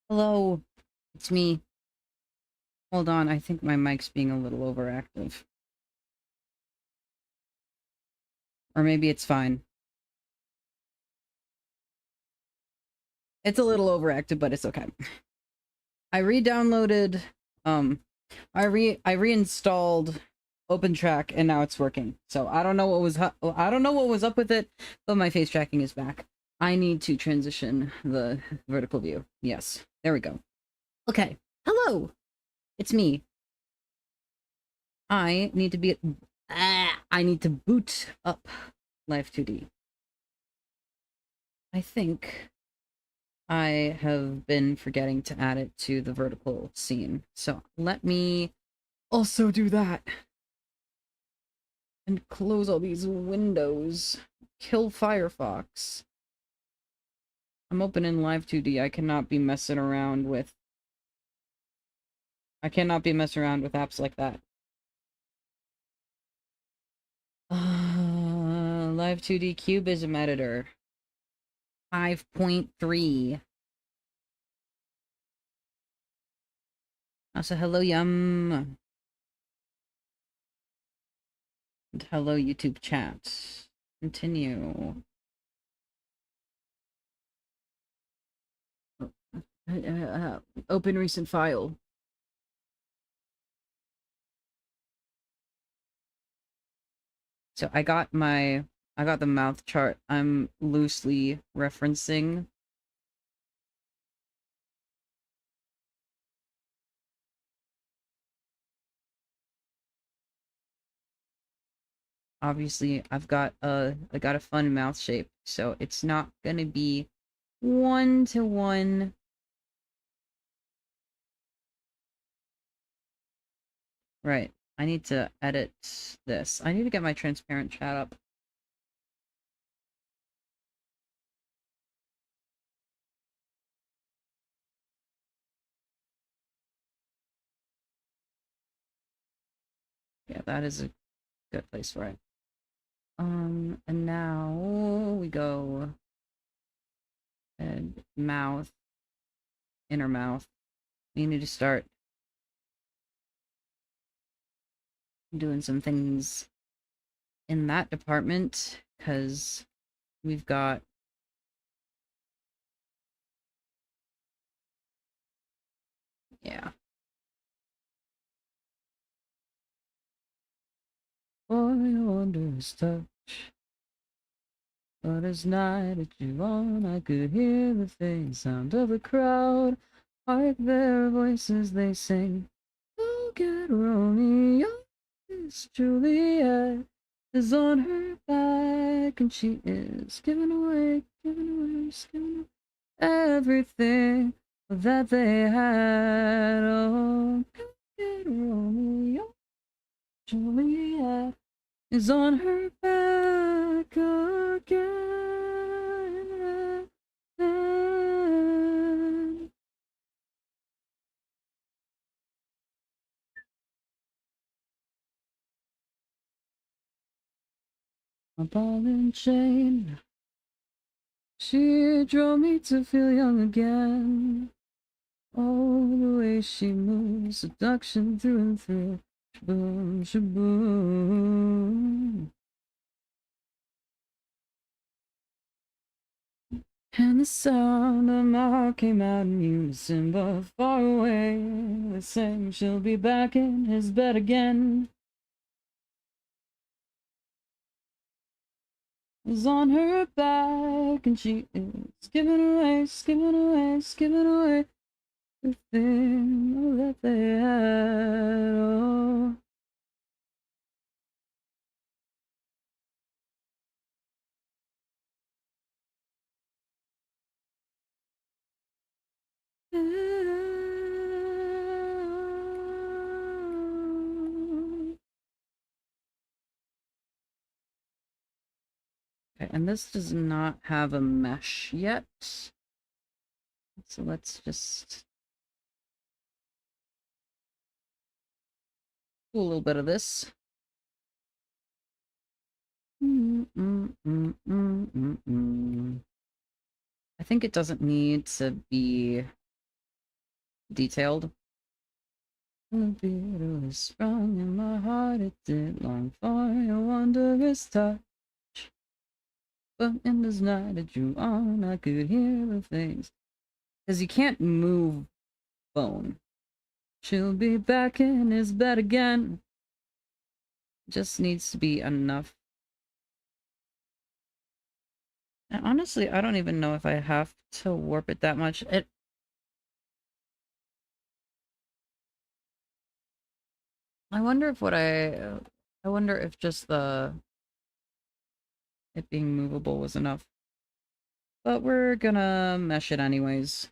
Hello, it's me. Hold on, I think my mic's being a little overactive. Or maybe it's fine. It's a little overactive, but it's okay. I re-downloaded, um, I reinstalled OpenTrack and now it's working. So I don't know what was I don't know what was up with it, but my face tracking is back. I need to transition the vertical view. Yes, there we go. Okay, hello, it's me. I need to be I need to boot up Live2D. I think I have been forgetting to add it to the vertical scene. So let me also do that. And close all these windows. Kill Firefox. I'm opening Live2D. I cannot be messing around with apps like that. Live2D Cubism Editor 5.3. Also, hello, Yum. And hello, YouTube chat. Continue. Open recent file. So I got the mouth chart I'm loosely referencing. Obviously, I got a fun mouth shape, so it's not gonna be one to one. Right. I need to edit this. I need to get my transparent chat up. Yeah, that is a good place for it. And now we go and mouth, inner mouth. We need to start doing some things in that department because we've got yeah. Boy, I wonder his touch. But as night at you on, I could hear the faint sound of the crowd. Hark their voices they sing. Look at Romeo, Miss Juliet is on her back, and she is giving away, giving away everything that they had. Oh, look at Romeo, Juliet is on her back again. My ball and chain, she drove me to feel young again. Oh, the way she moves, seduction through and through. Shaboom, shaboom. And the sound of my heart came out in unison, but far away. They sang she'll be back in his bed again. Is on her back, and she is giving away, giving away, giving away everything that they had. Oh. Okay, and this does not have a mesh yet. So let's just do a little bit of this. I think it doesn't need to be detailed. The beat was sprung in my heart, it did long for your wondrous touch. But in this night it drew on, I could hear the things. Because you can't move bone. She'll be back in his bed again. Just needs to be enough. And honestly, I don't even know if I have to warp it that much. I wonder if I wonder if just it being movable was enough. But we're gonna mesh it anyways.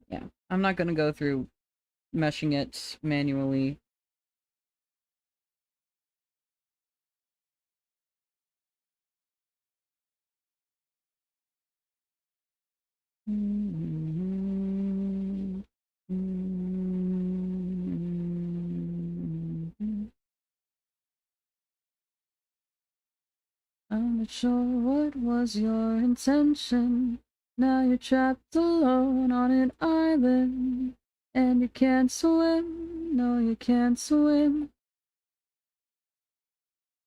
Yeah, I'm not gonna go through meshing it manually. I'm not sure what was your intention. Now you're trapped alone on an island. And you can't swim, no you can't swim.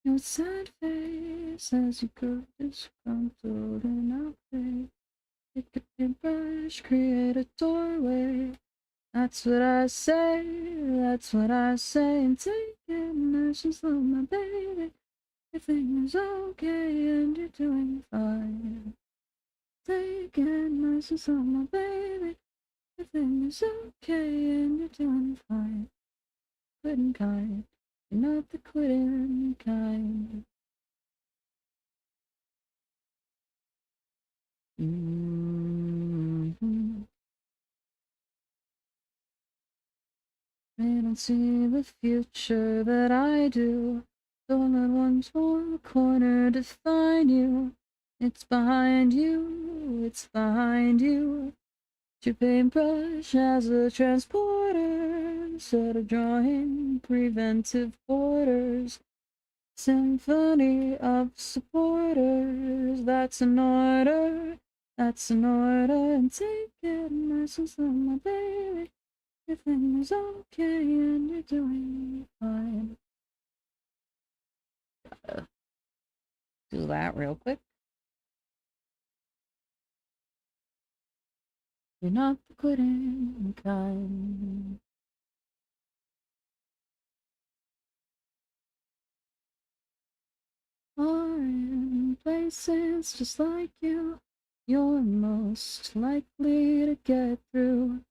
Your sad face as you go disgruntled and outfit. It could be a brush, create a doorway. That's what I say, that's what I say. And take it nice and slow, my baby. Everything is okay and you're doing fine. Take it nice and slow, my baby. Everything is okay and you're doing fine. Quitting kind, you're not the quitting kind. They don't see the future that I do. Don't let one small corner define you. It's behind you, it's behind you. Your paintbrush as a transporter, instead of drawing preventive borders. Symphony of supporters, that's an order, that's an order. And take it nice and slow, my baby. Everything is okay and you're doing fine. Do that real quick. You're not the quitting kind. Are in places just like you. You're most likely to get through.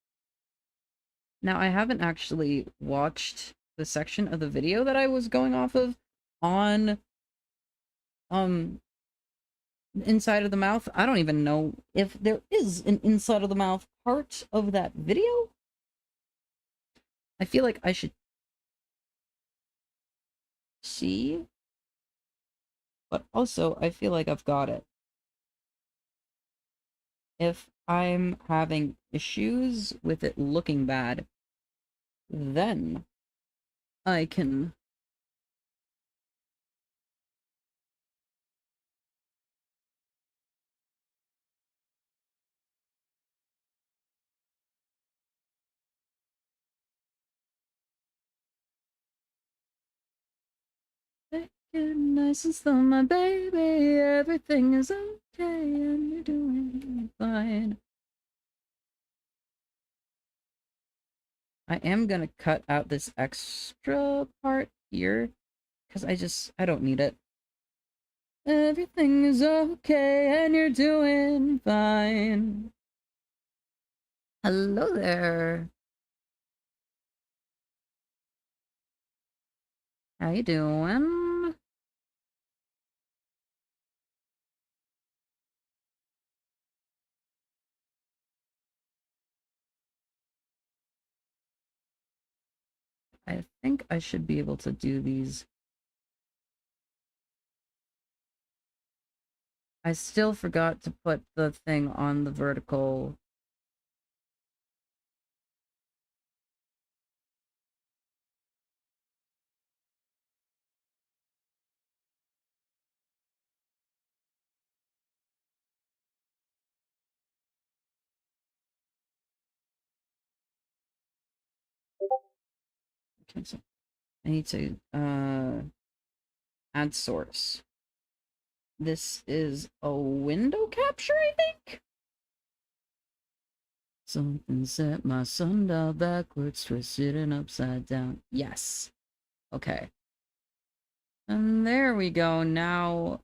Now, I haven't actually watched the section of the video that I was going off of on inside of the mouth. I don't even know if there is an inside of the mouth part of that video. I feel like I should see, but also I feel like I've got it. If I'm having issues with it looking bad, then I can take it nice and slow, my baby. Everything is okay and you're doing fine. I am gonna cut out this extra part here because I don't need it. Everything is okay and you're doing fine. Hello there. How you doing? I think I should be able to do these. I still forgot to put the thing on the vertical. cancel. I need to add source. This is a window capture, I think? Something set my sundial backwards, twisted and upside down. Yes. Okay. And there we go. Now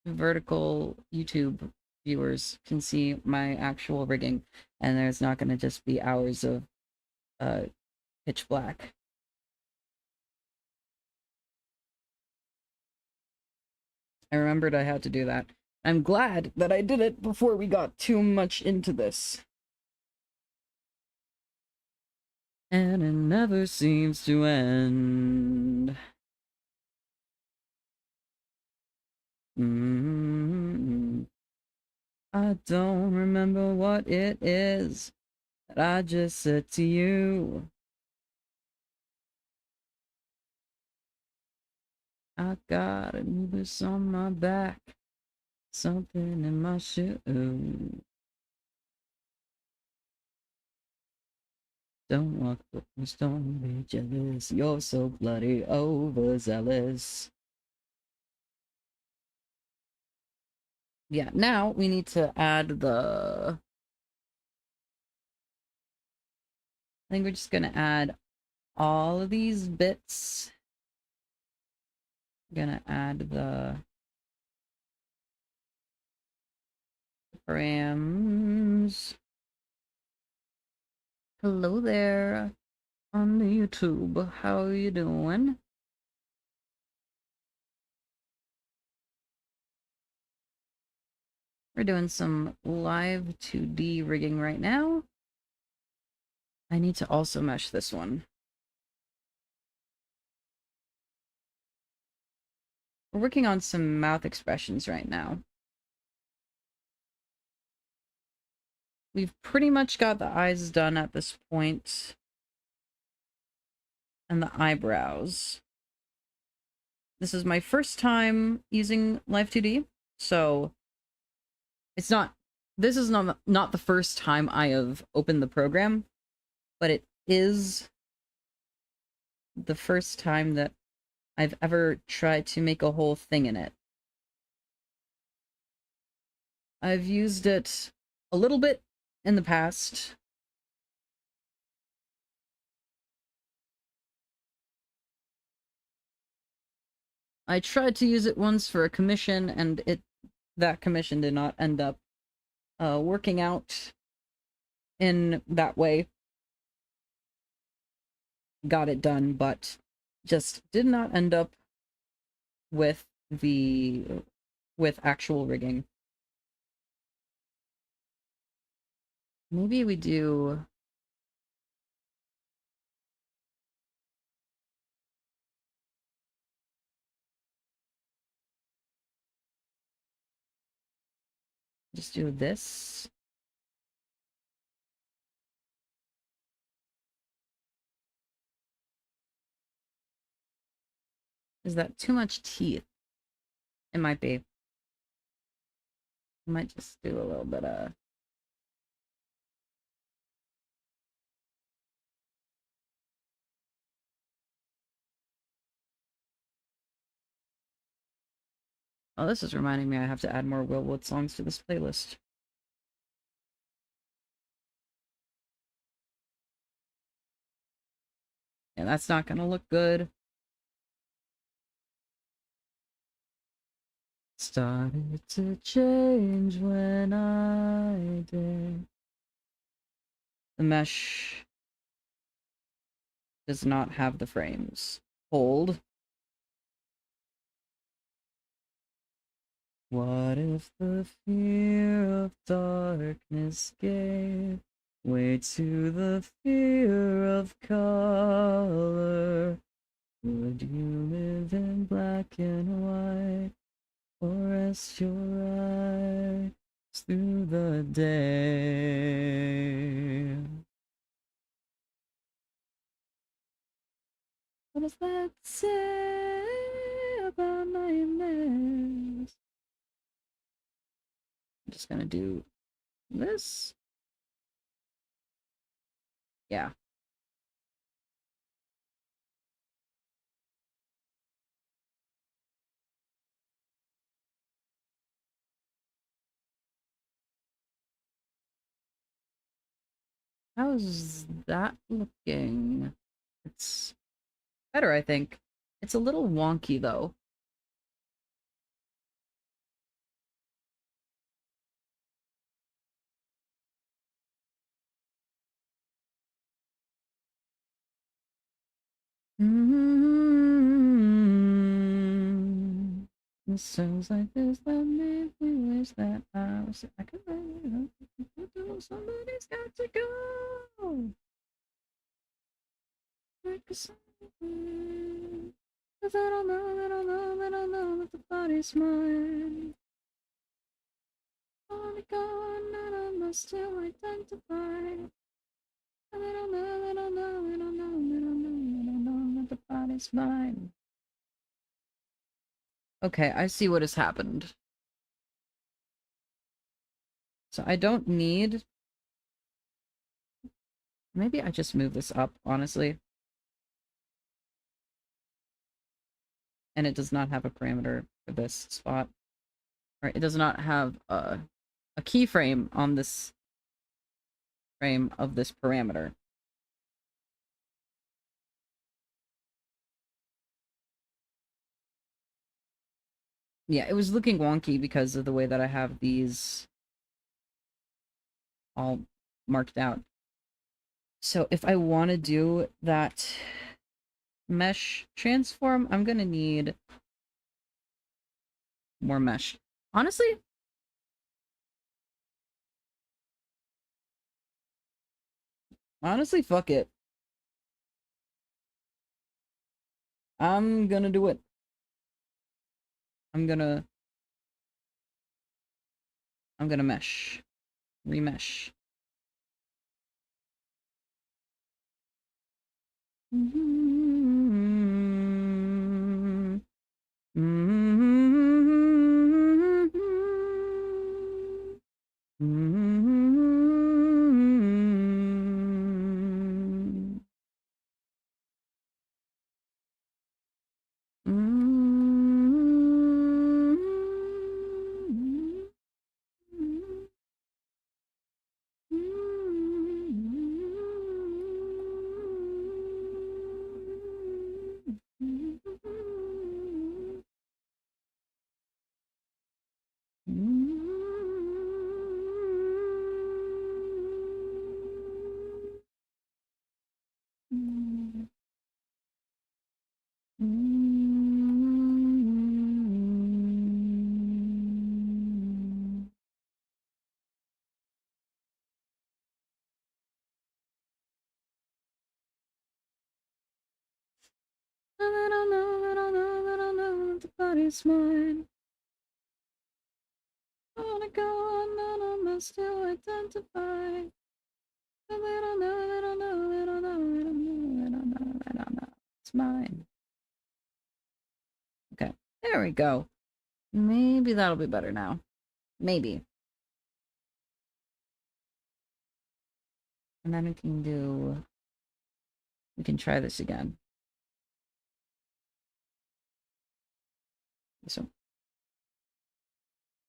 vertical YouTube viewers can see my actual rigging, and there's not going to just be hours of pitch black. I remembered I had to do that. I'm glad that I did it before we got too much into this. And it never seems to end. I don't remember what it is that I just said to you. I got a noose on my back, something in my shoe. Don't walk the first, don't be jealous. You're so bloody overzealous. Yeah, now we need to add the... I think we're just gonna add all of these bits. I'm gonna add the params. Hello there on the YouTube. How are you doing? We're doing some Live2D rigging right now. I need to also mesh this one. We're working on some mouth expressions right now. We've pretty much got the eyes done at this point. And the eyebrows. This is my first time using Live2D, so it's not... This is not the first time I have opened the program, but it is the first time that I've ever tried to make a whole thing in it. I've used it a little bit in the past. I tried to use it once for a commission, and that commission did not end up working out in that way. Got it done, but just did not end up with actual rigging. Maybe we do... Just do this. Is that too much teeth? It might be. I might just do a little bit of... Oh, this is reminding me I have to add more Willwood songs to this playlist. Yeah, that's not gonna look good. Started to change when I did. The mesh does not have the frames. Hold. What if the fear of darkness gave way to the fear of color? Would you live in black and white, or rest your eyes through the day? What does that say about nightmares? I'm just gonna do this. Yeah. How's that looking? It's better, I think. It's a little wonky, though. Mm-hmm. It sounds like this that made me wish that I could wait. Somebody's got to go. Like a song. 'Cause I don't know, I don't know, I don't know if the body's mine. Only gone, none of us still identify. I don't know, I don't know, I don't know, I don't know, I don't know if the body's mine. Okay, I see what has happened. So I don't need... Maybe I just move this up, honestly. And it does not have a parameter for this spot. Right, it does not have a keyframe on this frame of this parameter. Yeah, it was looking wonky because of the way that I have these all marked out. So if I want to do that mesh transform, I'm gonna need more mesh. Honestly, fuck it. I'm gonna do it. I'm gonna mesh. Remesh. Mm-hmm. Mm-hmm. Mm-hmm. I don't know, the body's mine. I wanna go on, none of us still identify. I don't know, I don't know, I don't know, I don't know, I don't know, I don't know. It's mine. Okay, there we go. Maybe that'll be better now. Maybe. And then we can try this again. So,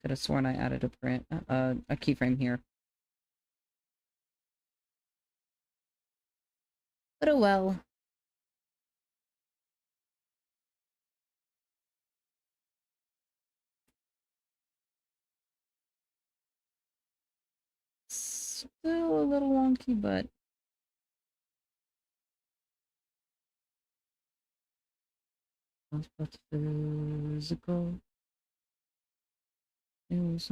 could have sworn I added a keyframe here. But oh well. Still a little wonky, but but physical. It was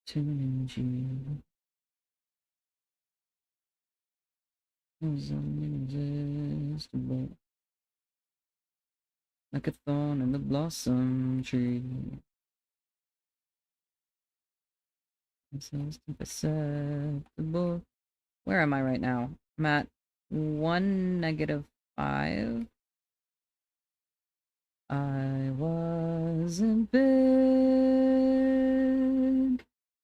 tuning you. It was irresistible. Like a thorn in the blossom tree. It's imperceptible. Where am I right now? I'm at 1-5. I wasn't big.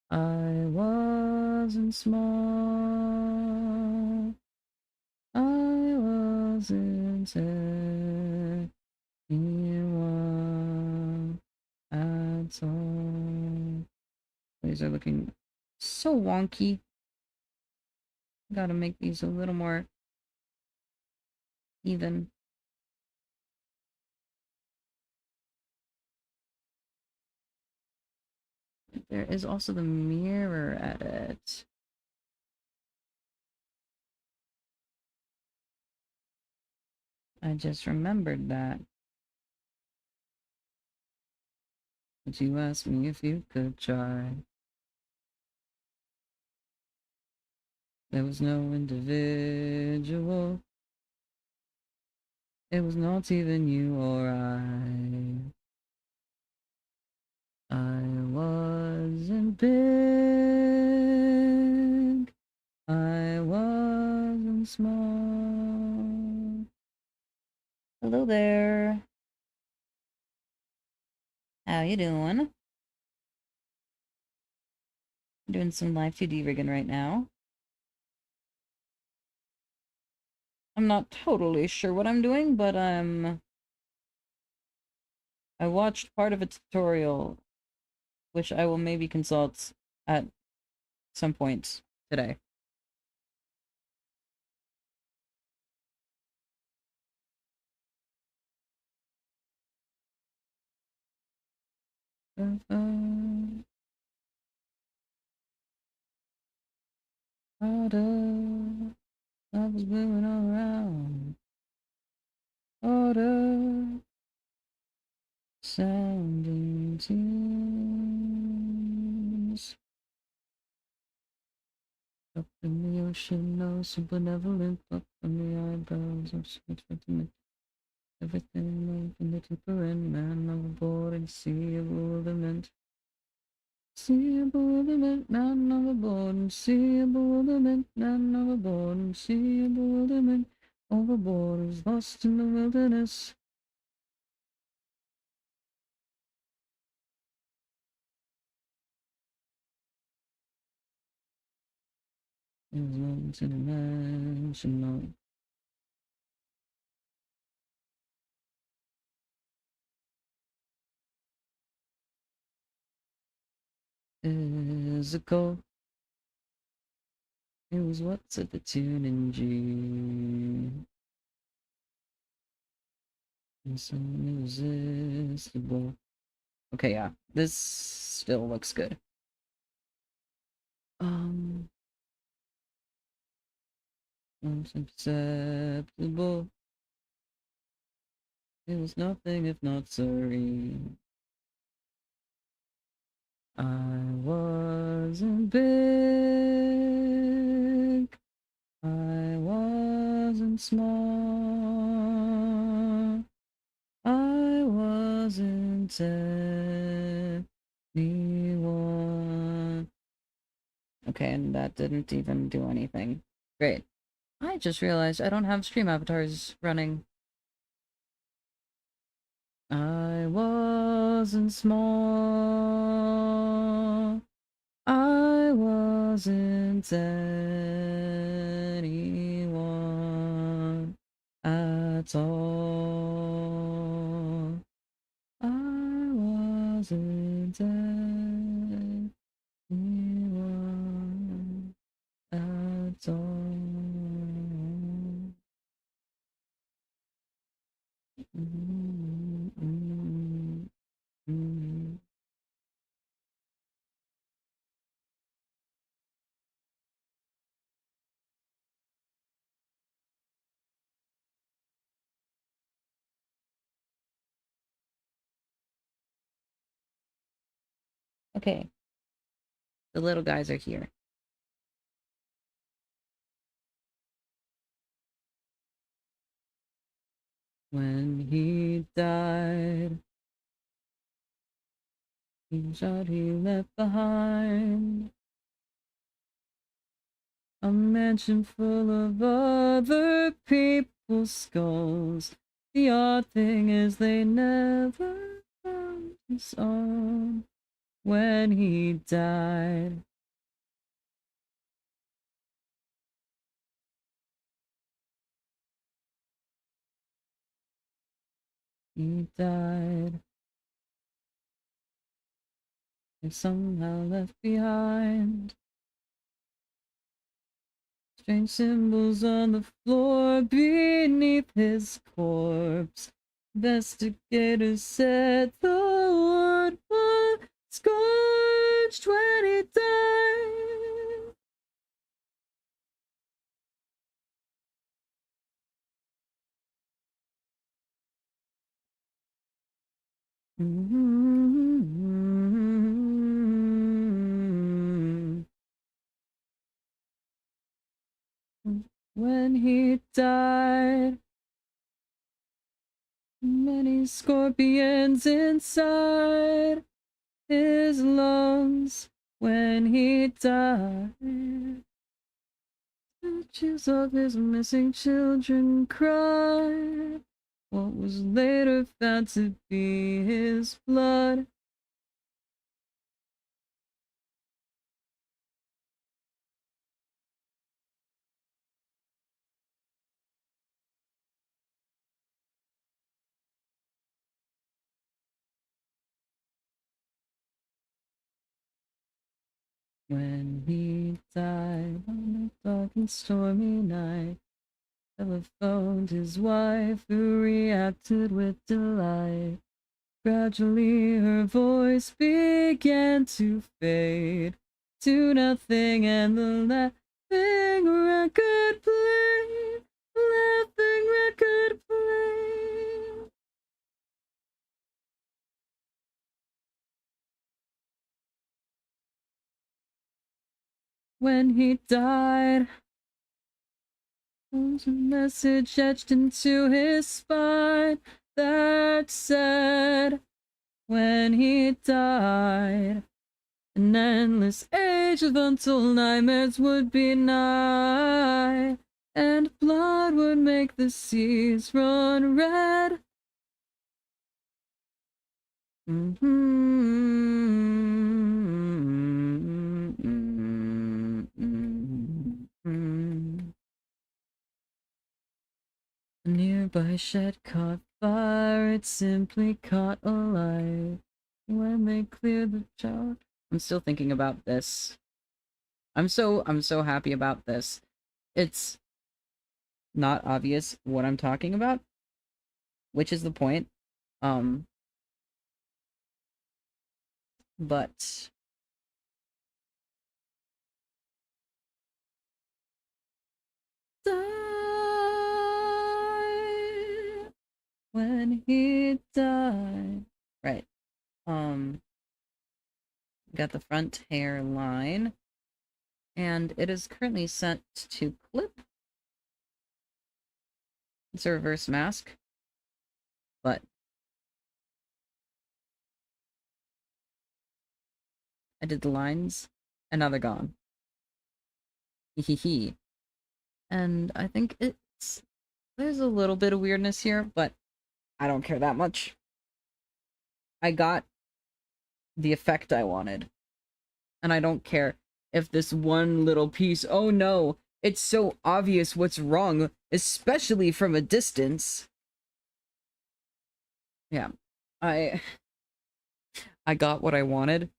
I wasn't small. I wasn't anyone at all. These are looking so wonky. Gotta make these a little more even. There is also the mirror edit. I just remembered that. But you asked me if you could try. There was no individual. It was not even you or I. I wasn't big. I wasn't small. Hello there. How you doing? Doing some Live2D rigging right now. I'm not totally sure what I'm doing, but I watched part of a tutorial, which I will maybe consult at some point today. Order, love is moving all around. Order, sounding tunes. Up in the ocean, no some benevolent up on the eyebrows of sweet sentiment. Everything from the deeper end, man overboard and sea of bewilderment. Sea of bewilderment, man overboard and sea of bewilderment, man overboard and sea of bewilderment. Overboard is lost in the wilderness. It was multidimensional. Physical. It was what's at the tune in G. It's irresistible. Okay, yeah. This still looks good. It's acceptable. It was nothing if not serene. I wasn't big. I wasn't small. I wasn't anyone. Okay, and that didn't even do anything. Great. I just realized I don't have stream avatars running. I wasn't small. I wasn't anyone at all. I wasn't anyone at all. Okay, the little guys are here. When he died, he shot he left behind a mansion full of other people's skulls. The odd thing is they never found his own. When he died, he died. And somehow left behind Strange symbols on the floor beneath his corpse. Investigators said the wood was scorched when he died. When he died, many scorpions inside his lungs. When he died, statues of his missing children cried. What was later found to be his blood. When he died on a dark and stormy night, telephoned his wife, who reacted with delight. Gradually her voice began to fade to nothing, and the laughing record played. Laughing record played. When he died, there was a message etched into his spine that said, when he died, an endless age of untold nightmares would be nigh, and blood would make the seas run red. A nearby shed caught fire, it simply caught alight. When they cleared the child, I'm still thinking about this. I'm so happy about this. It's not obvious what I'm talking about, which is the point. But died when he died. Right. Got the front hairline, and it is currently set to clip. It's a reverse mask, but I did the lines, and now they're gone. Hee. And I think there's a little bit of weirdness here, but I don't care that much. I got the effect I wanted, and I don't care if this one little piece, oh no, it's so obvious what's wrong, especially from a distance. Yeah, I got what I wanted,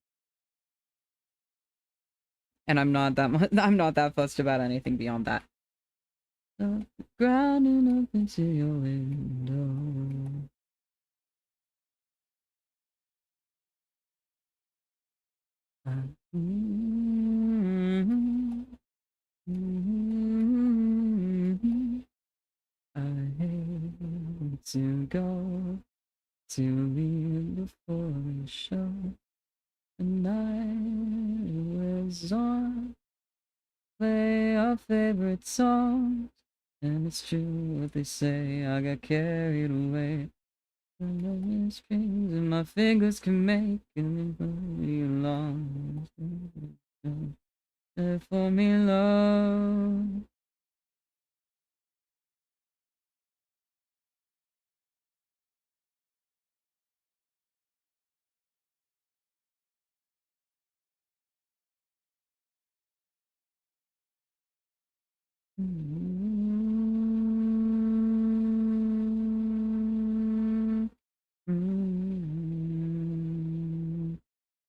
and I'm not that fussed about anything beyond that. So, grounding up into your window. I hate to go, to leave before the show. The night was on, play our favorite songs, and it's true what they say, I got carried away. The strings and my fingers can make and me along. For me, love.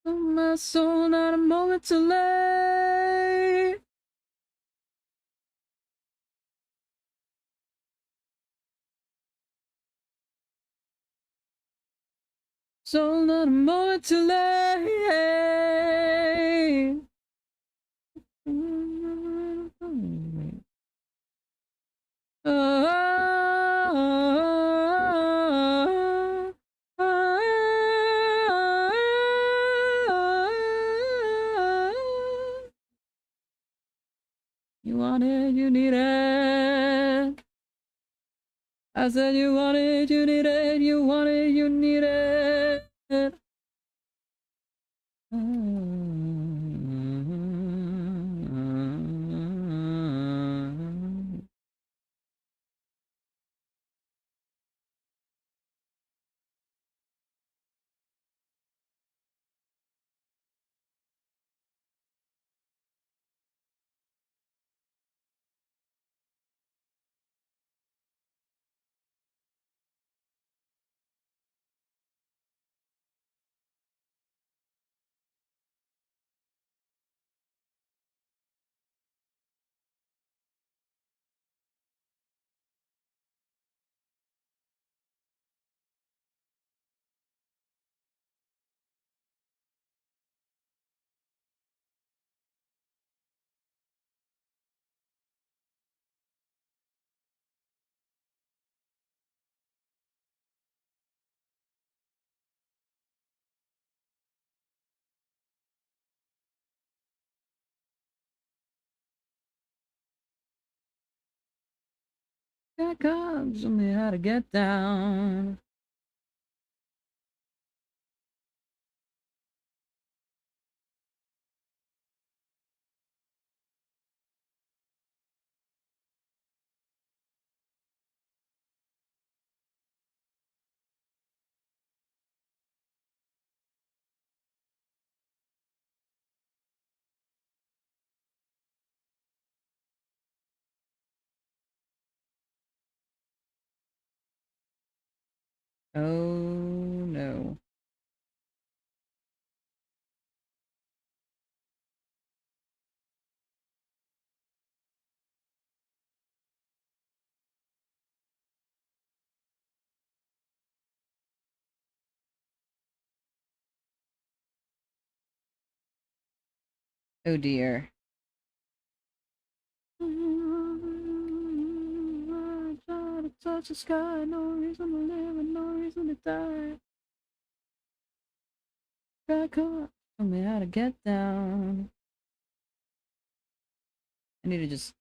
Oh, my soul, not a moment to lay. So not a moment too late. You want it, you need it. I said you want it, you need it, you want it, you need it. Here comes, show me how to get down. Oh no. Oh dear. I try to touch the sky, no reason to live and no reason to die. Back up, show me how to get down. I need to just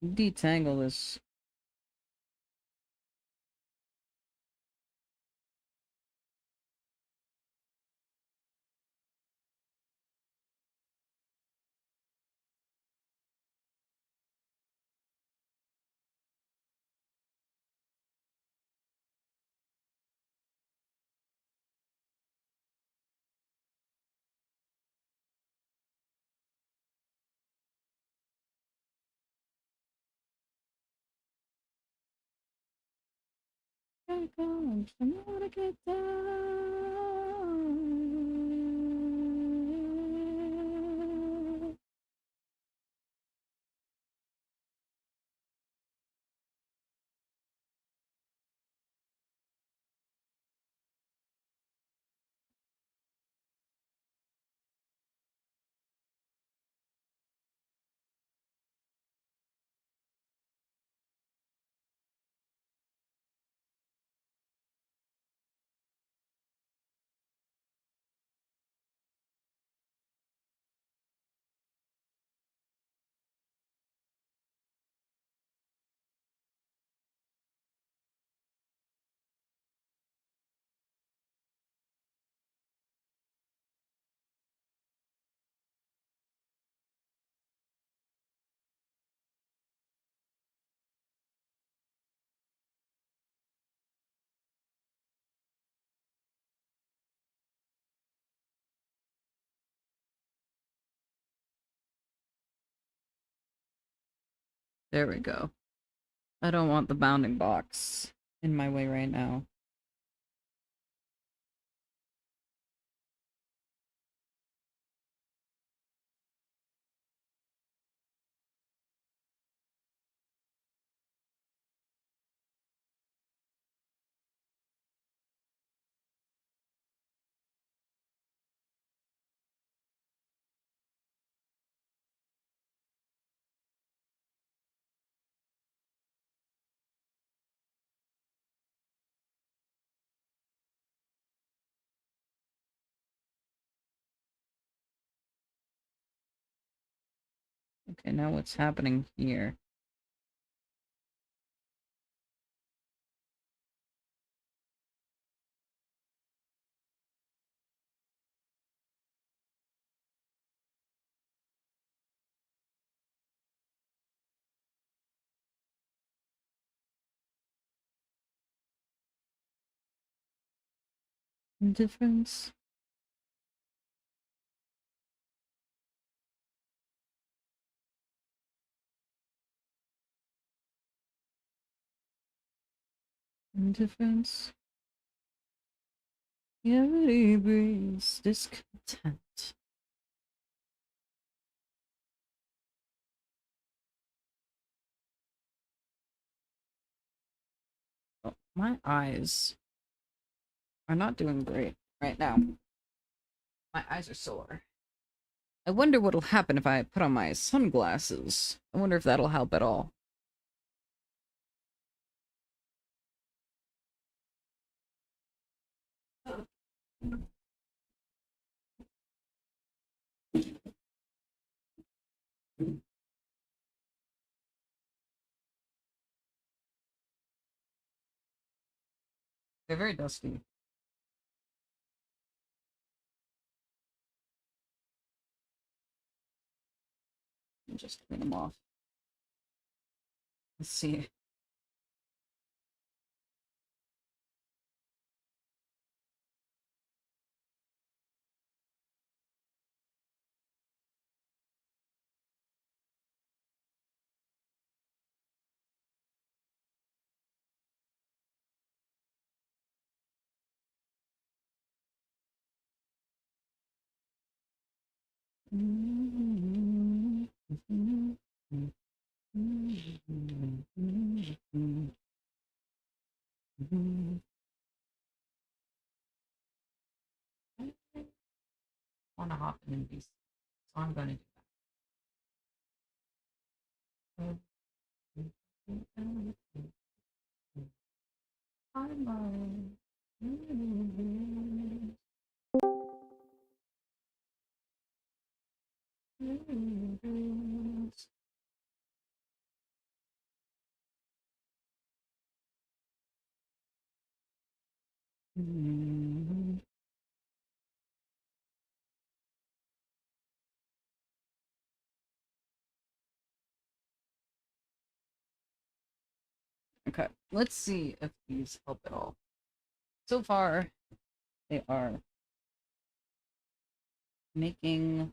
detangle this. Back up, show me how to get down. There we go. I don't want the bounding box in my way right now. Okay, now what's happening here? Indifference. Indifference. Gravity breeds discontent. Oh, my eyes are not doing great right now. My eyes are sore. I wonder what'll happen if I put on my sunglasses. I wonder if that'll help at all. They're very dusty. Just clean them off. Let's see. Want to hop in these, so I'm going to do that. Okay, let's see if these help at all. So far, they are making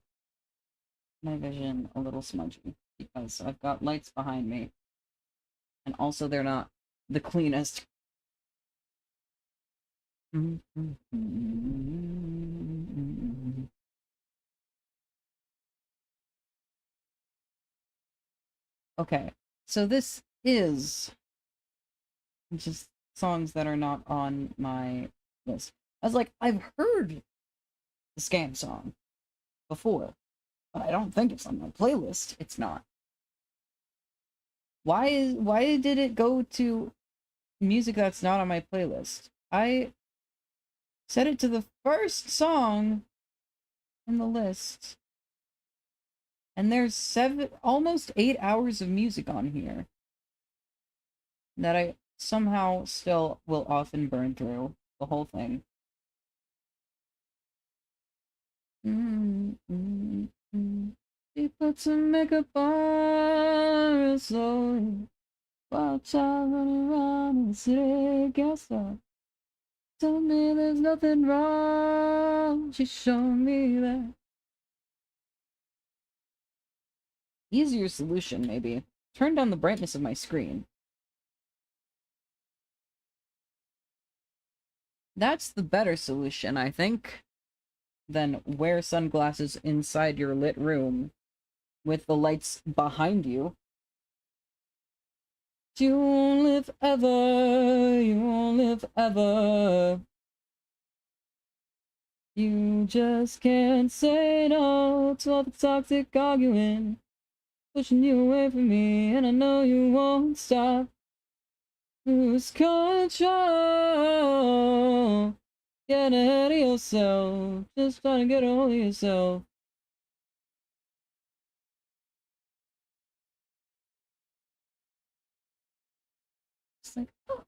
my vision a little smudgy because I've got lights behind me, and also they're not the cleanest. Okay, so this is just songs that are not on my list. I was like, I've heard the Scam song before, but I don't think it's on my playlist. It's not. Why did it go to music that's not on my playlist? I set it to the first song in the list, and there's almost 8 hours of music on here that I somehow still will often burn through the whole thing. She put some makeup on real slowly while child running around in the city. Guess what? Told me there's nothing wrong. She showed me that. Easier solution, maybe. Turn down the brightness of my screen. That's the better solution, I think, than wear sunglasses inside your lit room with the lights behind you. You won't live ever, you won't live ever. You just can't say no to all the toxic arguing, pushing you away from me, and I know you won't stop. Lose control, get ahead of yourself, just trying to get a hold of yourself. just like, oh.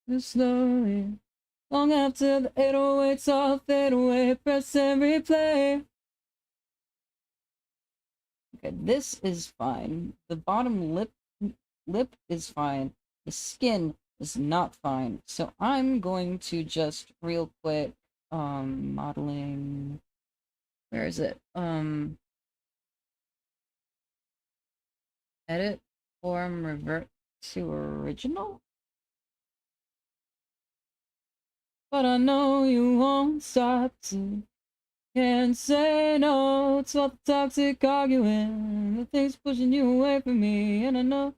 Just slowly, long after the 808s all fade away, press and replay. Okay, this is fine. The bottom lip is fine. The skin is not fine. So I'm going to just real quick modeling, where is it? Edit, form, revert to original. But I know you won't stop to. Can't say no to all the toxic arguing. The things pushing you away from me, and I know.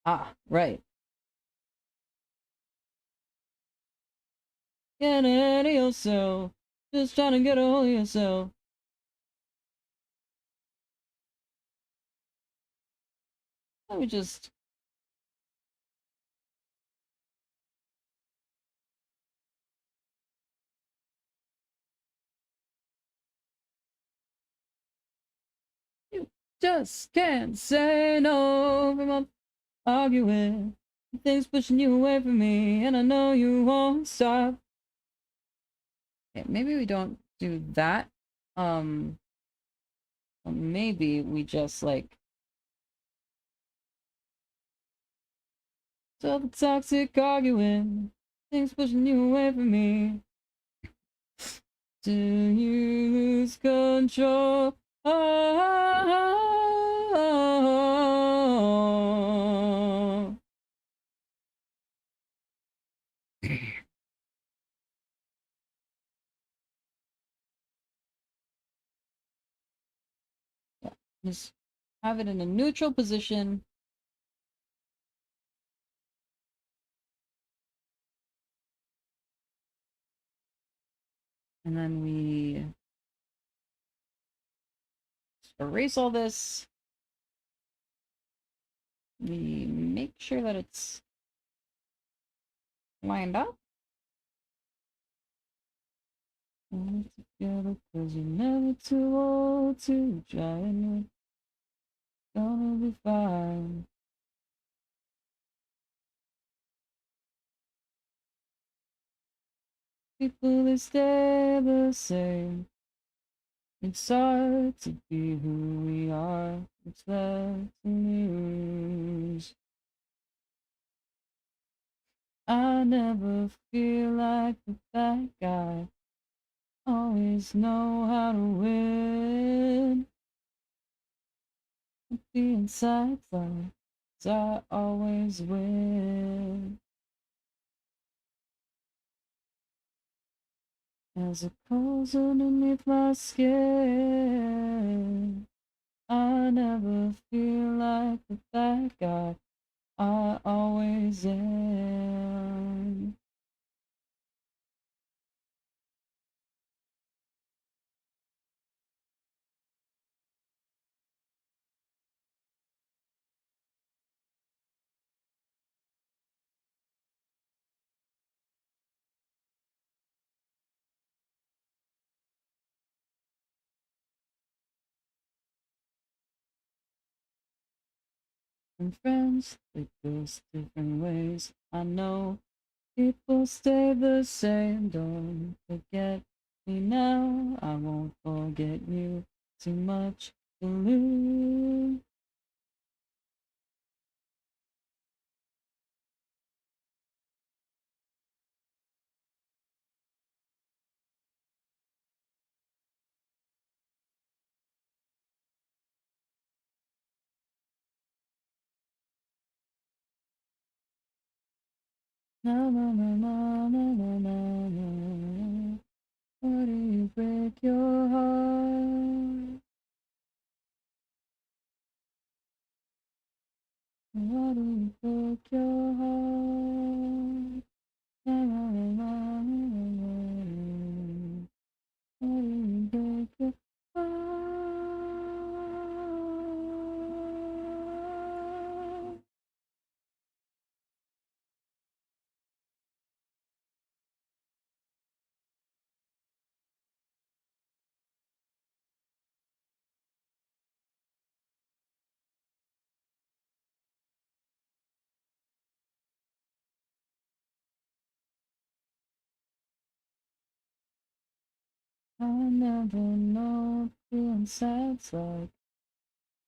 Ah, right. Get ahead of yourself. Just trying to get a hold of yourself. Let me just. You just can't say no from all arguing. The things pushing you away from me, and I know you won't stop. Okay, maybe we don't do that. Maybe we just like. All the toxic arguing, things pushing you away from me. Do you lose control? Oh. Yeah, just have it in a neutral position. And then we erase all this. We make sure that it's lined up. Together, cause you're never too old to try, and you're gonna be fine. People, they stay the same. It's hard to be who we are. It's left to lose. I never feel like the bad guy. Always know how to win. The inside fight, I always win. As it cold underneath my skin, I never feel like the bad guy. I always am. And friends, they go different ways. I know people stay the same. Don't forget me now. I won't forget you. Too much to lose. Na na na na na na na na. Why do you break your heart? Why do you break your heart? Na na na na na na na. Why do you break your heart? I never know feeling sad's like.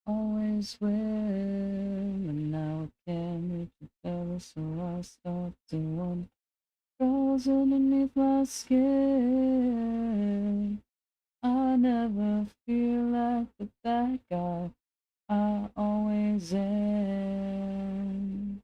Always win, and now I can't reach it better, so I start to wonder. Crawls underneath my skin. I never feel like the bad guy I always am.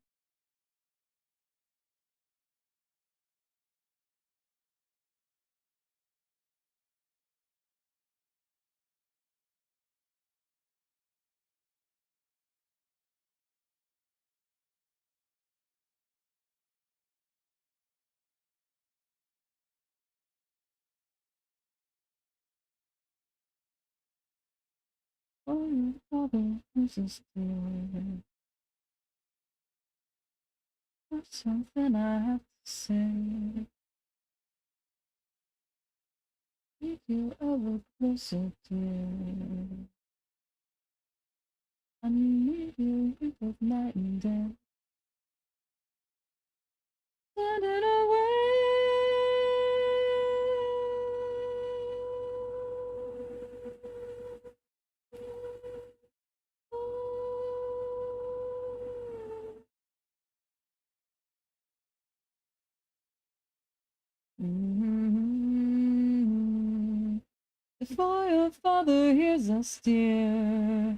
Oh, your father is a steal. There's something I have to say. Need you ever closer, dear. I need you both night and day. Running away. Mm-hmm. Before your father hears us, dear,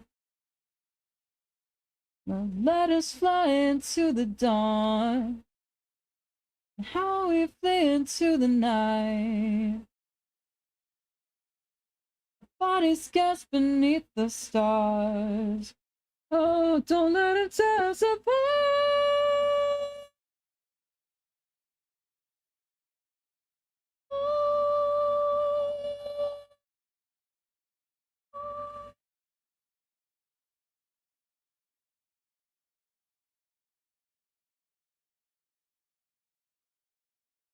now let us fly into the dawn. And how we flee into the night. Bodies gasp beneath the stars. Oh, don't let it tear us apart.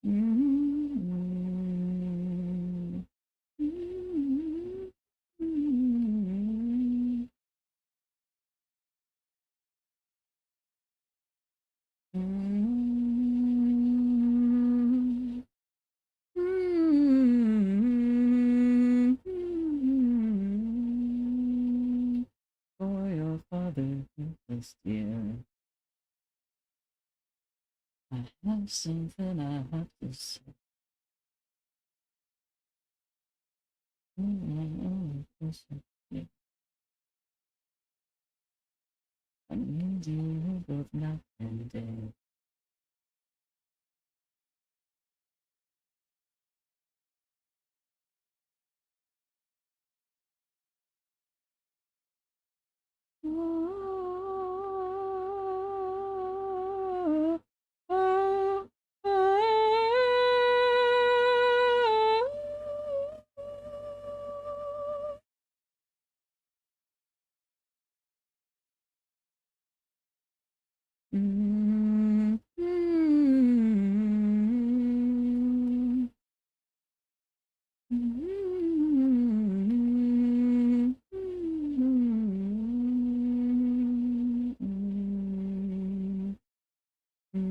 Mm-hmm. Mm-hmm. Mm-hmm. Mm-hmm. For your father this year, I have something I have to say. I need you both night and day. Oh, oh, oh. Mm, mm, mm, mm, mm, mm.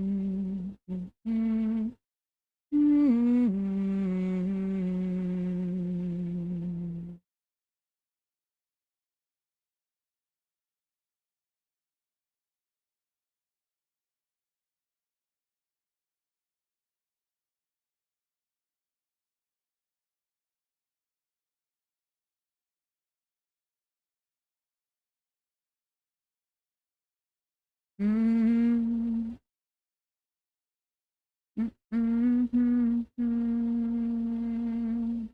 Mm, mm, mm, mm,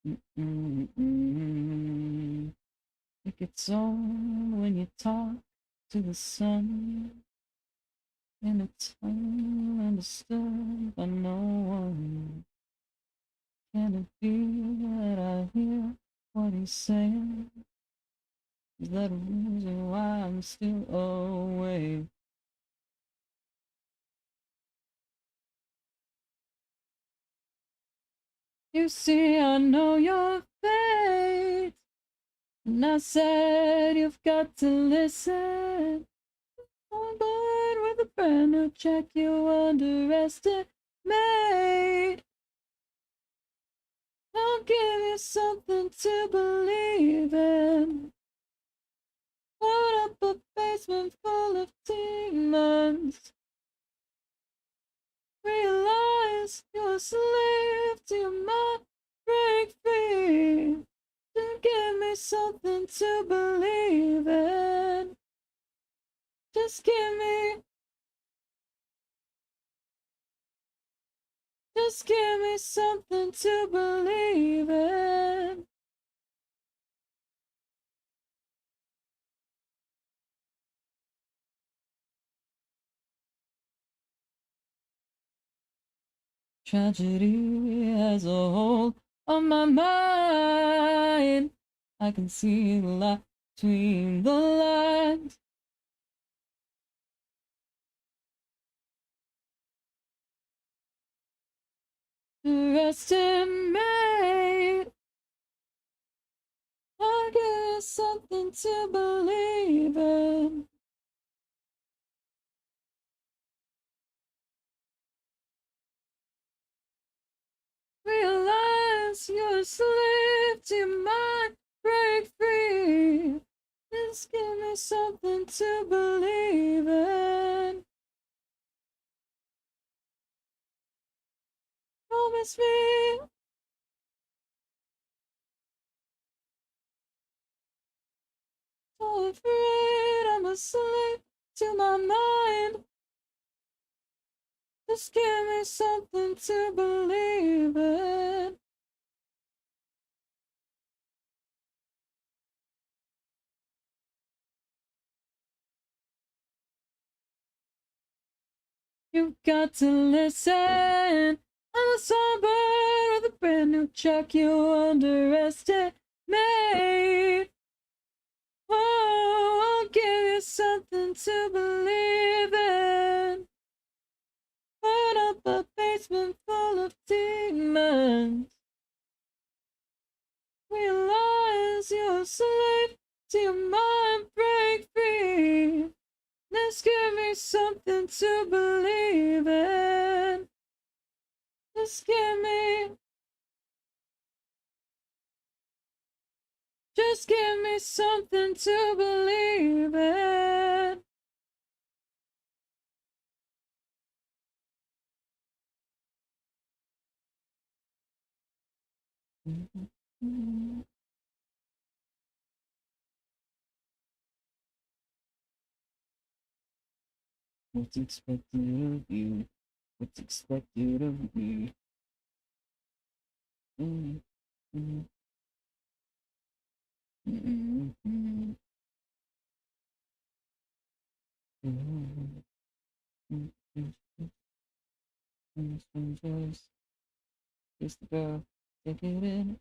mm, mm, mm. It gets old when you talk to the sun in a tone understood by no one. Can it be that I hear what he's saying? Is that a reason why I'm still awake? You see, I know your fate. And I said you've got to listen. On board with a brand new check you underestimate. I'll give you something to believe in. Put up a basement full of demons. Realize you're a slave to your mind. Break free. Just give me something to believe in. Just give me something to believe in. Tragedy has a hold on my mind. I can see the light between the lines. Underestimate. I get something to believe in. Realize you're a slave to your mind. Break free. Just give me something to believe in. Promise me. So afraid I'm a slave to my mind. Just give me something to believe in. You got to listen. I'm a songbird with a brand new track you underestimate. Oh, I'll give you something to believe in. Put up a basement full of demons. Realize you're a slave to your mind. Break free. Just give me something to believe in. Just give me something to believe in. What's expected of you? What's expected of me? Just the girl, take it in.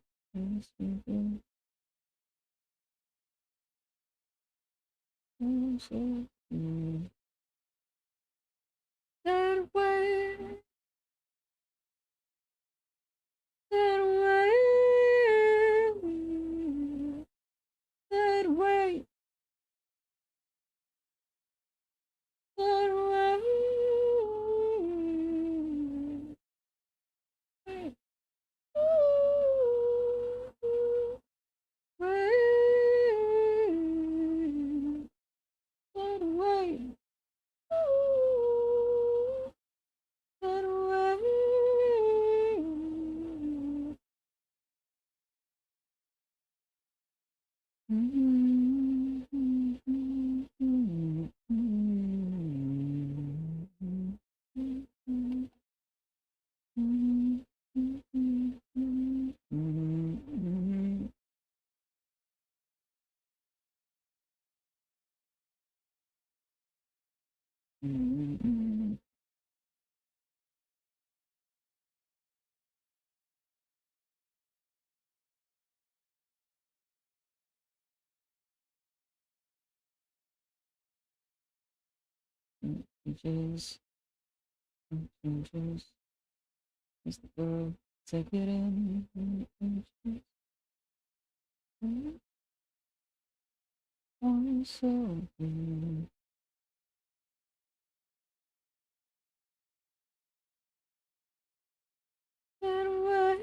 That way, that way, that way, that way. Inches, inches, is the girl, take it in. I'm so good. That way,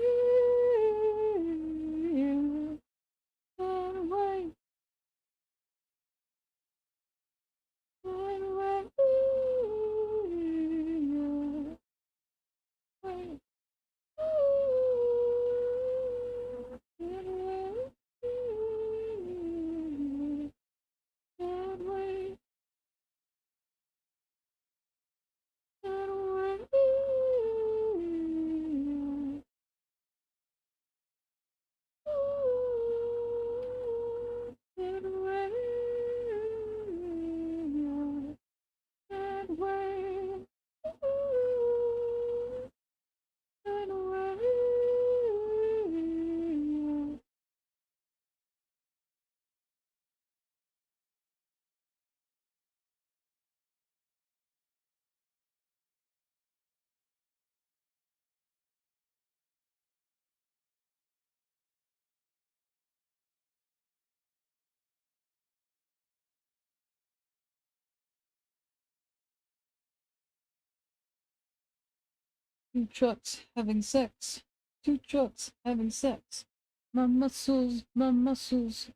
Two trucks having sex. Two trucks having sex. My muscles,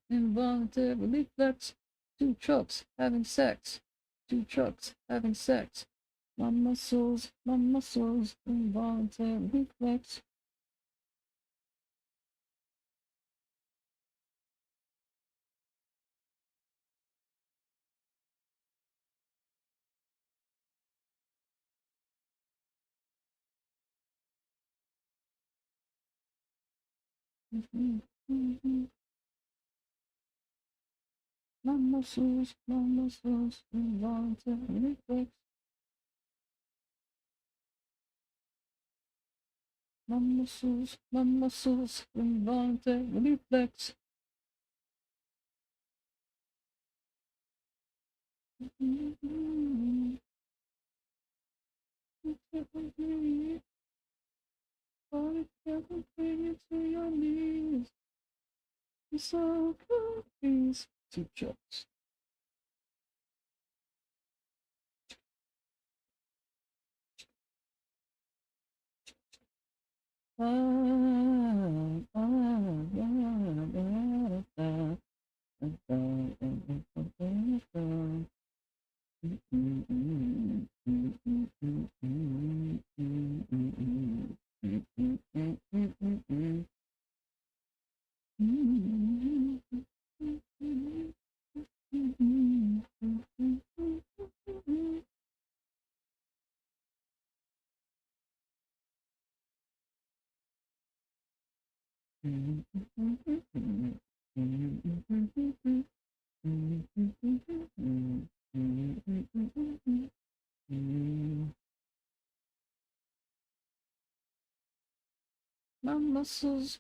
involuntarily flex. Two trucks having sex. Two trucks having sex. My muscles, involuntarily flex. My muscles, involuntarily flex. My muscles, involuntarily flex. Bring it to your knees. So please. Two trucks.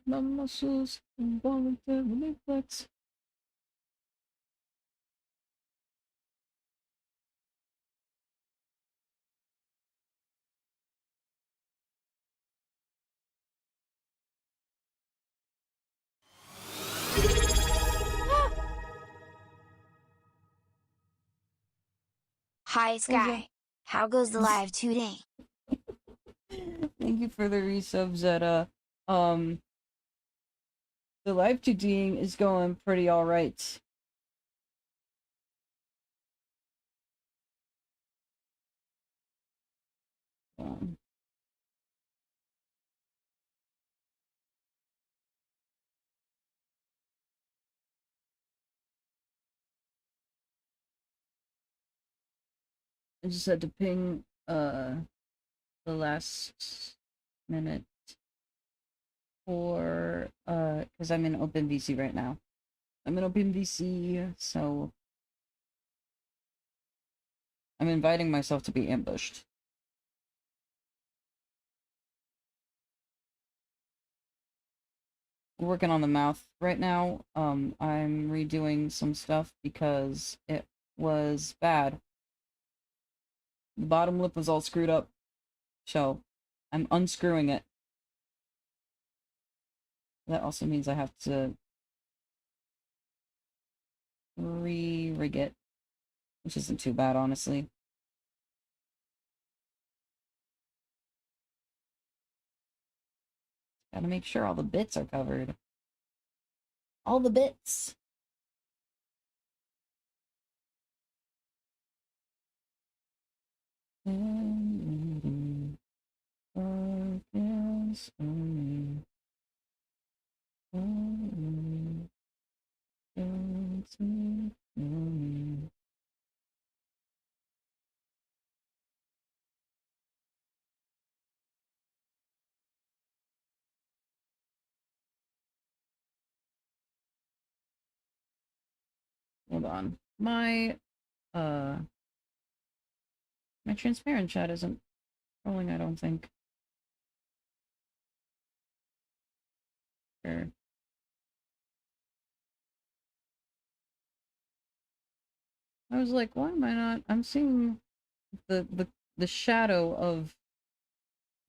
My muscles, involuntarily flex. Hi Sky, how goes the Live2D? Thank you for the resub, Zeta. The Live2D is going pretty alright. I just had to ping the last minute for because I'm in OpenVC right now. I'm in OpenVC, so I'm inviting myself to be ambushed. We're working on the mouth right now. I'm redoing some stuff because it was bad. The bottom lip was all screwed up, so I'm unscrewing it. That also means I have to re-rig it, which isn't too bad, honestly. Gotta make sure all the bits are covered. All the bits. Hold on. My transparent chat isn't rolling, I don't think. Sure. I was like, why am I not? I'm seeing the shadow of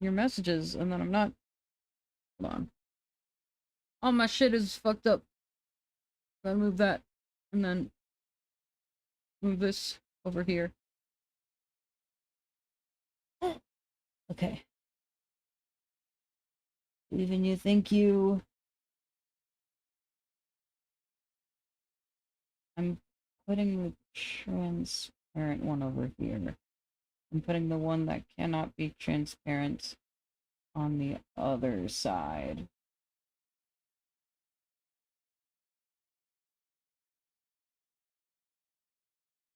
your messages, and then I'm not. Hold on. All my shit is fucked up. Gotta move that, and then move this over here. Okay. believe in you. Thank you. I'm putting the transparent one over here. I'm putting the one that cannot be transparent on the other side.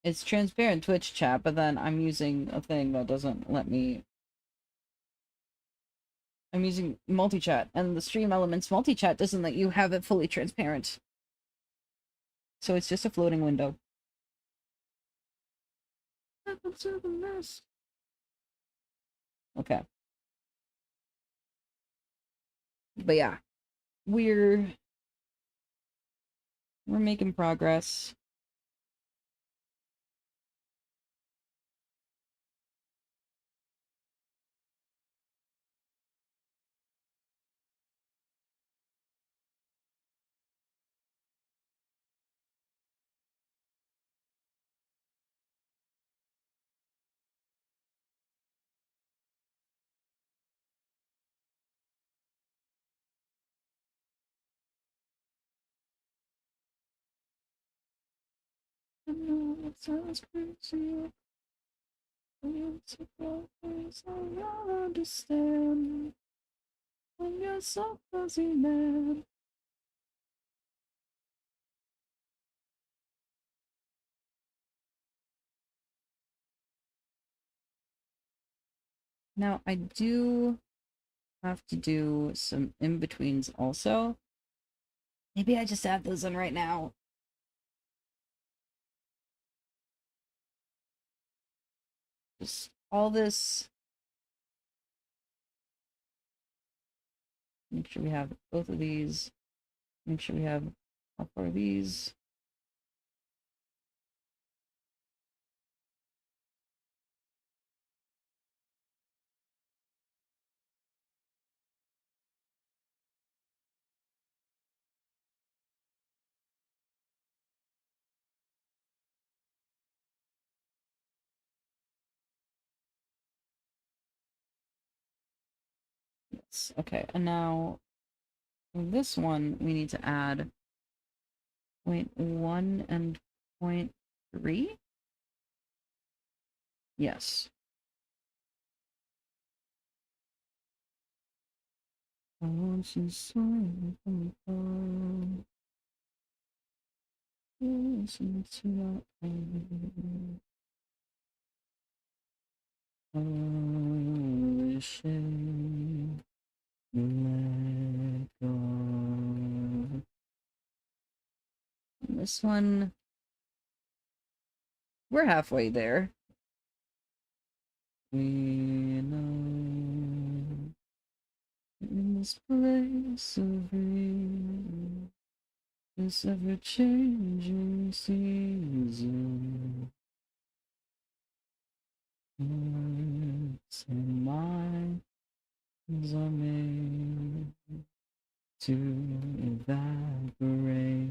It's transparent Twitch chat, but then I'm using a thing that doesn't let me. I'm using multi-chat, and the Stream Elements multi-chat doesn't let you have it fully transparent. So it's just a floating window. Okay. But yeah, we're making progress. I know it sounds crazy. It's a place I understand. When you're so fuzzy, man. Now, I do have to do some in-betweens also. Maybe I just add those in right now. Just all this. Make sure we have both of these. Make sure we have all four of these. Yes, okay, and now in this one, we need to add 0.1 and 0.3? Yes. I want you so listen to my pain. Oh, shame, let go. This one, we're halfway there. We know in this place of real, this ever-changing season, hearts and minds are made to evaporate.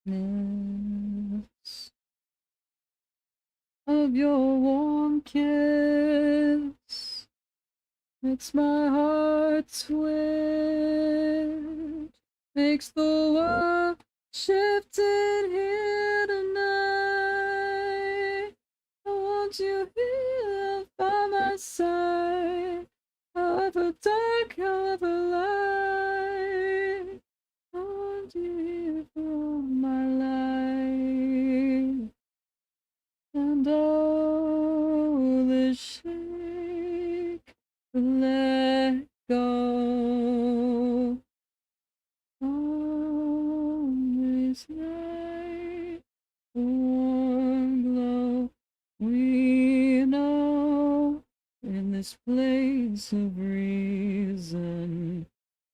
Lips of your warm kiss makes my heart twitch, makes the world shift in here tonight. I want you here by my side, however dark, however light. I want you here for all my life. And all the shake, let go. On this night, the warm glow, we know in this place of reason,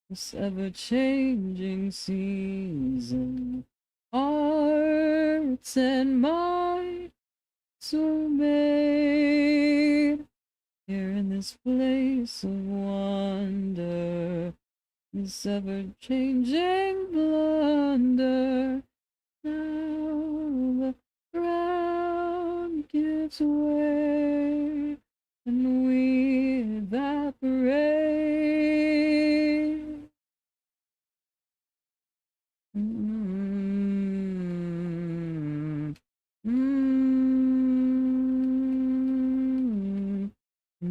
this ever-changing season, hearts and minds are made here in this place of wonder, this ever-changing blunder. Now the ground gives way, and we evaporate. Mm, mm, mm,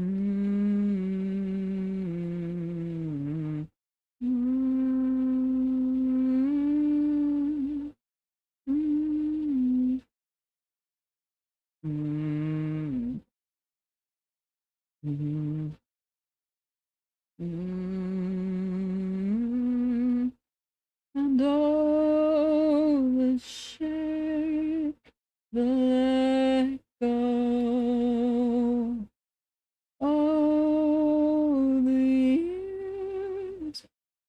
mm, mm, mm, mm, mm. And all the shake, the let go, all the years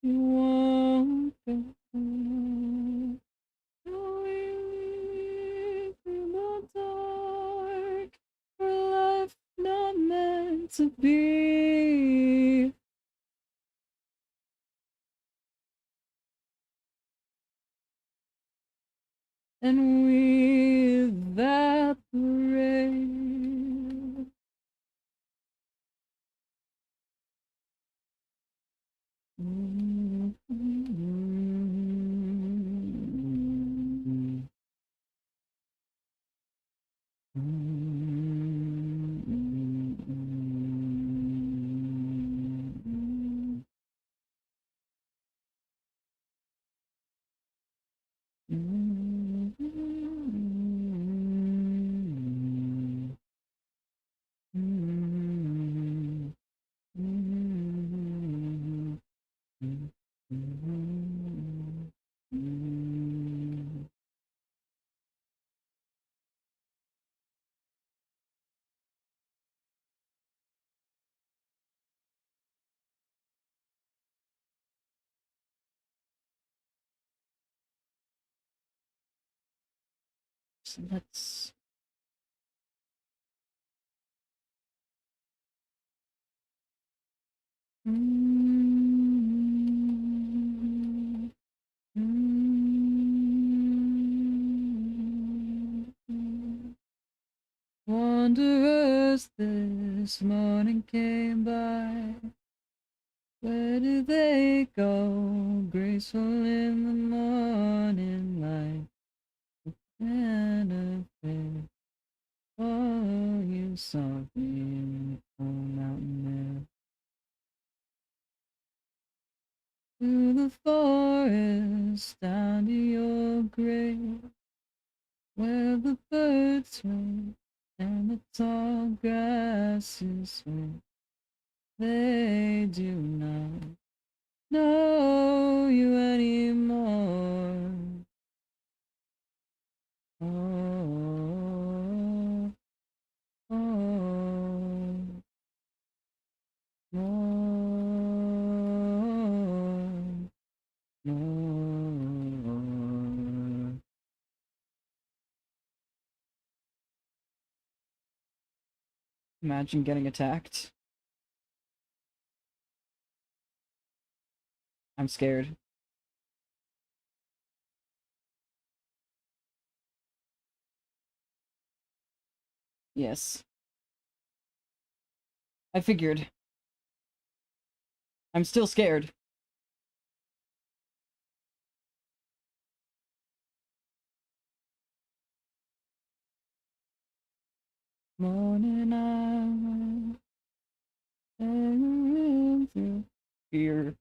you won't go. Now we live in the dark, for life not meant to be. And we evaporate. Mm, mm, So let's wanderers this morning came by. Where do they go? Graceful in the morning light. And a fair oh, you saw me on mountain there. To the forest, down to your grave, where the birds swing and the tall grasses swing. They do not know you anymore. Oh, oh, more, more. Imagine getting attacked. I'm scared. Yes. I figured. I'm still scared. Morning hour, staring through fear.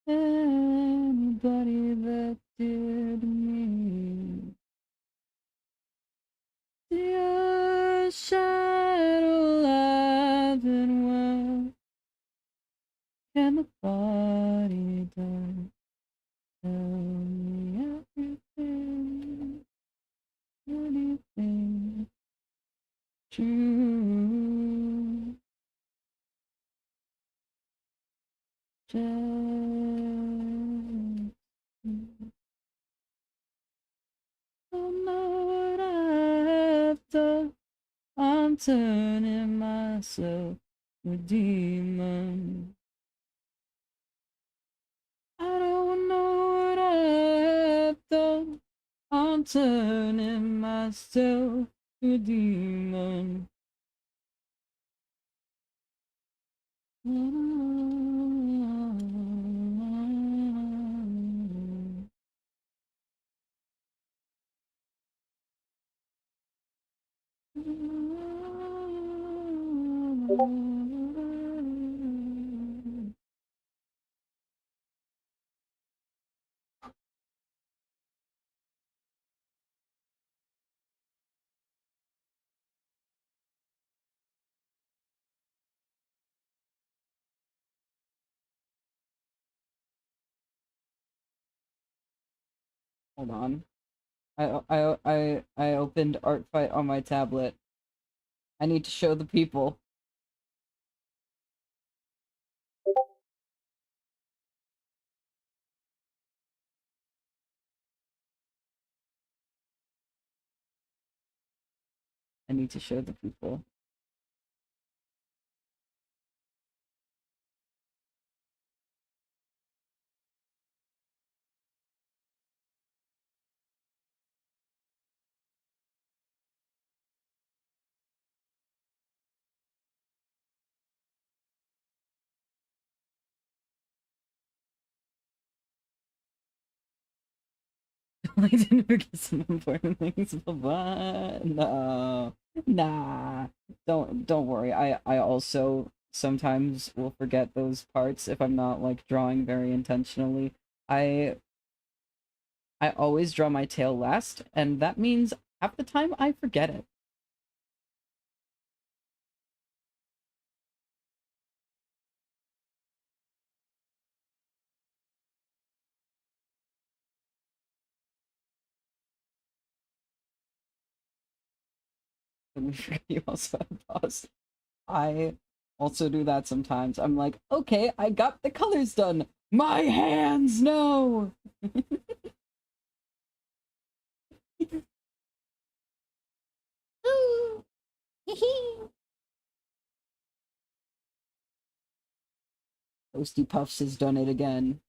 Anybody that did me. Your shadow alive and well. Can the body die? Tell me everything, anything true. Just don't know what I've done. I'm turning myself a demon. I don't know what I've done. I'm turning myself a demon. Hold on. I opened Art Fight on my tablet. I need to show the people. I need to show the people. I didn't forget some important things. But no, nah. Don't worry. I also sometimes will forget those parts if I'm not like drawing very intentionally. I I always draw my tail last, and that means half the time I forget it. You also have pause. I also do that sometimes. I'm like, okay, I got the colors done. My hands, no. Ooh, Toasty Puffs has done it again.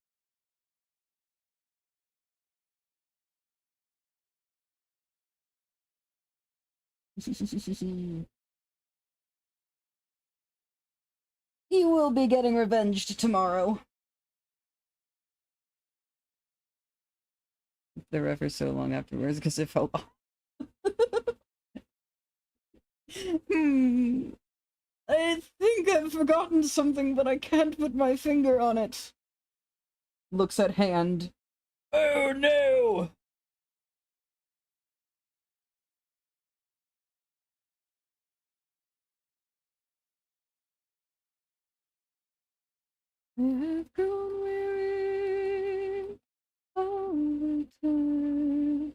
He will be getting revenged tomorrow. They're ever so long afterwards because it felt. I think I've forgotten something, but I can't put my finger on it. Looks at hand. Oh no! I have grown weary over time.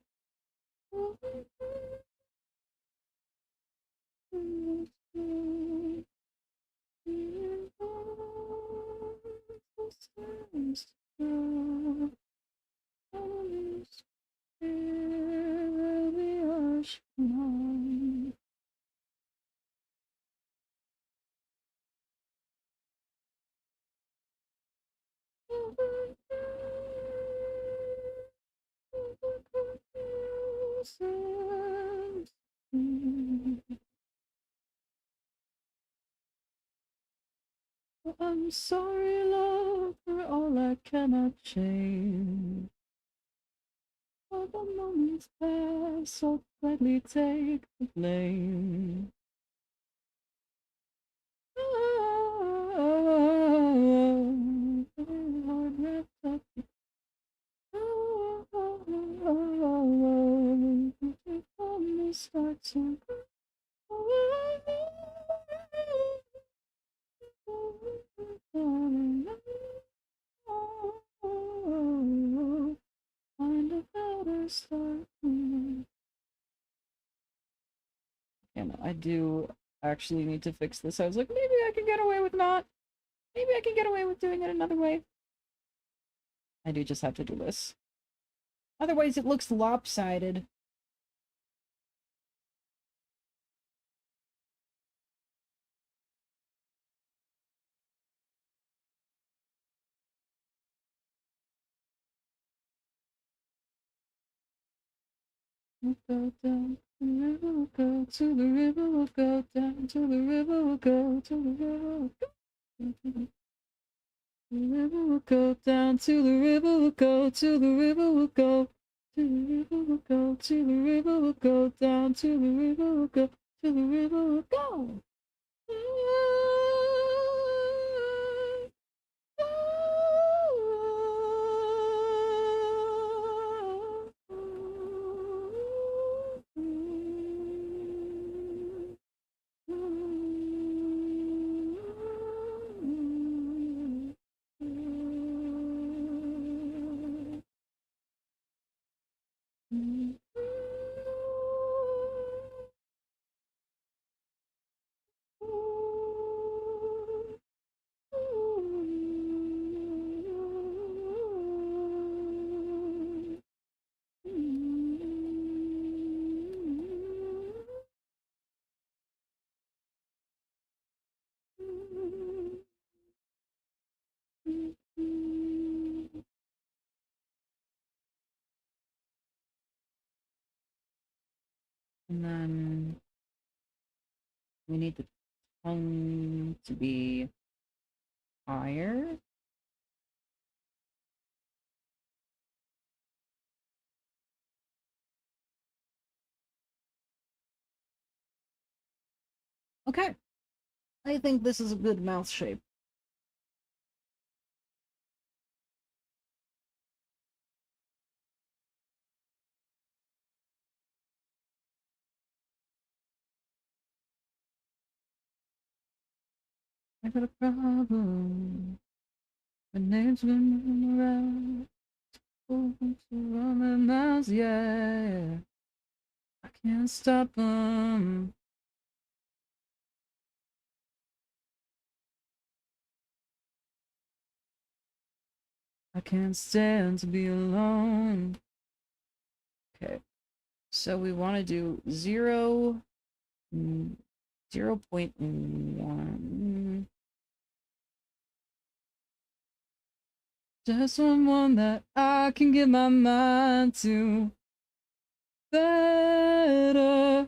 I'm sorry, love, for all I cannot change. For the moments past, I'll gladly take the blame. Oh, heart wrapped up. Oh, from the start to find a better start. Yeah, no, I do actually need to fix this. I was like, maybe I can get away with not. Maybe I can get away with doing it another way. I do just have to do this. Otherwise, it looks lopsided. We'll go down to the river, we'll go to the river, we'll go down to the river, we'll go to the river, we'll go to the river, we'll go down to the river, we'll go to the river, we'll go to the river, we'll go to the river, we'll go down to the river, we'll go to the river, we'll go. And then we need the tone to be higher. Okay. I think this is a good mouth shape. I got a problem. My name's been around. Open to run my mouth, yeah. I can't stop them. I can't stand to be alone. Okay. So we want to do 0.1. Just someone that I can give my mind to. Better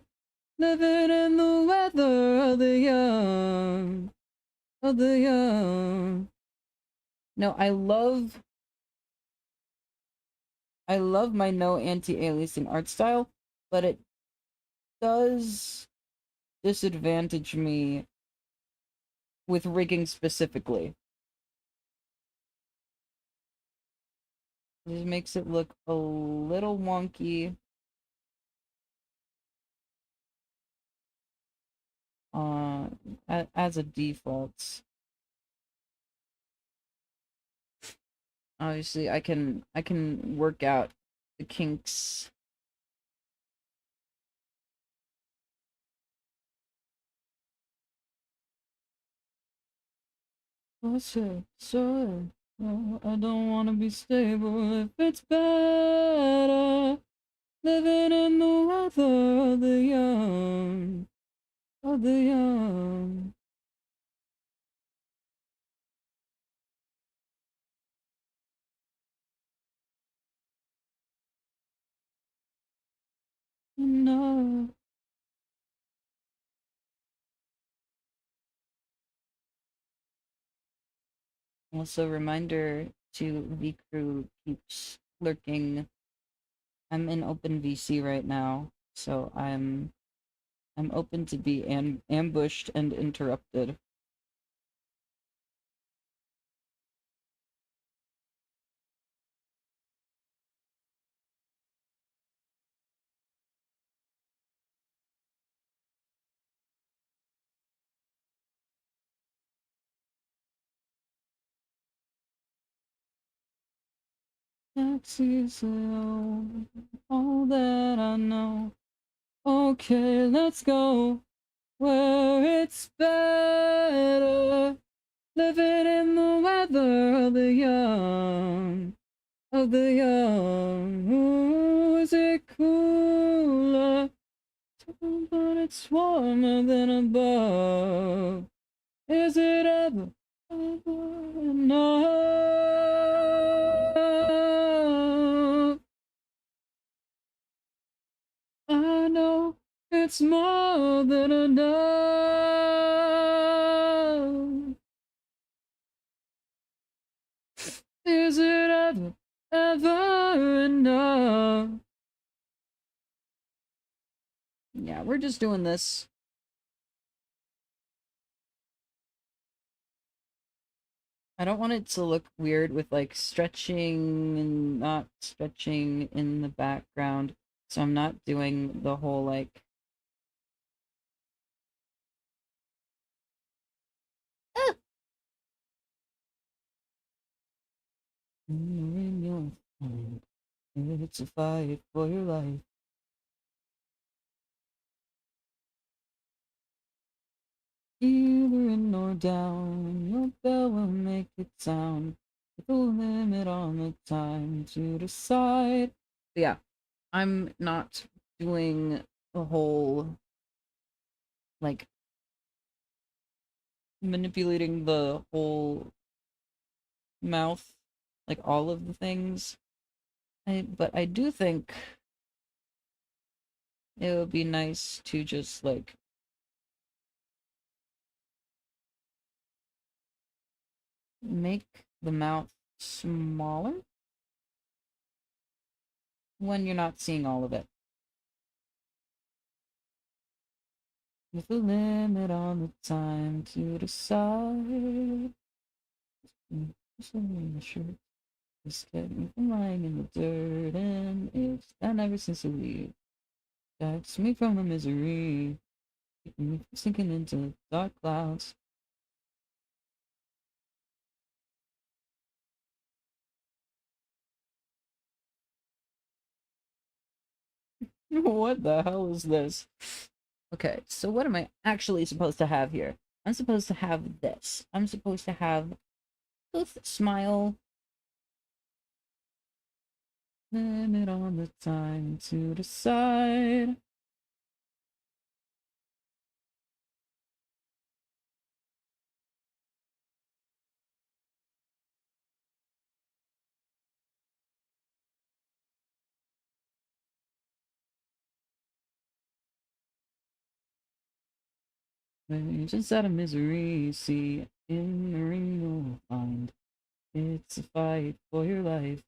living in the weather of the young. Of the young. No, I love my no anti-aliasing art style, but it does disadvantage me with rigging specifically. It makes it look a little wonky. As a default. Obviously, I can work out the kinks. So, I don't want to be stable if it's better living in the weather of the young, of the young. No. Also, reminder to V crew keeps lurking. I'm in open VC right now, so I'm open to be ambushed and interrupted. Taxi slow, all that I know. Okay, let's go where it's better. Living in the weather of the young, of the young. Ooh, is it cooler? But it's warmer than above. Is it ever enough? it's more than enough. Is it ever, ever enough? Yeah, we're just doing this. I don't want it to look weird with like stretching and not stretching in the background. So I'm not doing the whole like ah! In your mind. It's a fight for your life. Either in or down, your bell will make it sound. With a limit on the time to decide. But yeah, I'm not doing the whole like manipulating the whole mouth, like all of the things. But I do think it would be nice to just like make the mouth smaller when you're not seeing all of it. With a limit on the time to decide. Just in the shirt. Just kept me from lying in the dirt, and it's done ever since you leave. That's me from the misery, keeping me from sinking into dark clouds. What the hell is this? Okay, so what am I actually supposed to have here? I'm supposed to have this. I'm supposed to have both smile, limit on the time to decide. Just out of misery, see, in the ring you'll find it's a fight for your life.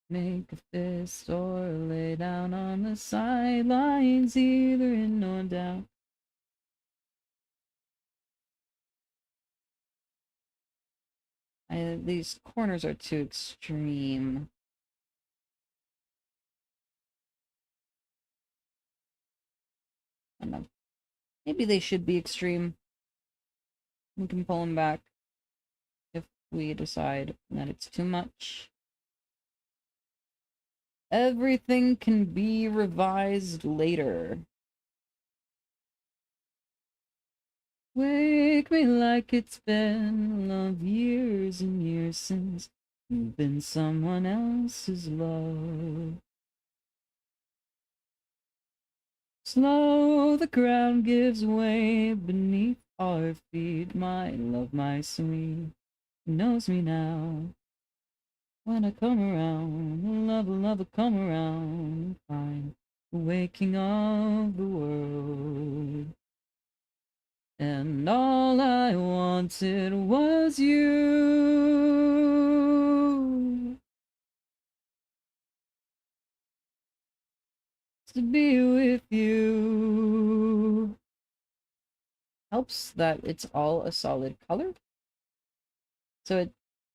Make a fist or lay down on the sidelines, either in or down. These corners are too extreme. I don't know. Maybe they should be extreme. We can pull them back if we decide that it's too much. Everything can be revised later. Wake me like it's been love years and years since you've been someone else's love. Slow the ground gives way beneath our feet. My love, my sweet, knows me now. When I come around, love will never come around. Find the waking of the world. And all I wanted was you. To be with you. Helps that it's all a solid color. So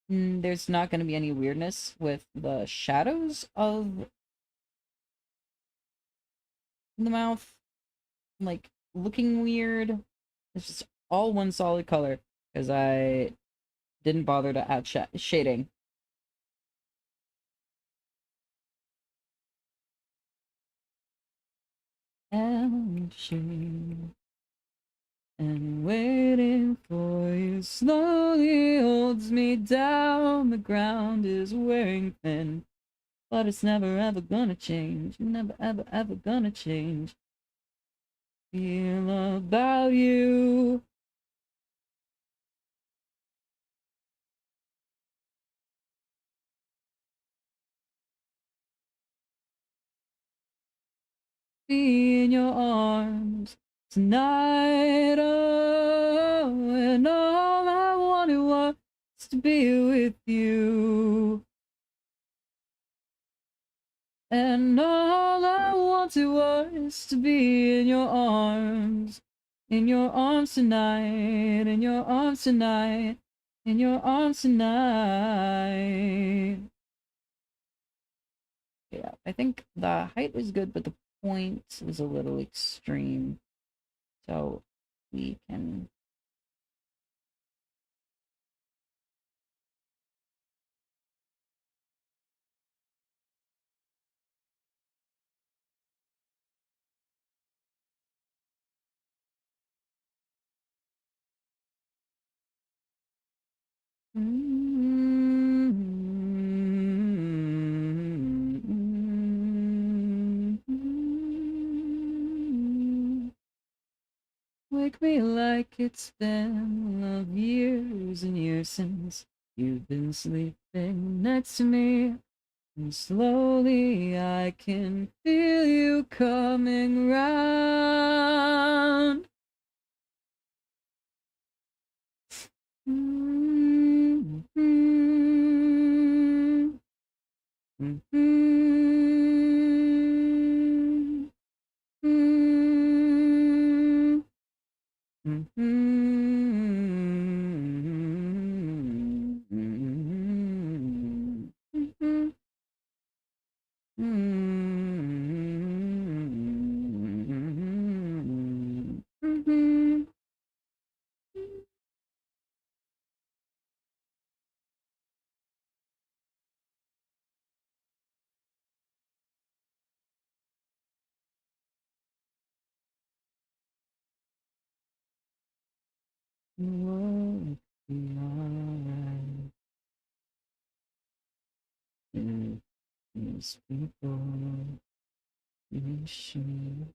there's not going to be any weirdness with the shadows of the mouth, like looking weird. It's just all one solid color because I didn't bother to add shading. And shade. And waiting for you slowly holds me down. The ground is wearing thin, but it's never ever gonna change. Never ever ever gonna change. Feel about you. be in your arms tonight. Oh, and all I wanted was to be with you. And all I wanted was to be in your arms tonight, in your arms tonight, in your arms tonight. Yeah, I think the height is good, but the point is a little extreme. So we can. Wake me like it's been love years and years since you've been sleeping next to me. And slowly I can feel you coming round. Will be alright. These people, these sheep,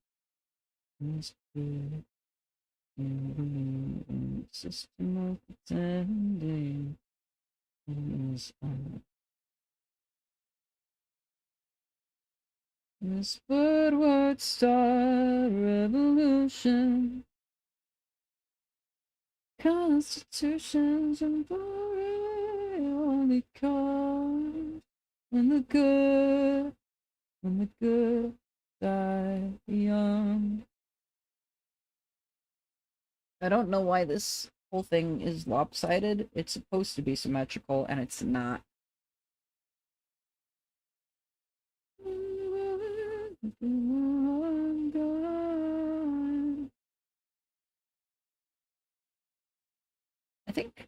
these good, and system of pretending is on. This word would start a revolution. Constitutions and glory only come when the good die young. I don't know why this whole thing is lopsided. It's supposed to be symmetrical, and it's not. I think,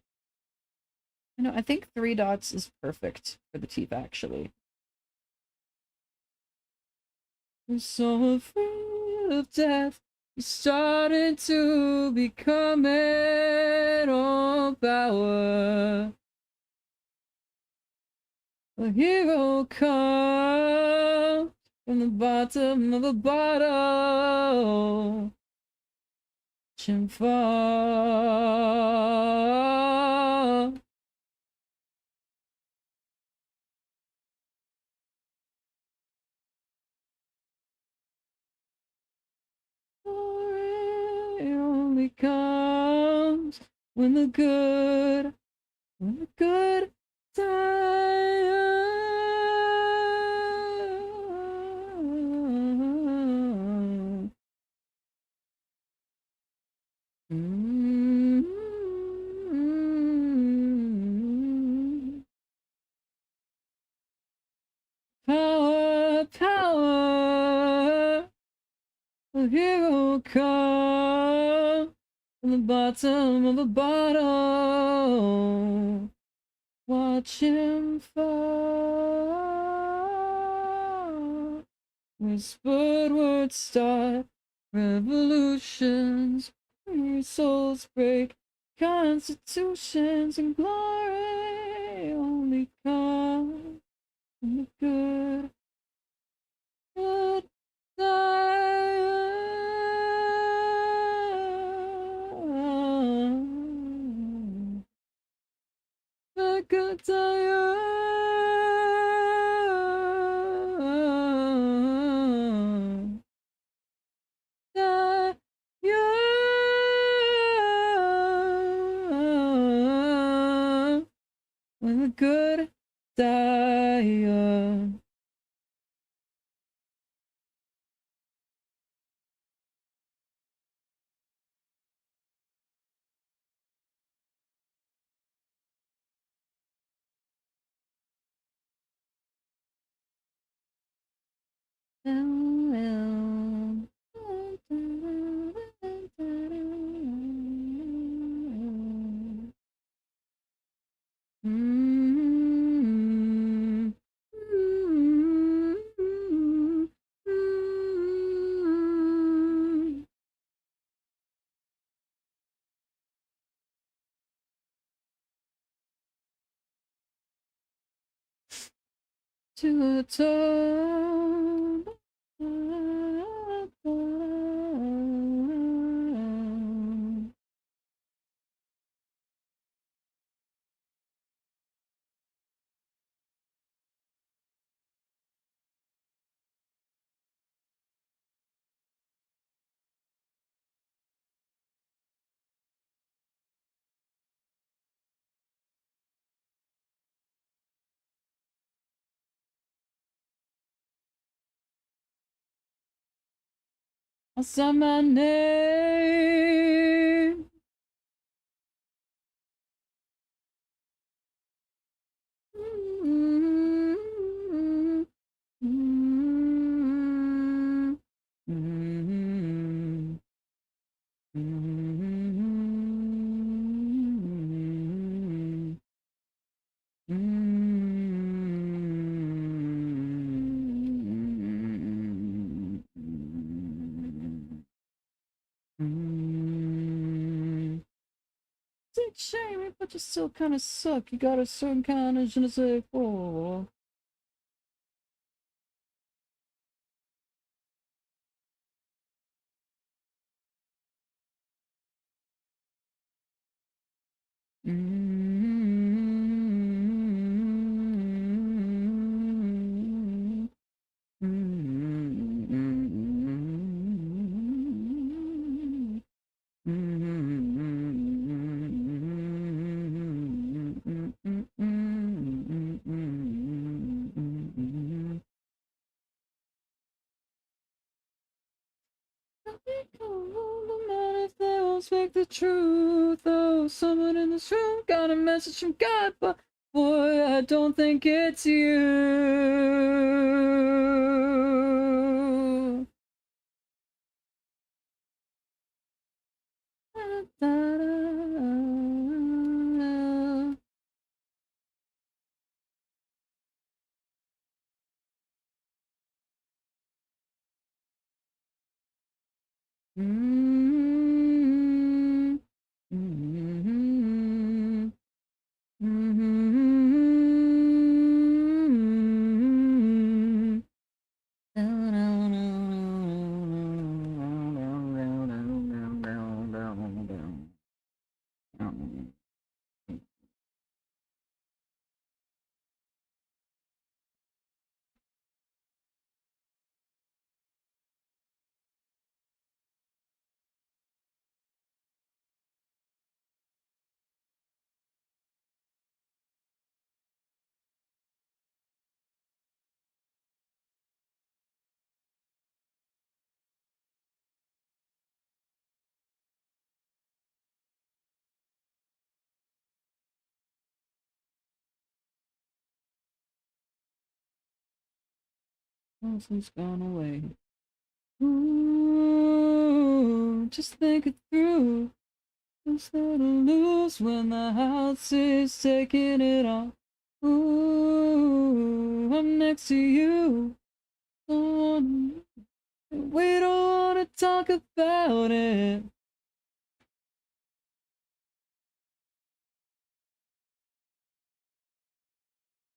I think 3 dots is perfect for the teeth, actually. I'm so afraid of death. You started to become it all power. A hero comes from the bottom of a bottle. And fall. It only comes when the good die. Power, power, a hero come from the bottom of a bottle. Watch him fall. Whispered words start revolutions. Your souls break constitutions, and glory only comes from the good die. The good die. a good diet. To the top. I saw my name. It's a shame, but you still kind of suck. You got a certain kind of je ne sais quoi. If they all speak the truth, oh, someone in this room got a message from God, but boy, I don't think it's you. Wilson's gone away. Ooh, just think it through. Who's gonna lose when the house is taking it all? Ooh, I'm next to you. We don't wanna talk about it.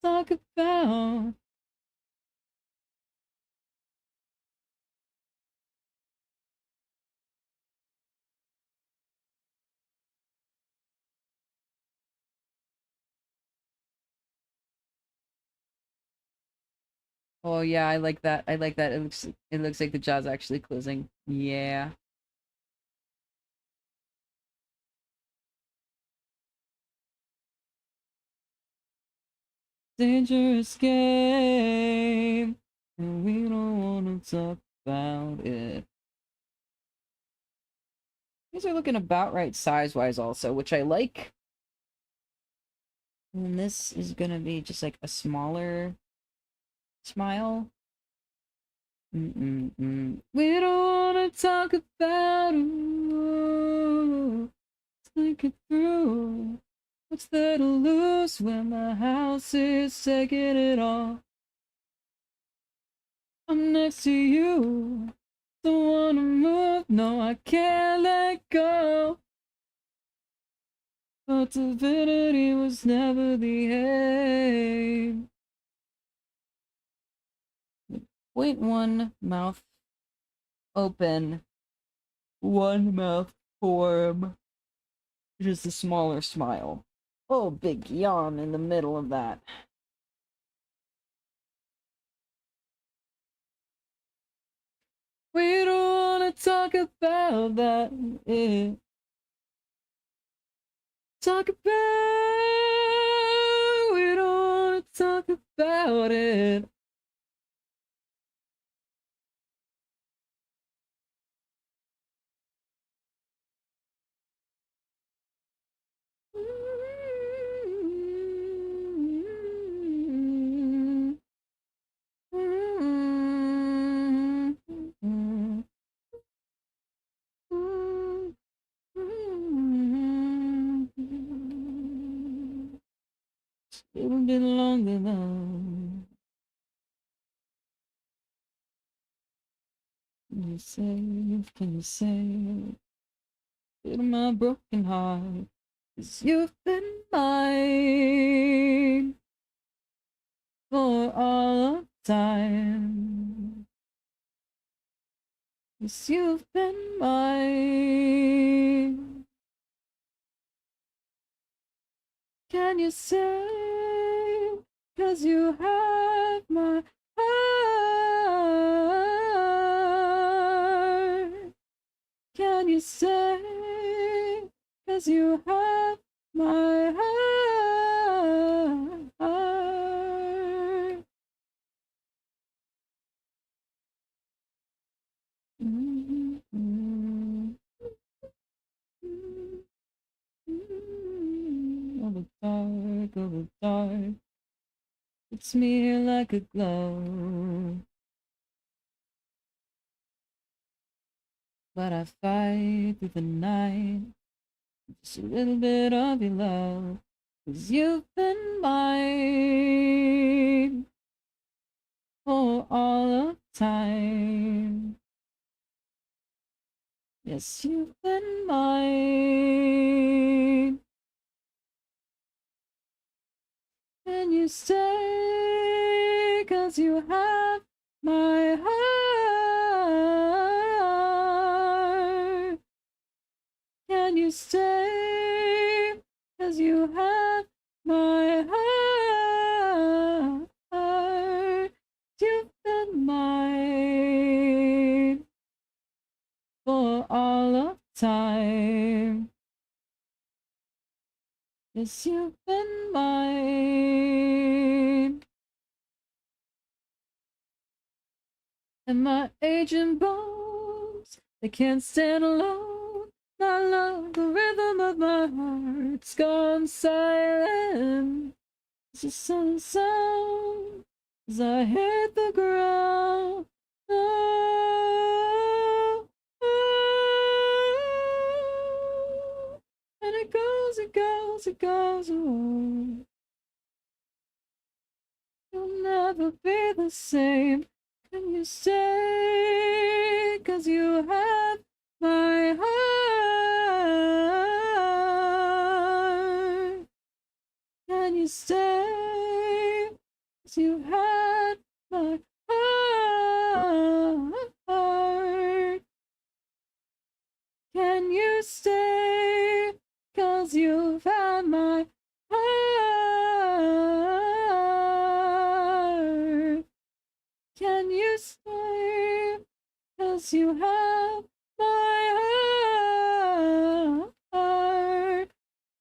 Talk about. Oh yeah, I like that. I like that. It looks like the jaw's actually closing. Yeah. dangerous game, and we don't want to talk about it. These are looking about right size-wise also, which I like. And this is gonna be just like a smaller smile. We don't wanna talk about it. Think it through. What's there to lose when the house is taking it all? I'm next to you. Don't wanna move, no, I can't let go. But divinity was never the aim. Point one, mouth open. One mouth form. Just a smaller smile. Oh, big yawn in the middle of that. We don't wanna talk about that. Talk about. We don't wanna talk about it. It'll be long enough. Can you say, can you say, feel my broken heart? 'Cause you've been mine for all of time. 'Cause you've been mine. Can you say, 'cause you have my heart? Can you say, 'cause you have my heart? Of the dark, of the dark, it's me like a glow. But I fight through the night, just a little bit of your love. 'Cause you've been mine for all of time. Yes, you've been mine. And you stay, 'cause you have my heart. Can you stay, 'cause you have my heart? You've been mine for all of time. Yes, you've been mine. And my aging bones, they can't stand alone. My love, the rhythm of my heart's gone silent. It's a sudden sound as I hit the ground. Oh, oh, and it goes, it goes, it goes away. You'll never be the same. Can you stay? 'Cause you have my heart. Can you stay? 'Cause you had my heart. Can you stay? 'Cause you've had my heart. Can you stay? 'Cause you have my heart.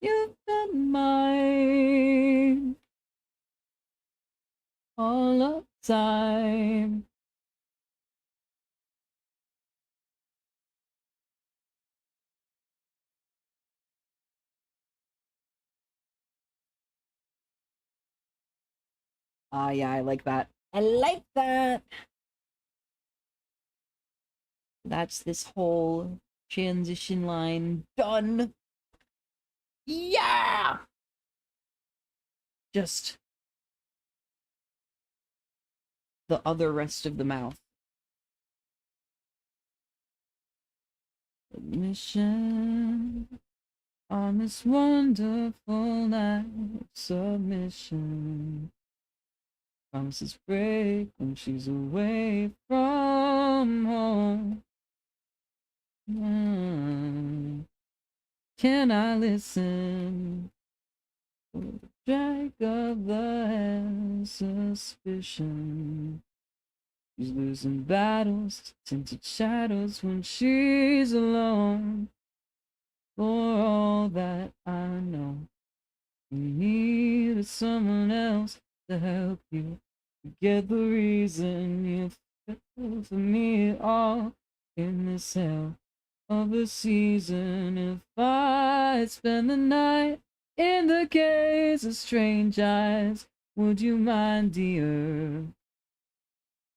You've been mine all of time. Ah, yeah, I like that. I like that. That's this whole transition line done. Yeah! Just the other rest of the mouth. Admission on this wonderful night of submission. Promises break when she's away from home. Can I listen for the drag of the hand suspicion? She's losing battles to tinted shadows when she's alone. For all that I know, you need someone else to help you forget the reason you fell for me at all in this hell of a season. If I spend the night in the gaze of strange eyes, would you mind, dear?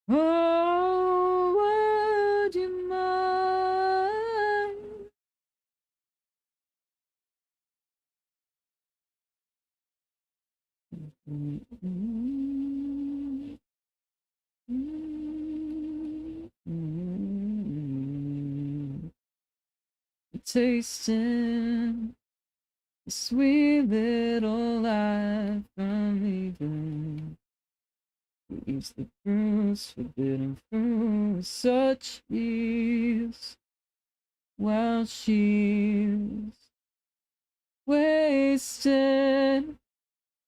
Oh, would you mind? Tasting the sweet little life I'm leaving. Who eats the fruits, forbidden fruit with such ease, while she's wasted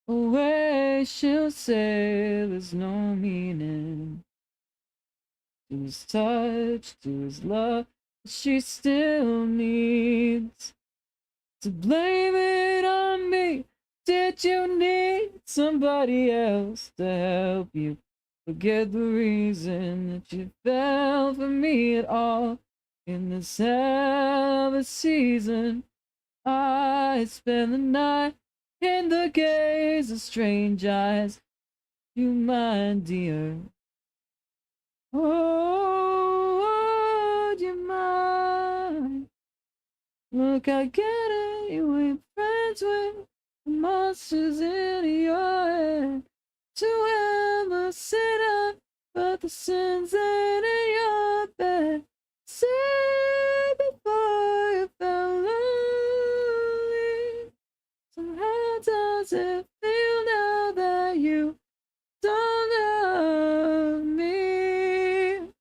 away. She'll say there's no meaning to his touch, to his love. She still needs to blame it on me. Did you need somebody else to help you forget the reason that you fell for me at all? In this hell of a season, I spend the night in the gaze of strange eyes. You mind, dear? Oh, would you mind? Look, I get it, you ain't friends with the monsters in your head. To ever sit up, but the sins ain't in your bed. Say before you felt lonely. So how does it feel now that you don't love me?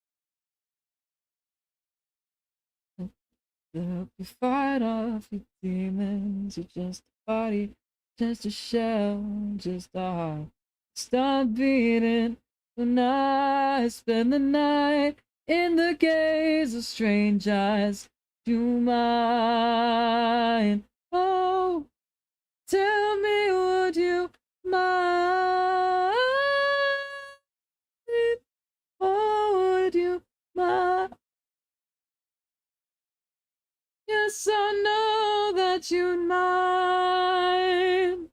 To help you fight off your demons. You're just a body, just a shell, just a heart. Stop beating when I spend the night in the gaze of strange eyes. Do you mind? Oh, tell me, would you mind? Oh, would you mind? Yes, I know that you mind.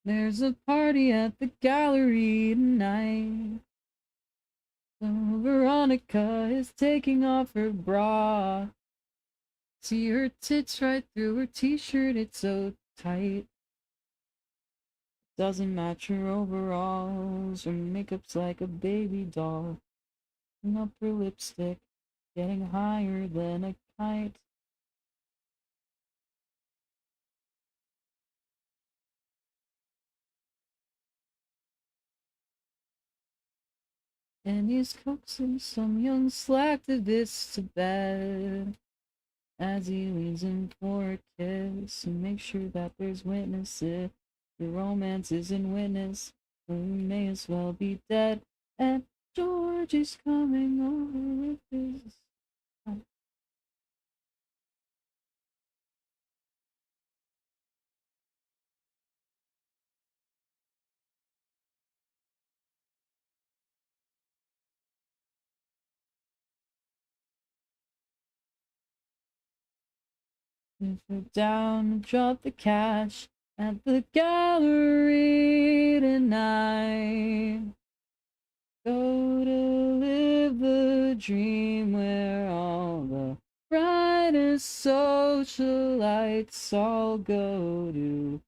There's a party at the gallery tonight. So Veronica is taking off her bra. See her tits right through her t-shirt, it's so tight. Doesn't match her overalls. Her makeup's like a baby doll. And up her lipstick, getting higher than a kite. And he's coaxing some young slacktivist to bed as he leans in for a kiss and makes sure that there's witnesses. The romance isn't witness, so we may as well be dead. And George is coming over with his. If we're down, drop the cash at the gallery tonight. Go to live the dream where all the brightest socialites all go to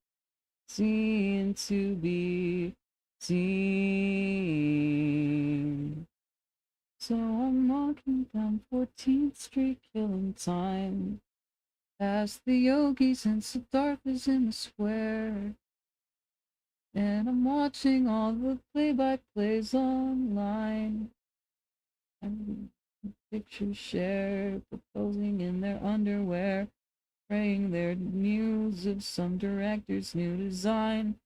see and to be seen. So I'm walking down 14th Street, killing time. Past the yogis and Siddharthas in the square. And I'm watching all the play-by-plays online. And pictures shared, proposing in their underwear, praying their news of some director's new design.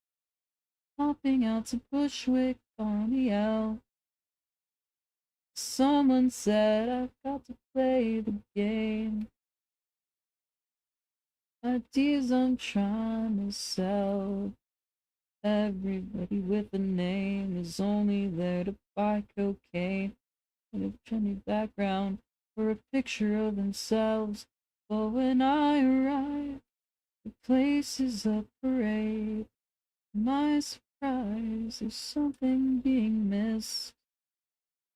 Hopping out to Bushwick on the L. Someone said I've got to play the game. Ideas I'm trying to sell. Everybody with a name is only there to buy cocaine and a trendy background for a picture of themselves. But when I arrive, the place is a parade. My surprise is something being missed.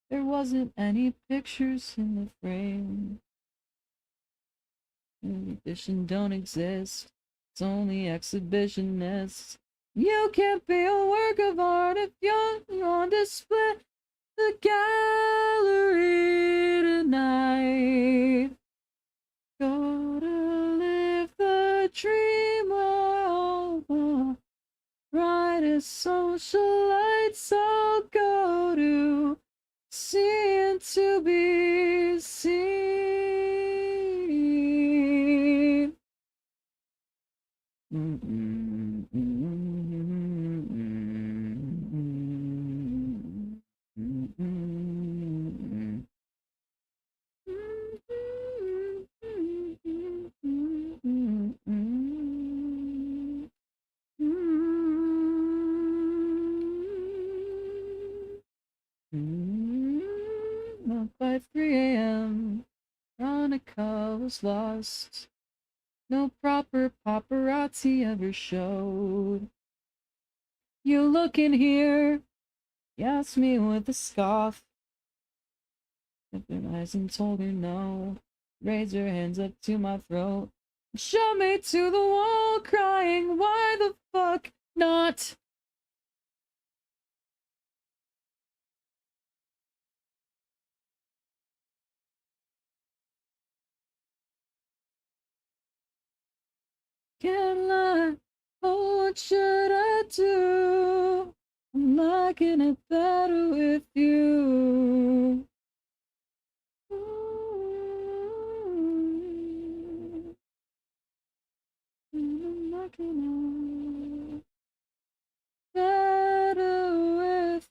There wasn't any pictures in the frame. Exhibition don't exist. It's only exhibitionists. You can't be a work of art if you're on display. The gallery tonight. Go to live the dream where all the brightest socialites all go to see and to be seen. Up by 3 a.m., Veronica was lost. No proper paparazzi ever showed. You looking here? He asked me with a scoff. Opened eyes and told her no. Raised her hands up to my throat. Shoved me to the wall, crying, why the fuck not? Can't lie, oh, what should I do? I'm liking it better with you. Ooh, I'm liking it better with.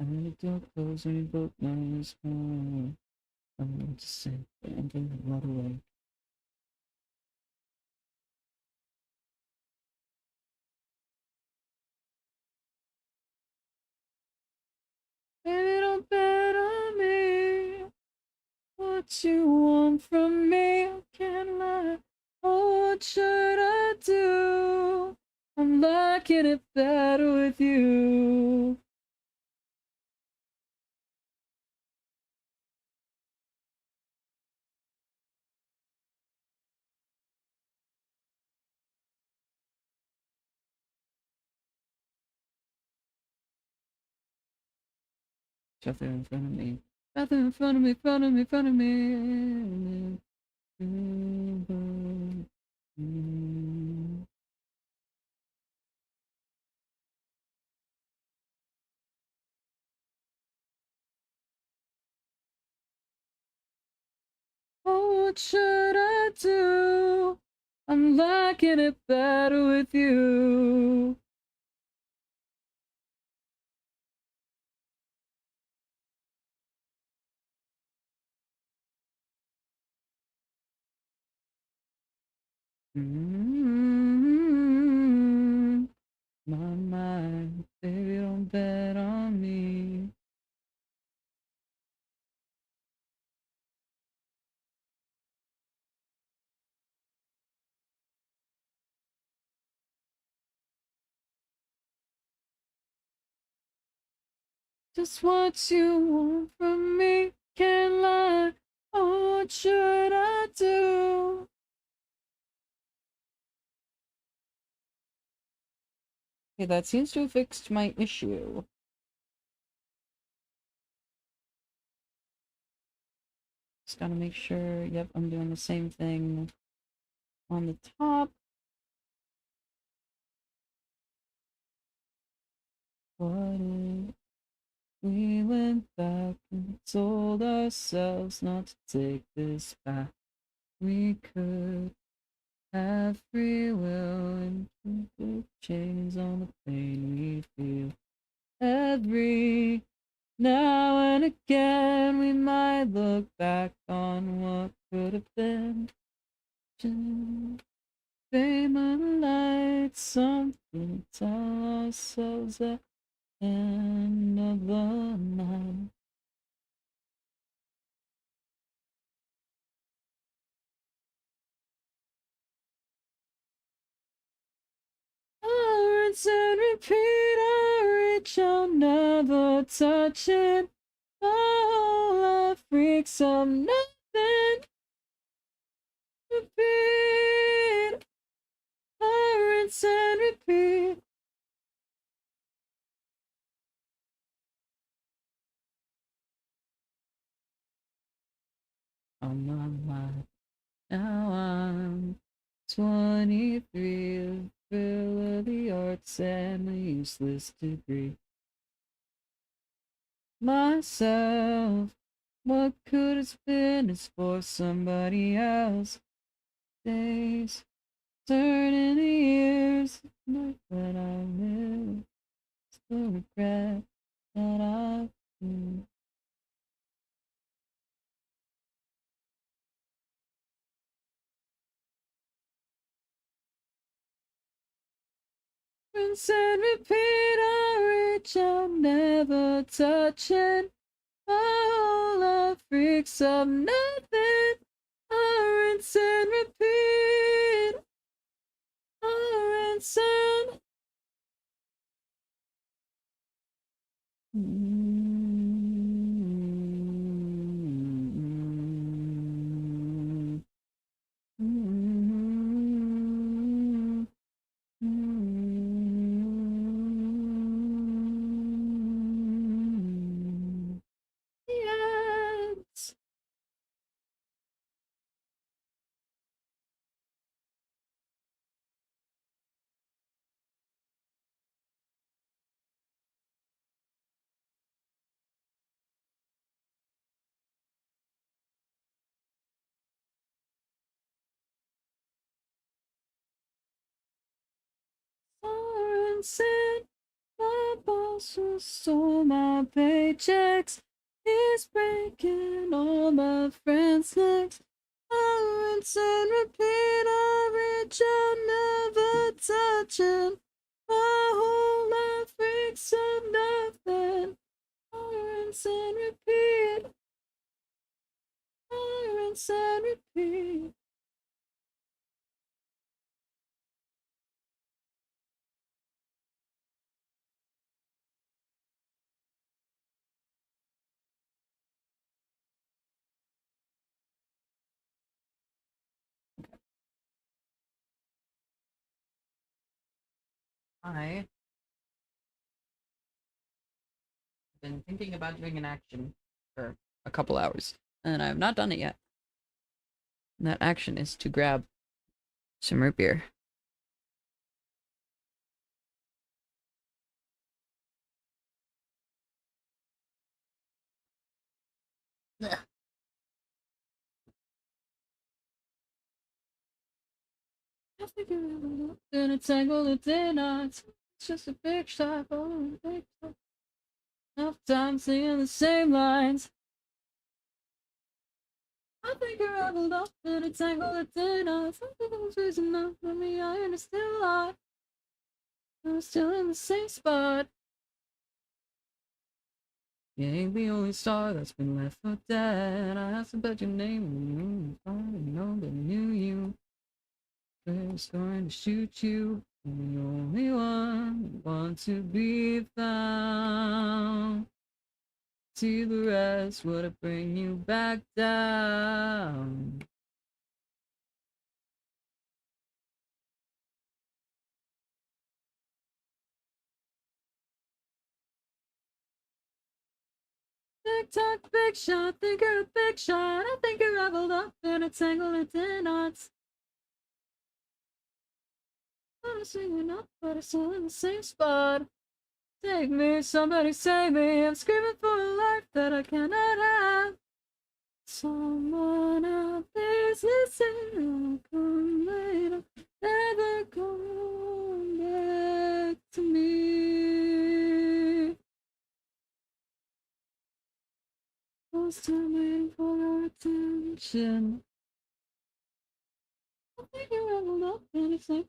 I really don't close any book nights more. I want to say, but I'm getting a lot away. Baby, don't bet on me. What you want from me, I can't lie. Oh, what should I do? I'm liking it better with you. Shut there in front of me. Shut there in front of me, front of me, front of me. Oh, what should I do? I'm liking it better with you. My mind, baby, don't bet on me. Just what you want from me, can't lie. Oh, what should I do? Okay, that seems to have fixed my issue. Just gotta make sure, yep, I'm doing the same thing on the top. What if we went back and told ourselves not to take this back? We could have free will and keep the chains on the pain we feel. Every now and again we might look back on what could have been. Fame and light, something to tell ourselves at the end of the night. I rinse and repeat, I reach out, never touching. All our freaks of nothing. Repeat, I rinse and repeat. On my life, now I'm 23, thrill of the arts and a useless degree. Myself, what could have been is for somebody else. Days turn into years, not that I live, still regret that I feel. Rinse and repeat, I reach out, never touching. All our freaks of nothing. I rinse and repeat, I rinse and yes. Sorensen, my boss who stole my paychecks. He's breaking all my friends' necks. I rinse and repeat, I reach out, never touching. My whole life reeks of nothing. I rinse and repeat, I rinse and repeat. I been thinking about doing an action for a couple hours, and I have not done it yet. And that action is to grab some root beer. Yeah. I think you're gonna tangle it in knots. It's just a big shot, oh, big shot. Enough time singing the same lines. I think you're raveled up in a tangle of knots. I think it was reason enough for me. I understand a lot. I'm still in the same spot. You ain't the only star that's been left for dead. I asked about your name and the moon. I didn't know that I knew you. They're going to shoot you. I'm the only one who wants to be found. See the rest, would it bring you back down? Tick tock, big shot, think you're a big shot. I think you're raveled up in a tangle of knots. I'm singing up, but I'm still in the same spot. Take me, somebody save me. I'm screaming for a life that I cannot have. Someone out there's listening. I'll come later. Never come back to me. I'm still waiting for your attention. I think you're leveled up anything.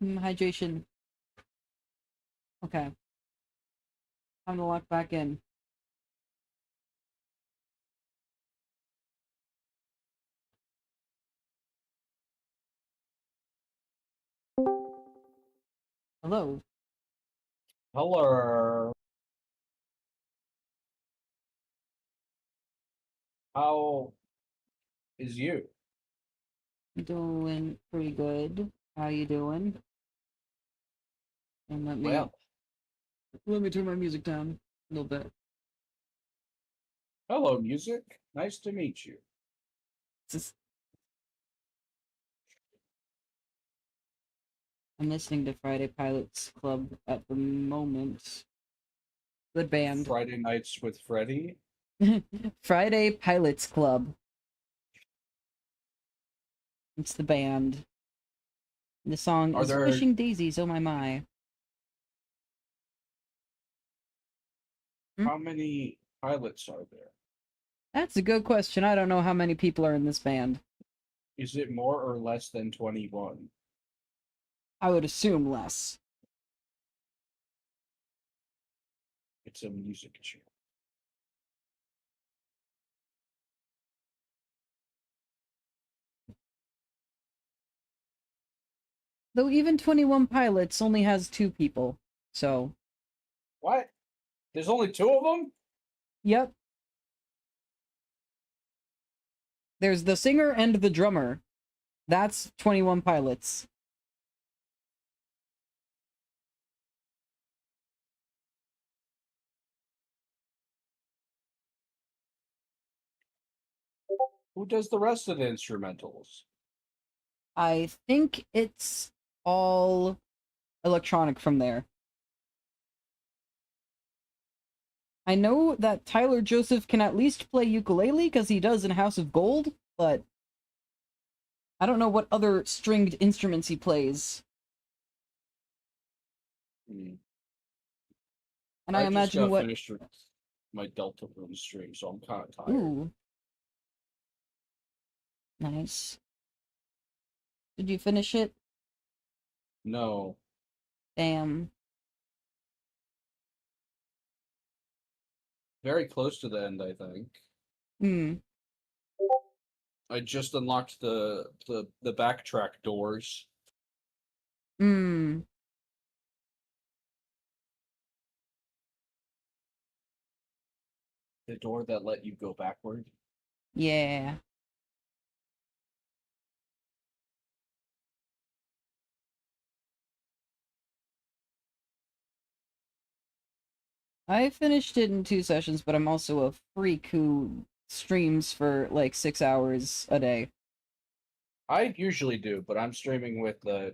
Hydration. Okay. Time to lock back in. Hello. Hello. How is you? Doing pretty good. How you doing? And Well, let me turn my music down a little bit. hello, music. Nice to meet you. I'm listening to Friday Pilots Club at the moment. Good band. Friday Nights with Freddie. Friday Pilots Club. It's the band. The song is Wishing Daisies, oh my. How many pilots are there? That's a good question. I don't know how many people are in this band. Is it more or less than 21? I would assume less. It's a music channel. Though even 21 Pilots only has 2 people, so... What? There's only 2 of them? Yep. There's the singer and the drummer. That's 21 Pilots. Who does the rest of the instrumentals? I think it's all electronic from there. I know that Tyler Joseph can at least play ukulele, because he does in House of Gold, but I don't know what other stringed instruments he plays. Hmm. And I I just imagine got what... finished with my Delta Rune stream, so I'm kind of tired. Ooh. Nice. Did you finish it? No. Damn. Very close to the end, I think. Hmm. I just unlocked the backtrack doors. Hmm. The door that let you go backward. Yeah. I finished it in 2 sessions, but I'm also a freak who streams for like 6 hours a day. I usually do, but I'm streaming with a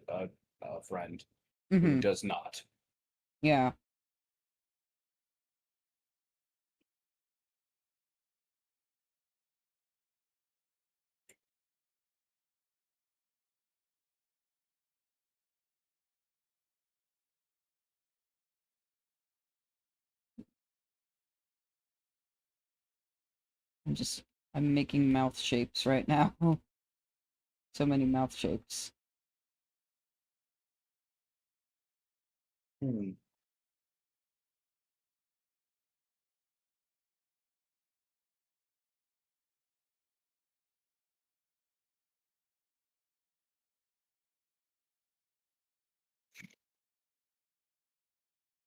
friend who Mm-hmm. does not. Yeah. I'm making mouth shapes right now. So many mouth shapes. Hmm.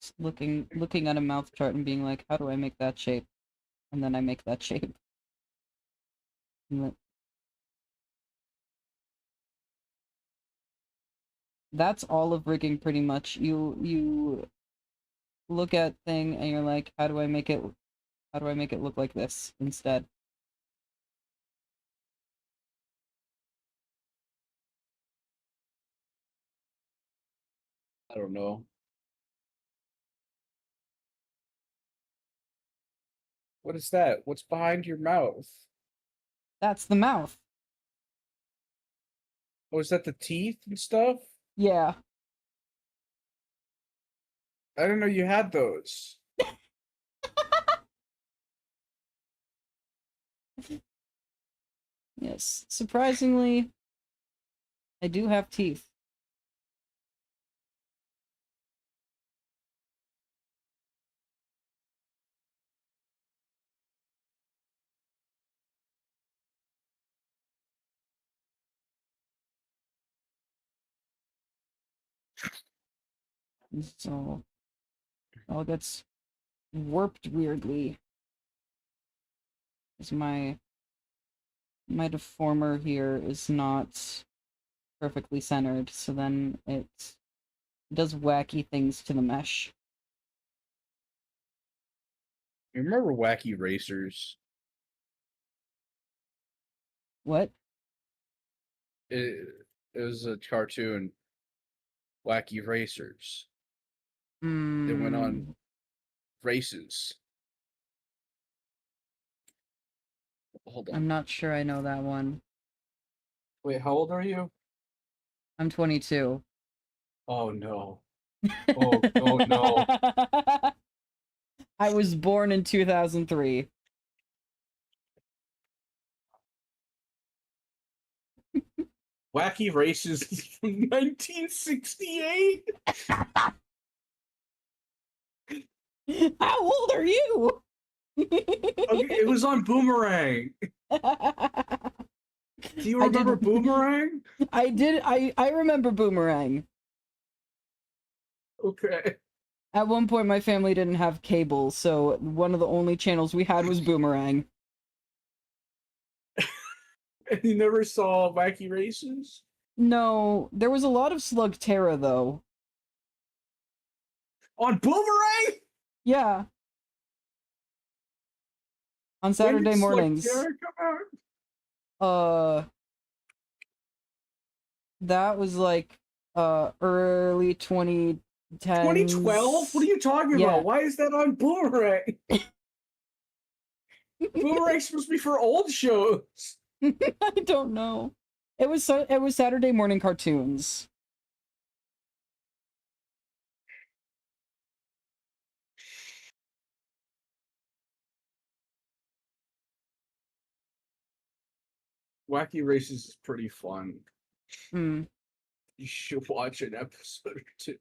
Just looking at a mouth chart and being like, how do I make that shape? And then I make that shape. That's all of rigging pretty much. You look at thing and you're like, how do I make it look like this instead? I don't know. What is that? What's behind your mouth? That's the mouth. Oh, is that the teeth and stuff? Yeah. I didn't know you had those. Yes. Surprisingly, I do have teeth. So all gets warped weirdly. Because my deformer here is not perfectly centered, so then it does wacky things to the mesh. You remember Wacky Racers? What? It, it was a cartoon, Wacky Racers. They went on races. Hold on. I'm not sure I know that one. Wait, how old are you? I'm 22. Oh no. Oh no. I was born in 2003. Wacky Races is from 1968? How old are you? Okay, it was on Boomerang. Do you remember Boomerang? I remember Boomerang. Okay. At one point, my family didn't have cable, so one of the only channels we had was Boomerang. And you never saw Wacky Races? No, there was a lot of Slugterra, though. On Boomerang? Yeah. On When Saturday did mornings. Slugterra come out? That was like, early 20, 2012? What are Tens. you talking about? Yeah. Why is that on Boomerang? Boomerang's supposed to be for old shows. I don't know. It was Saturday morning cartoons. Wacky Races is pretty fun. Hmm. You should watch an episode or two.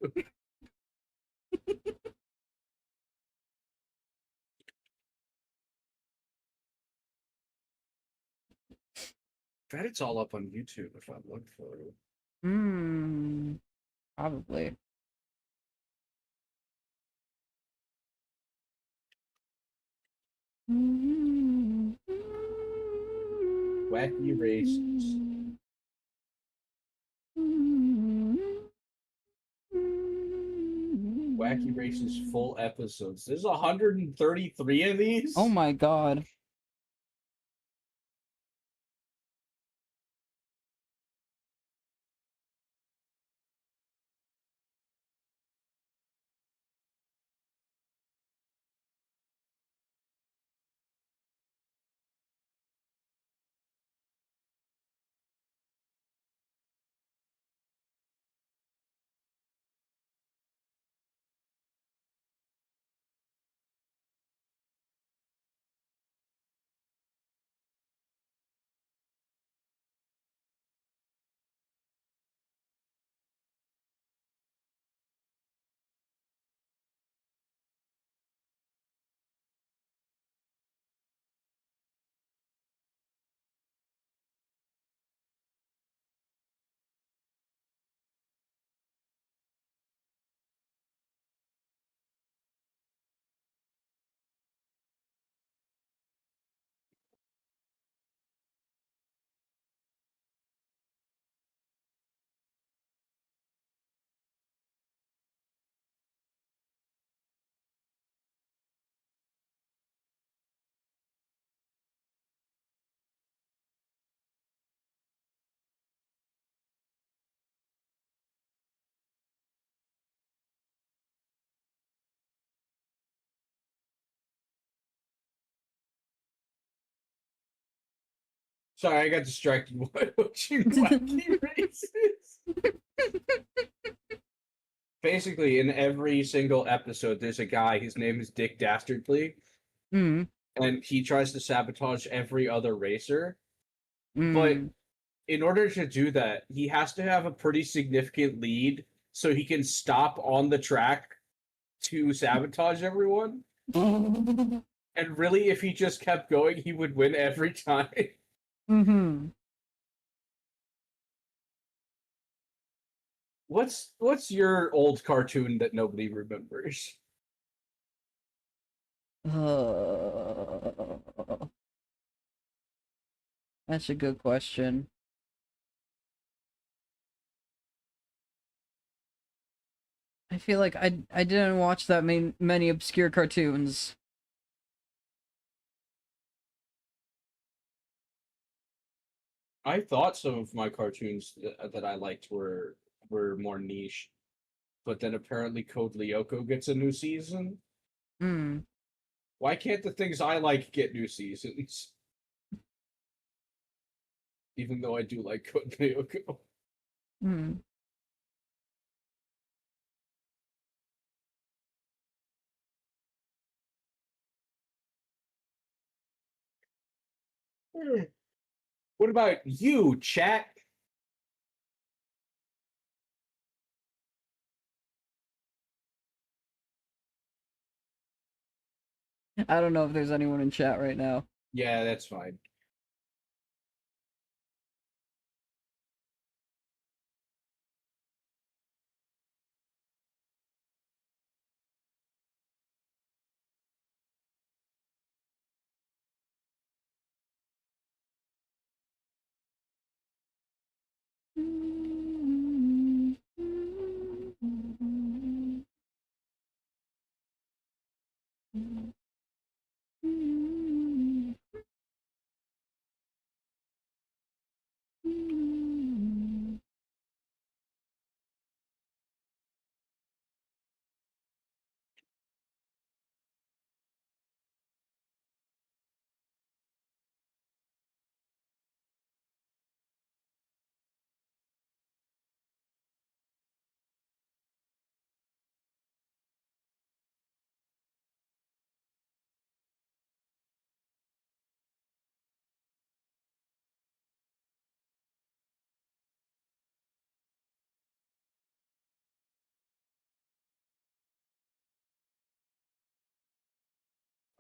Bet it's all up on YouTube if I look for it. Hmm. Probably. Wacky Races. Wacky Races full episodes. There's 133 of Oh these? my god. Sorry, I got distracted watching Wacky Races. Basically, in every single episode, there's a guy, his name is Dick Dastardly, Hmm. and he tries to sabotage every other racer. But Hmm. in order to do that, he has to have a pretty significant lead so he can stop on the track to sabotage everyone. And really, if he just kept going, he would win every time. Mm-hmm. What's your old cartoon that nobody remembers? That's a good question. I feel like I didn't watch that many obscure cartoons. I thought some of my cartoons that I liked were more niche, but then apparently Code Lyoko gets a new season. Hmm. Why can't the things I like get new seasons? Even though I do like Code Lyoko. Hmm. What about you, chat? I don't know if there's anyone in chat right now. Yeah, that's fine.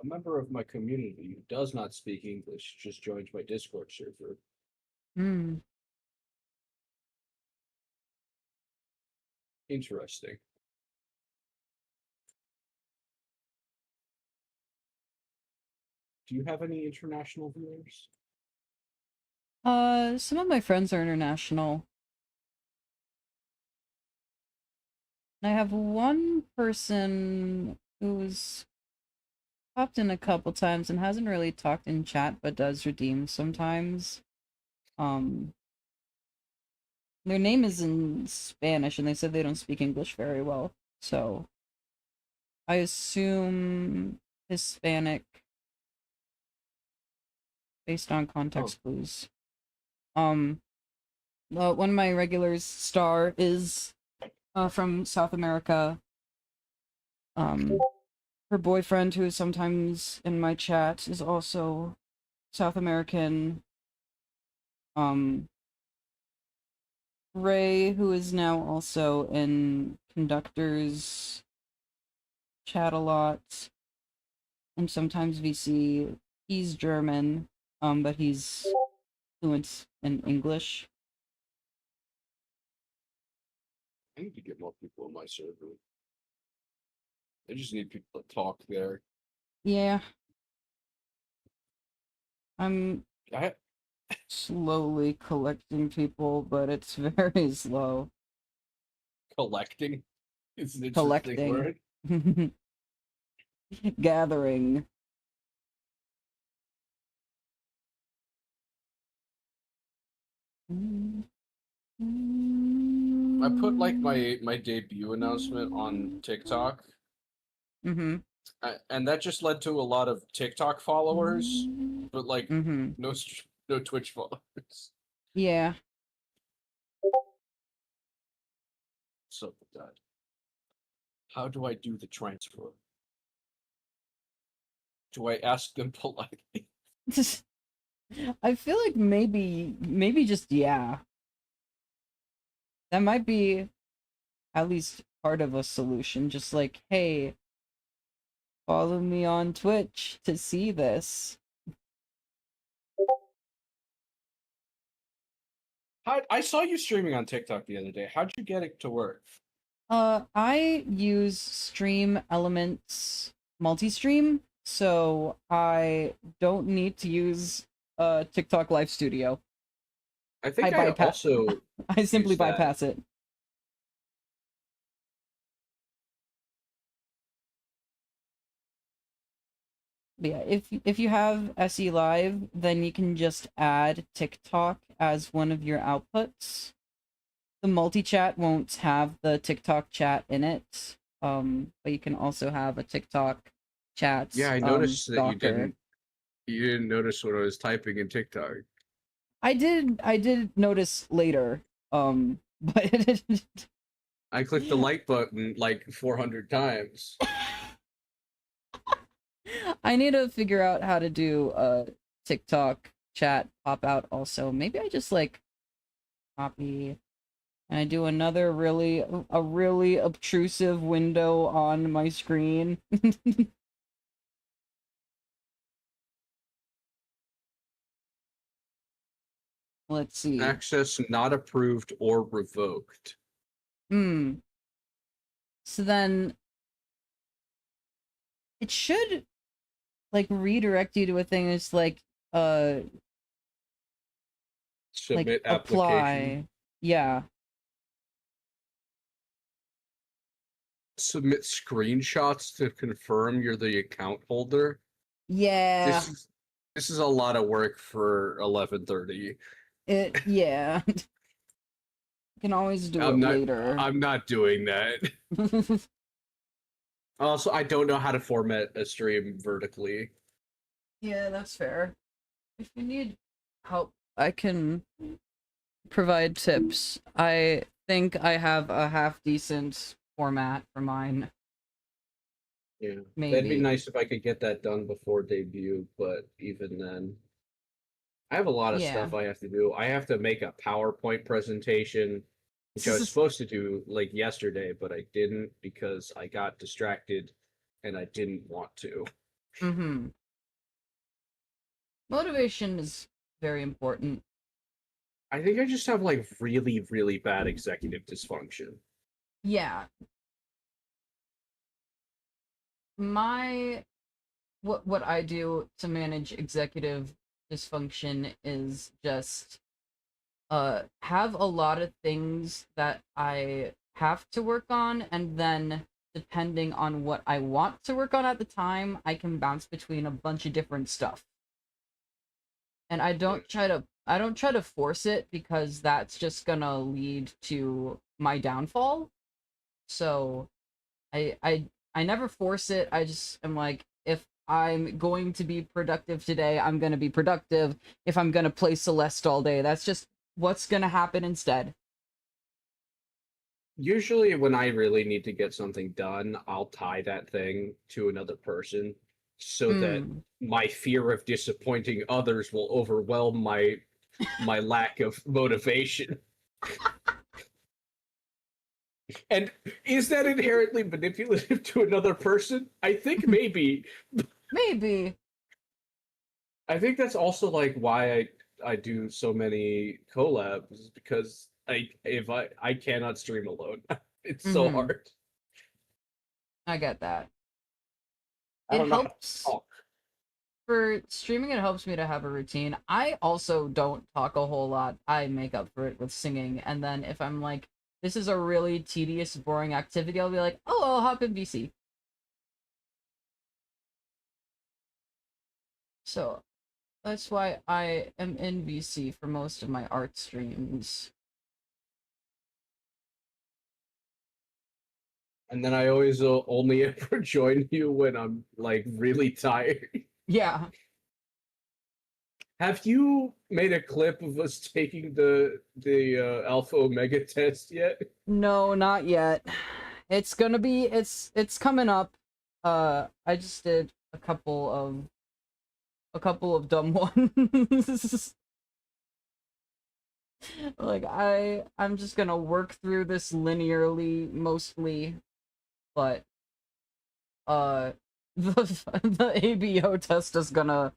A member of my community who does not speak English just joined my Discord server. Hmm. Interesting. Do you have any international viewers? Some of my friends are international. I have one person who's popped in a couple times and hasn't really talked in chat, but does redeem sometimes. Their name is in Spanish, and they said they don't speak English very well, so I assume Hispanic based on context clues. One of my regulars, Star, is from South America. Her boyfriend, who is sometimes in my chat, is also South American. Ray, who is now also in Conductor's chat a lot, and sometimes VC. He's German, but he's fluent in English. I need to get more people on my server. I just need people to talk there. Yeah. I'm I slowly collecting people, but it's very slow. collecting. It's an interesting Collecting. word. Gathering. I put like my debut announcement on TikTok. Mm-hmm. And that just led to a lot of TikTok followers, but like no Twitch followers. Yeah. What's up with that? How do I do the transfer? Do I ask them politely? I feel like maybe just yeah. That might be at least part of a solution. Just like, hey, follow me on Twitch to see this. I saw you streaming on TikTok the other day. How'd you get it to work? I use Stream Elements multi-stream, so I don't need to use TikTok Live Studio. I think I I also I simply use that. bypass it. But yeah, if you have SE Live, then you can just add TikTok as one of your outputs. The multi-chat won't have the TikTok chat in it, but you can also have a TikTok chat. Yeah, I noticed that Docker. you didn't notice what I was typing in TikTok. I did notice later, but I clicked the like button like 400 times. I need to figure out how to do a TikTok chat pop out also. Maybe I just like copy and I do another a really obtrusive window on my screen. Let's see. Access not approved or revoked. So then it should like redirect you to a thing that's like Submit like application. apply. Yeah. Submit screenshots to confirm you're the account holder. Yeah. This is a lot of work for 11:30. Yeah. You can always do it later. I'm not doing that. Also, I don't know how to format a stream vertically. Yeah, that's fair. If you need help, I can provide tips. I think I have a half decent format for mine. Yeah, Maybe. that'd be nice if I could get that done before debut, but even then, I have a lot of stuff I have to do. I have to make a PowerPoint presentation, which I was supposed to do like yesterday, but I didn't because I got distracted and I didn't want to. Mm-hmm. Motivation is very important. I think I just have like really, really bad executive dysfunction. Yeah. My what I do to manage executive dysfunction is just have a lot of things that I have to work on, and then depending on what I want to work on at the time, I can bounce between a bunch of different stuff. And I don't try to force it because that's just gonna lead to my downfall. So I never force it. I just am like, if I'm going to be productive today, I'm gonna be productive. If I'm gonna play Celeste all day, that's just what's gonna happen instead. Usually, when I really need to get something done, I'll tie that thing to another person so that Mm. my fear of disappointing others will overwhelm my lack of motivation. And is that inherently manipulative to another person? I think maybe. Maybe. I think that's also like why I do so many collabs because I cannot stream alone. It's so Mm-hmm. hard. I get that. I It don't know how to helps talk. for streaming. It helps me to have a routine. I also don't talk a whole lot. I make up for it with singing, and then if I'm like, this is a really tedious, boring activity, I'll be like, oh, I'll hop in VC. So that's why I am in VC for most of my art streams. And then I always only ever join you when I'm like really tired. Yeah. Have you made a clip of us taking the Alpha Omega test yet? No, not yet. It's gonna be it's coming up. I just did a couple of dumb ones. Like I'm just gonna work through this linearly mostly, but the the ABO test is gonna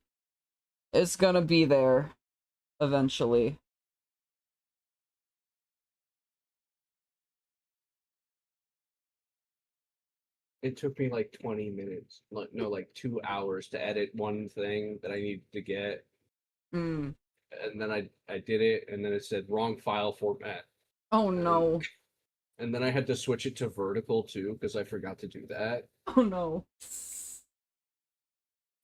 it's gonna be there eventually. It took me like 20 minutes, like no, like 2 hours to edit one thing that I needed to get, Mm. and then I did it, and then it said wrong file format, Oh and no. and then I had to switch it to vertical too because I forgot to do that. Oh no.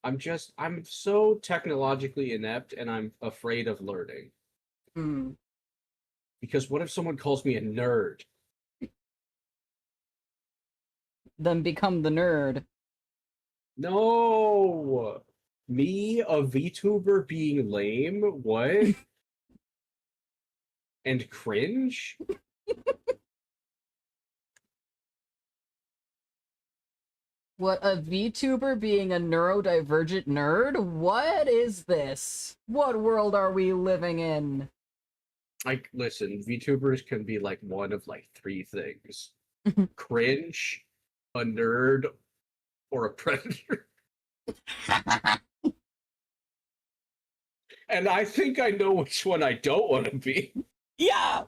I'm so technologically inept, and I'm afraid of learning Mm. because what if someone calls me a nerd? Then become the nerd. No, me a VTuber being lame, what? And cringe? What, a VTuber being a neurodivergent nerd? What is this? What world are we living in? Like, listen, VTubers can be like one of like three things: cringe, a nerd, or a predator. And I think I know which one I don't want to be. Yeah!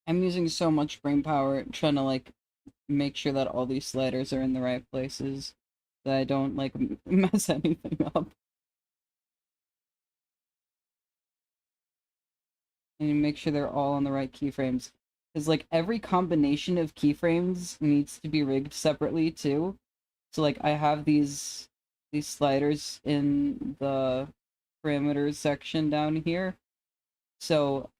I'm using so much brain power trying to like make sure that all these sliders are in the right places, that I don't like mess anything up. And make sure they're all on the right keyframes. Because like every combination of keyframes needs to be rigged separately too. So like I have these sliders in the parameters section down here. So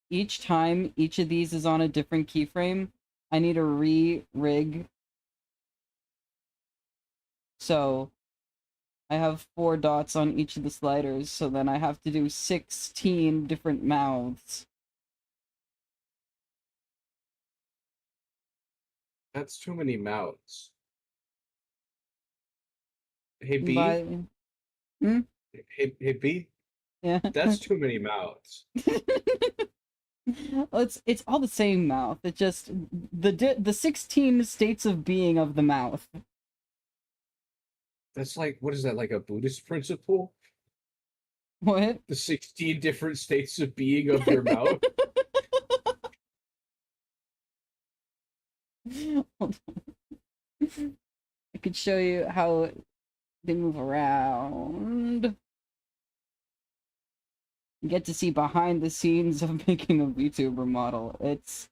each time each of these is on a different keyframe, I need to re-rig. So I have 4 dots on each of the sliders, so then I have to do 16 different mouths. That's too many mouths. Hey B, By... Hmm? hey B, Yeah. that's too many mouths. Well, it's all the same mouth. It just the 16 states of being of the mouth. That's like, what is that, like a Buddhist principle? What? The 16 different states of being of your mouth? Hold on. I could show you how they move around. You get to see behind the scenes of making a VTuber model. It's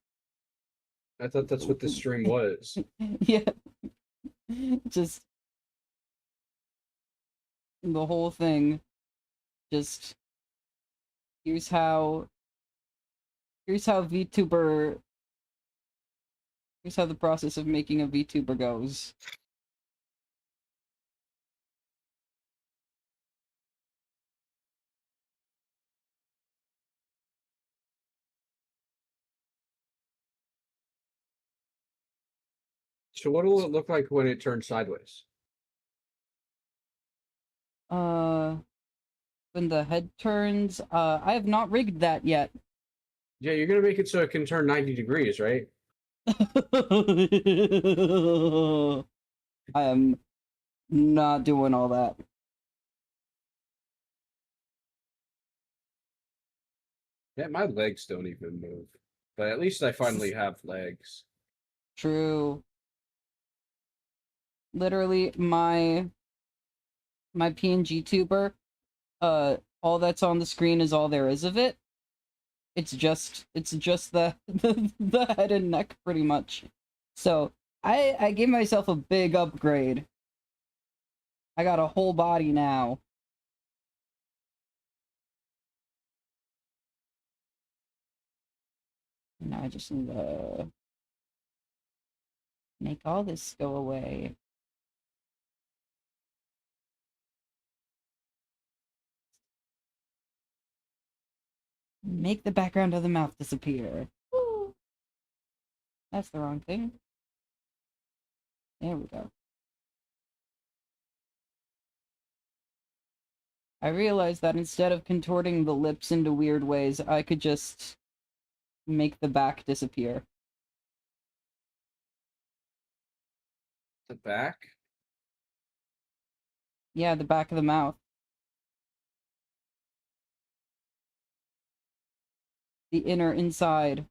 I thought that's what this stream was. yeah, just the whole thing. Just here's how VTuber here's how the process of making a VTuber goes. So what will it look like when it turns sideways? When the head turns, I have not rigged that yet. Yeah, you're gonna make it so it can turn 90 degrees, right? I am not doing all that. Yeah, my legs don't even move. But at least I finally have legs. True. Literally, my PNG tuber, all that's on the screen is all there is of it. It's just the head and neck pretty much. So I gave myself a big upgrade. I got a whole body now. Now I just need to make all this go away. Make the background of the mouth disappear. Woo. That's the wrong thing. There we go. I realized that instead of contorting the lips into weird ways, I could just make the back disappear. The back? Yeah, the back of the mouth. The inner inside.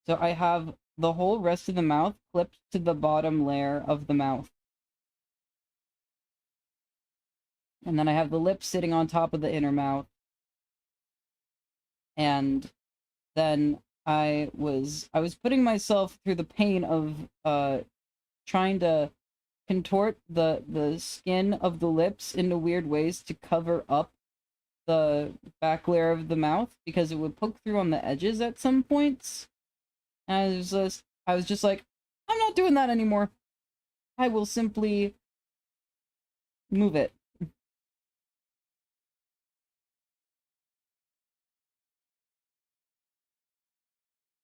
So I have the whole rest of the mouth clipped to the bottom layer of the mouth. And then I have the lips sitting on top of the inner mouth. And then I was putting myself through the pain of trying to contort the skin of the lips into weird ways to cover up the back layer of the mouth because it would poke through on the edges at some points. And I was just like, I'm not doing that anymore. I will simply move it.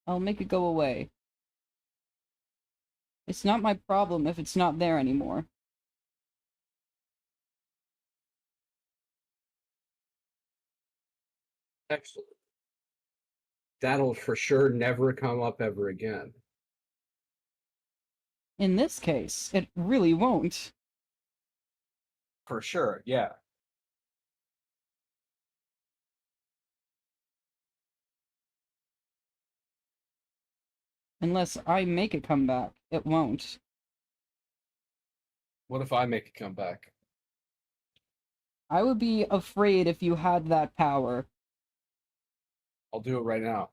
I'll make it go away. It's not my problem if it's not there anymore. Excellent. That'll for sure never come up ever again. In this case, it really won't. For sure, yeah. Unless I make it come back, it won't. What if I make a comeback? I would be afraid if you had that power. I'll do it right now.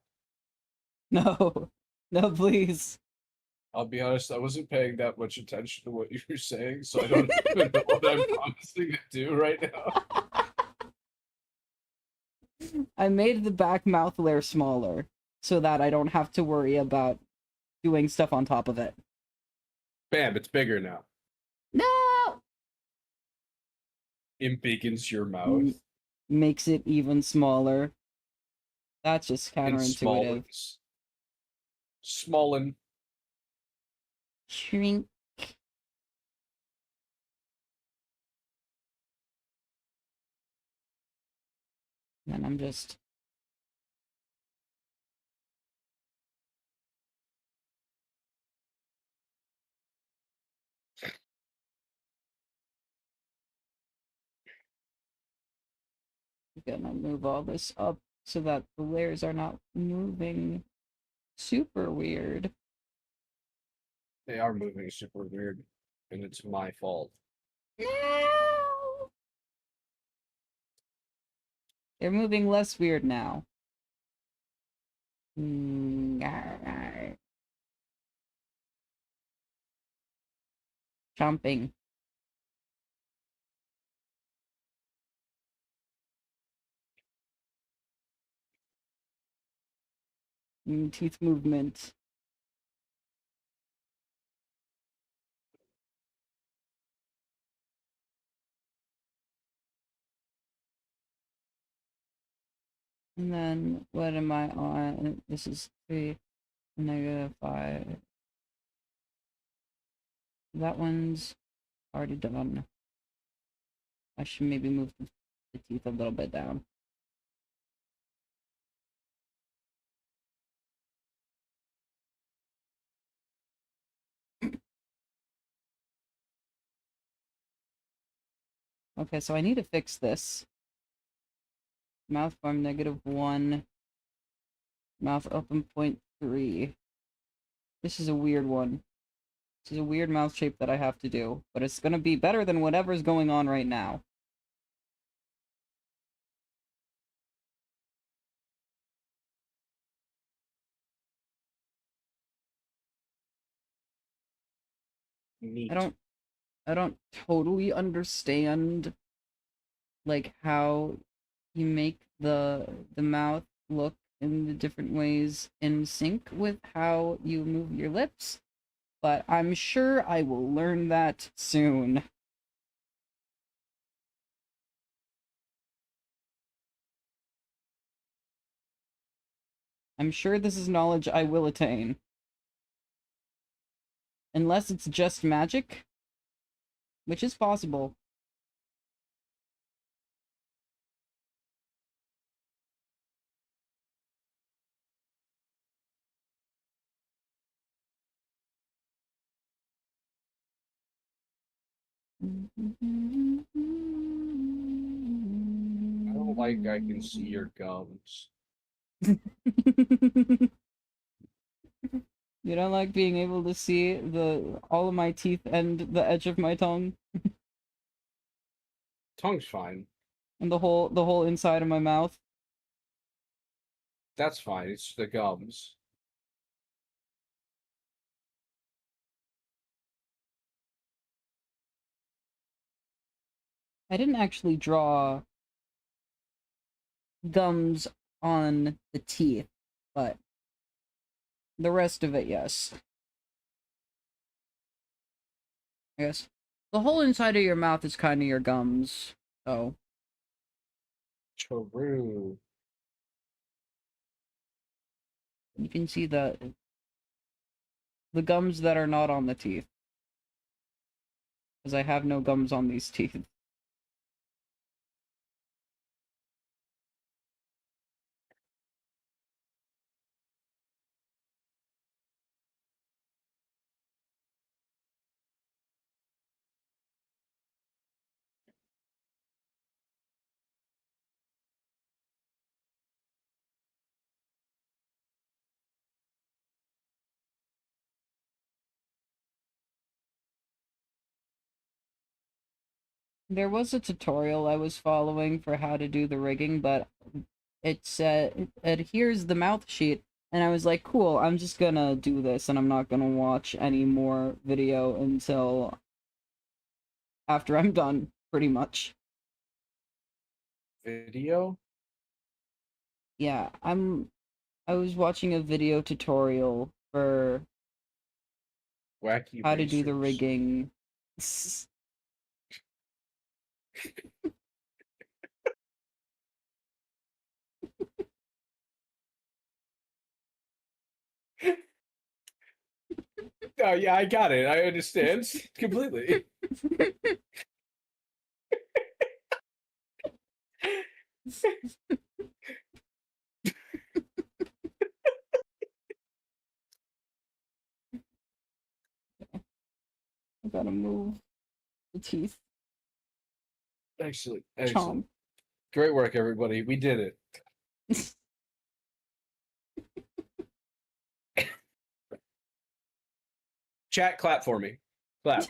No. No, please. I'll be honest, I wasn't paying that much attention to what you were saying, so I don't even know what I'm promising to do right now. I made the back mouth layer smaller so that I don't have to worry about doing stuff on top of it. Bam, it's bigger now. No! embiggens your mouth. makes it even smaller. That's just And counterintuitive. Smollen. Shrink. Then I'm just gonna move all this up so that the layers are not moving super weird. They are moving super weird, and it's my fault. No! They're moving less weird now. Chomping. Teeth movement. And then, what am I on? This is 3, -5. That one's already done. I should maybe move the teeth a little bit down. Okay, so I need to fix this. Mouth form -1. Mouth open 0.3. This is a weird one. This is a weird mouth shape that I have to do, but it's gonna be better than whatever's going on right now. Neat. I don't totally understand like how you make the mouth look in the different ways in sync with how you move your lips, but I'm sure I will learn that soon. I'm sure this is knowledge I will attain. Unless it's just magic, which is possible. I don't like I can see your gums. You don't like being able to see all of my teeth and the edge of my tongue Tongue's fine. and the whole inside of my mouth. That's fine. It's the gums. I didn't actually draw gums on the teeth, but the rest of it, yes. I guess the whole inside of your mouth is kind of your gums, so. True. You can see the gums that are not on the teeth. Because I have no gums on these teeth. There was a tutorial I was following for how to do the rigging, but it said adheres the mouth sheet, and I was like, cool, I'm just gonna do this, and I'm not gonna watch any more video until after I'm done, pretty much. Video? Yeah, I was watching a video tutorial for Wacky how to do the racers. rigging. Oh yeah, I got it. I understand completely. I gotta move the teeth. Excellent. Chomp. Great work, everybody. We did it. Chat, clap for me. Clap.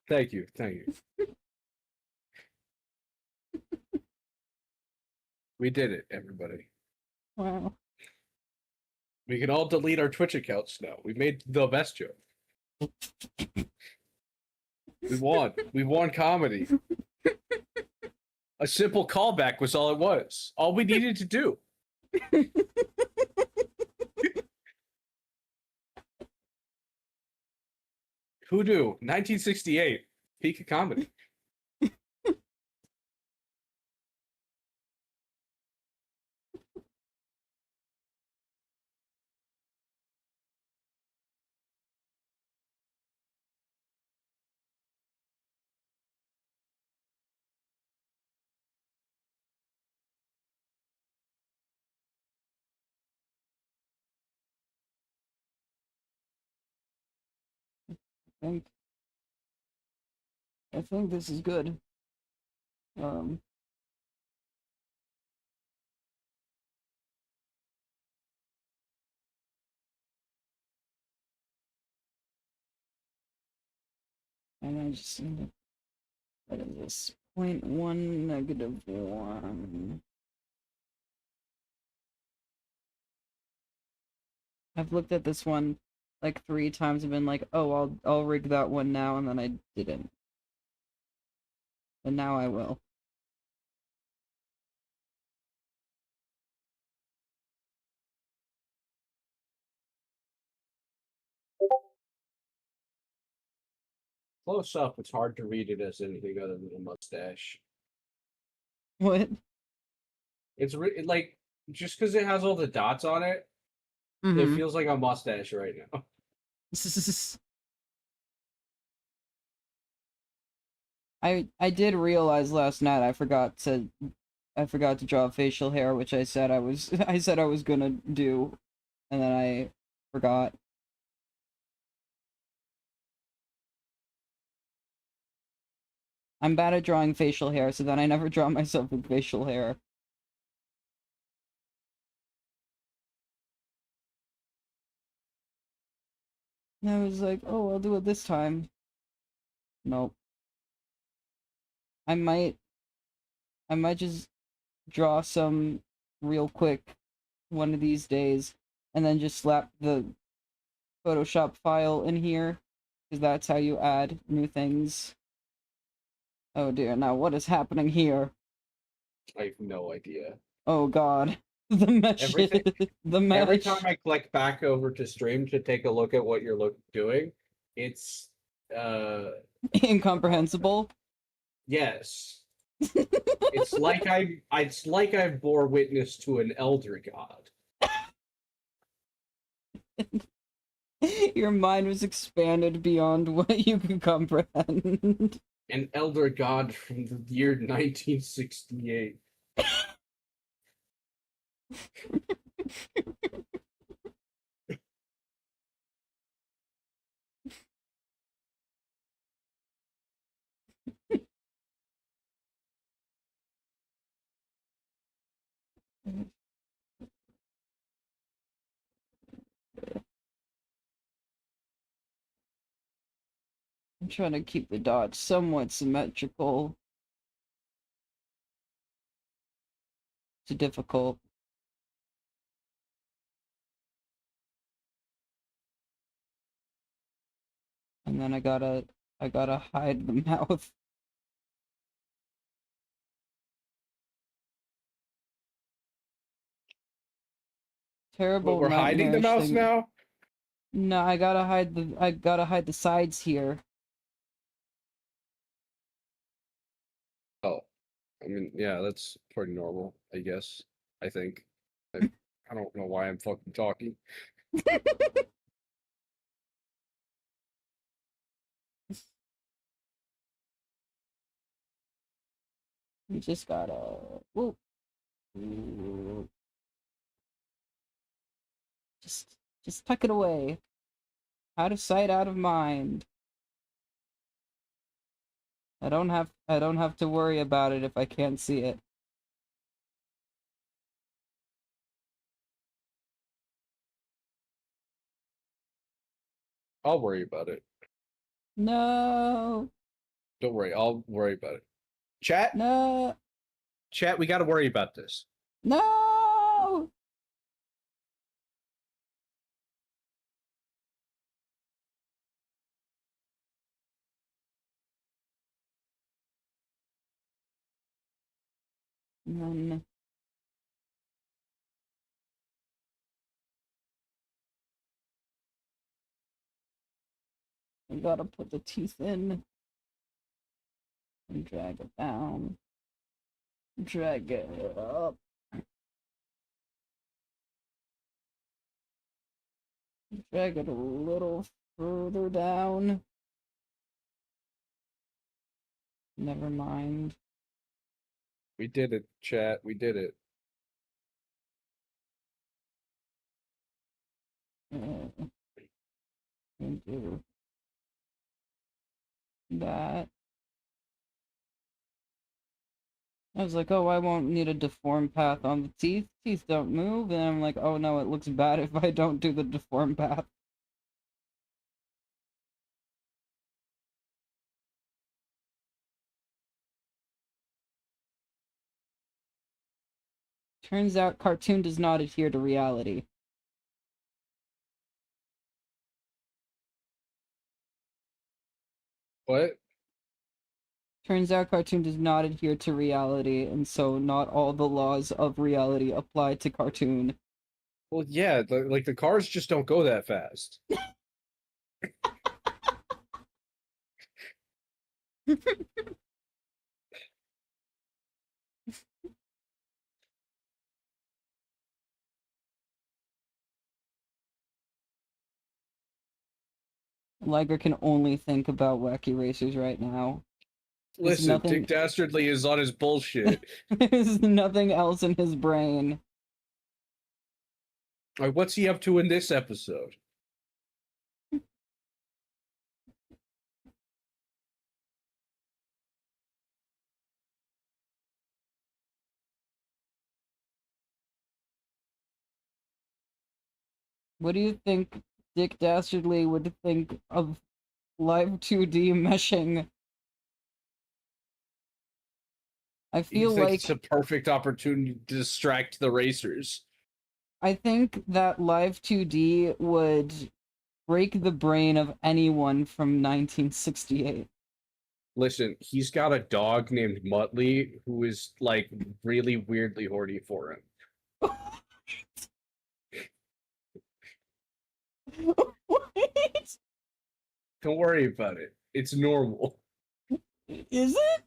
Thank you. Thank you. We did it, everybody. Wow. We can all delete our Twitch accounts now. We made the best joke. We won. We won comedy. A simple callback was all it was. All we needed to do. Who knew? 1968. Peak of comedy. I think this is good. And I just need to, what is this? 0.1 -1. I've looked at this one like 3 times and been like, oh, I'll rig that one now, and then I didn't. And now I will. Close up, it's hard to read it as anything other than a mustache. What? It's like, just because it has all the dots on it, it feels like a mustache right now. I did realize last night I forgot to draw facial hair, which I said I was gonna do, and then I forgot. I'm bad at drawing facial hair, so then I never draw myself with facial hair. And I was like, oh, I'll do it this time. Nope. I might just draw some real quick one of these days, and then just slap the Photoshop file in here, because that's how you add new things. Oh dear, now what is happening here? I have no idea. Oh god. The mesh. Everything, the mesh. Every time I click back over to stream to take a look at what you're doing, it's incomprehensible. Yes. It's like I bore witness to an elder god. Your mind was expanded beyond what you could comprehend. An elder god from the year 1968. I'm trying to keep the dots somewhat symmetrical. It's difficult. And then I gotta I gotta hide the mouth. But Terrible we're hiding the nightmarish mouse thing. now? No, I gotta hide the sides here. Oh. I mean, yeah, that's pretty normal, I guess. I think. I don't know why I'm fucking talking. You just gotta whoop. Just tuck it away. Out of sight, out of mind. I don't have to worry about it if I can't see it. I'll worry about it. No. Don't worry, I'll worry about it. Chat? No. Chat, we gotta worry about this. No. None. I gotta put the teeth in and drag it down. Drag it up. Drag it a little further down. Never mind. We did it, chat. We did it. Do that. I was like, oh, I won't need a deformed path on the teeth. Teeth don't move. And I'm like, oh no, it looks bad if I don't do the deformed path. Turns out cartoon does not adhere to reality. What? Turns out cartoon does not adhere to reality, and so not all the laws of reality apply to cartoon. Well, yeah, like the cars just don't go that fast. Liger can only think about wacky racers right now. There's Listen, nothing... Dick Dastardly is on his bullshit. There's nothing else in his brain. Like, what's he up to in this episode? What do you think Dick Dastardly would think of Live2D meshing? I You feel think like it's a perfect opportunity to distract the racers. I think that Live2D would break the brain of anyone from 1968. Listen, he's got a dog named Muttley who is like really weirdly horny for him. What? Don't worry about it. It's normal. Is it?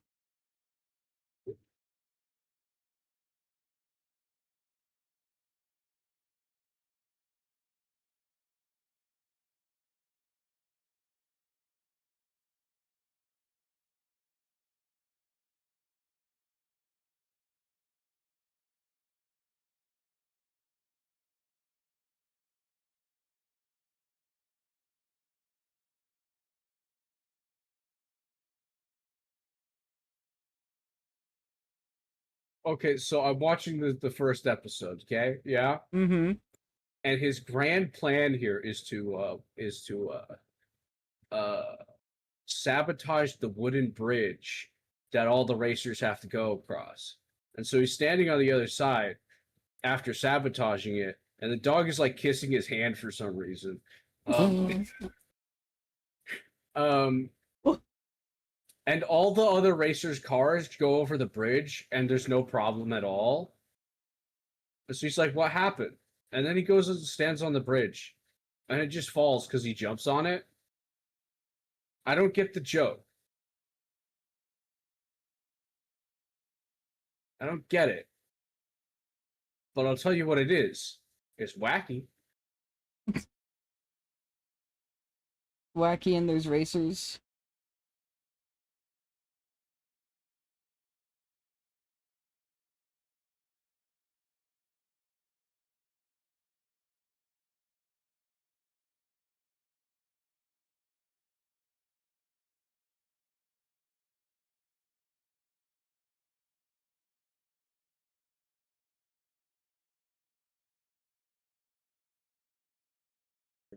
Okay, so I'm watching the first episode, okay? Yeah? Mm-hmm. And his grand plan here is to sabotage the wooden bridge that all the racers have to go across. And so he's standing on the other side after sabotaging it, and the dog is like kissing his hand for some reason. Um, And all the other racers' cars go over the bridge, and there's no problem at all. So he's like, "What happened?" And then he goes and stands on the bridge, and it just falls because he jumps on it. I don't get the joke. I don't get it. But I'll tell you what it is. It's wacky. Wacky and there's racers.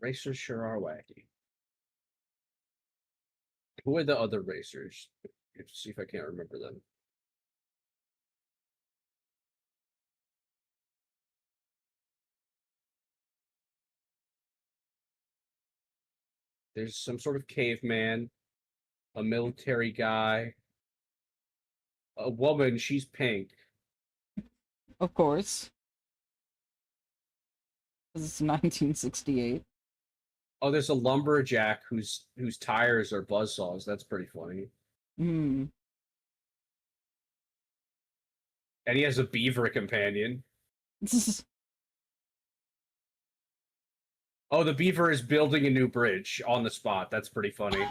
Racers sure are wacky. Who are the other racers? Let's see if I can't remember them. There's some sort of caveman, a military guy, a woman, she's pink. Of course. This is 1968. Oh, there's a lumberjack whose tires are buzzsaws. That's pretty funny. Hmm. And he has a beaver companion. Oh, the beaver is building a new bridge on the spot. That's pretty funny.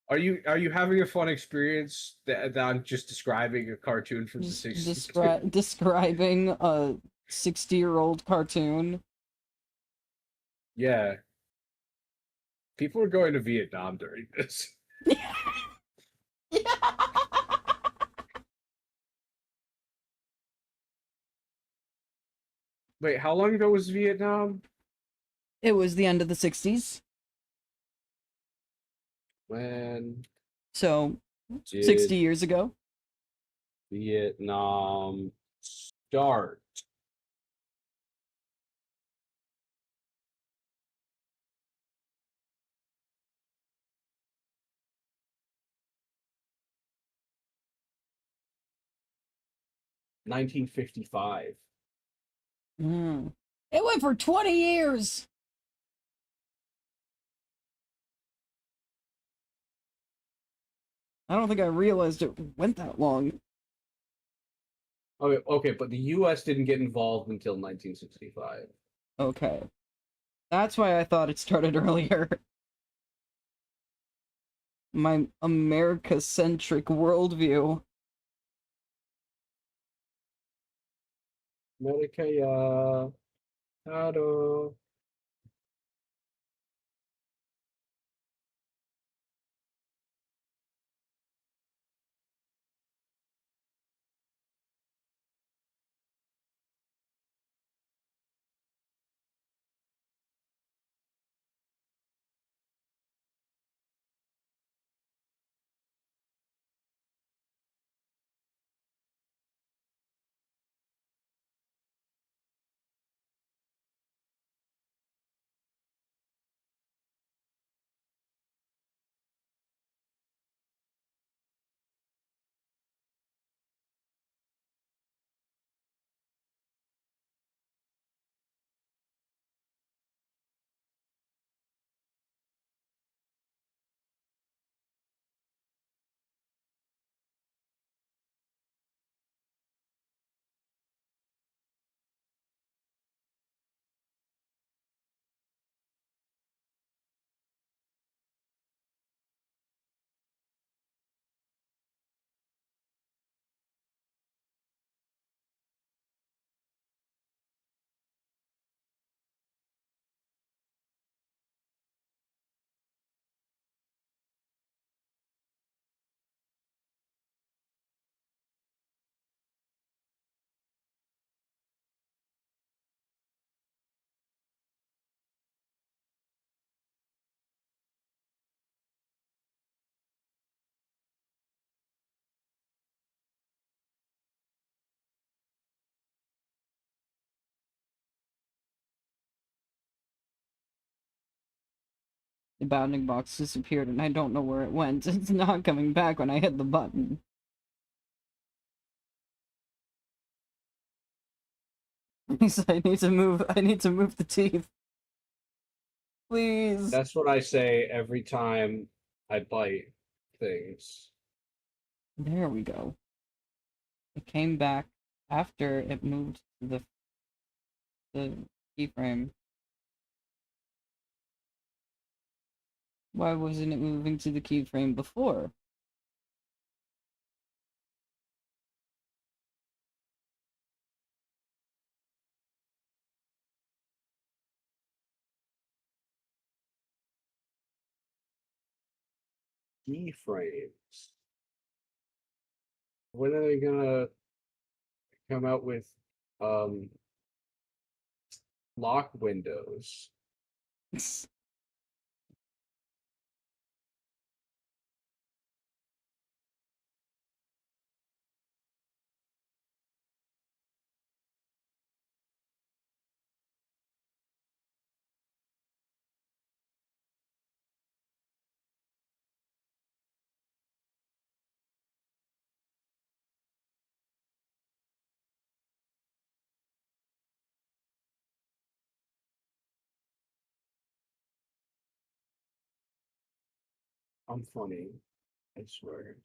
Are you having a fun experience that I'm just describing a cartoon from the Just 60s? describing a 60-year-old cartoon. Yeah. People are going to Vietnam during this. Wait, how long ago was Vietnam? It was the end of the 60s. When So, did 60 years ago. Vietnam start? $1955. Mm. It went for 20 years! I don't think I realized it went that long. Okay, but the U.S. didn't get involved until 1965. Okay. That's why I thought it started earlier. My America-centric worldview. America, yeah. Hello. The bounding box disappeared and I don't know where it went. It's not coming back when I hit the button. I need to move the teeth. Please. That's what I say every time I bite things. There we go. It came back after it moved to the keyframe. Why wasn't it moving to the keyframe before? Keyframes. When are they gonna come out with um lock windows? I'm funny, I swear.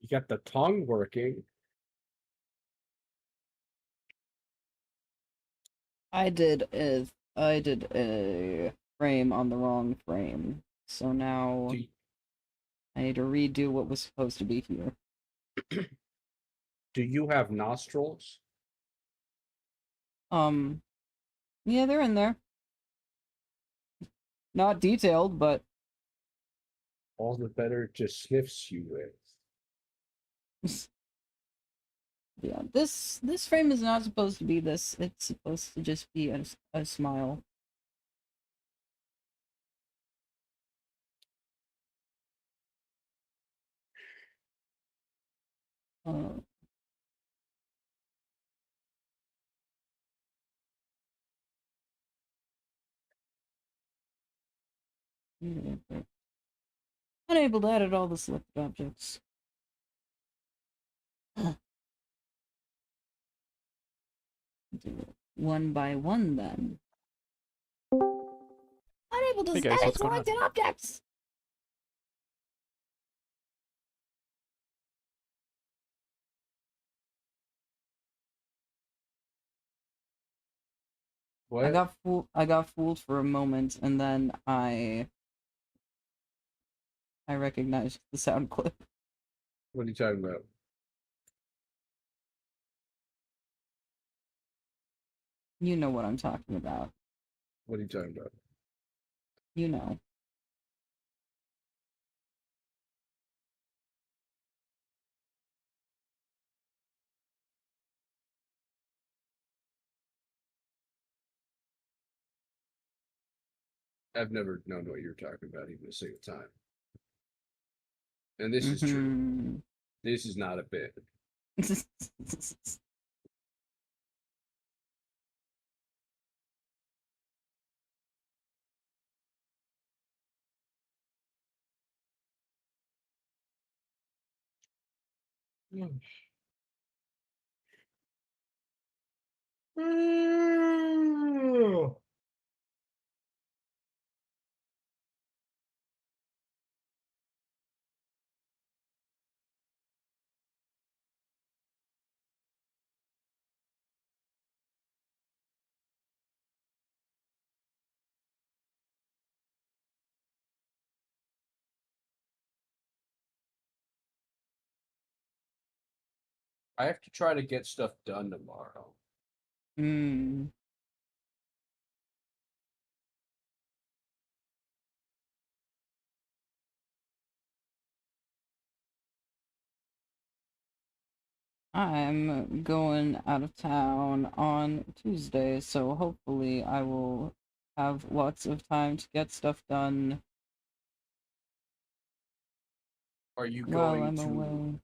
You got the tongue working. I did a frame on the wrong frame. So now Do, I need to redo what was supposed to be here. do you have nostrils? Yeah, they're in there. Not detailed, but All the better to sniffs you with. yeah, this frame is not supposed to be this. It's supposed to just be a smile. Uh, Unable to edit all the selected objects. Do it one by one then. Unable to Hey guys, edit what's going on? selected objects! What? I got fooled for a moment, and then I recognized the sound clip. What are you talking about? You know what I'm talking about. What are you talking about? You know. I've never known what you're talking about even a single time. And this is true. Mm-hmm. This is not a bit. I have to try to get stuff done tomorrow. Mm. I'm going out of town on Tuesday, so hopefully I will have lots of time to get stuff done Are you while going I'm to away.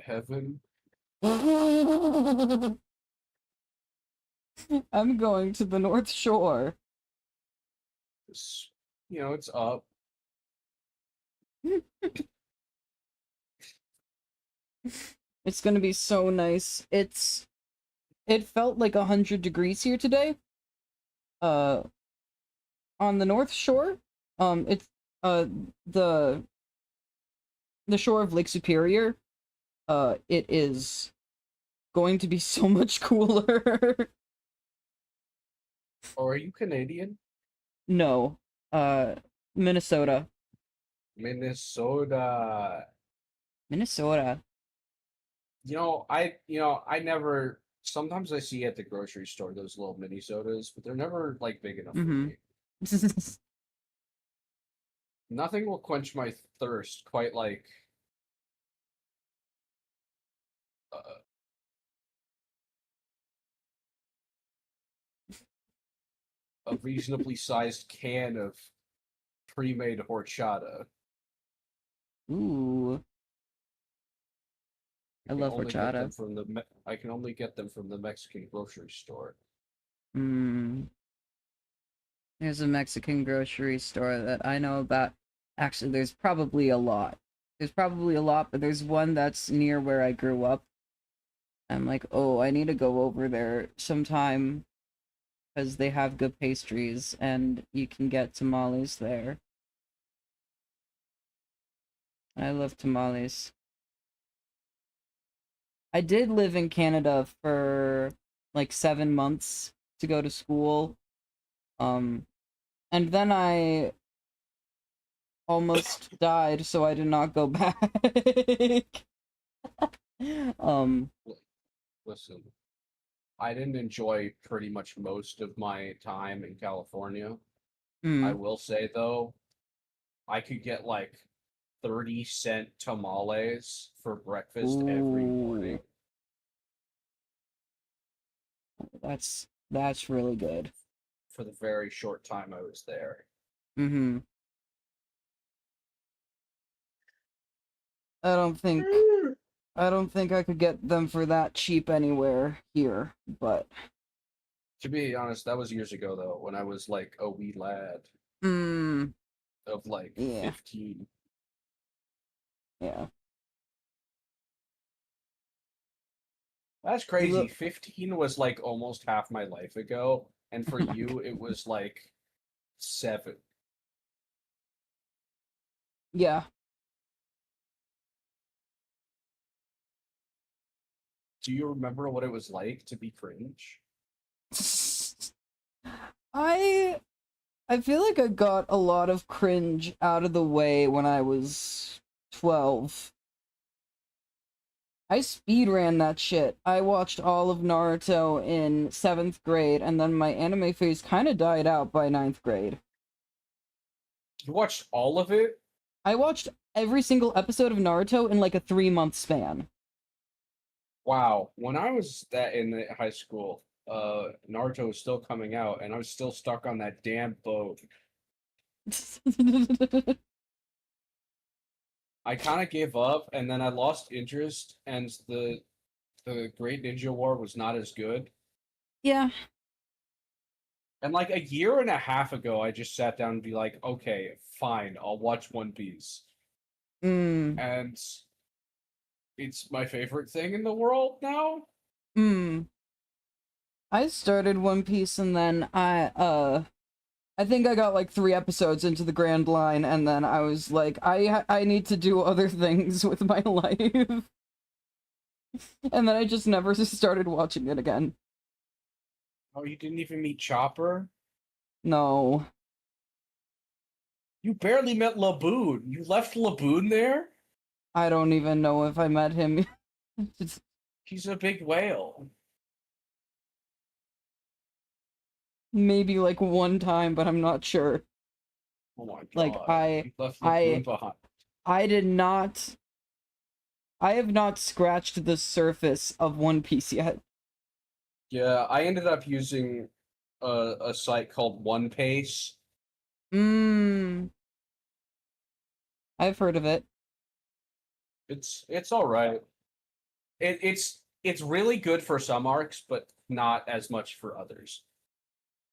heaven? I'm going to the North Shore. It's, it's up. It's gonna be so nice. It felt like 100 degrees here today. Uh, on the North Shore. It's uh the the shore of Lake Superior. It is going to be so much cooler. Or are you Canadian? No, Minnesota. Minnesota. Minnesota. I never. Sometimes I see at the grocery store those little mini sodas, but they're never like big enough for me. Nothing will quench my thirst quite like uh, a reasonably sized can of pre-made horchata. Ooh, I love horchata. I can only get them from the Mexican grocery store. Hmm. There's a Mexican grocery store that I know about. Actually, there's probably a lot. There's probably a lot, but there's one that's near where I grew up. I'm like, oh, I need to go over there sometime because they have good pastries and you can get tamales there. I love tamales. I did live in Canada for like 7 months to go to school. And then I almost died, so I did not go back. um, Listen, I didn't enjoy pretty much most of my time in California. I hmm. will say though, I could get like 30-cent tamales for breakfast every morning Ooh, that's really good. for the very short time I was there. Mm-hmm. I don't think I don't think I could get them for that cheap anywhere here, but To be honest, that was years ago though, when I was like a wee lad mm, of like yeah, 15. yeah. That's You crazy. look, 15 was like almost half my life ago, and for you it was like 7. yeah. Do you remember what it was like to be cringe? I I feel like I got a lot of cringe out of the way when I was 12. I speed ran that shit. I watched all of Naruto in 7th grade, and then my anime phase kind of died out by 9th grade. You watched all of it? I watched every single episode of Naruto in like a 3-month span. Wow. When I was in high school, Naruto was still coming out, and I was still stuck on that damn boat. I kind of gave up, and then I lost interest, and the Great Ninja War was not as good. Yeah. And like a year and a half ago, I just sat down and be like, okay, fine, I'll watch One Piece. Mm. And it's my favorite thing in the world now. Mm. I started One Piece and then I think I got like 3 episodes into the Grand Line and then I was like I need to do other things with my life. And then I just never started watching it again. Oh, you didn't even meet Chopper? No. You barely met Laboon. You left Laboon there? I don't even know if I met him. He's a big whale. Maybe like one time, but I'm not sure. Oh my Like god. You left Laboon I behind. I did not I have not scratched the surface of One Piece yet. Yeah, I ended up using a site called One Pace. I've heard of it. It's all right. It's really good for some arcs, but not as much for others.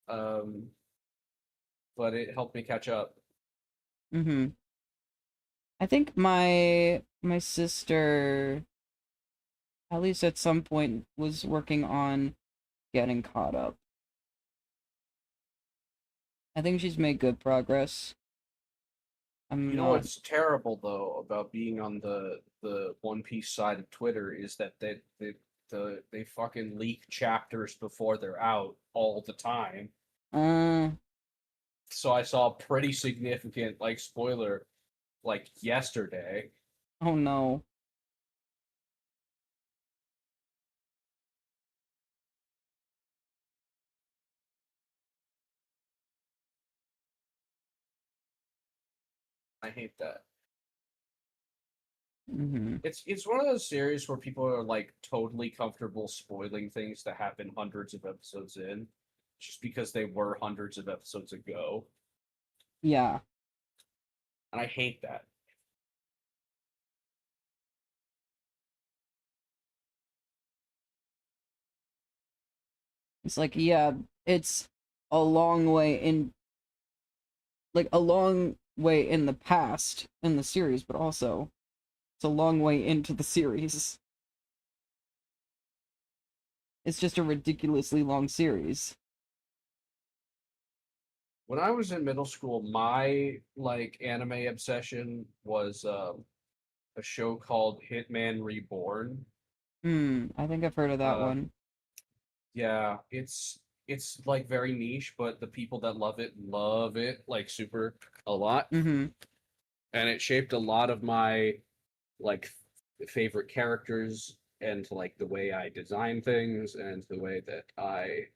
Um, but it helped me catch up. I think my sister, at least at some point, was working on getting caught up. I think she's made good progress. I'm You know not. what's terrible though about being on the One Piece side of Twitter is that they fucking leak chapters before they're out all the time. Uh, So I saw a pretty significant like spoiler like yesterday. oh no. I hate that. Mm-hmm. It's one of those series where people are like totally comfortable spoiling things that happen hundreds of episodes in, just because they were hundreds of episodes ago, Yeah. and I hate that. It's like, yeah, it's a long way in, like, a long way in the past in the series, but also it's a long way into the series. It's just a ridiculously long series. When I was in middle school, my like anime obsession was a show called Hitman Reborn. I think I've heard of that Uh, one. yeah, it's like very niche, but the people that love it like super a lot, Mm-hmm. and it shaped a lot of my like favorite characters and like the way I design things and the way that I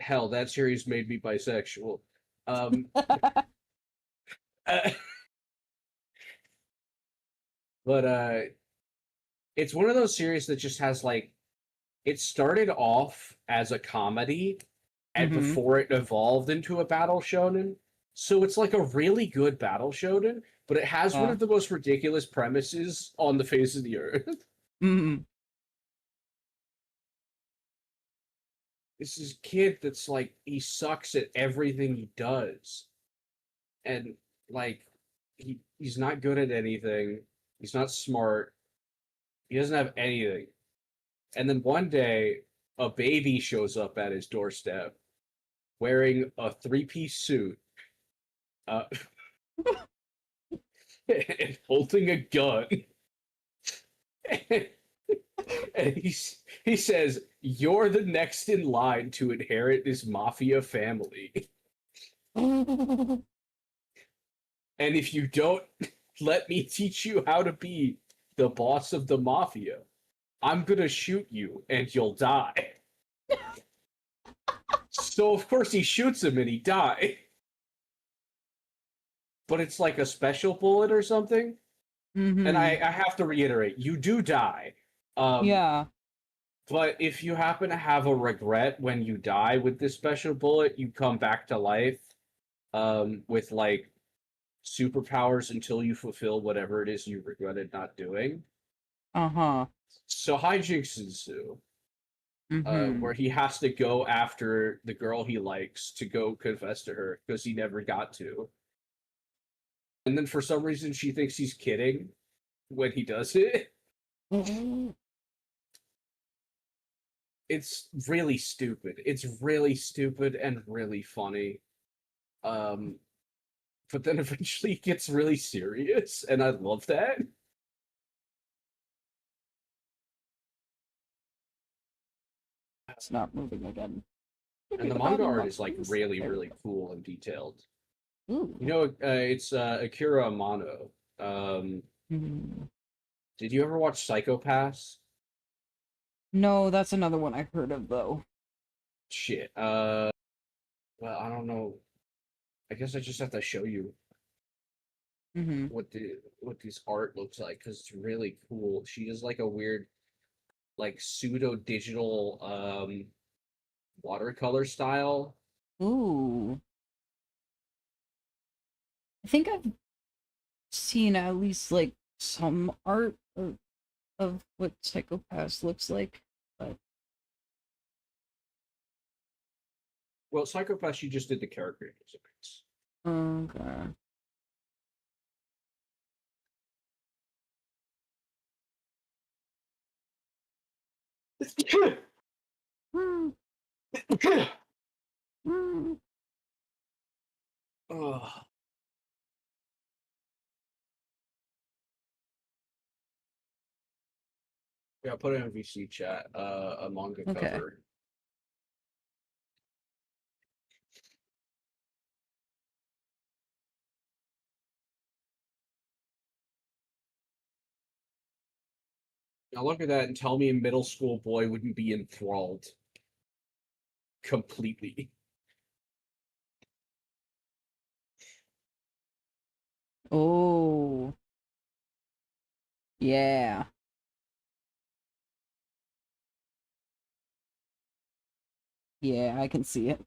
hell that series made me bisexual. Um, but it's one of those series that just has like it started off as a comedy and Mm-hmm. before it evolved into a battle shonen. So it's like a really good battle shonen, but it has one Yeah. of the most ridiculous premises on the face of the earth. Mm-hmm. This is kid that's like he sucks at everything he does. And like he's not good at anything. He's not smart. He doesn't have anything. And then one day a baby shows up at his doorstep wearing a three-piece suit uh, and holding a gun. And he says, "You're the next in line to inherit this mafia family. And if you don't let me teach you how to be the boss of the mafia, I'm gonna shoot you and you'll die." So of course he shoots him and he dies. But it's like a special bullet or something. And I Mm-hmm. have to reiterate, you do die. Um, Yeah. but if you happen to have a regret when you die with this special bullet, you come back to life with like superpowers until you fulfill whatever it is you regretted not doing. Uh-huh. So hijinks ensue, Mm-hmm. where he has to go after the girl he likes to go confess to her because he never got to. And then for some reason she thinks he's kidding when he does it. It's really stupid. It's really stupid and really funny. Um, but then eventually it gets really serious, and I love that. It's not moving again. Give me And the the manga bottom art up, is like please. really, There we really go. cool and detailed. Ooh. You know, it's Akira Amano. Mhm. Did you ever watch Psychopaths? No, that's another one I heard of though. Shit. Well, I don't know. I guess I just have to show you Mm-hmm. what this art looks like because it's really cool. She is like a weird, like pseudo digital watercolor style. Ooh. I think I've seen at least like some art of what Psychopaths looks like, but Well, Psychopath, she just did the character designs. okay. Hmm. Hmm. Ugh. Yeah, put it in VC chat. A manga Okay. cover. Now look at that and tell me a middle school boy wouldn't be enthralled completely. Oh. Yeah. Yeah, I can see it.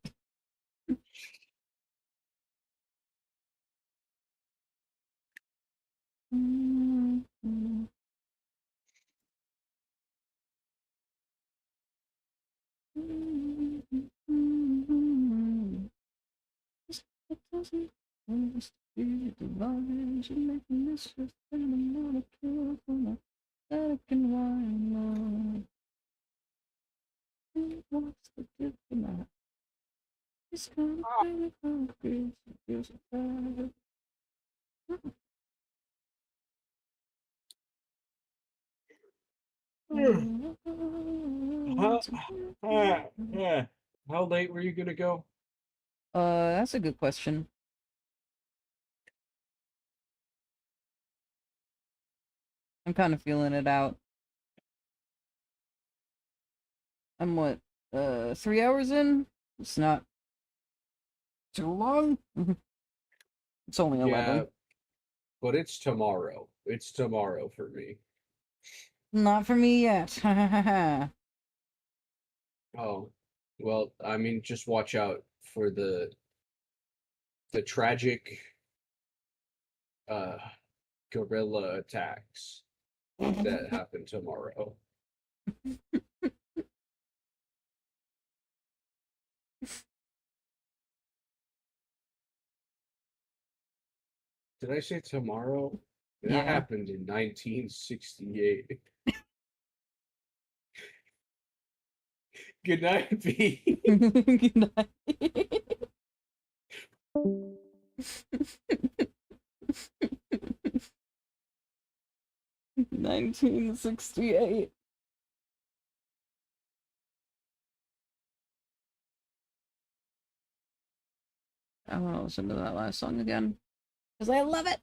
It doesn't always be divine. Should make a mistress and another kill for my black and white love. What's the diplomat? This kind of thing concrete feels so bad. How late were you gonna go? That's a good question. I'm kind of feeling it out. I'm what, 3 hours in? It's not too long. It's only Yeah, 11. but it's tomorrow. It's tomorrow for me. Not for me yet. Oh, well, I mean, just watch out for the tragic uh guerrilla attacks that happen tomorrow. Did I say tomorrow? That Yeah. happened in 1968. Good night, B. Good night. 1968. I want to listen to that last song again because I love it.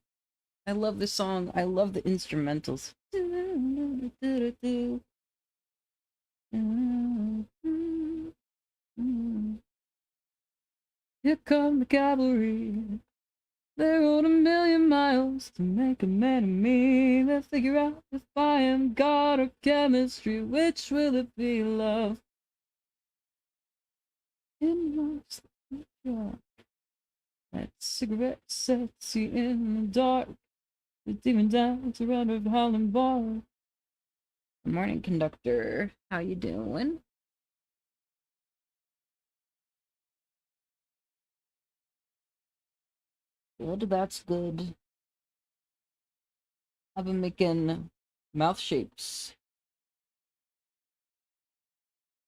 I love this song. I love the instrumentals. Here come the cavalry. They rode 1,000,000 miles to make a man of me. They'll figure out if I am God or chemistry. Which will it be, love? In my dark. That cigarette sets you in the dark. It's even down to Red of Howling Bar. Good morning, conductor. How you doing? Good, that's good. I've been making mouth shapes.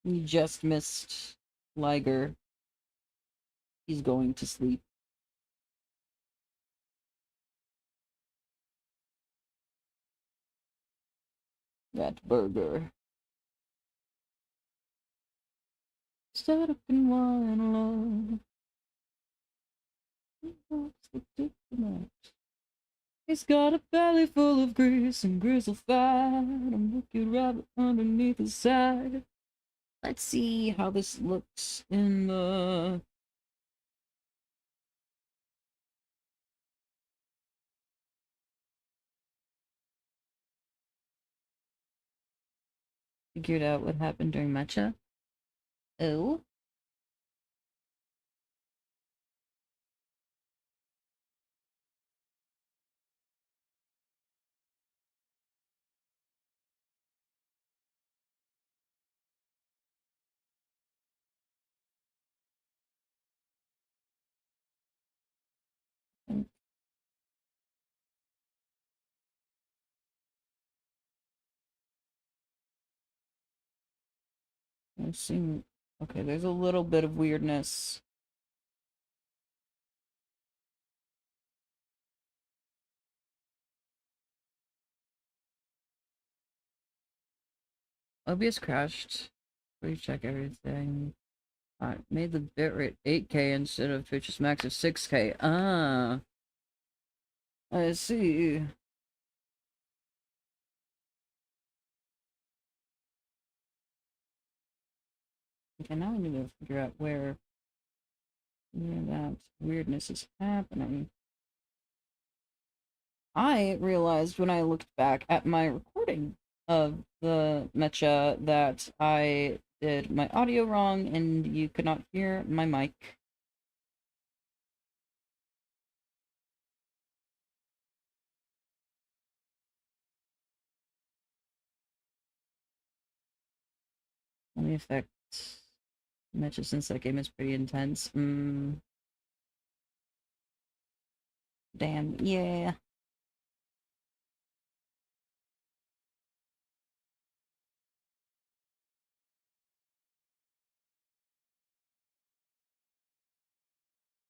You just missed Liger. He's going to sleep. That burger. Set up in wine love. What's the diplomat? He's got a belly full of grease and grizzle fat. A wicked rabbit underneath his side. Let's see how this looks in the... Figured out what happened during matcha. Oh. I've seen. Okay, there's a little bit of weirdness. OBS crashed. Recheck everything. Made the bitrate 8K instead of Twitch's max of 6K. Ah, I see. Okay, now I need to figure out where that weirdness is happening. I realized when I looked back at my recording of the Mecha that I did my audio wrong and you could not hear my mic. Let me affect Mecha since that game is pretty intense. Damn, yeah.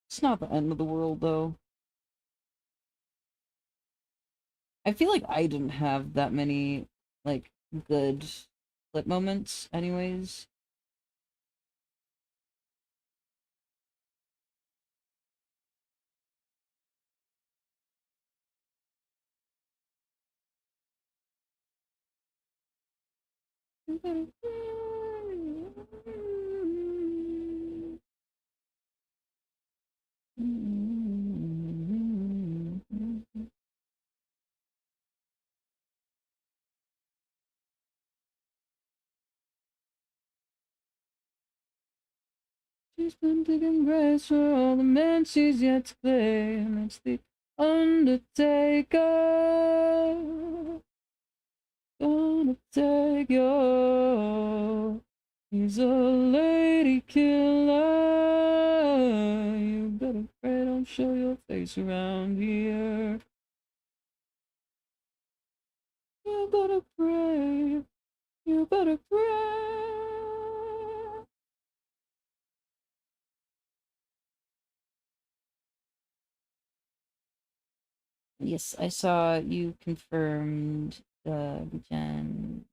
It's not the end of the world, though. I feel like I didn't have that many, like, good flip moments, anyways. She's been digging graves for all the men she's yet to claim. It's the Undertaker. Gonna take you. He's a lady killer. You better pray don't show your face around here. You better pray. You better pray. Yes, I saw you confirmed the gen.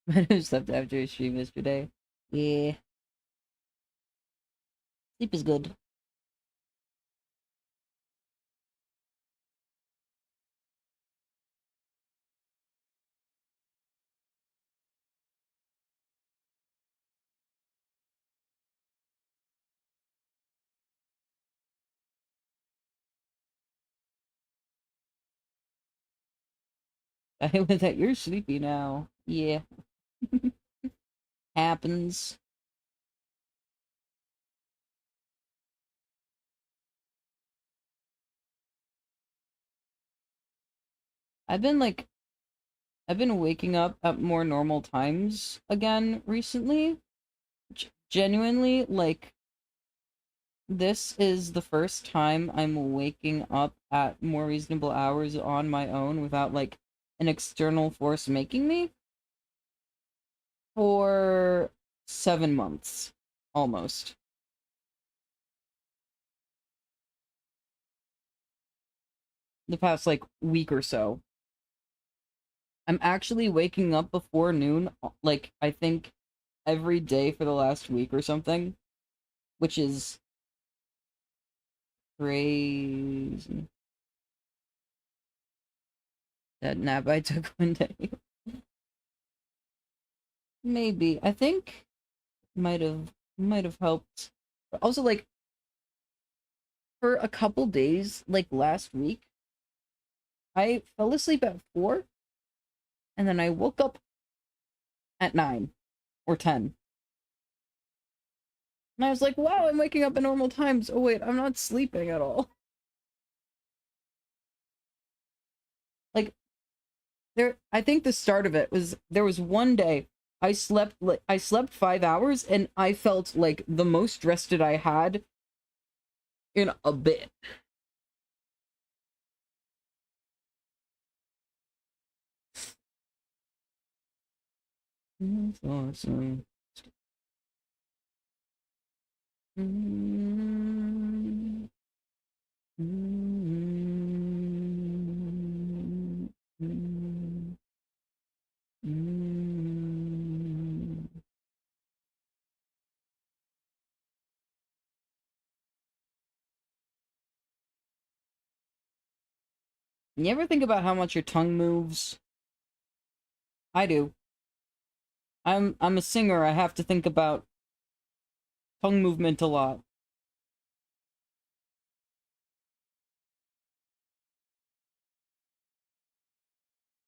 I slept after a stream yesterday. Yeah. Sleep is good. I with that you're sleepy now. Yeah. Happens. I've been like I've been waking up at more normal times again recently. Genuinely, like this is the first time I'm waking up at more reasonable hours on my own without like an external force making me for 7 months almost. The past like week or so. I'm actually waking up before noon, like I think every day for the last week or something, which is crazy. That nap I took one day. Maybe. I think might have helped. But also like for a couple days, like last week, I fell asleep at 4 and then I woke up at 9 or 10. And I was like, wow, I'm waking up at normal times. Oh wait, I'm not sleeping at all. Like I think the start of it was there was one day I slept 5 hours and I felt like the most rested I had in a bit. It's awesome. Mm, mm, mm, mm. You ever think about how much your tongue moves? I do. I'm a singer. I have to think about tongue movement a lot.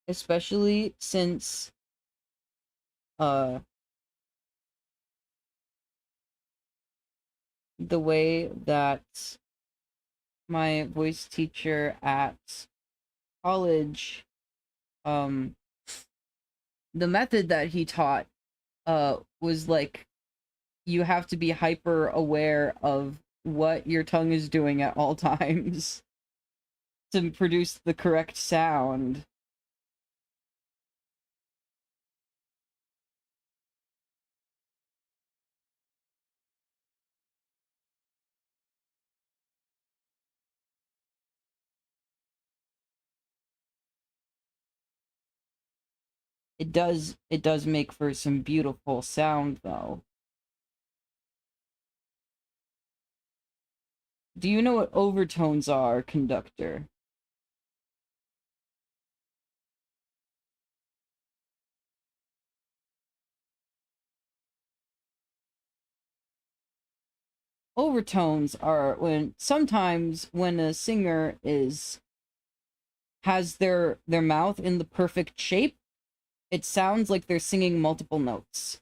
Especially since uh the way that my voice teacher at college, um the method that he taught was like you have to be hyper aware of what your tongue is doing at all times to produce the correct sound. It does make for some beautiful sound though. Do you know what overtones are, conductor? Overtones are when sometimes when a singer is has their mouth in the perfect shape, it sounds like they're singing multiple notes.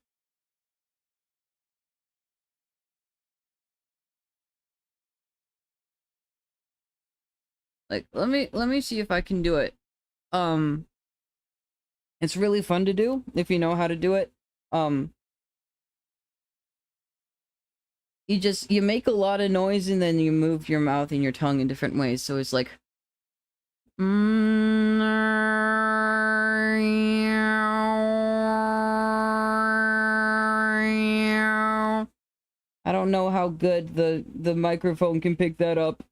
Like let me see if I can do it. Um it's really fun to do if you know how to do it. Um you make a lot of noise and then you move your mouth and your tongue in different ways. So it's like I don't know how good the microphone can pick that up.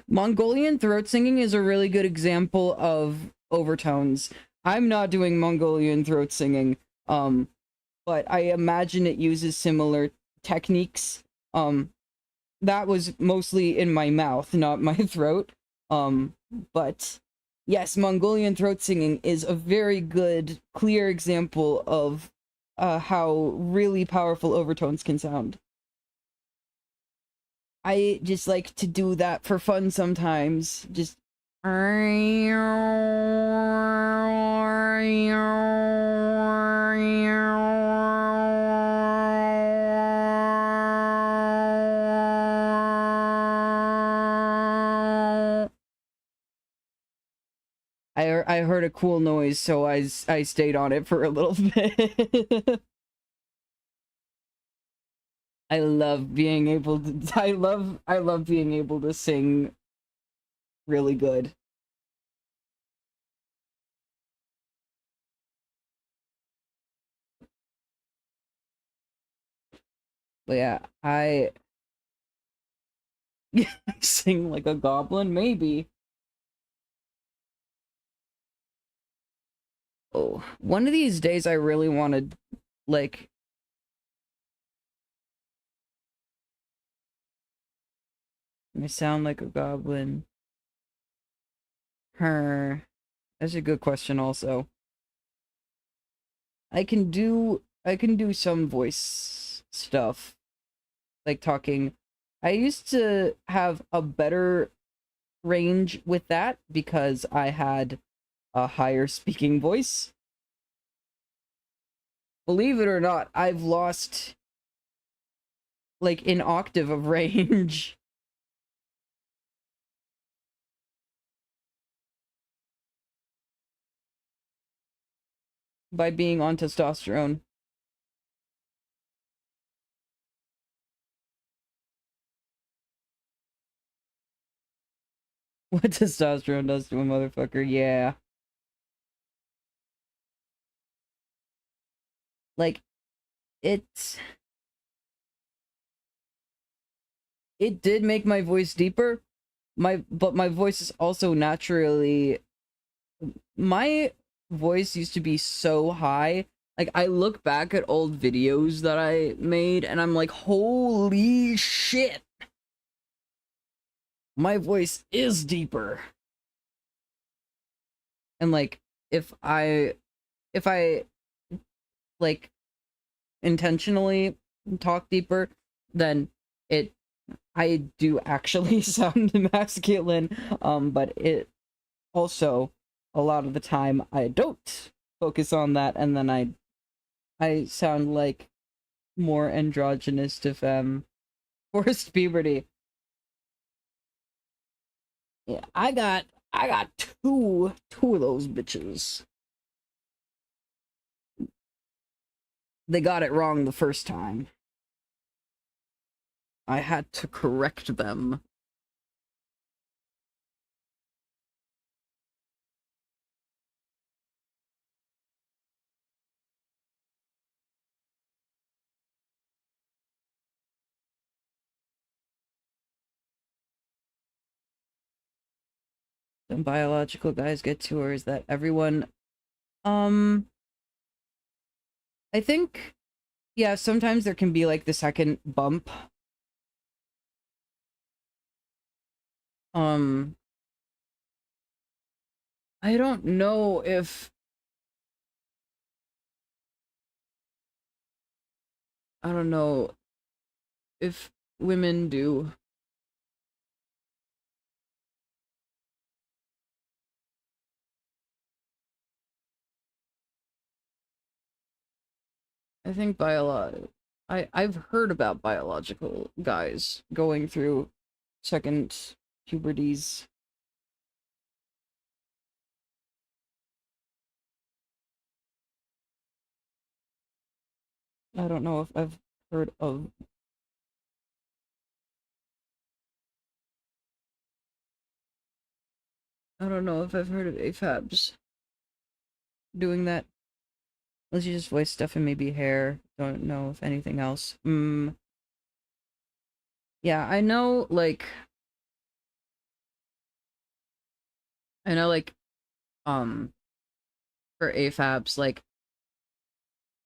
Mongolian throat singing is a really good example of overtones. I'm not doing Mongolian throat singing, but I imagine it uses similar techniques. That was mostly in my mouth, not my throat. But yes, Mongolian throat singing is a very good, clear example of how really powerful overtones can sound. I just like to do that for fun sometimes. Just. I heard a cool noise, so I stayed on it for a little bit. I love being able to I love being able to sing really good. But yeah, I sing like a goblin, maybe. Oh, one of these days I really wanted, like, I sound like a goblin. Her. That's a good question also. I can do some voice stuff, like talking. I used to have a better range with that because I had a higher speaking voice. Believe it or not, I've lost like an octave of range by being on testosterone. What testosterone does to a motherfucker, yeah. Like, it did make my voice deeper. But my voice is also naturally, my voice used to be so high. Like, I look back at old videos that I made and I'm like, holy shit. My voice is deeper. And like, if I like intentionally talk deeper, then it I do actually sound masculine, but it also, a lot of the time I don't focus on that, and then I sound like more androgynous to forced puberty. Yeah, I got two of those bitches. They got it wrong the first time. I had to correct them. Some biological guys get to, or is that everyone? Um, I think, yeah, sometimes there can be like the second bump. Um, I don't know if, I don't know if women do. I think I've heard about biological guys going through second puberties. I don't know if I've heard of, I don't know if I've heard of AFABs doing that. Unless you just voice stuff and maybe hair. Don't know if anything else. Yeah, I know like um for AFABs, like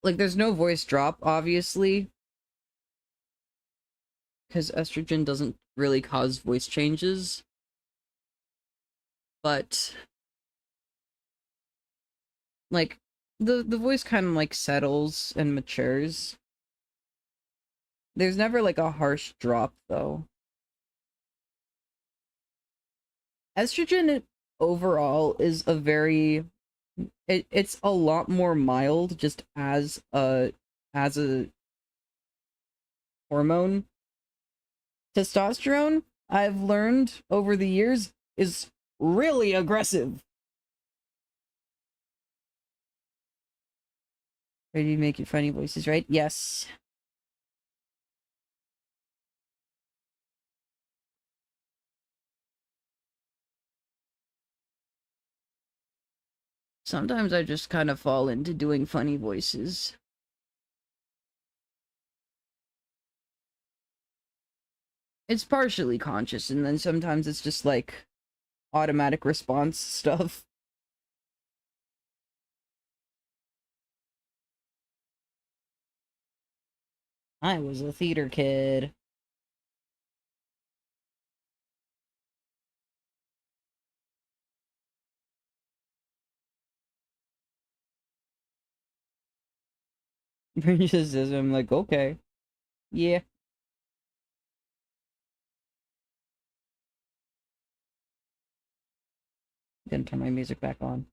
there's no voice drop, obviously, because estrogen doesn't really cause voice changes. But like the voice kind of like settles and matures. There's never like a harsh drop though. Estrogen overall is a very, it's a lot more mild just as a hormone. Testosterone, I've learned over the years, is really aggressive. Ready to make your funny voices, right? Yes. Sometimes I just kind of fall into doing funny voices. It's partially conscious, and then sometimes it's just like automatic response stuff. I was a theater kid. Princess says, I'm like, okay. Yeah. Gonna turn my music back on.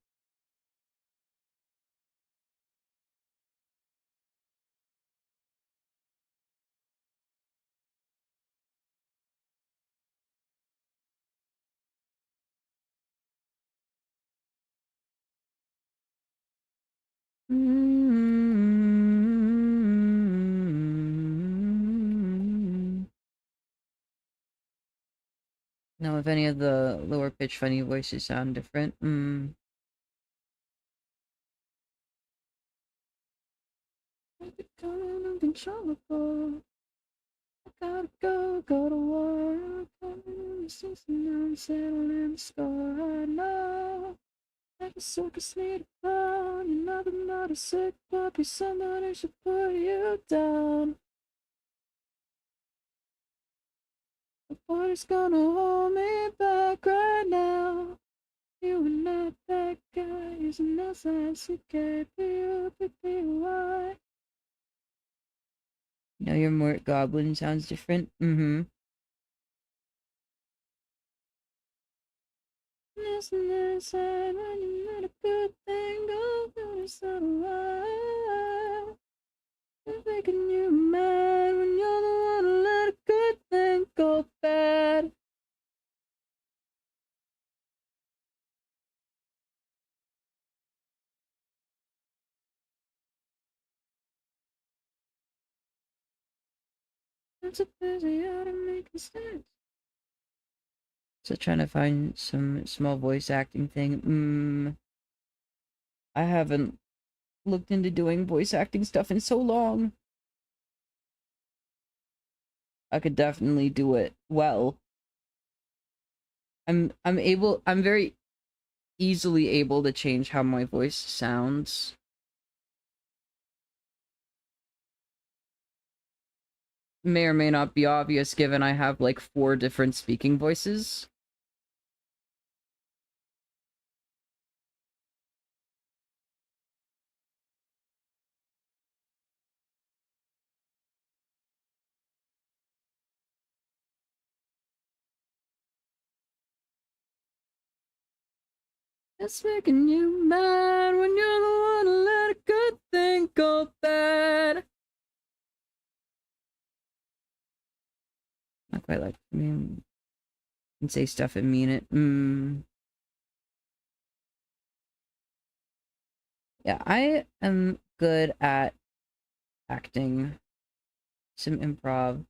Now, if any of the lower pitch funny voices sound different, uncontrollable. I gotta go, go to war. I'm settled in the score. I know. Like a circus need a clown. Another not a sick puppy. Somebody should put you down. Nobody's gonna hold me back right now. You are not that guy. Using us as a KPUPPY. Now your Mort Goblin sounds different. Listen inside when you let a good thing go. It's not a lie. It's making you mad when you're the one who let a good thing go bad. I'm so busy out of making sense. So trying to find some small voice acting thing. I haven't looked into doing voice acting stuff in so long. I could definitely do it well. I'm very easily able to change how my voice sounds. May or may not be obvious given I have like 4 different speaking voices. It's making you mad when you're the one who let a good thing go bad. Not quite like me and say stuff and mean it. Yeah, I am good at acting. Some improv.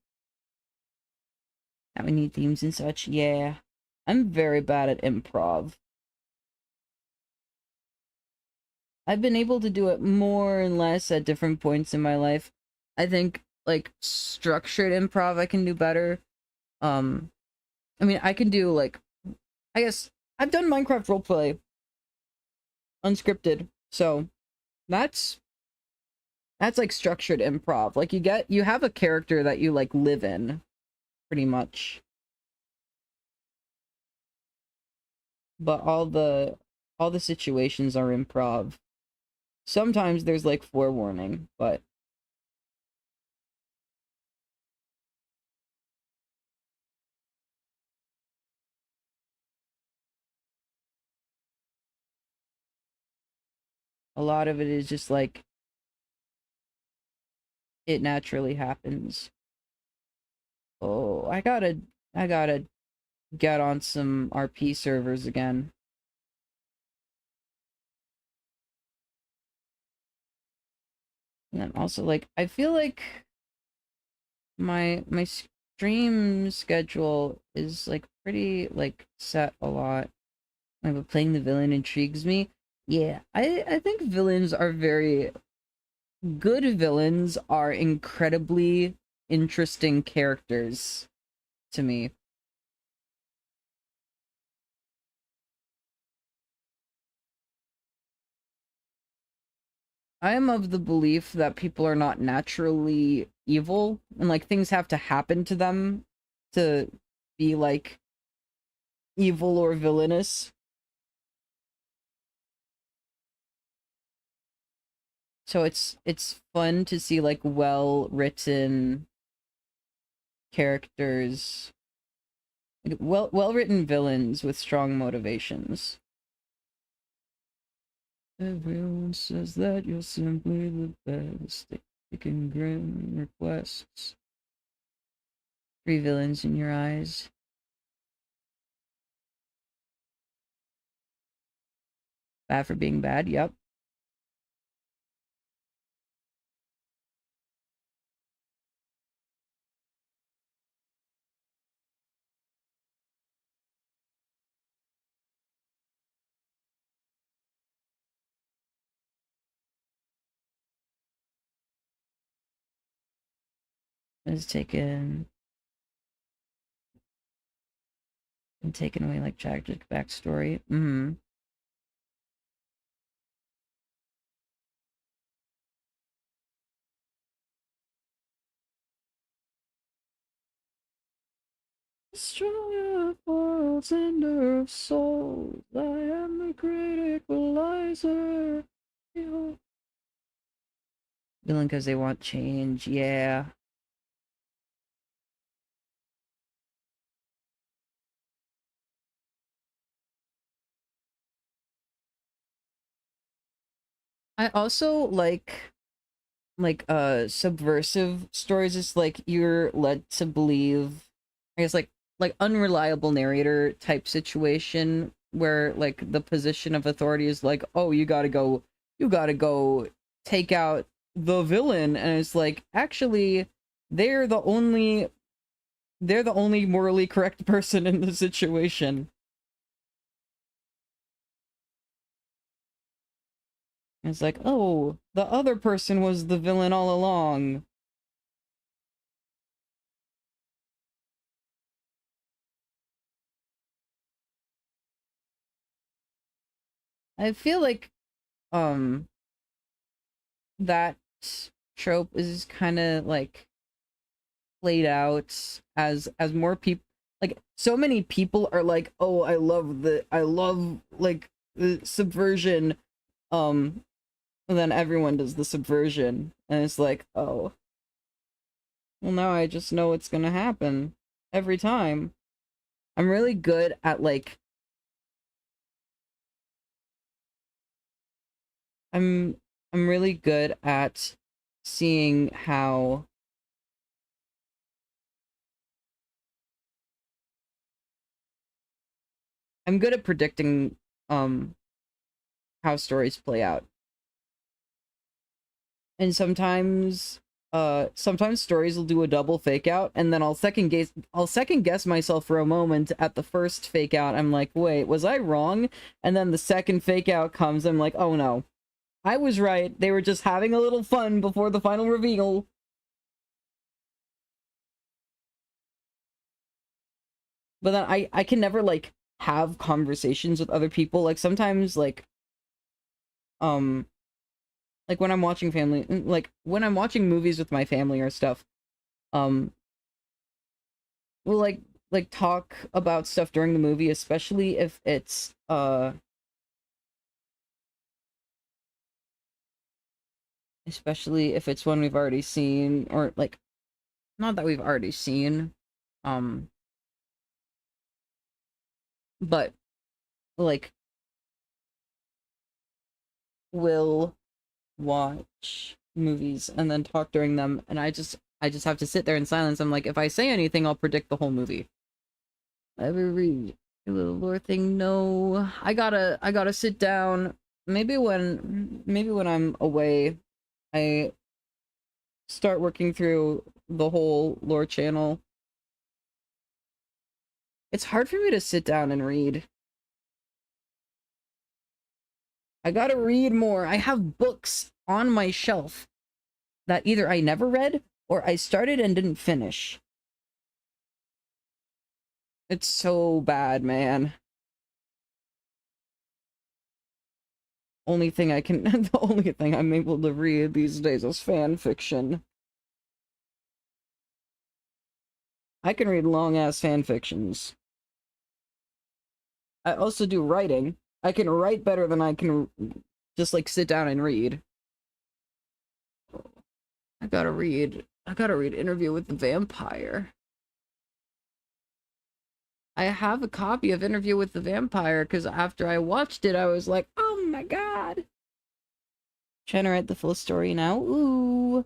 Now we need themes and such. Yeah. I'm very bad at improv. I've been able to do it more and less at different points in my life. I think like structured improv I can do better. I mean I can do like I guess I've done Minecraft roleplay unscripted. So that's like structured improv. Like you have a character that you like live in pretty much. But all the situations are improv. Sometimes there's like forewarning, but a lot of it is just like it naturally happens. Oh, I gotta get on some RP servers again. And then also like I feel like my stream schedule is like pretty like set a lot. But playing the villain intrigues me. Yeah, I think villains are very good. Villains are incredibly interesting characters to me. I am of the belief that people are not naturally evil and like things have to happen to them to be like evil or villainous. So it's fun to see like well written characters, like, well written villains with strong motivations. Everyone says that you're simply the best. They can grin requests. 3 villains in your eyes. Bad for being bad, yep. is taken and taken away like tragic backstory. Mm-hmm. Destroyer for sender of souls, I am the great equalizer. Villain because they want change, yeah. I also like subversive stories. Is like you're led to believe, I guess, like unreliable narrator type situation where like the position of authority is like, oh, you gotta go take out the villain, and it's like, actually they're the only morally correct person in the situation. And it's like, oh, the other person was the villain all along. I feel like um that trope is kind of like played out as more people, like so many people are like, oh, I love like the subversion, and then everyone does the subversion, and it's like, oh, well, now I just know what's gonna happen every time. I'm really good at like I'm I'm really good at seeing how I'm good at predicting um how stories play out. And sometimes stories will do a double fake out, and then I'll second guess myself for a moment at the first fake out. I'm like, wait, was I wrong? And then the second fake out comes, I'm like, oh no, I was right. They were just having a little fun before the final reveal. But then I can never like have conversations with other people. Like sometimes um like when I'm watching when I'm watching movies with my family or stuff, um we'll like talk about stuff during the movie, especially if it's one we've already seen, or like not that we've already seen, um but like we'll watch movies and then talk during them, and I just have to sit there in silence. I'm like, if I say anything, I'll predict the whole movie. Ever read a little lore thing? No. I gotta sit down. Maybe when I'm away, I start working through the whole lore channel. It's hard for me to sit down and read. I gotta read more. I have books on my shelf that either I never read or I started and didn't finish. It's so bad, man. The only thing I'm able to read these days is fan fiction. I can read long-ass fan fictions. I also do writing. I can write better than I can just like sit down and read. I gotta read Interview with the Vampire. I have a copy of Interview with the Vampire because after I watched it, I was like, oh my god. Trying to write the full story now. Ooh.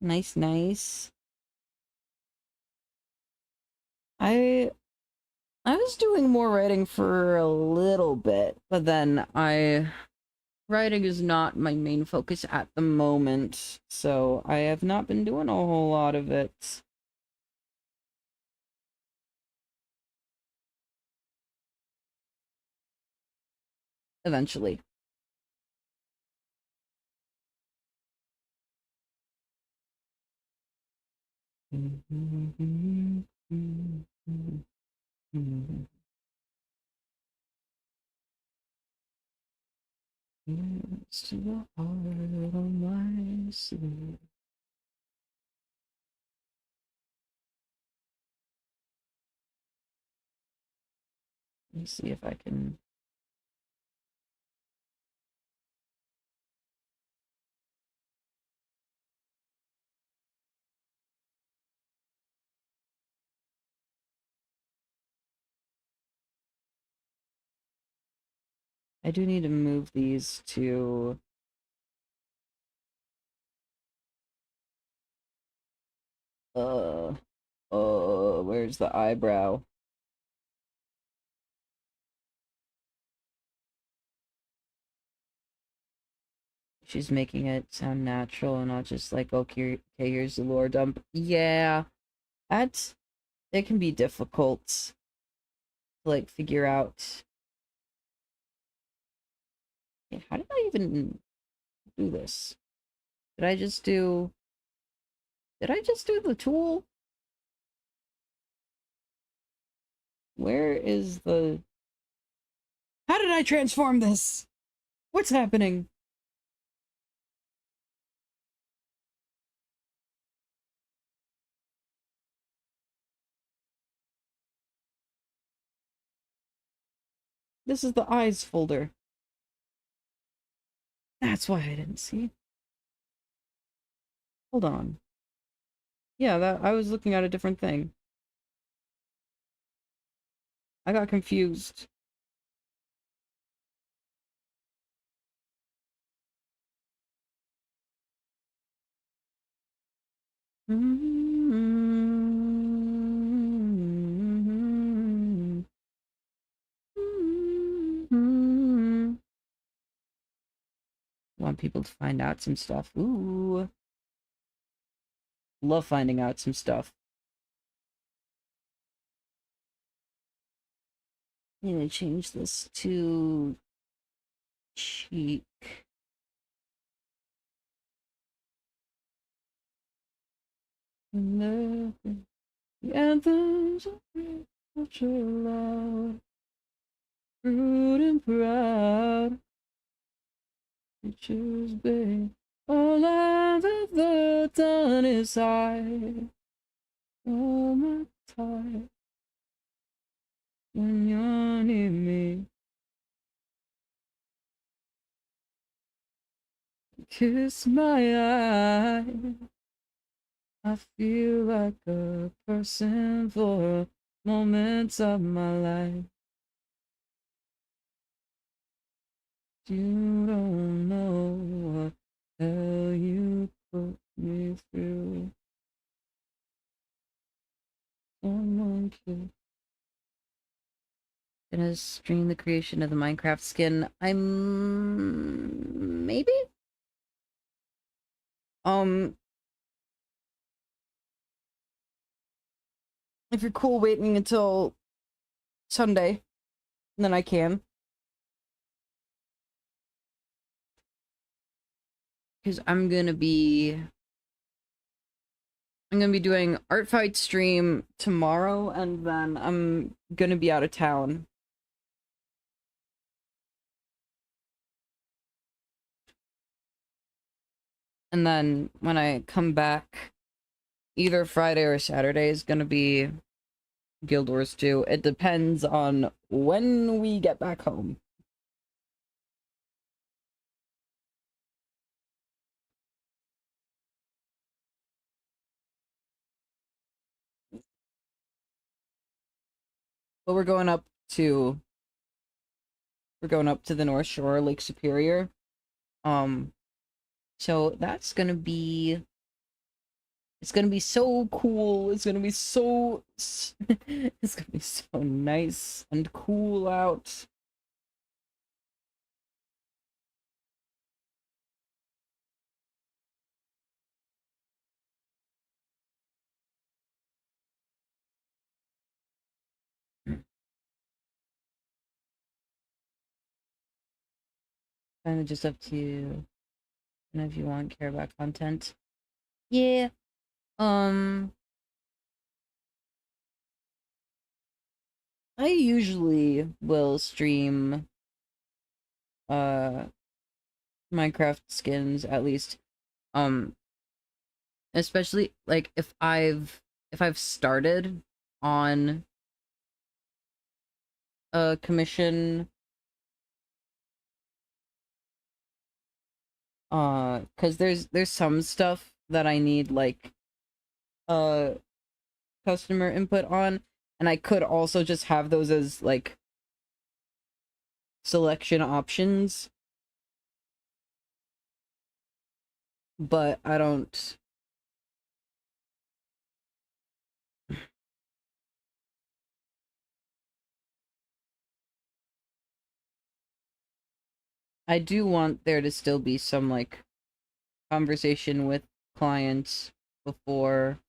Nice, nice. I I was doing more writing for a little bit, but then writing is not my main focus at the moment, so I have not been doing a whole lot of it. Eventually. It's to the heart on my sleeve. Let me see if I can. I do need to move these to. Where's the eyebrow? She's making it sound natural and not just like, okay, here's the lore dump. Yeah, that's, it can be difficult to like figure out. Okay, how did I even do this? Did I just do, did I just do the tool? Where is the, how did I transform this? What's happening? This is the eyes folder. That's why I didn't see. Hold on. Yeah, that I was looking at a different thing. I got confused. Want people to find out some stuff. Ooh. Love finding out some stuff. I'm gonna change this to cheek. The anthems of culture loud, rude and proud. Pictures bay, all of the dawn is high. Oh my time when you're near me. Kiss my eye. I feel like a person for moments of my life. You don't know what hell you put me through. Someone could. Gonna stream the creation of the Minecraft skin. I'm maybe. If you're cool waiting until Sunday, then I can. Because I'm gonna be doing art fight stream tomorrow, and then I'm gonna be out of town. And then when I come back, either Friday or Saturday is gonna be Guild Wars 2. It depends on when we get back home. But we're going up to the North Shore, Lake Superior. So that's gonna be, it's gonna be so cool. It's gonna be so it's gonna be so nice and cool out. Kind of just up to you. And if you want care about content. Yeah. I usually will stream uh Minecraft skins at least. Um especially like if I've started on a commission, cuz there's some stuff that I need like uh customer input on, and I could also just have those as like selection options, but I don't. I do want there to still be some like conversation with clients before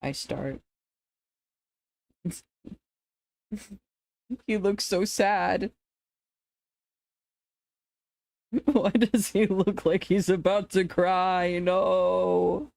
I start. He looks so sad. Why does he look like he's about to cry? No.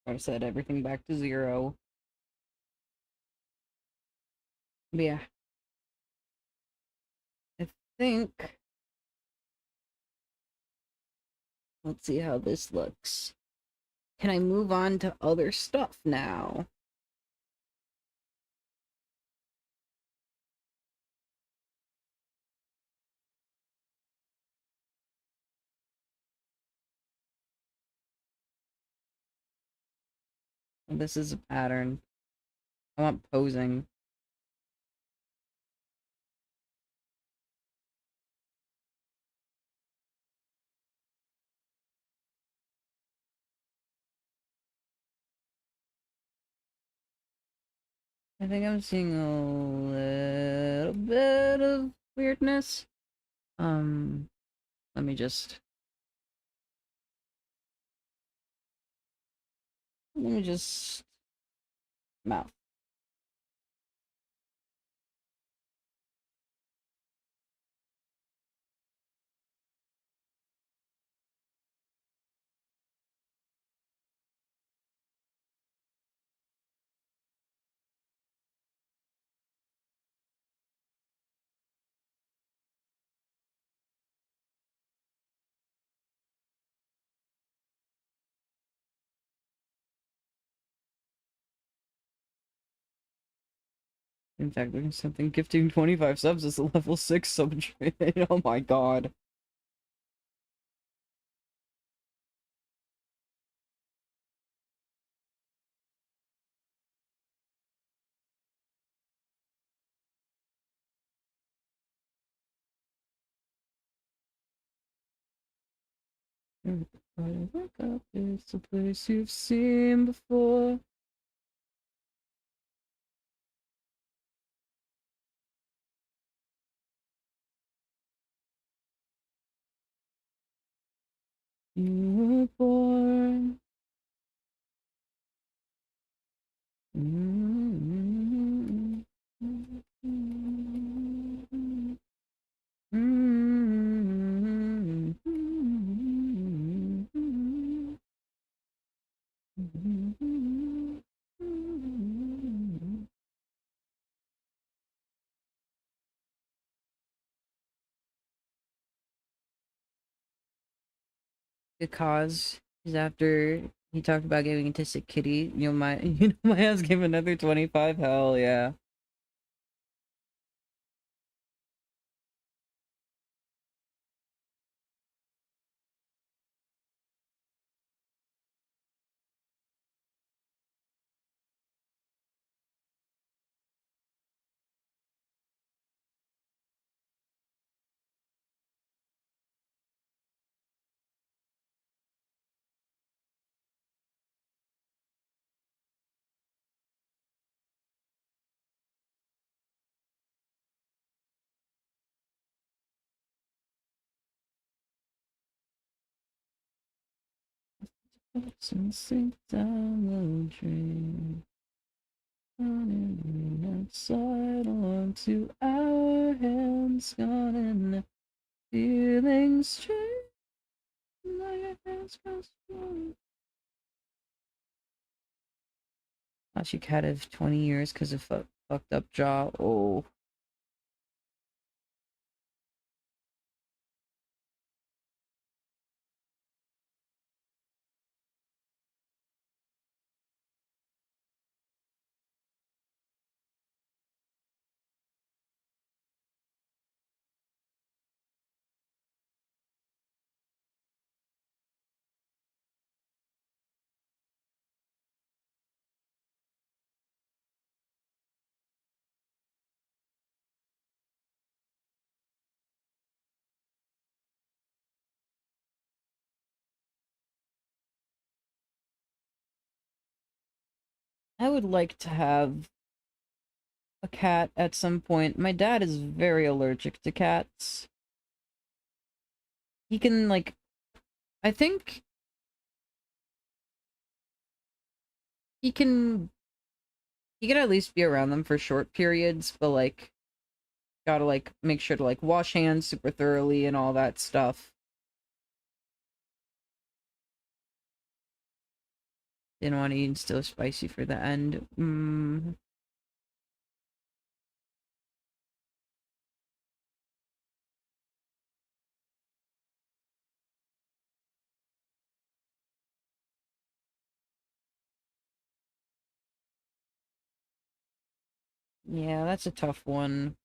I set everything back to 0. But yeah, I think. Let's see how this looks. Can I move on to other stuff now? This is a pattern. I want posing. I think I'm seeing a little bit of weirdness. Let me just mouth. In fact, there's something gifting 25 subs as a level 6 sub trade. Oh my god. Everybody wake up, it's a place you've seen before. You were born. Because is after he talked about giving it to Sick Kitty, my ass gave another 25. Hell yeah. and sink down the drain. Running outside onto our hands, gone and feeling strange. Like a hands crossed. She cat of 20 years because of fucked up jaw. Oh. I would like to have a cat at some point. My dad is very allergic to cats. He can, like, I think he can at least be around them for short periods, but like gotta like make sure to like wash hands super thoroughly and all that stuff. Didn't want to eat still spicy for the end. Yeah, that's a tough one.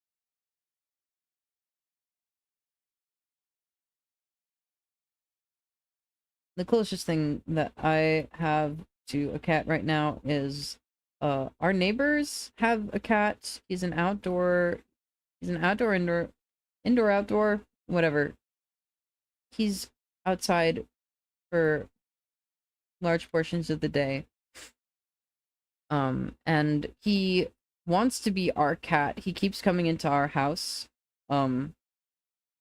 The closest thing that I have to a cat right now is our neighbors have a cat. He's an outdoor indoor outdoor, whatever. He's outside for large portions of the day. And he wants to be our cat. He keeps coming into our house.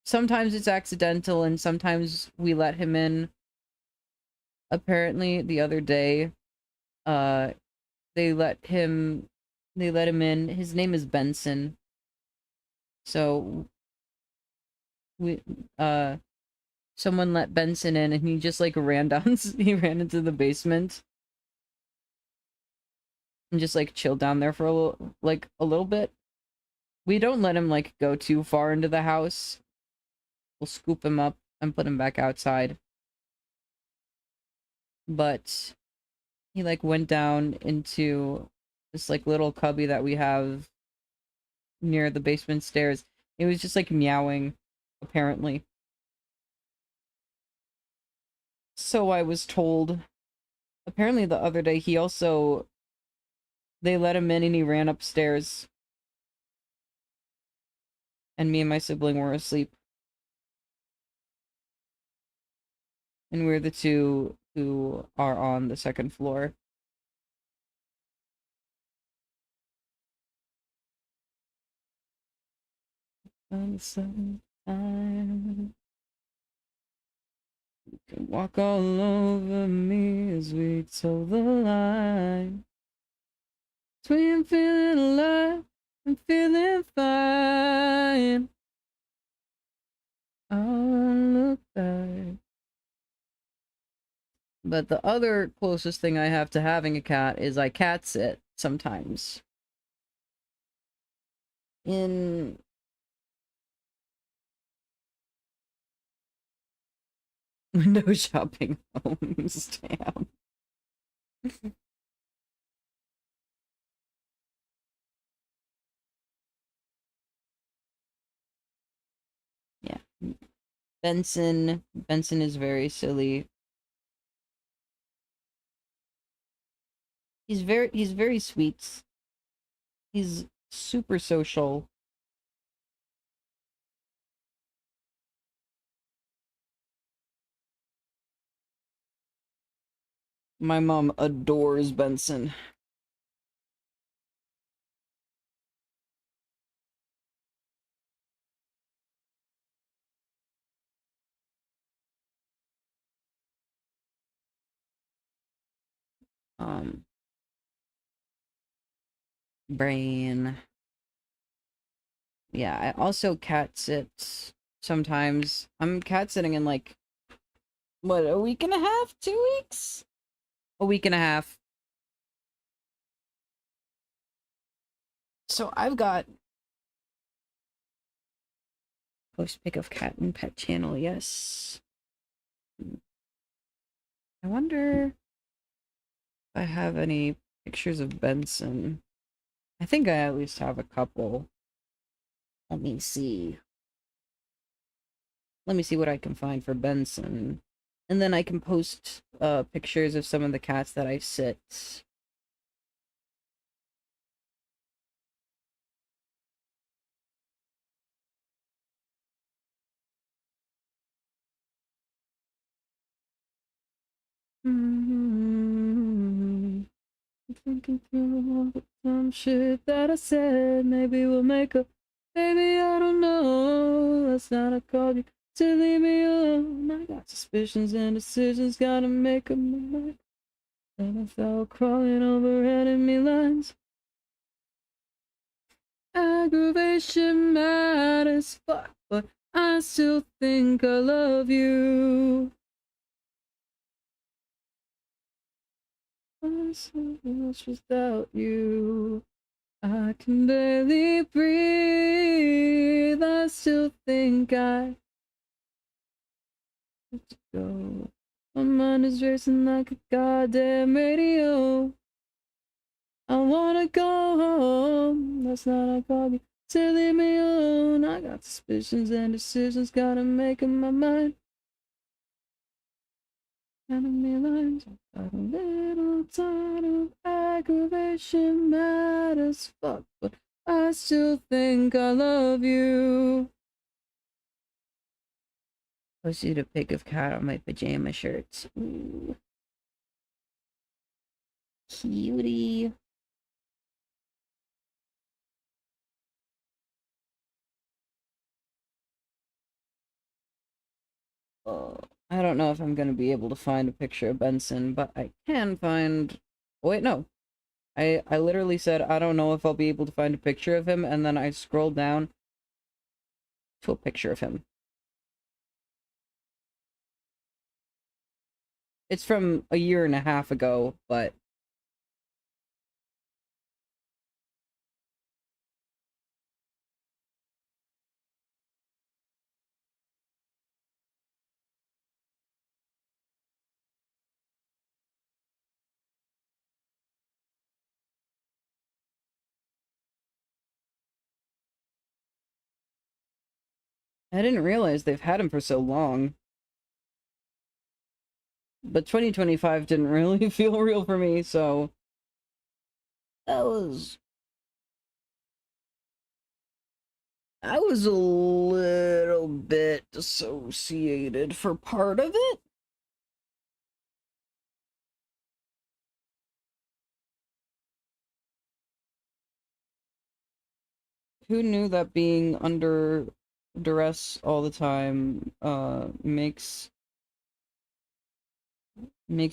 Sometimes it's accidental and sometimes we let him in. Apparently the other day, uh they let him in. His name is Benson. So we someone let Benson in and he just like ran down he ran into the basement and just like chilled down there for a little bit. We don't let him like go too far into the house. We'll scoop him up and put him back outside. But he like went down into this like little cubby that we have near the basement stairs. It was just like meowing, apparently. So I was told. Apparently the other day they let him in and he ran upstairs. And me and my sibling were asleep. And we're the two who are on the second floor. And sometimes you can walk all over me as we toe the line. Between feeling alive and feeling fine. I'll look back. But the other closest thing I have to having a cat is I cat sit sometimes. In window shopping homes, damn. Yeah. Benson is very silly. He's very sweet. He's super social. My mom adores Benson. Brain. Yeah, I also cat sit sometimes. I'm cat sitting in like, what, a week and a half? 2 weeks? A week and a half. So I've got post pic of cat and pet channel, yes. I wonder if I have any pictures of Benson. I think I at least have a couple. Let me see. Let me see what I can find for Benson. And then I can post pictures of some of the cats that I sit. Thinking through all the dumb shit that I said. Maybe we'll make up. Maybe I don't know. Last night I called you to leave me alone. I got suspicions and decisions. Gotta make up my mind. And I felt crawling over enemy lines. Aggravation mad as fuck, but I still think I love you. I'm so lost without you. I can barely breathe. I still think I have to go. My mind is racing like a goddamn radio. I wanna go home. Last night I called you to leave me alone. I got suspicions and decisions. Gotta make up my mind. Enemy lines. Got a little tired of aggravation. Mad as fuck, but I still think I love you. Posted a pic of cat on my pajama shirts. Ooh. Cutie. Oh, I don't know if I'm gonna be able to find a picture of Benson, but I can find... Oh, wait, no. I literally said I don't know if I'll be able to find a picture of him, and then I scrolled down to a picture of him. It's from a year and a half ago, but... I didn't realize they've had him for so long. But 2025 didn't really feel real for me, so... That was... I was a little bit dissociated for part of it. Who knew that being under duress all the time makes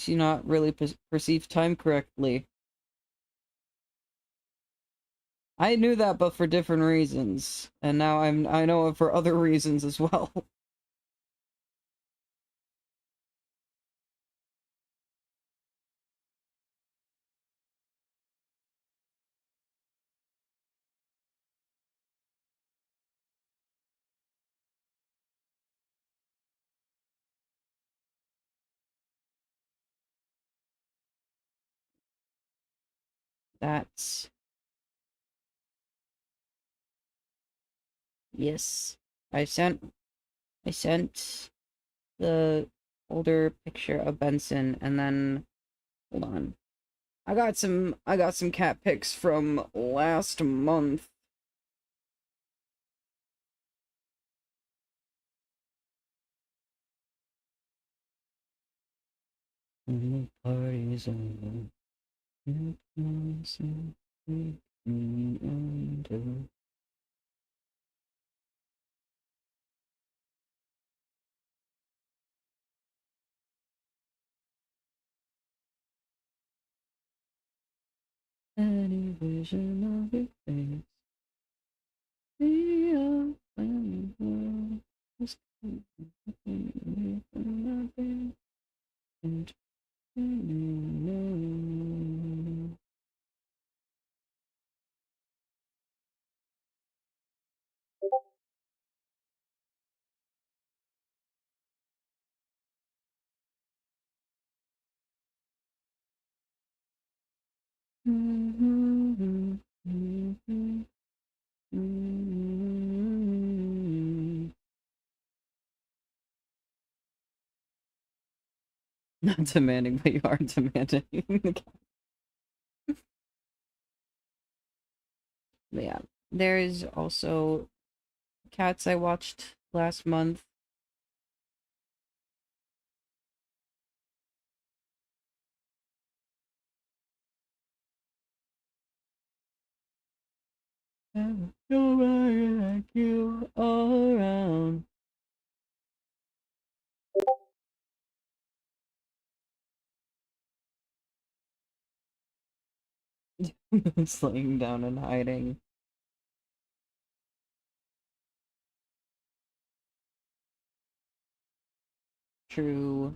you not really perceive time correctly? I knew that, but for different reasons, and now I know it for other reasons as well. That's... Yes. I sent the older picture of Benson, and then hold on. I got some cat pics from last month. The party's over. You can see me under. Any vision of your face. We are when the world is coming from my brain. And not demanding, but you are demanding. Yeah, there's also Cats I watched last month. Nobody like you all around. Slaying down and hiding. True.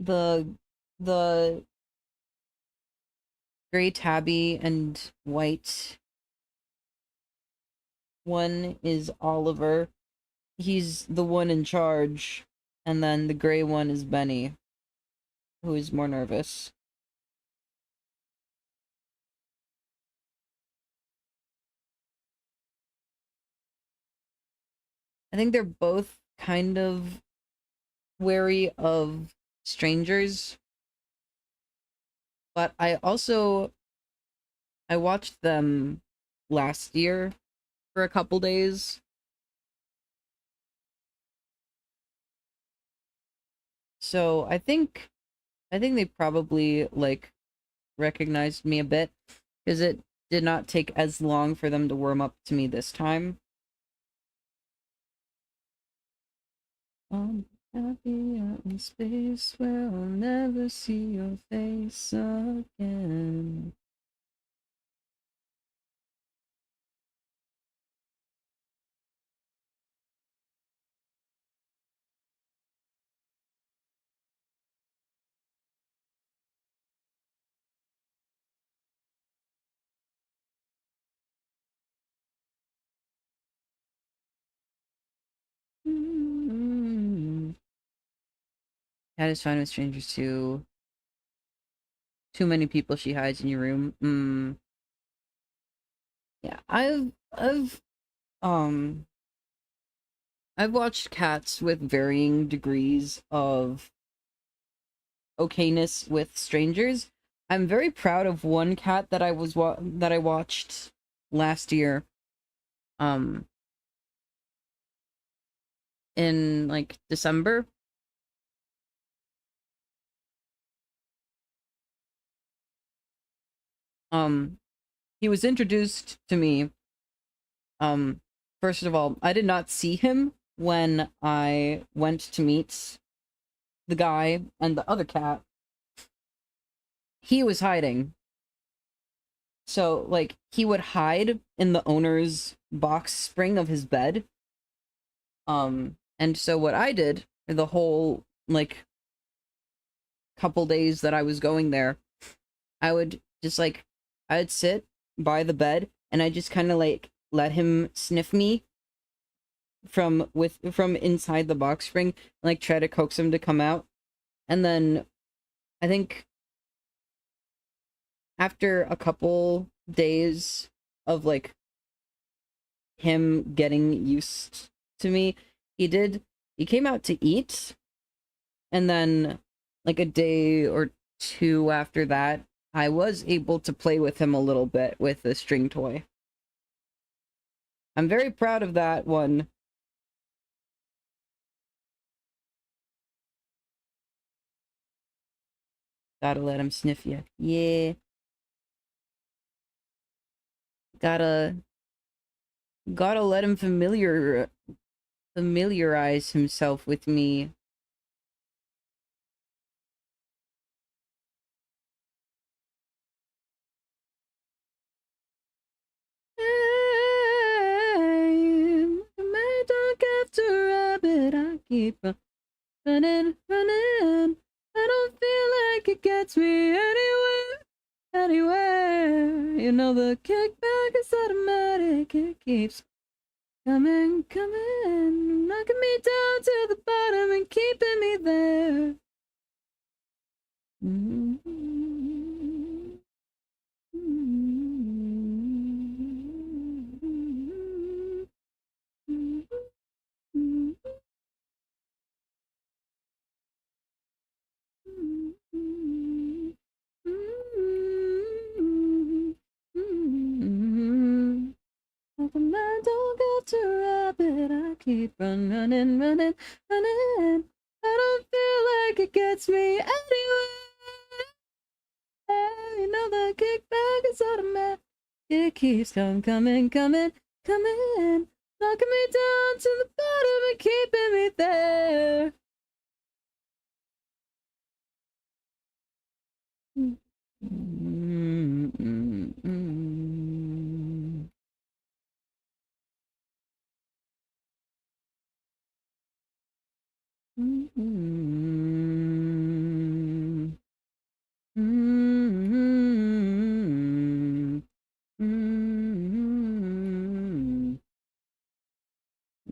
The the gray tabby and white one is Oliver. He's the one in charge. And then the gray one is Benny, who is more nervous. I think they're both kind of wary of strangers. But I watched them last year for a couple days. So I think they probably like recognized me a bit because it did not take as long for them to warm up to me this time. Happy out in space where I'll never see your face again. Cat is fine with strangers too. Too many people she hides in your room. Yeah, um I've watched cats with varying degrees of okayness with strangers. I'm very proud of one cat that I watched last year. Um in like December. Um he was introduced to me. Um First of all, I did not see him when I went to meet the guy and the other cat. He was hiding. So, like, he would hide in the owner's box spring of his bed. And so what I did the whole, like, couple days that I was going there, I would just, like, I'd sit by the bed and I just kind of, like, let him sniff me from inside the box spring, like, try to coax him to come out. And then I think after a couple days of, like, him getting used to me, he came out to eat, and then like a day or two after that, I was able to play with him a little bit with the string toy. I'm very proud of that one. Gotta let him sniff you. Yeah. Gotta let him familiarize himself with me. My dog after rabbit, I keep running, running. I don't feel like it gets me anywhere, anywhere. You know the kickback is automatic, it keeps coming, coming, knocking me down to the bottom and keeping me there. Like a mad dog after rabbit, I keep running, running, running. I don't feel like it gets me anywhere. You know the kickback is automatic. It keeps coming, coming, coming, coming. Knocking me down to the bottom and keeping me there.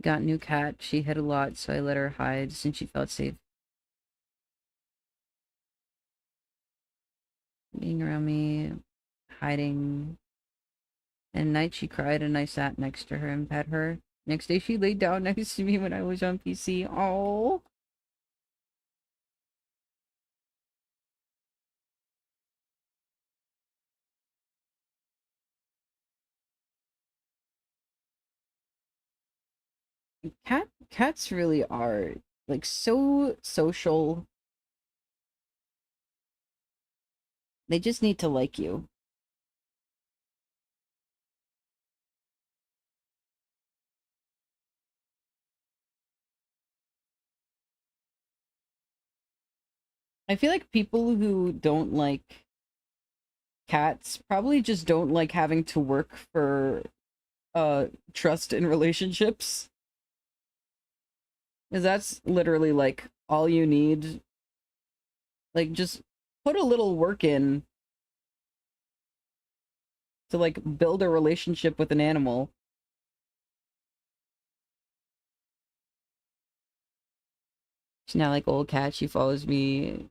Got new cat. She hid a lot, so I let her hide since she felt safe. Being around me, hiding. And night she cried and I sat next to her and pet her. Next day she laid down next to me when I was on PC. Oh. Cats really are like so social. They just need to like you. I feel like people who don't like cats probably just don't like having to work for trust in relationships. Because that's literally like all you need. Like just put a little work in to like build a relationship with an animal. She's now like old cat, she follows me.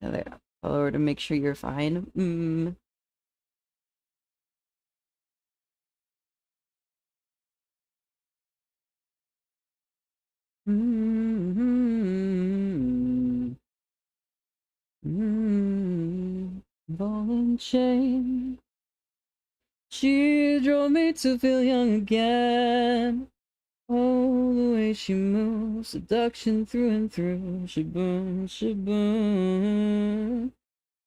I follow her to make sure you're fine. Ball and chain. She drove me to feel young again. Oh, the way she moves, seduction through and through. Shaboom, shaboom.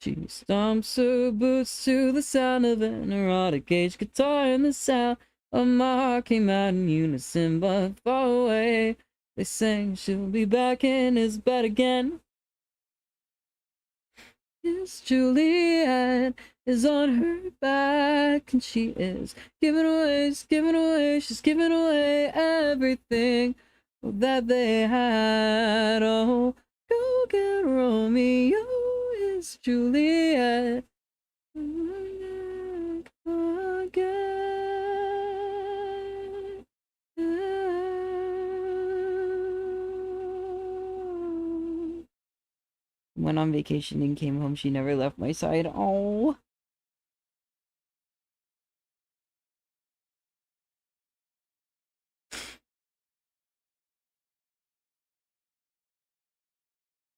She stomps her boots to the sound of an erotic cage guitar, and the sound of my heart came out in unison, but far away. They sang she'll be back in his bed again. Yes, Juliet is on her back, and she is giving away, she's giving away, she's giving away everything that they had. Oh, go get Romeo, it's Juliet. Again. Went on vacation and came home. She never left my side. Oh.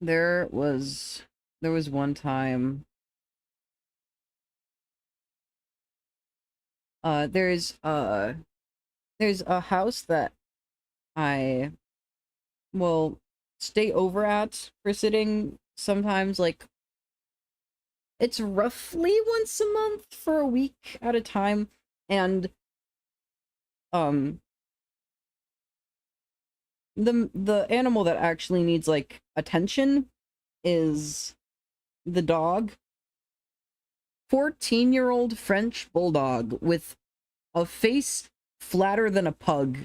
There was one time. There's a house that I will stay over at for sitting sometimes, like it's roughly once a month for a week at a time, and the animal that actually needs like attention is the dog. 14-year-old French bulldog with a face flatter than a pug.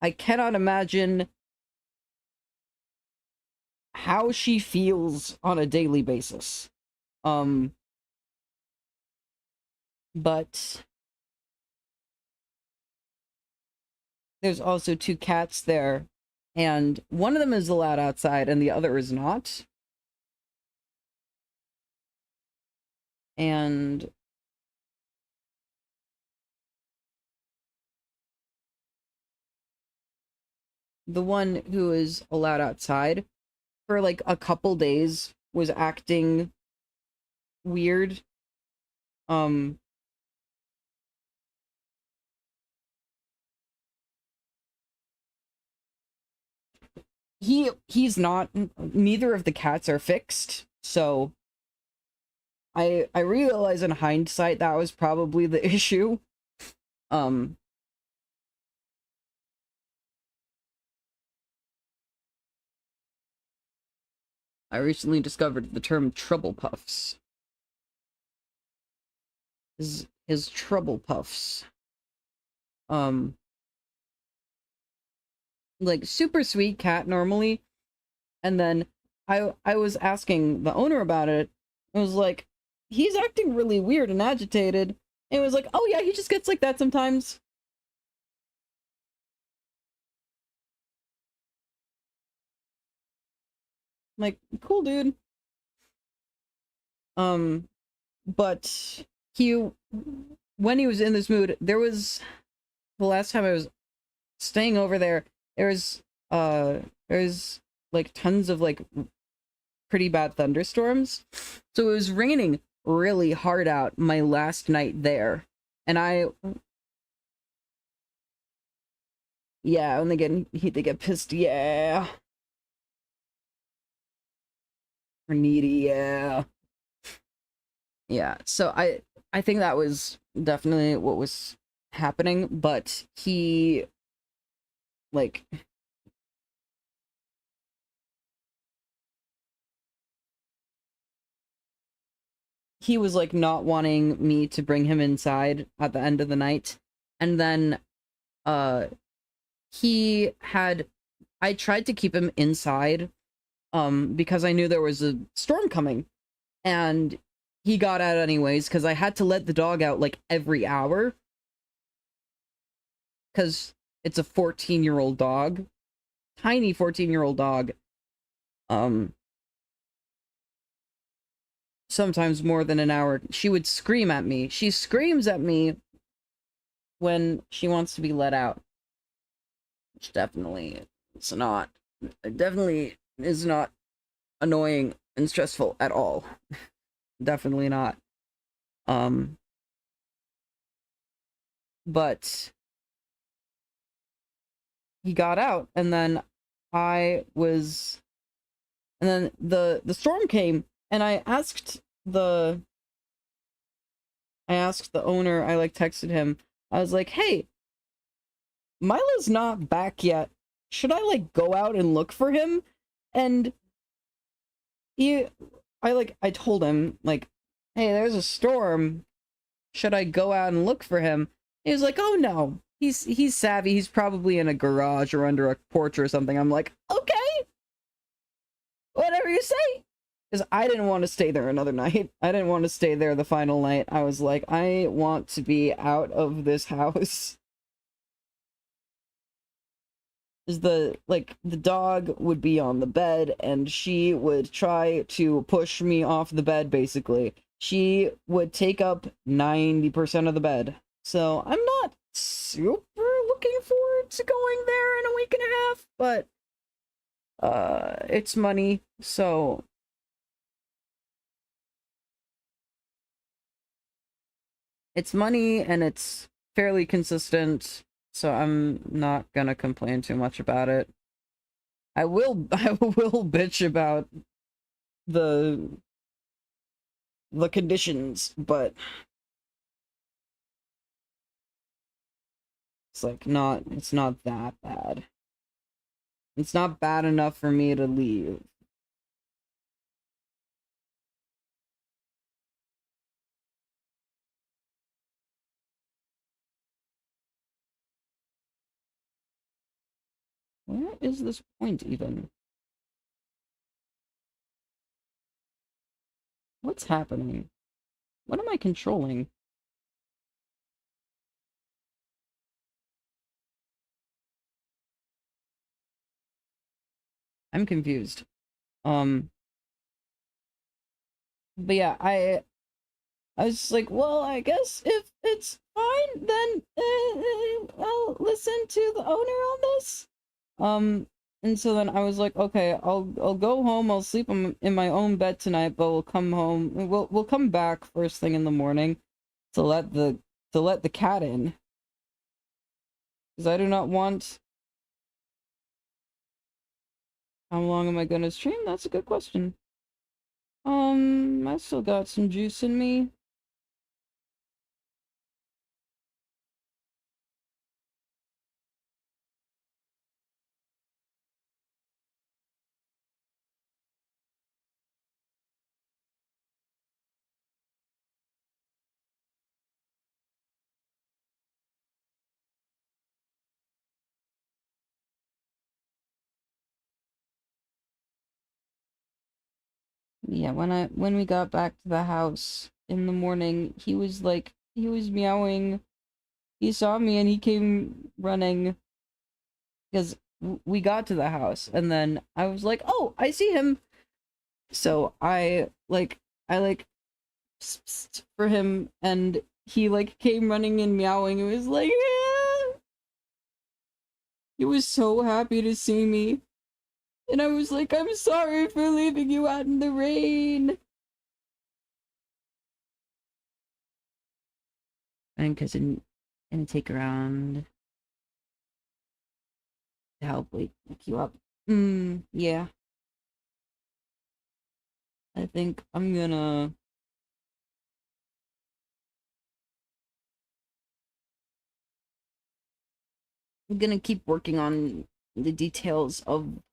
I cannot imagine how she feels on a daily basis. But there's also 2 cats there, and one of them is allowed outside and the other is not. And the one who is allowed outside for like a couple days was acting weird. He's not, neither of the cats are fixed, so I realize in hindsight that was probably the issue. I recently discovered the term trouble puffs. His trouble puffs. Like super sweet cat normally, and then I was asking the owner about it. I was like, he's acting really weird and agitated. And it was like, oh yeah, he just gets like that sometimes. I'm like, cool, dude. But when he was in this mood, there was the last time I was staying over there, there's like tons of like pretty bad thunderstorms. So it was raining really hard out my last night there. And yeah, when they get pissed, yeah. Or needy, yeah. Yeah, so I think that was definitely what was happening, but he like he was like not wanting me to bring him inside at the end of the night. And then he had I tried to keep him inside because I knew there was a storm coming, and he got out anyways because I had to let the dog out like every hour because it's a 14-year-old dog, tiny 14-year-old dog. Sometimes more than an hour. She would scream at me. She screams at me when she wants to be let out, which definitely is not annoying and stressful at all. Definitely not. But he got out, and then the storm came, and I asked the owner, I like texted him, I was like, hey, Milo's not back yet. Should I like go out and look for him? And I told him like, hey, there's a storm. Should I go out and look for him? He was like, oh no. He's savvy. He's probably in a garage or under a porch or something. I'm like, okay. Whatever you say. Because I didn't want to stay there another night. I didn't want to stay there the final night. I was like, I want to be out of this house. Is the dog would be on the bed and she would try to push me off the bed, basically. She would take up 90% of the bed. So I'm not super looking forward to going there in a week and a half, but it's money, so it's money and it's fairly consistent, so I'm not gonna complain too much about it. I will bitch about the conditions, but It's like it's not that bad. It's not bad enough for me to leave. Where is this point even? What's happening? What am I controlling? I'm confused. But yeah, I was just like, well, I guess if it's fine, then I'll listen to the owner on this. And so then I was like, okay, I'll go home. I'll sleep in my own bed tonight, but we'll come home. We'll come back first thing in the morning to let the cat in, because I do not want. How long am I gonna stream? That's a good question. I still got some juice in me. Yeah, when we got back to the house in the morning, he was meowing. He saw me and he came running because we got to the house, and then I was like, "Oh, I see him." So I psst, psst for him, and he came running and meowing. It was like, "Ah!" He was so happy to see me. And I was like, "I'm sorry for leaving you out in the rain." And because I'm gonna take around to help wake you up. Yeah. I think I'm gonna keep working on the details of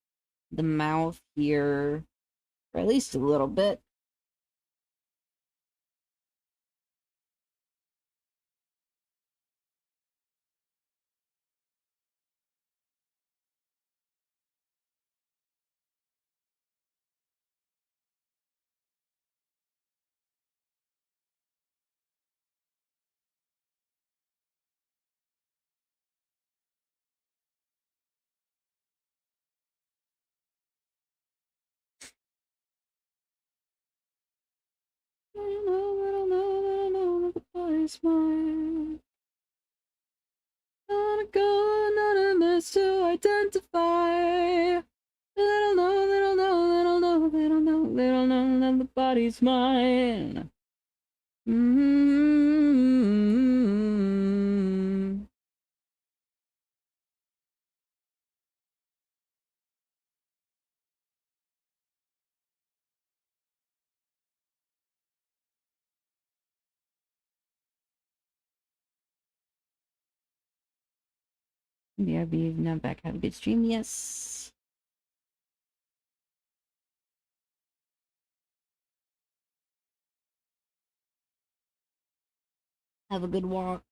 the mouth here for at least a little bit. I don't know, I don't know, I don't know, the body's mine. Not a gun, not a mess to identify. They don't know, they don't know, they don't know, they don't know, they don't know that the body's mine. BRB, now back. Have a good stream. Yes. Have a good walk.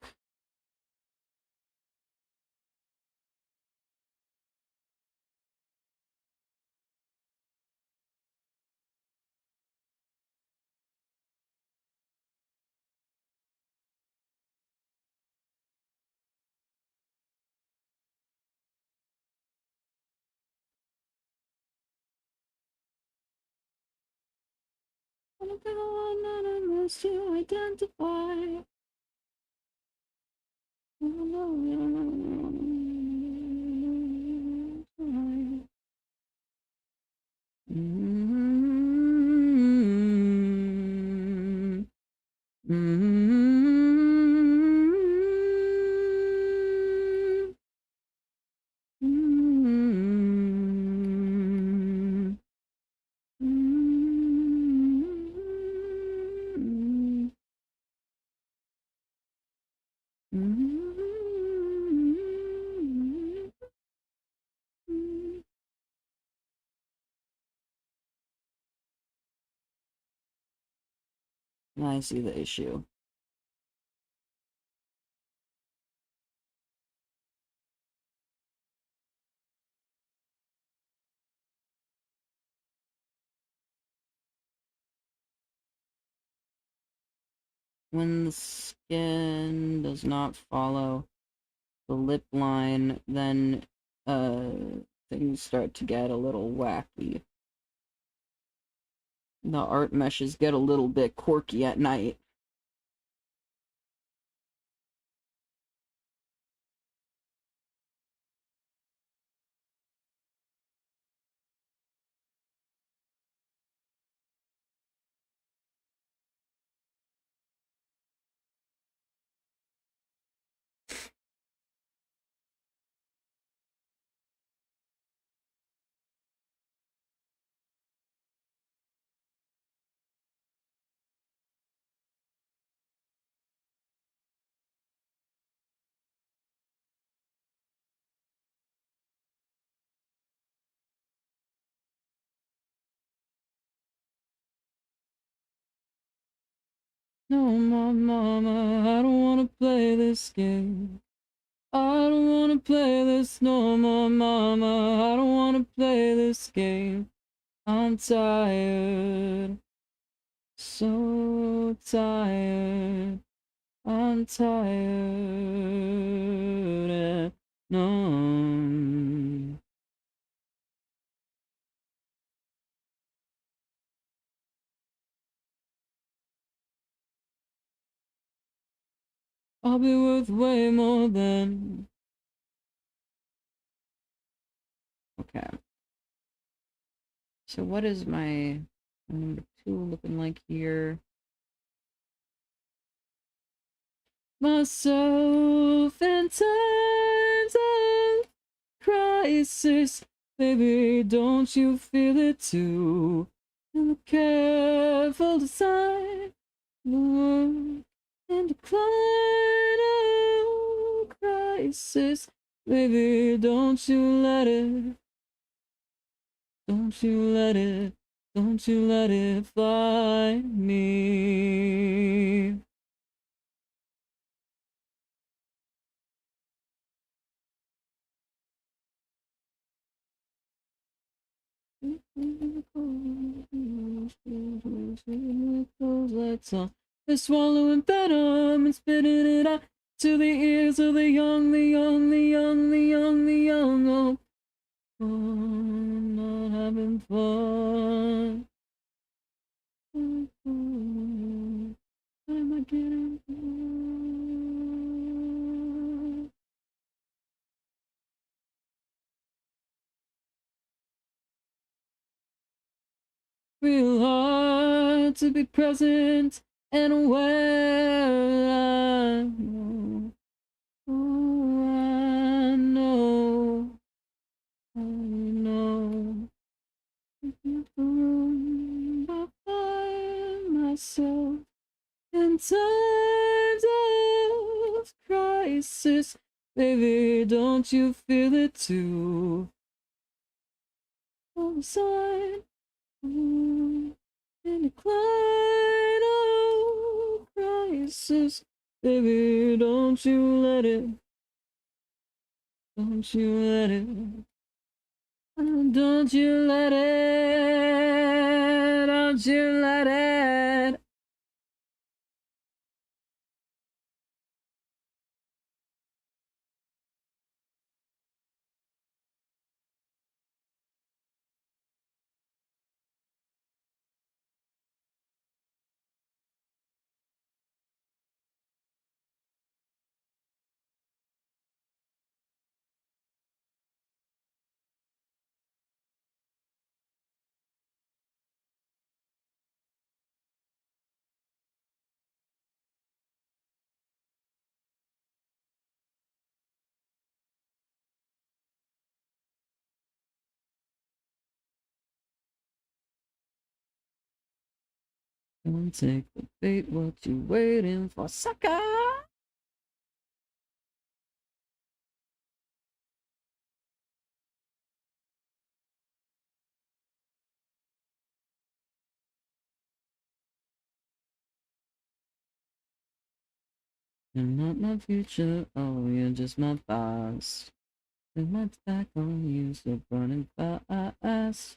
I don't know, not a mess to identify. I don't know, I don't know. I see the issue. When the skin does not follow the lip line, then things start to get a little wacky. The art meshes get a little bit quirky at night. No, my mama, I don't wanna play this game. I don't wanna play this no more, mama. I don't wanna play this game. I'm tired, so tired. I'm tired and numb. I'll be worth way more than. Okay. So what is my number 2 looking like here? Myself in times of crisis, baby, don't you feel it too? And a careful design, work and decline, oh, crisis, baby, don't you let it, don't you let it, don't you let it find me. Lights on. They're swallowing venom and spitting it out to the ears of the young, the young, the young, the young, the young. Oh, not having fun. Am I getting fun? Real hard to be present and aware. I know, oh, I know, I know. I find myself in times of crisis. Baby, don't you feel it too? On the side. In decline, oh, crisis, baby, don't you let it, don't you let it, don't you let it, don't you let it. Don't take the bait, what you waiting for, sucker? You're not my future, oh, you're just my past. Turn my back on you, so burning fast.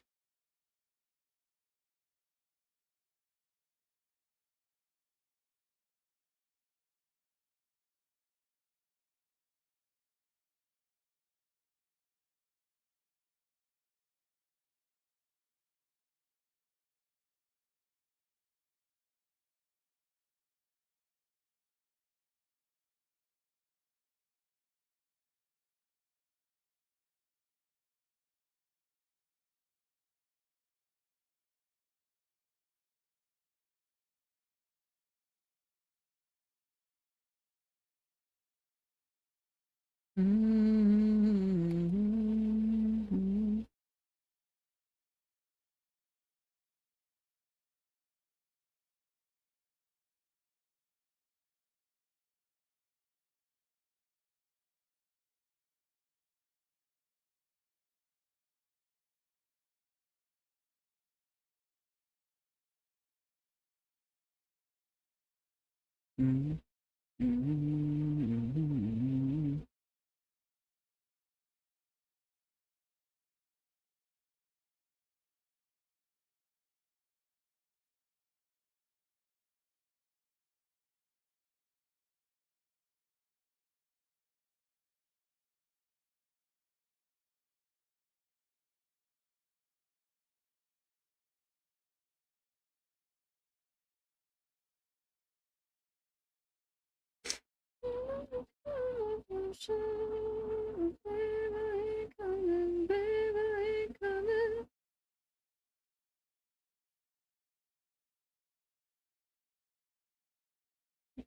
Mm-hmm. Mm-hmm. Mm-hmm.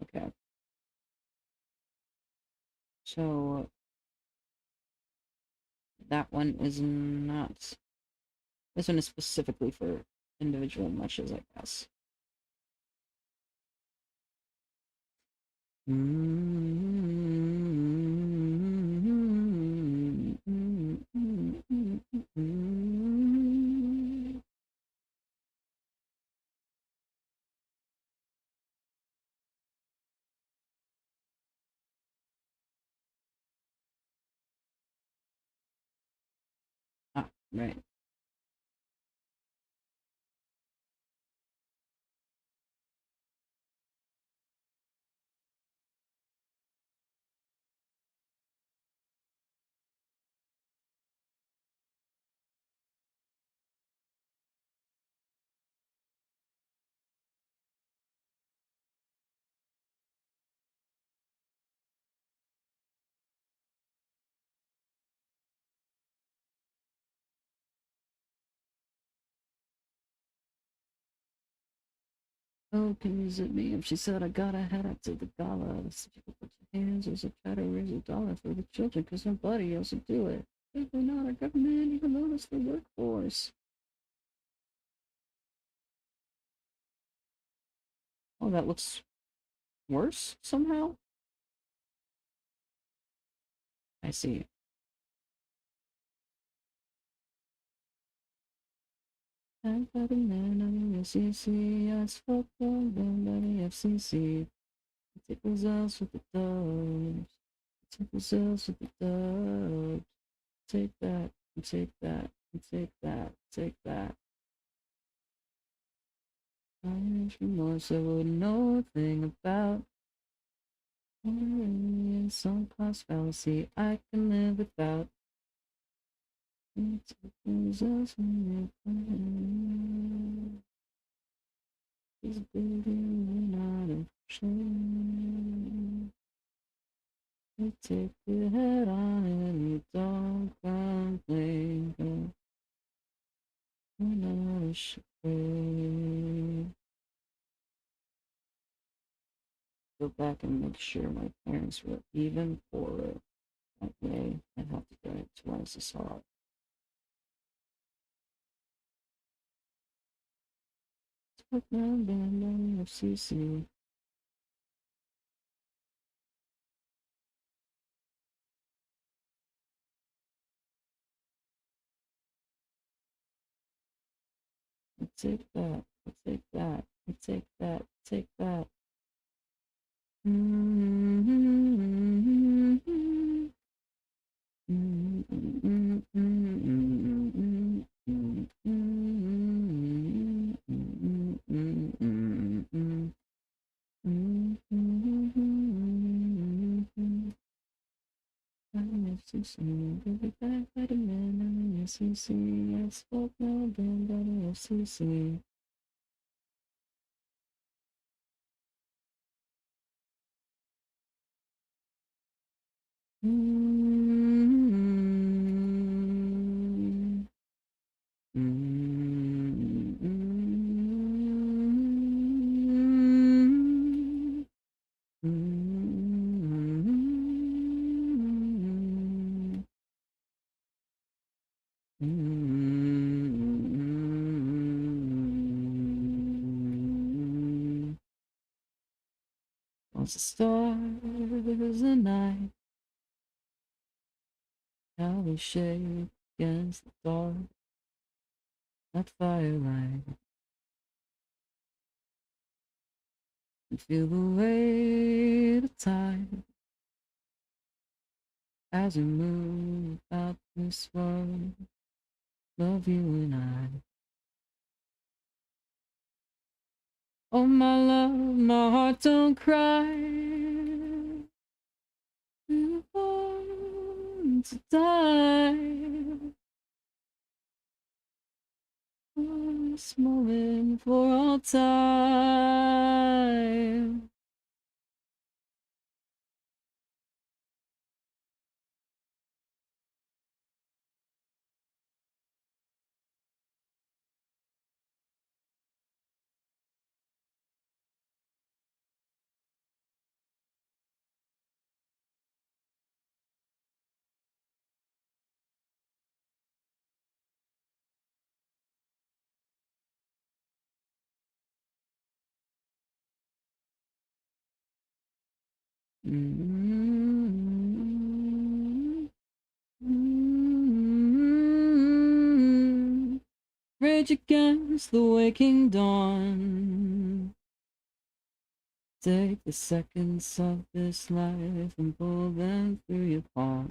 Okay, so that one is not. This one is specifically for individual meshes, I guess. Ah, right. Oh, can you zip me? If she said I gotta head out to the gala, if you could put your hands as I try to raise $1 for the children, cause nobody else would do it. If they're not a government, even notice the workforce. Oh, that looks worse somehow? I see. I'm the man on the FCC. I spoke from them by the FCC. Tickles us with the doves. Tickles us with the doves. Take that, and take that, and take that, take that. Irish remorse I wouldn't know a thing about. In some class fallacy I can live without. Tickles us when you is building out of shame. You take your head on and you don't complain. You're not ashamed. Go back and make sure my parents were even poorer. That way I'd have to get it twice as hard. Talk now, band on the FCC. Take that, take that, take that, take that. FCC, back by the man, FCC, I spoke now again by the FCC. Once the stars and night, how we shake against the dark, that firelight, and feel the weight of time as we move out this world. Love you and I. Oh my love, my heart don't cry. We're born to die. For this moment, for all time. Rage against the waking dawn. Take the seconds of this life and pull them through your palm.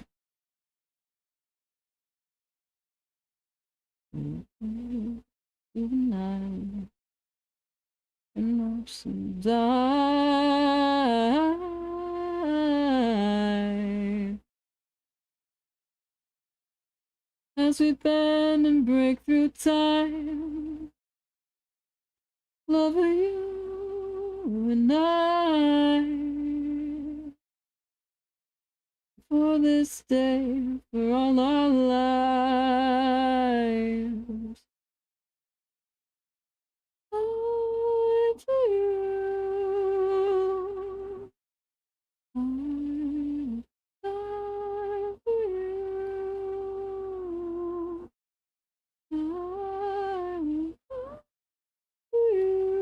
Through the night and watch them die. As we bend and break through time, lover, you and I, for this day, for all our lives. I for you, I for you, I for you,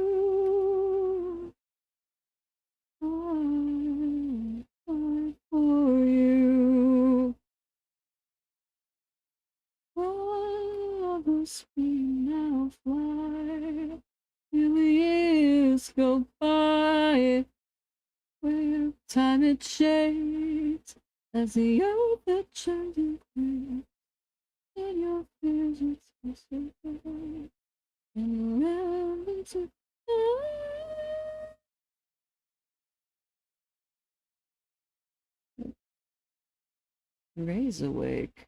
I for you. All of us we now fly. Till the years go by, where time it shades as the earth that turns in grey, and your fears would still away, and around into Ray's awake.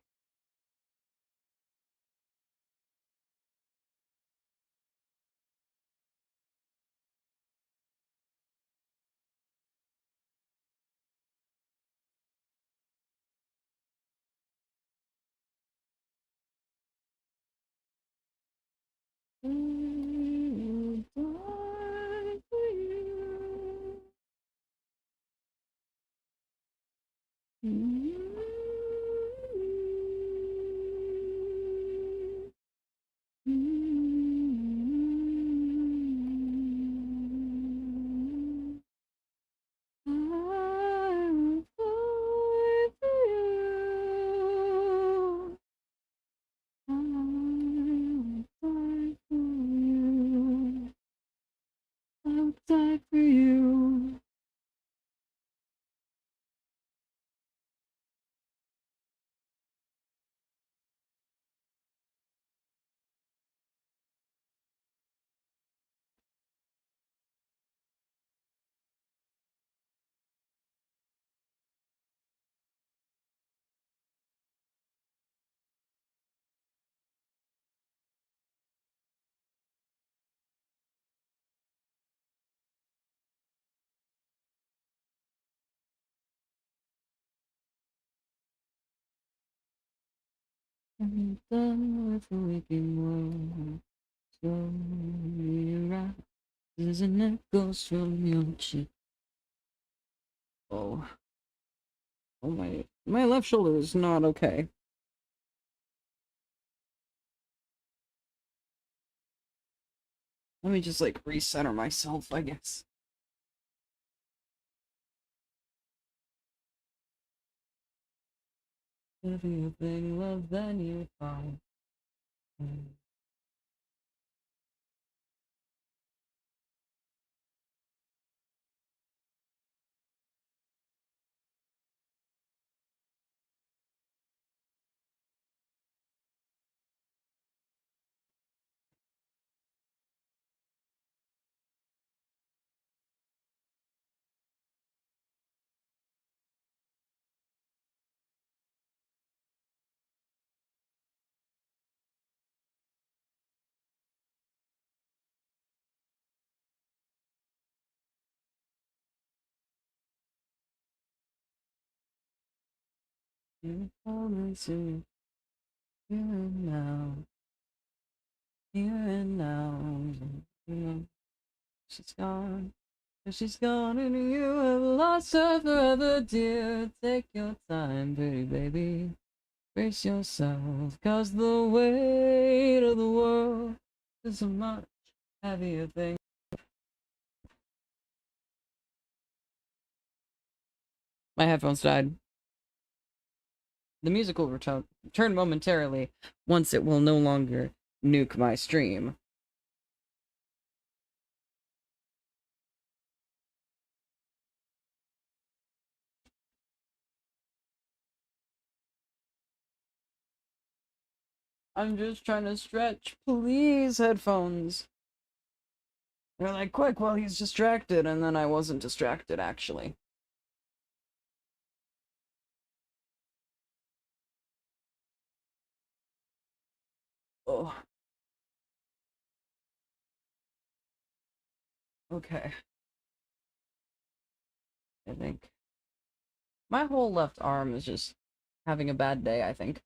I will die for you. I will fight for you. I will fight for you. I will die for you. I'm done with the waking world. Slowly rises and echoes from your cheek. Oh, oh my left shoulder is not okay. Let me just like recenter myself, I guess. If you think love, then you find. You promise you here and now, here and now. You know, she's gone. She's gone and you have lost her forever, dear. Take your time, pretty baby. Brace yourself, cause the weight of the world is a much heavier thing. My headphones died. The music will return momentarily once it will no longer nuke my stream. I'm just trying to stretch. Please, headphones. They're like, quick, while he's distracted, and then I wasn't distracted, actually. Oh. Okay. I think. My whole left arm is just having a bad day, I think.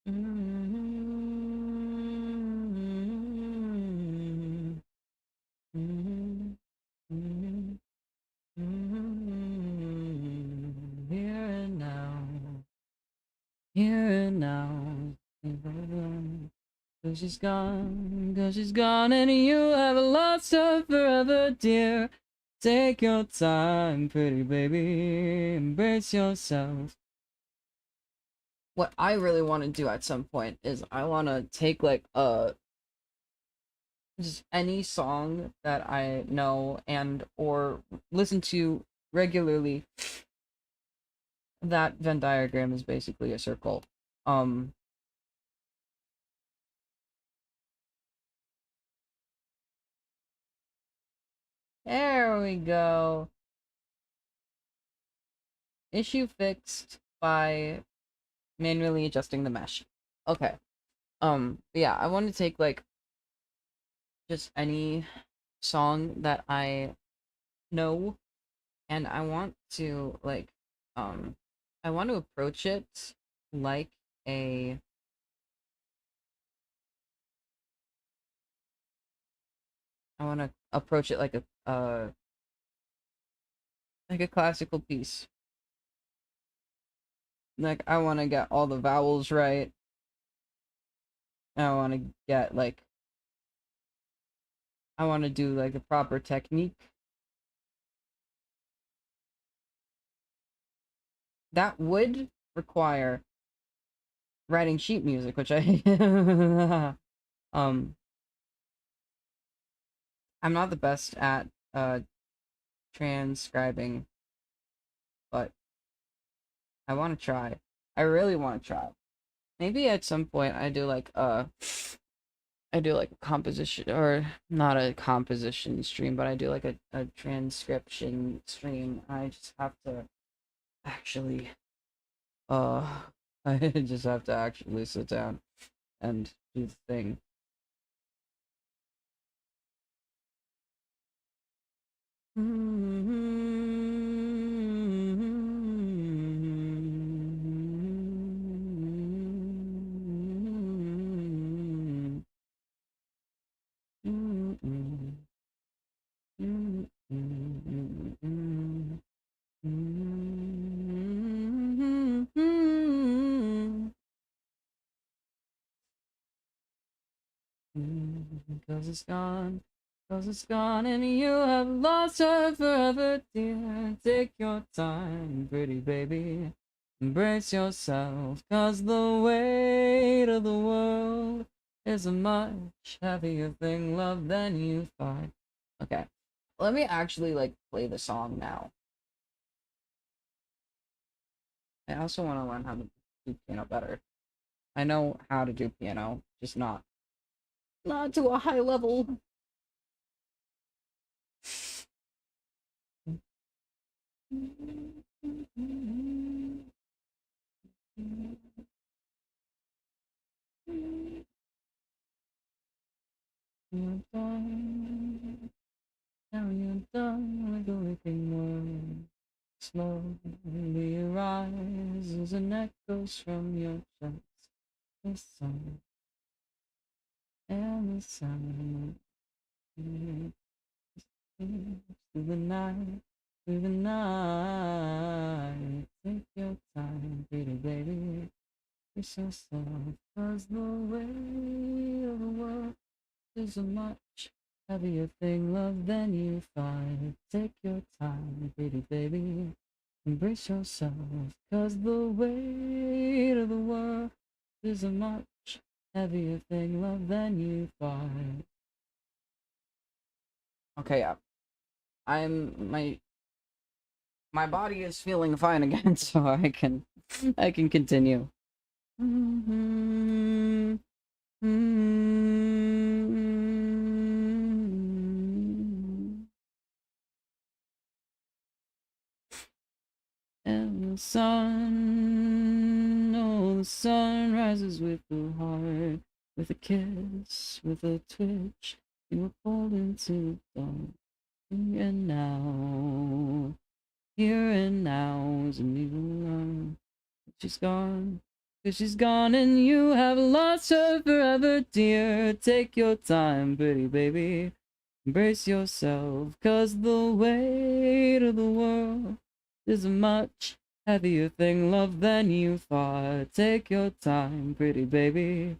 Here and now. Here and now. Cause she's gone, and you have lost her forever, dear. Take your time, pretty baby, embrace yourself. What I really want to do at some point is I want to take like just any song that I know and or listen to regularly. That Venn diagram is basically a circle. There we go. Issue fixed by manually adjusting the mesh. Okay. Yeah, I want to take like just any song that I know, and I want to like I want to approach it like a I want to approach it like a classical piece. Like I want to get all the vowels right. I want to get like I want to do like a proper technique. That would require writing sheet music, which I I'm not the best at transcribing, but I want to try. I really want to try. Maybe at some point I do like I do like a composition, or not a composition stream, but I do like a transcription stream. I just have to actually, uh, I just have to actually sit down and do the thing. Cause it's gone, cause it's gone, and you have lost her forever, dear. Take your time, pretty baby. Embrace yourself, cause the weight of the world is a much heavier thing, love, than you thought. Okay, let me actually, like, play the song now. I also want to learn how to do piano better. I know how to do piano, just not to a high level. You're done. Now you're done with the waking world. Slowly rises and echoes from your chest. The sun and the sun. Through the night, through the night. Take your time, pretty baby. It's yourself, cause the weight of the world is a much heavier thing, love, than you thought. Take your time, pretty baby. Embrace yourself, cause the weight of the world is a much heavier thing, love, than you thought. Okay, yeah. My body is feeling fine again, so I can continue. And the sun, oh, the sun rises with the heart, with a kiss, with a twitch. You were pulled into dawn, and now, here and now, isn't even long. She's gone, 'cause she's gone, and you have lost her forever, dear. Take your time, pretty baby. Embrace yourself, 'cause the weight of the world is a much heavier thing, love, than you thought. Take your time, pretty baby.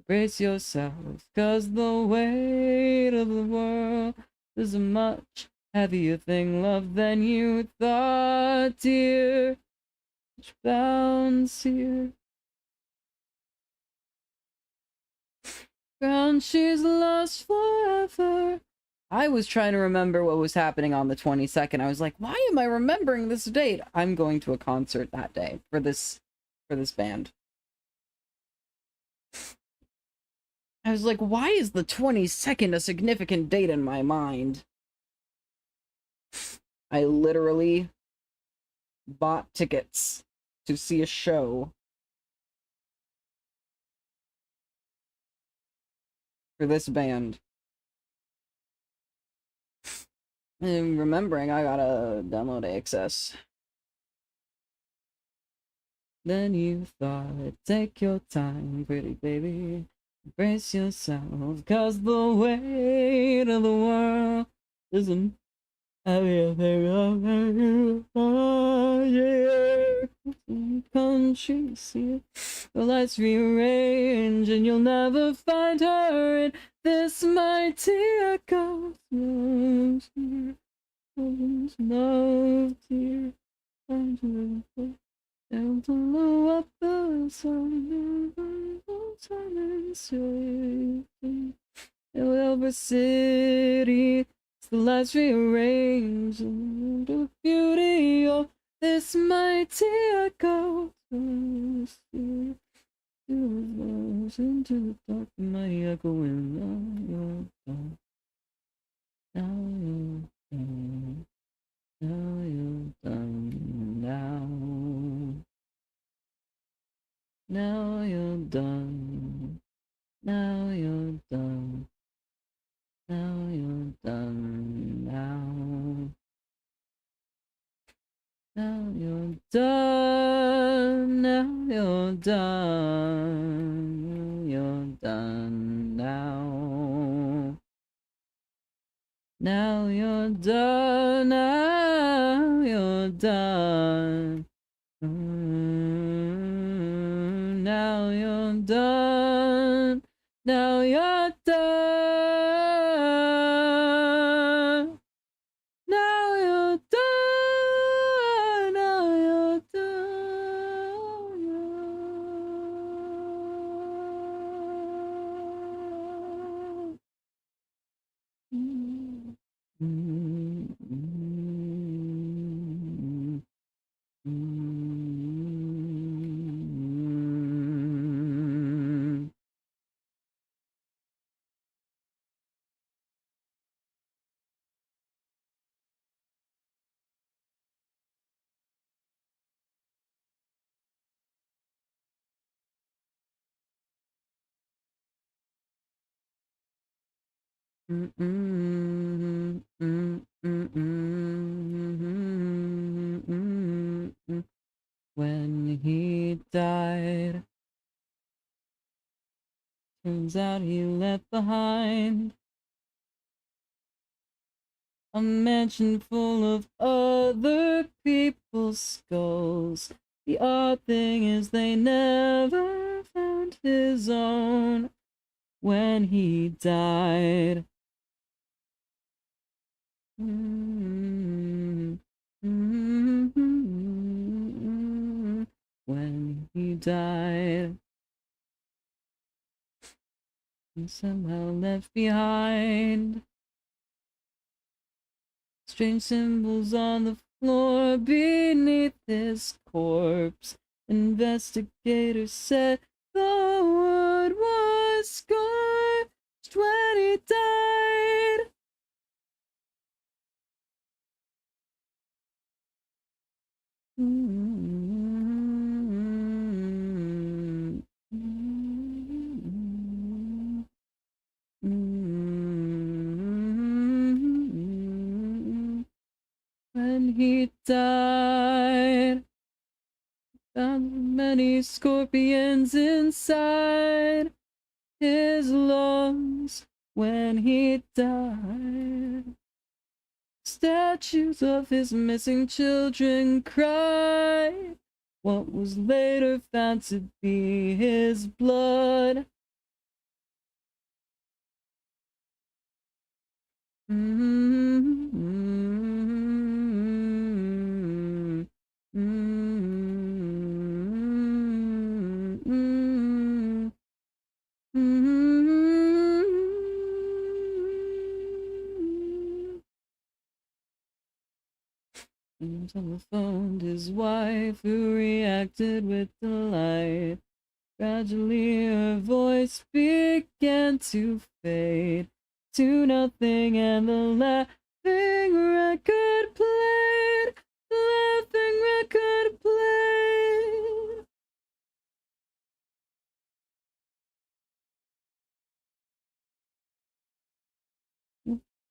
Brace yourself, 'cause the weight of the world is a much heavier thing, love, than you thought, dear. Which bounds here. Ground she's lost forever. I was trying to remember what was happening on the 22nd. I was like, why am I remembering this date? I'm going to a concert that day for this band. I was like, why is the 22nd a significant date in my mind? I literally bought tickets to see a show for this band. And remembering, I gotta download AXS. Then you thought, take your time, pretty baby. Brace yourself, 'cause the weight of the world isn't everything. Can't you see the lights rearrange, and you'll never find her in this mighty echo. Love, dear, down to low up the sun, Elver City, it's the lights rearranged, and the beauty of this mighty echo. into the dark, my echo in your thought. Now you're done. Now you're done. Now you're done. Now you're done. Now you're done. Now you're done. Now you're done. You're done now. Now you're done. Now you're done. Now you're done. Now you're done. Now you're done. Now you're done. When he died, turns out he left behind a mansion full of other people's skulls. The odd thing is they never found his own when he died. When he died, and somehow left behind strange symbols on the floor beneath his corpse. Investigators said the wood was scorched when he died. When he died, found many scorpions inside his lungs. When he died, statues of his missing children cried what was later found to be his blood. And telephoned his wife, who reacted with delight. Gradually her voice began to fade to nothing, and the laughing record played. The laughing record played.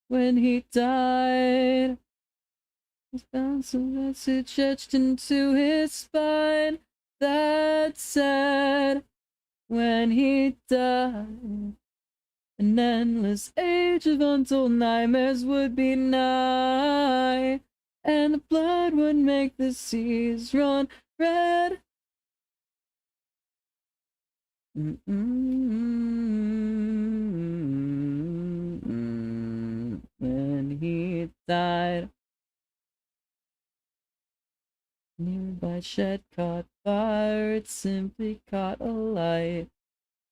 When he died, his bounce of message etched into his spine that said, when he died, an endless age of untold nightmares would be nigh, and the blood would make the seas run red. When he died, nearby shed caught fire, it simply caught alight.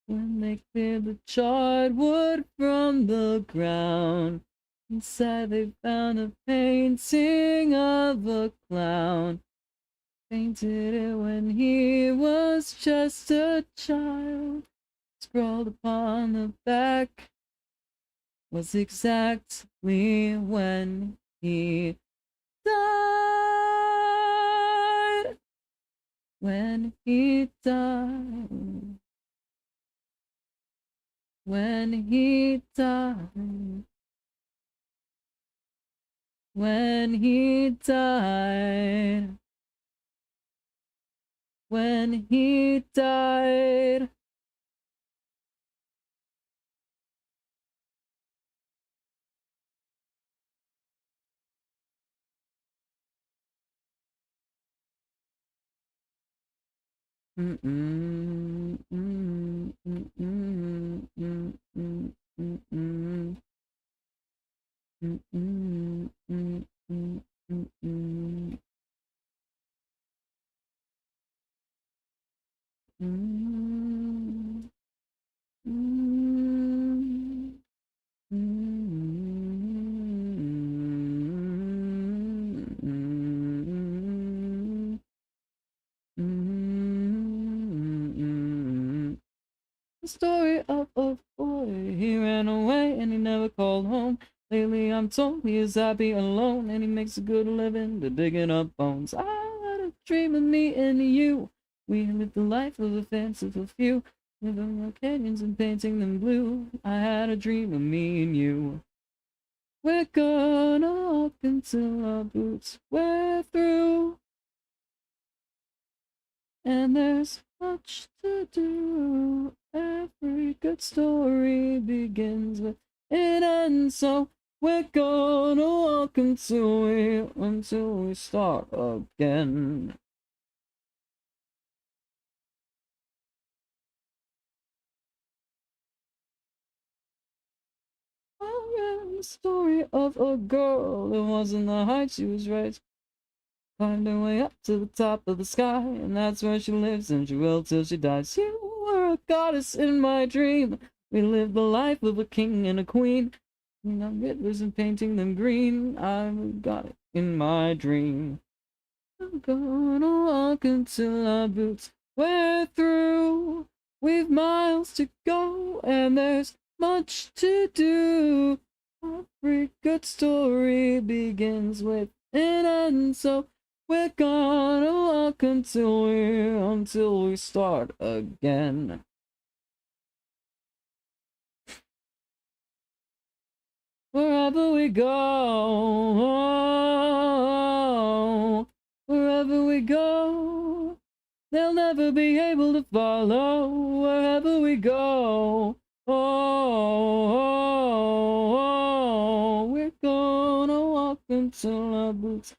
When they cleared the charred wood from the ground, inside they found a painting of a clown. Painted it when he was just a child. Scrawled upon the back was exactly when he died. When he died. When he died. When he died. When he died. Mm-mm, mm-mm, mm-mm, mm-mm, mm-mm. Mm-mm, mm-mm, mm-mm, mm-mm, mm-mm, mm-mm, mm-mm. The story of a boy, he ran away and he never called home. Lately I'm told he is happy alone and he makes a good living to digging up bones. I had a dream of me and you. We lived the life of a fanciful few, living in canyons and painting them blue. I had a dream of me and you. We're gonna walk until our boots wear through. And there's much to do. Every good story begins with an end. So we're gonna walk until we start again. I read the story of a girl. It wasn't the height she was raised. Climbed her way up to the top of the sky, and that's where she lives, and she will till she dies. You were a goddess in my dream. We lived the life of a king and a queen. You know, rivers and painting them green. I got it in my dream. I'm gonna walk until our boots wear through. We've miles to go, and there's much to do. Every good story begins with an end, so we're gonna walk until we start again. Wherever we go, wherever we go, they'll never be able to follow. Wherever we go, we're gonna walk until our boots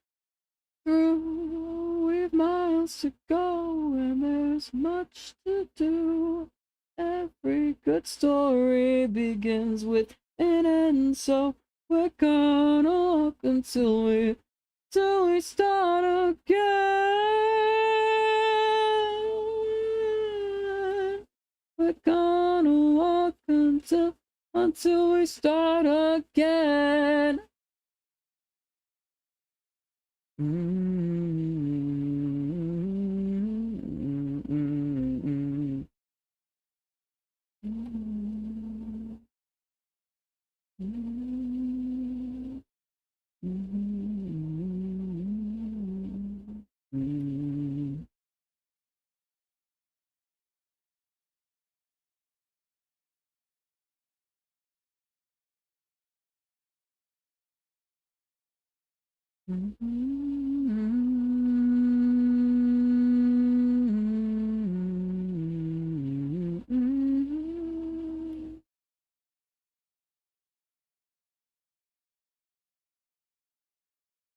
through. We've miles to go, and there's much to do. Every good story begins with an end, so we're gonna walk till we start again. We're gonna walk until we start again.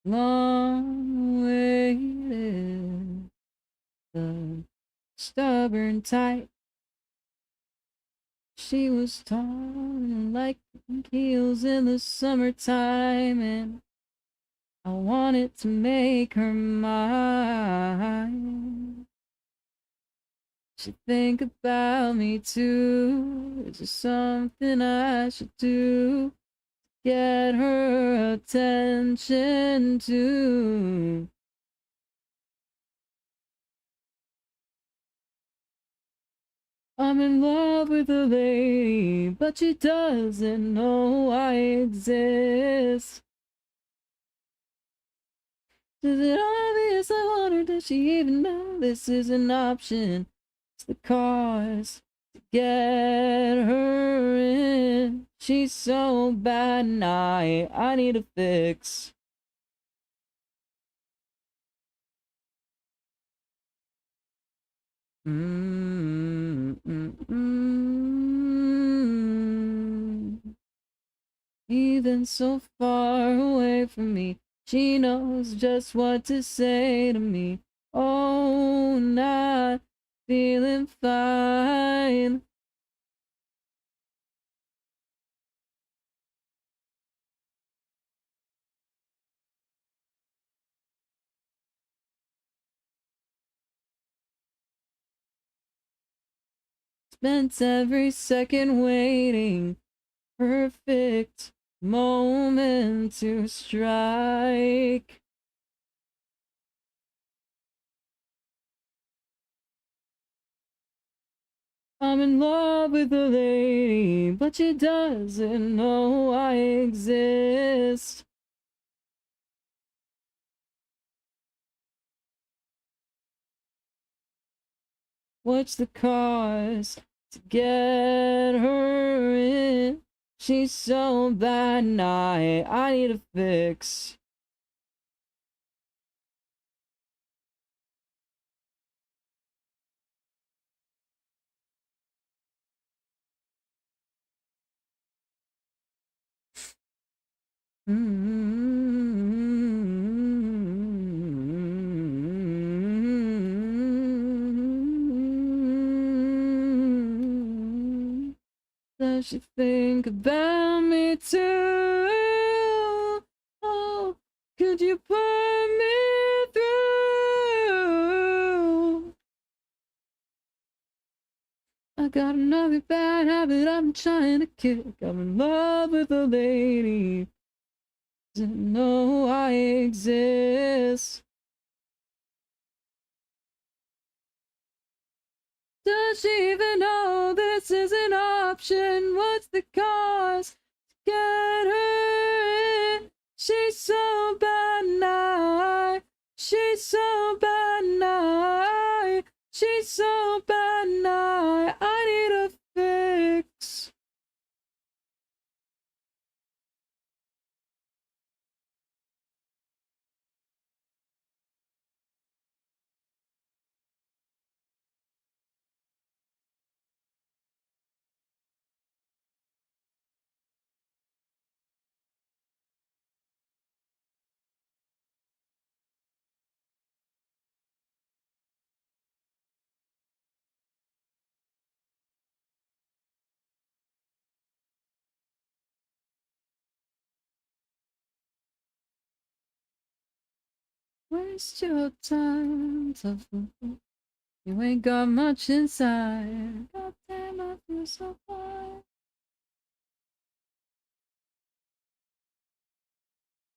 Long waited, the stubborn type. She was tall and like heels in the summertime, and I wanted to make her mine. She'd think about me too. Is there something I should do? Get her attention too. I'm in love with a lady, but she doesn't know I exist. Is it obvious I want her? Does she even know this is an option? It's the cars to get her in. She's so bad and I need a fix. Even so far away from me, she knows just what to say to me. Oh, not feeling fine. Spent every second waiting, perfect moment to strike. I'm in love with a lady, but she doesn't know I exist. What's the cost to get her in? She's so bad and I need a fix. Does she think about me too? Oh, could you put me through? I got another bad habit I'm trying to kick. I'm in love with a lady. Doesn't know I exist. Does she even know this is an option? What's the cost to get her in? She's so bad now. She's so bad now. She's so bad now. I need a fix. Waste your time, tough. You ain't got much inside. God damn, I feel so fine.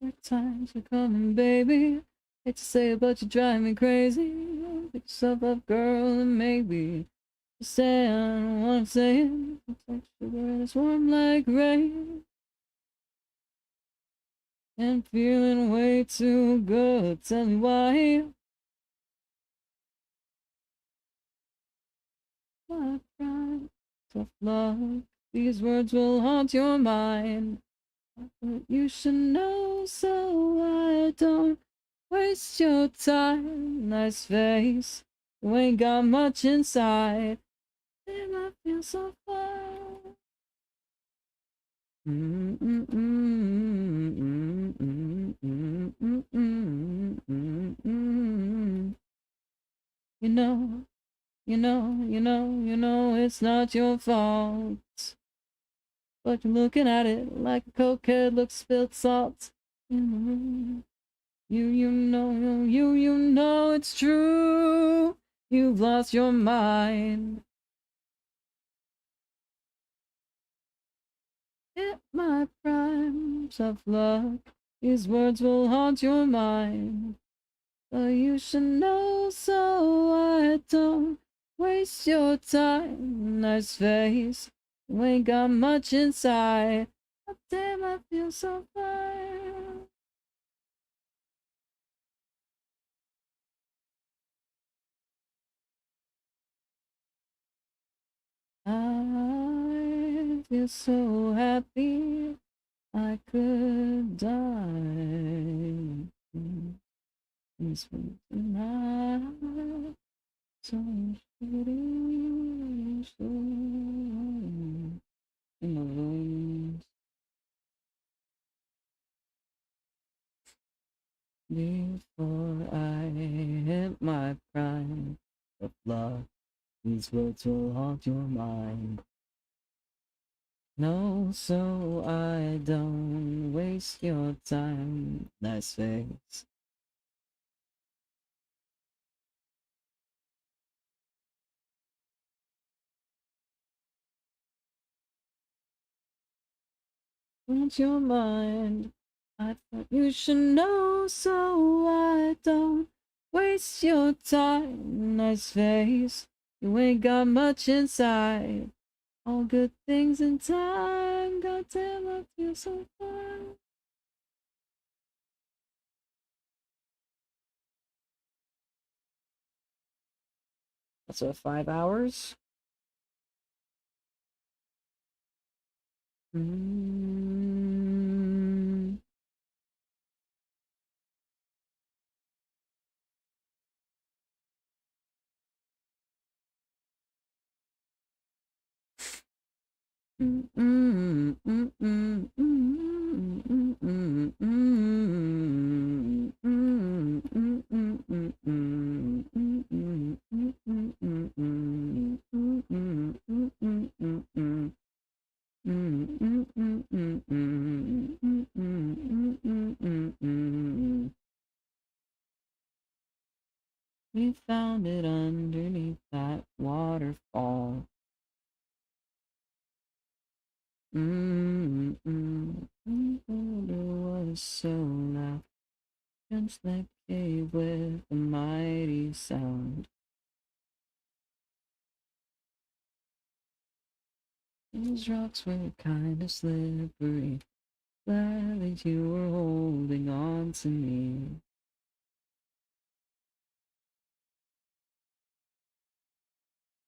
Good times are coming, baby. Hate to say it, but you drive me crazy. Pick yourself up, girl, and maybe just say I don't want to say it. Touch sugar and it's warm like rain. And feeling way too good. Tell me why. My pride, tough love. These words will haunt your mind. But you should know, so I don't waste your time. Nice face, you ain't got much inside. Damn, I feel so fine. You know, you know, it's not your fault. But you're looking at it like a cokehead looks spilled salt. You know it's true. You've lost your mind. Hit my prime, tough luck. These words will haunt your mind. But you should know, so I don't waste your time. Nice face, you ain't got much inside. Oh, damn, I feel so fine. I feel so happy I could die. This one tonight, so shooting, so in the wings. Before I hit my prime of love, these words will haunt your mind. No, so I don't waste your time. Nice face. Won't your mind? I thought you should know, so I don't waste your time. Nice face. You ain't got much inside. All good things in time. Goddamn, I feel so fine. That's 5 hours. Mm. We found it underneath that waterfall. The water was so loud, just like cave with a mighty sound. These rocks were kind of slippery. Glad that you were holding on to me.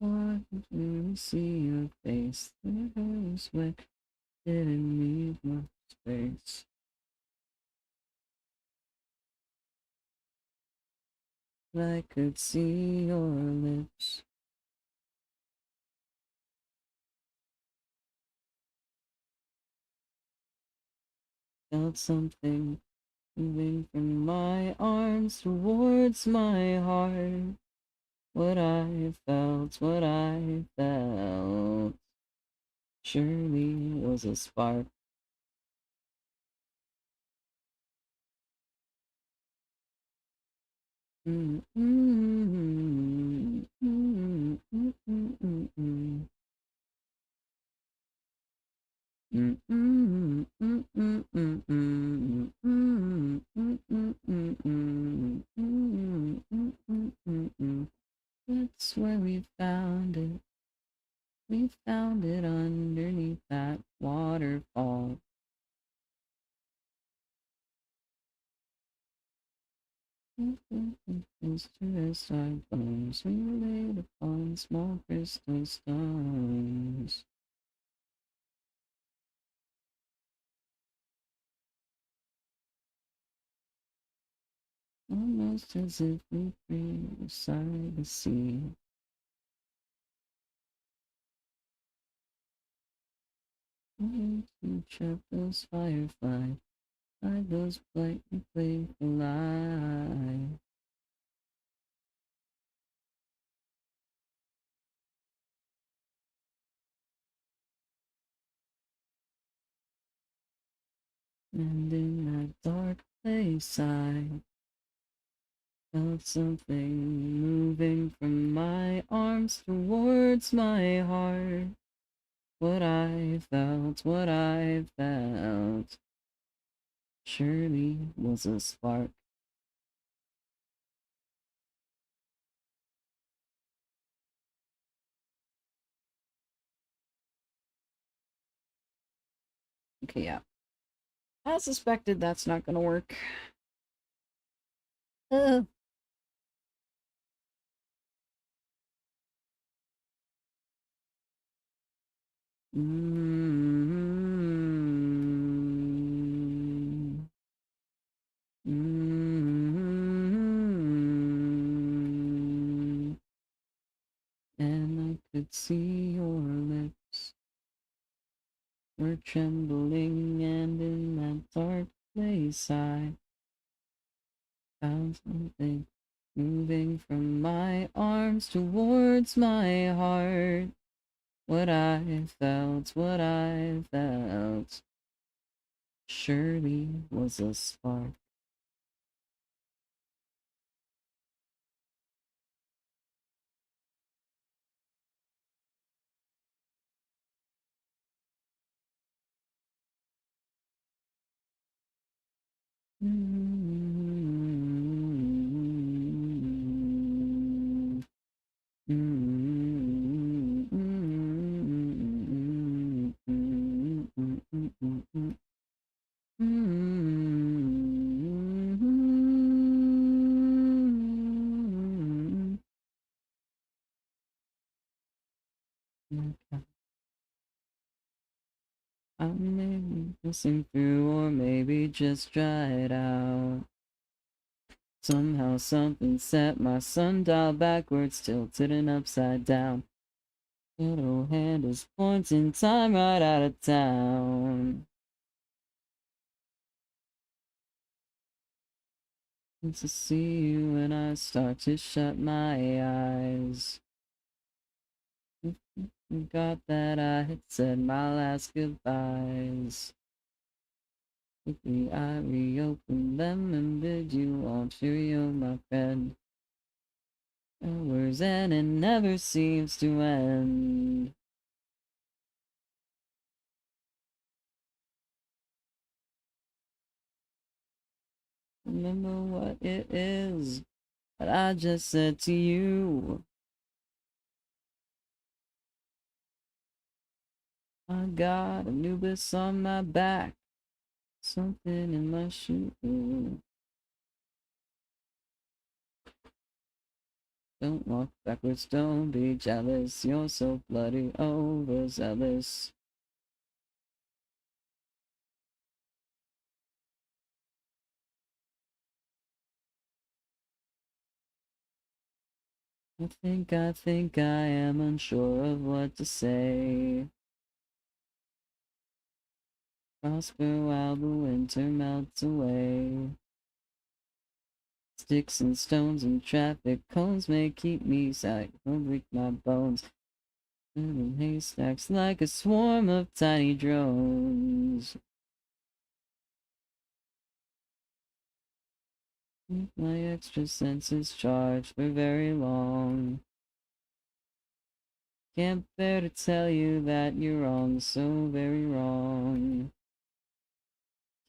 Why didn't you see your face? The hair was wet, didn't leave much space. I could see your lips. Felt something moving from my arms towards my heart. What I felt, surely was a spark. Mm, mm, mm, mm, mm, mm, mm. Mm, mm, mm, mm, mm, mm, mm, mm, mm, mm, mm, mm, mm, mm, mm. That's where we found it. We found it underneath that waterfall. Is to rest our bones. We laid upon small crystal stones. Almost as if we free beside the sea. To trap those fireflies, hide those bright and playful eyes. And in that dark place I felt something moving from my arms towards my heart. What I felt, surely was a spark. Okay, yeah. I suspected that's not gonna work. Uh. Mm-hmm. Mm-hmm. And I could see your lips were trembling, and in that dark place I found something moving from my arms towards my heart. What I felt, surely was a spark. Mm-hmm. I may be missing through, or maybe just dried out. Somehow something set my sundial backwards, tilted and upside down. Little hand is pointing time right out of town. And to see you when I start to shut my eyes. Forgot that I had said my last goodbyes. Quickly I reopened them and bid you all cheerio, my friend. Hours and it never seems to end. Remember what it is that I just said to you. I got Anubis on my back, something in my shoe. Don't walk backwards, don't be jealous. You're so bloody overzealous. I think I am unsure of what to say. Prosper while the winter melts away. Sticks and stones and traffic cones may keep me sick, will break my bones. Little haystacks like a swarm of tiny drones. Keep my extra senses charged for very long. Can't bear to tell you that you're wrong, so very wrong.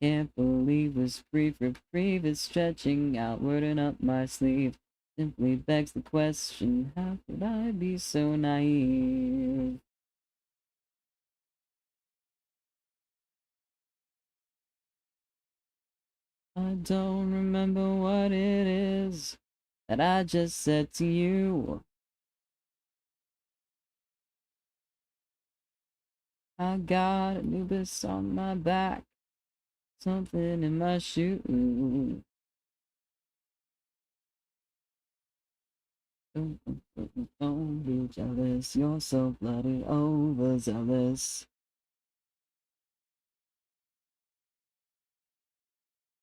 Can't believe this brief reprieve is stretching outward and up my sleeve. Simply begs the question, how could I be so naive? I don't remember what it is that I just said to you. I got Anubis on my back, something in my shoe. Don't be jealous, you're so bloody overzealous.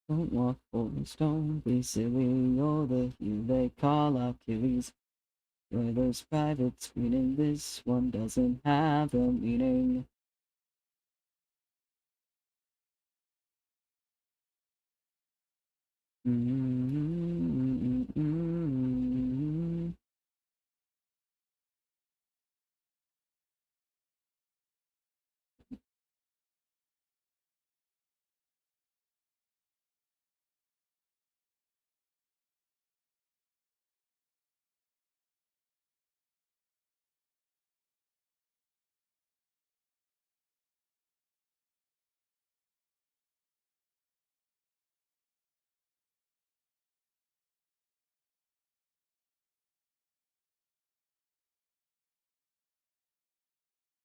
Don't walk forwards, don't be silly, you're the hue they call Achilles. You're those private screening, this one doesn't have a meaning.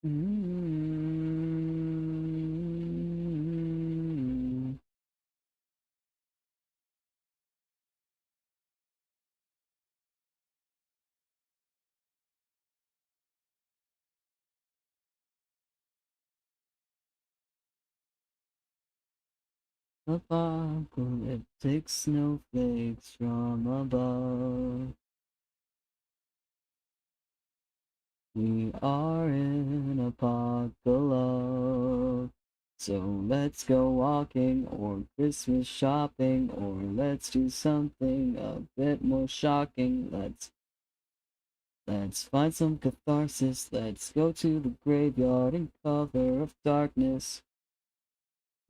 Mm. Apocalyptic snowflakes from above. We are in apocalypse. So let's go walking or Christmas shopping or let's do something a bit more shocking. Let's find some catharsis. Let's go to the graveyard in cover of darkness.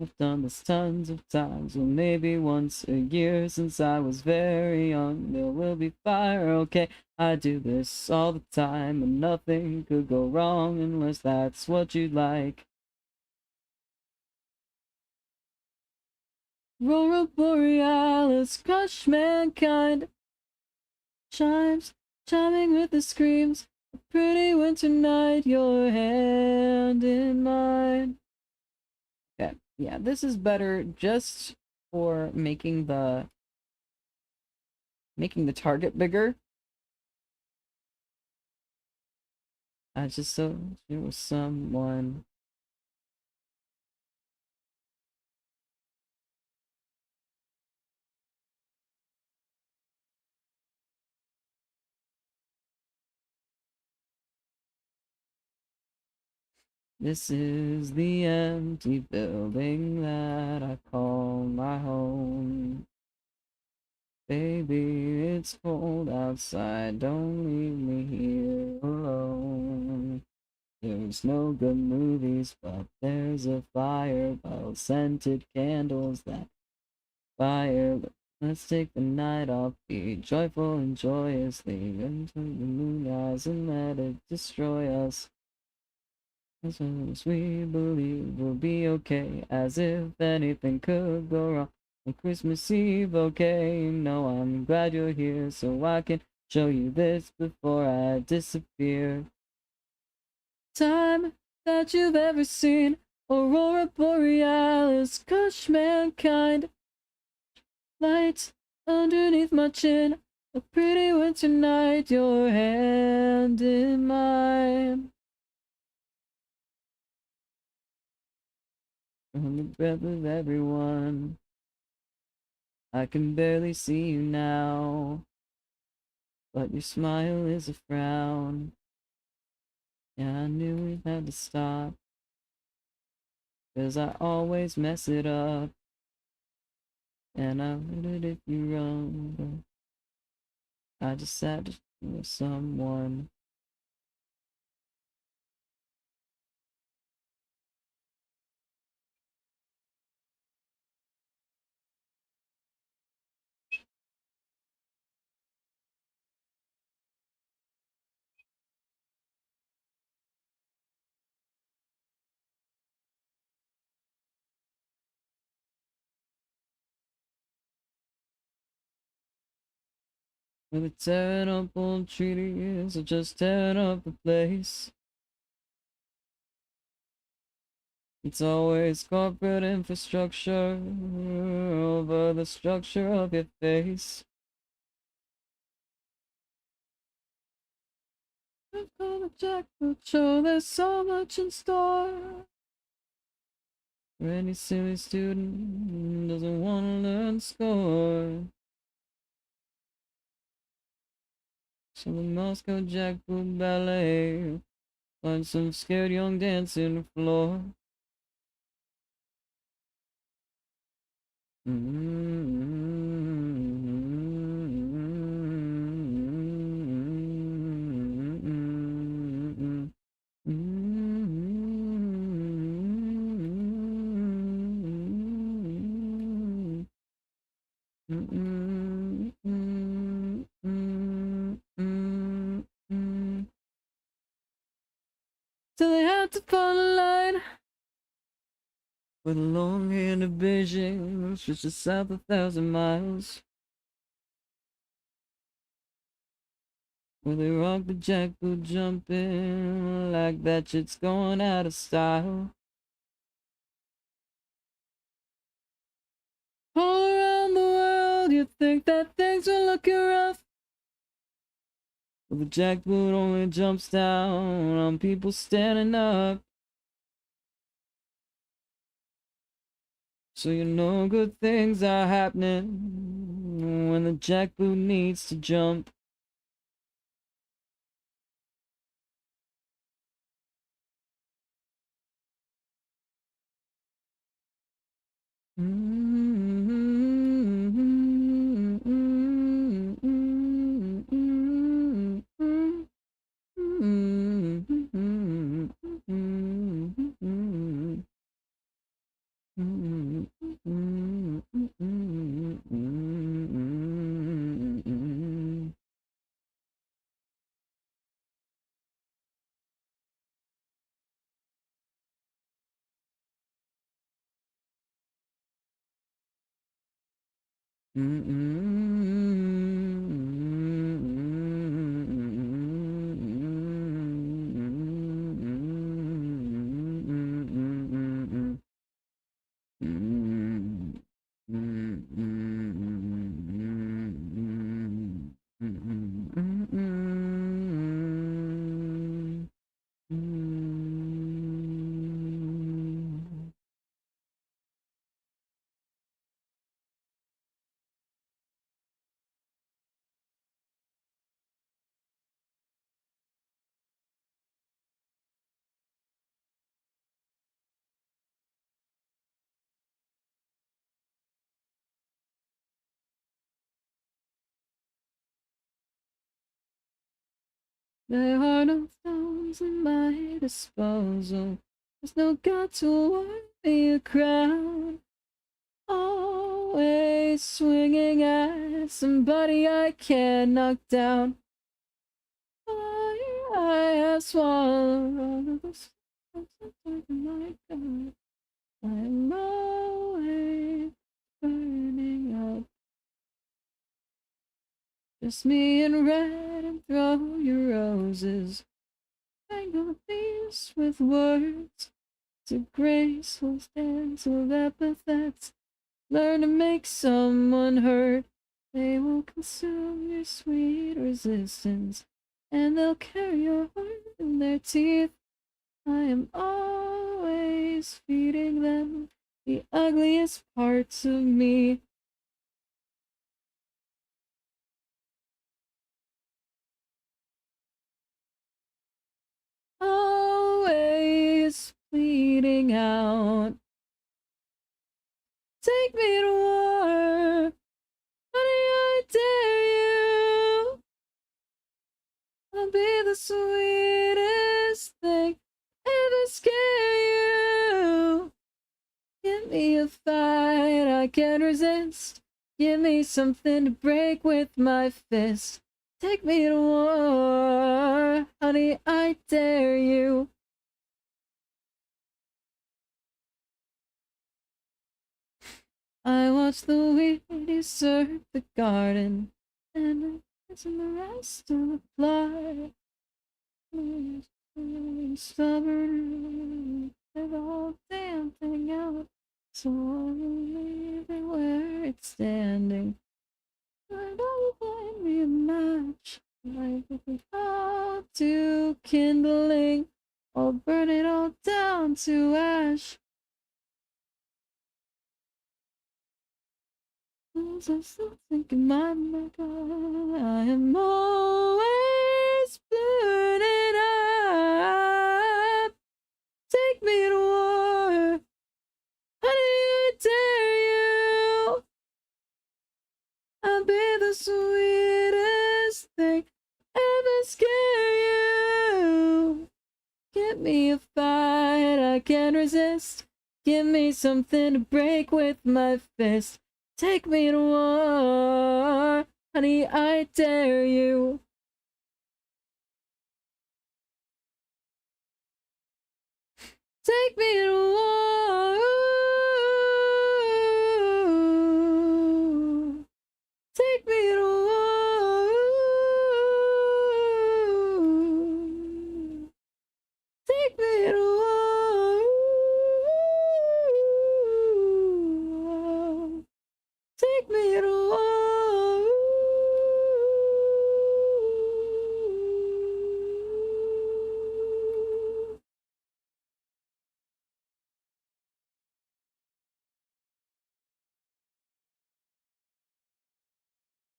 I've done this tons of times, or maybe once a year since I was very young. There will be fire, okay? I do this all the time, and nothing could go wrong unless that's what you'd like. Aurora Borealis, crush mankind. Chimes, chiming with the screams. A pretty winter night, your hand in mine. Okay, yeah, this is better just for making the target bigger. I just so there was someone. This is the empty building that I call my home. Baby, it's cold outside, don't leave me here alone. There's no good movies, but there's a fire, well scented candles that fire. Let's take the night off, be joyful and joyously into the moonrise and let it destroy us. As long as we believe we'll be okay, as if anything could go wrong. On Christmas Eve, okay, you know I'm glad you're here, so I can show you this before I disappear. Time that you've ever seen, Aurora Borealis, crush mankind. Lights underneath my chin, a pretty winter night, your hand in mine. On the breath of everyone, I can barely see you now, but your smile is a frown. Yeah, I knew we had to stop, 'cause I always mess it up, and I would it if you run, but I just had to with someone. With a tearing up old treaties, or just tearing up the place. It's always corporate infrastructure over the structure of your face. I've got a jackpot show, there's so much in store. For any silly student doesn't want to learn score. So the Moscow Jackboot Ballet, find some scared young dancing the floor. So they had to fall in line with a long hand of Beijing, stretches south 1,000 miles. Where they rock the jackboot jumping like that shit's going out of style. All around the world, you think that things are looking rough. But the jackboot only jumps down on people standing up. So you know good things are happening when the jackboot needs to jump. There are no stones in my disposal. There's no God to award me a crown. Always swinging at somebody I can't knock down. I have swallowed all of the stones of my God. I'm always burning up. Just me and red, and throw your roses. Tangle these with words to graceful stance of epithets. Learn to make someone hurt. They will consume your sweet resistance, and they'll carry your heart in their teeth. I am always feeding them the ugliest parts of me. Always bleeding out. Take me to war, honey, I dare you. I'll be the sweetest thing ever scare you. Give me a fight I can resist. Give me something to break with my fist. Take me to war, honey, I dare you. I watch the weed usurp the garden, and listen the rest of the plot. Stubborn, they're the whole damn thing out. So I leave it where it's standing. I don't find me a match. I put it all to kindling, or burn it all down to ash. I'm still thinking, my God, I am always burning up. Take me to war, honey, I dare you. I'll be the sweetest thing ever scare you. Give me a fight I can resist. Give me something to break with my fist. Take me to war, honey, I dare you. Take me to war. Take me to war.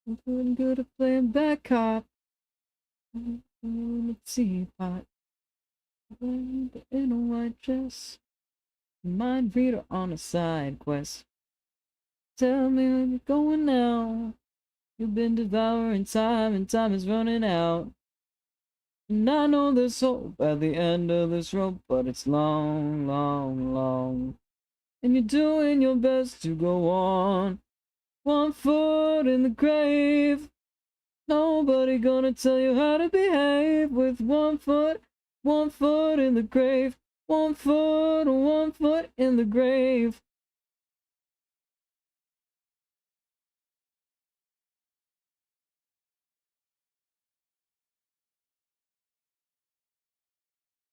I'm feeling good at playing bad cop. In a teapot. In a white dress. Mind reader on a side quest. Tell me where you're going now. You've been devouring time and time is running out. And I know there's hope at the end of this rope, but it's long, long, long. And you're doing your best to go on. 1 foot in the grave. Nobody gonna tell you how to behave with 1 foot in the grave. 1 foot in the grave.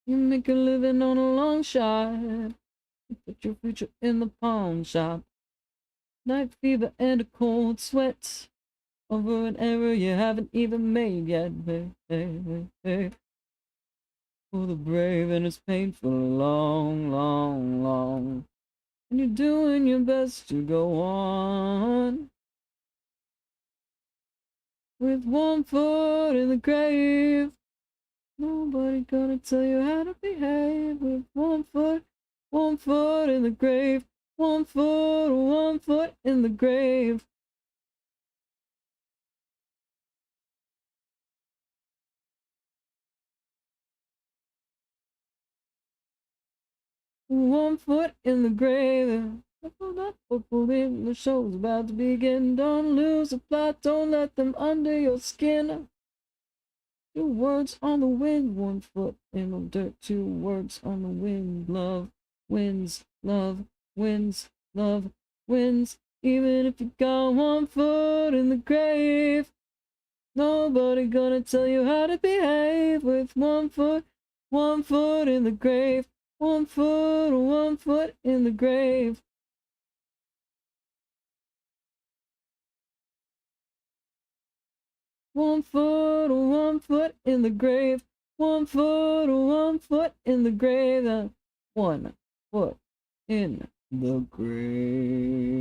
You make a living on a long shot. You put your future in the pawn shop. Night fever and a cold sweat over an error you haven't even made yet. Hey, hey, hey, hey. For the brave and it's painful, long, long, long. And you're doing your best to go on. With 1 foot in the grave. Nobody gonna tell you how to behave. With 1 foot in the grave. 1 foot in the grave. One foot in the grave. The show's about to begin. Don't lose the plot. Don't let them under your skin. 2 words on the wind. 1 foot in the dirt. 2 words on the wind. Love wins. Love wins. Love wins. Even if you got 1 foot in the grave. Nobody gonna tell you how to behave with 1 foot in the grave. 1 foot in the grave. One foot in the grave. 1 foot in the grave. 1 foot in the grave.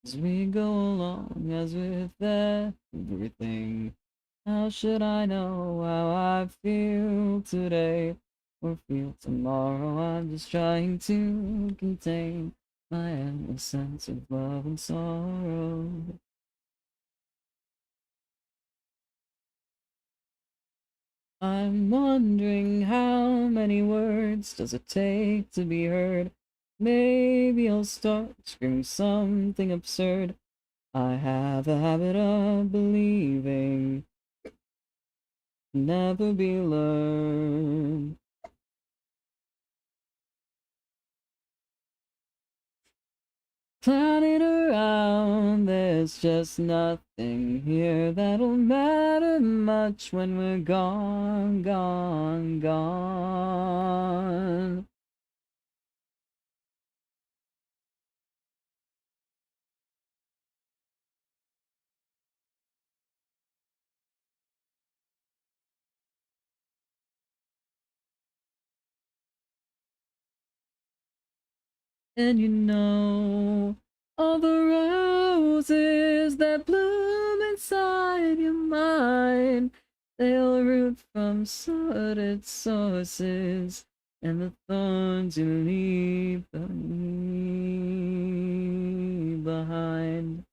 As we go along, as with everything, how should I know how I feel today or feel tomorrow? I'm just trying to contain my endless sense of love and sorrow. I'm wondering how many words does it take to be heard? Maybe I'll start screaming something absurd. I have a habit of believing, never be learned. Planning around, there's just nothing here that'll matter much when we're gone, gone, gone. And you know, all the roses that bloom inside your mind, they'll root from sordid sources, and the thorns you leave behind.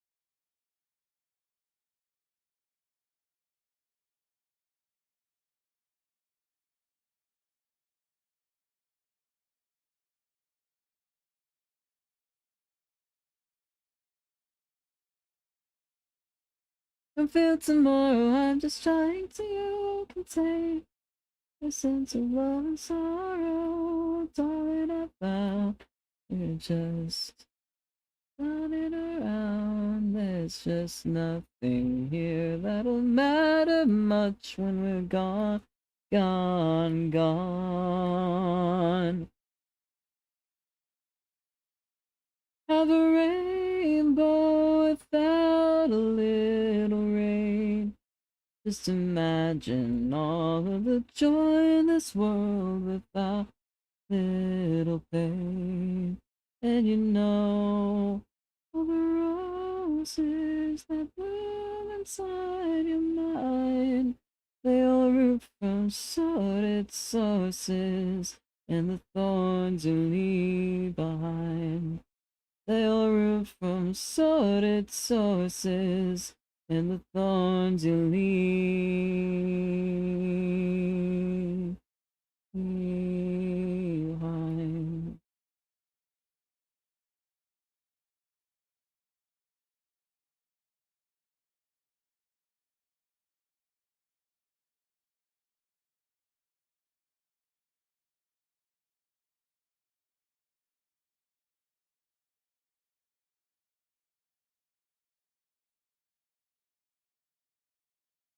I feel tomorrow, I'm just trying to contain a sense of love and sorrow. Darling, about you're just running around. There's just nothing here that'll matter much when we're gone, gone, gone. Have a rainbow without a little rain. Just imagine all of the joy in this world without little pain. And you know all the roses that bloom inside your mind, they all root from sordid sources, and the thorns you leave behind. They all root from sordid sources, and the thorns you leave behind.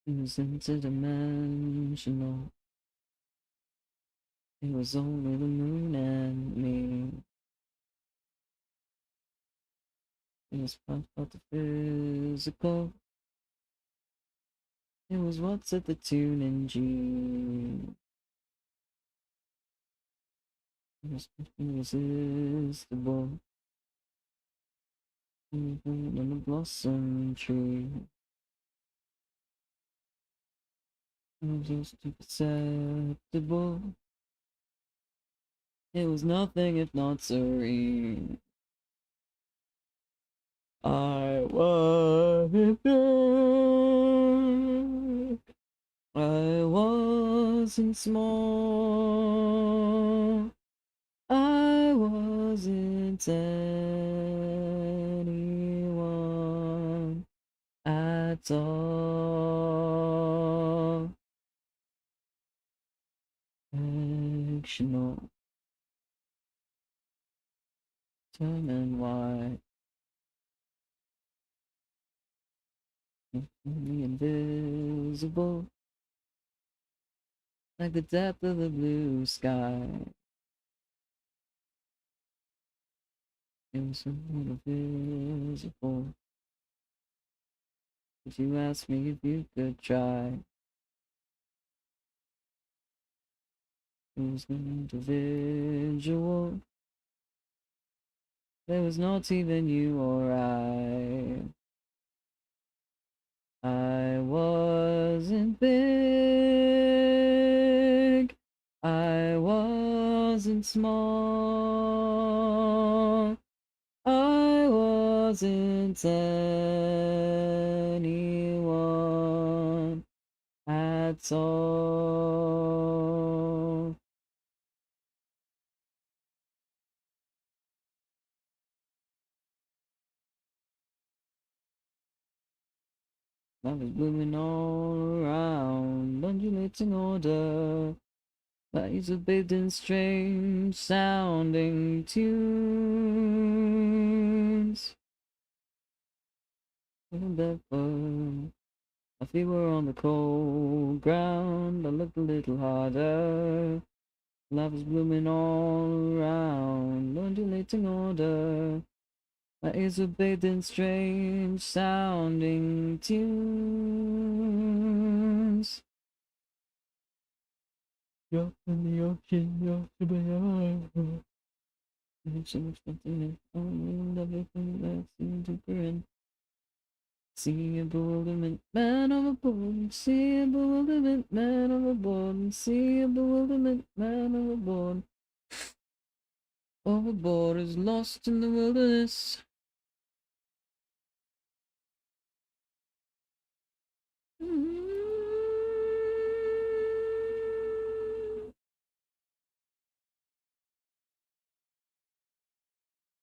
It was interdimensional. It was only the moon and me. It was part of the physical. It was what set the tune in G. It was irresistible. Even on the blossom tree. It was just imperceptible. It was nothing if not serene. I wasn't big. I wasn't small. I wasn't anyone at all. Fictional. Time and why. The invisible. Like the depth of the blue sky. It was something invisible. If you asked me if you could try, it was an individual. There was not even you or I. I wasn't big. I wasn't small. I wasn't anyone at all. Love is blooming all around, undulating order. Lights are bathed in strange sounding tunes. And therefore, my feet were on the cold ground. I looked a little harder. Love is blooming all around, undulating order. My ears were bathed in strange sounding tunes. You're in the ocean, you're to be alive. There's so much nothing in everything that's in deeper in. See a bewilderment, man overboard. See a bewilderment, man overboard. See a bewilderment, man overboard. Overboard is lost in the wilderness.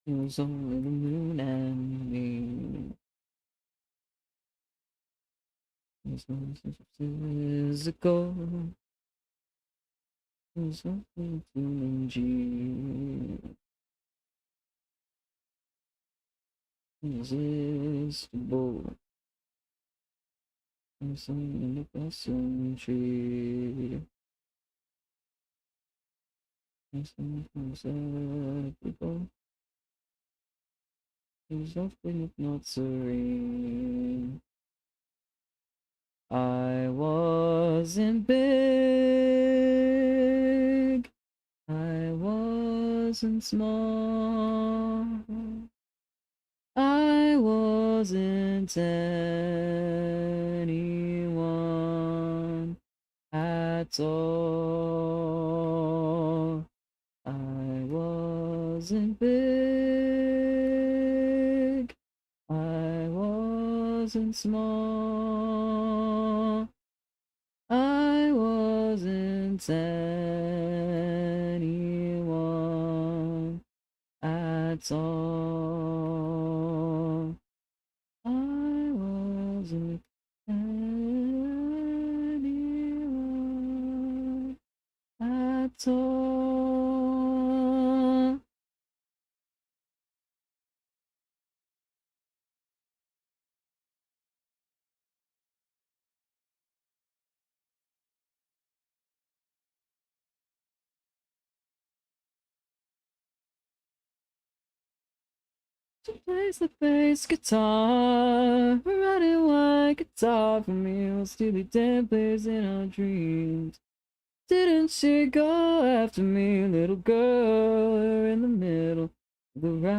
It was only the moon and me. It was no such physical. It was nothing to G. Irresistible. It was in the blossom tree. It was imperceptible. It was nothing if not serene. I wasn't big, I wasn't small, I wasn't anyone at all. I wasn't big, I wasn't small, I wasn't anyone at all. I wasn't anyone at all. She plays the bass guitar, a red and white guitar from Hills to the damn plays in our dreams. Didn't she go after me, little girl? You're in the middle of the ride.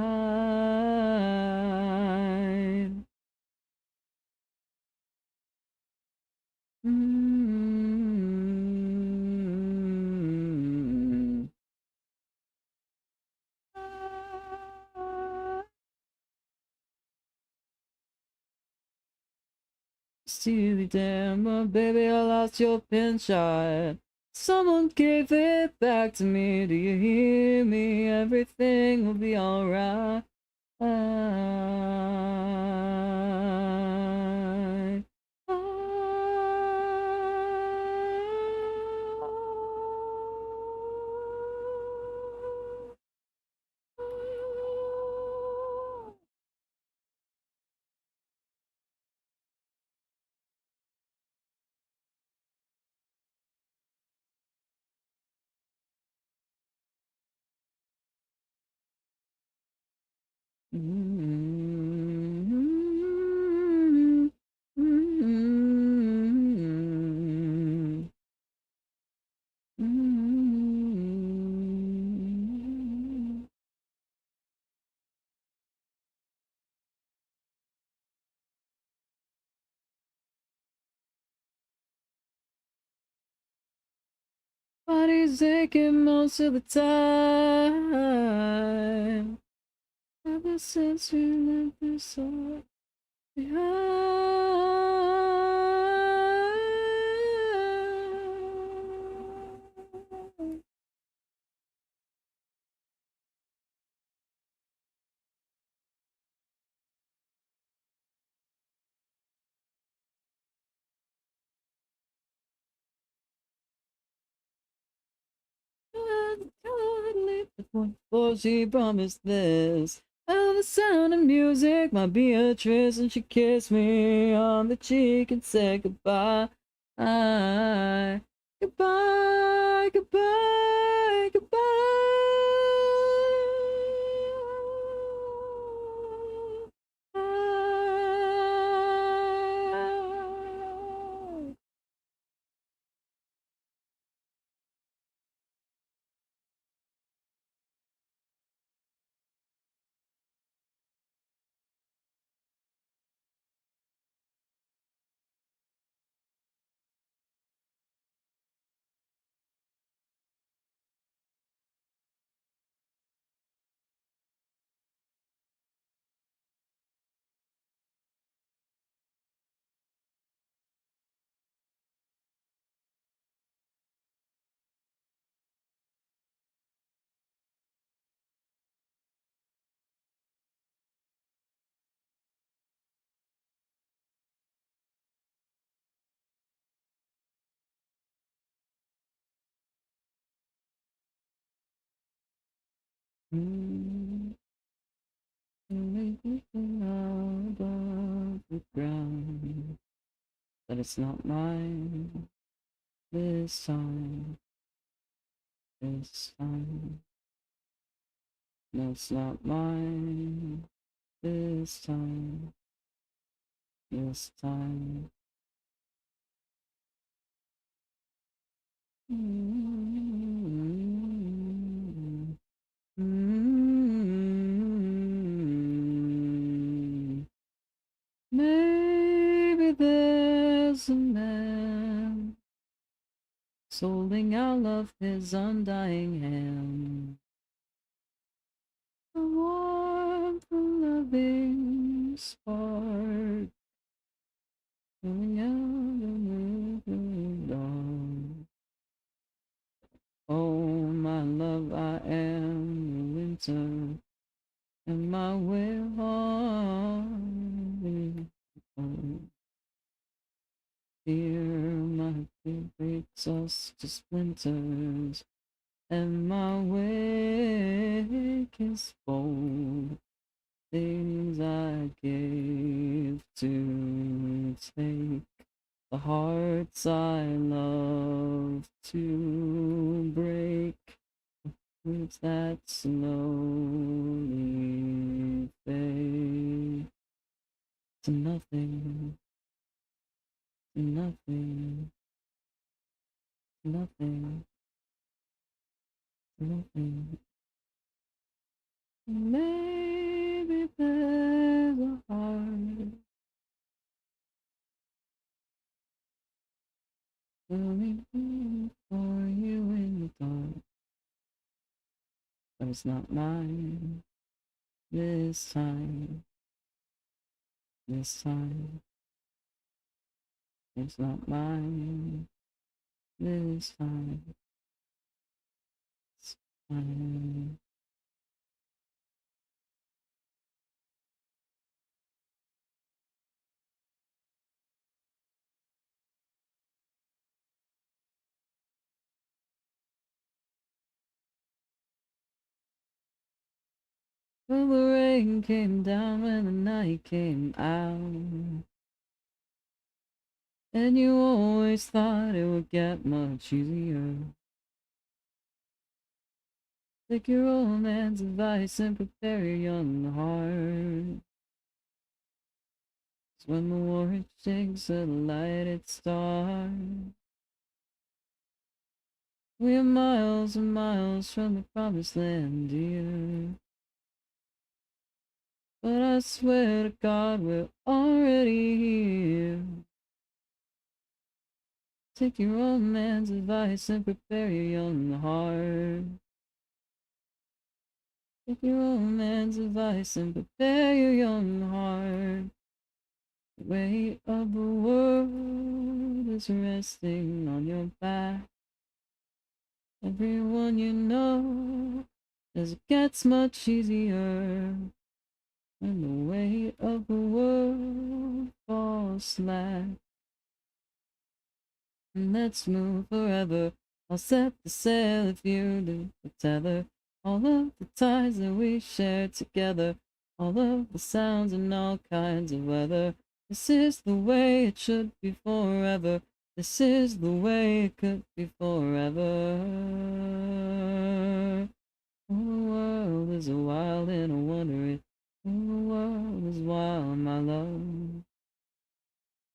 Mm-hmm. Steely Dan, but baby, I lost your pin shot. Someone gave it back to me. Do you hear me? Everything will be alright. I, mm, mm, mm. Body's aching most of the time. Ever since we left this all behind. Before she promised this. Oh, the sound of music, my Beatrice, and she kissed me on the cheek and said goodbye. Goodbye, goodbye, goodbye. Make me feel above the ground, but it's not mine this time. This time, no, it's not mine this time. This time, Maybe there's a man holding out of his undying hand, a warm, loving spark coming out of the dawn. Oh, my love, I am the winter, and my will on fear, my fear breaks us to splinters, and my wake is bold. Things I gave to take, the hearts I love to break, roots that slowly fade to nothing, to nothing, nothing, nothing. Maybe there's a heart coming for you in the dark, but it's not mine this time. This time, it's not mine. This time, it's mine. Well, the rain came down when the night came out, and you always thought it would get much easier. Take your old man's advice and prepare your young heart. 'Cause when the war shakes a lighted star, we are miles and miles from the promised land, dear. But I swear to God, we're already here. Take your old man's advice and prepare your young heart. Take your old man's advice and prepare your young heart. The weight of the world is resting on your back. Everyone you know, as it gets much easier, and the weight of the world falls slack. And let's move forever. I'll set the sail if you do the tether. All of the ties that we share together, all of the sounds and all kinds of weather. This is the way it should be forever. This is the way it could be forever. Oh, the world is a wild and I wonder it. Oh, the world is wild, my love.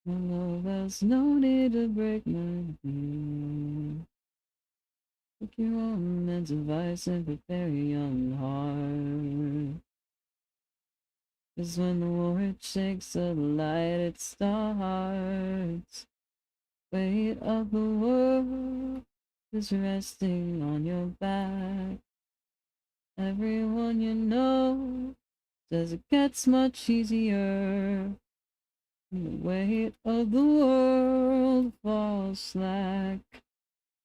My love, there's no need to break my heart. Take your own man's advice and prepare your young heart. 'Cause when the war it shakes the light, it starts. Weight of the world is resting on your back. Everyone you know says it gets much easier. And the weight of the world falls slack.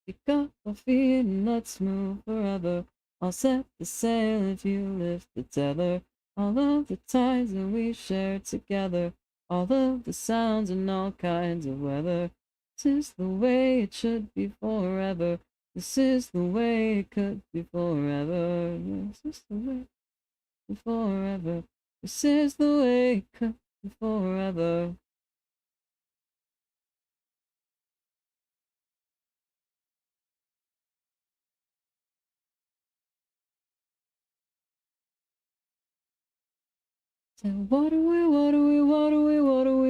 Pick up our feet and let's move forever. I'll set the sail if you lift the tether. All of the ties that we share together, all of the sounds and all kinds of weather. This is the way it should be forever. This is the way it could be forever. This is the way forever. This is the way it could be forever. So what are we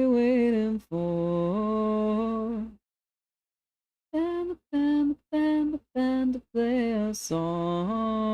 waiting for? time to play a song.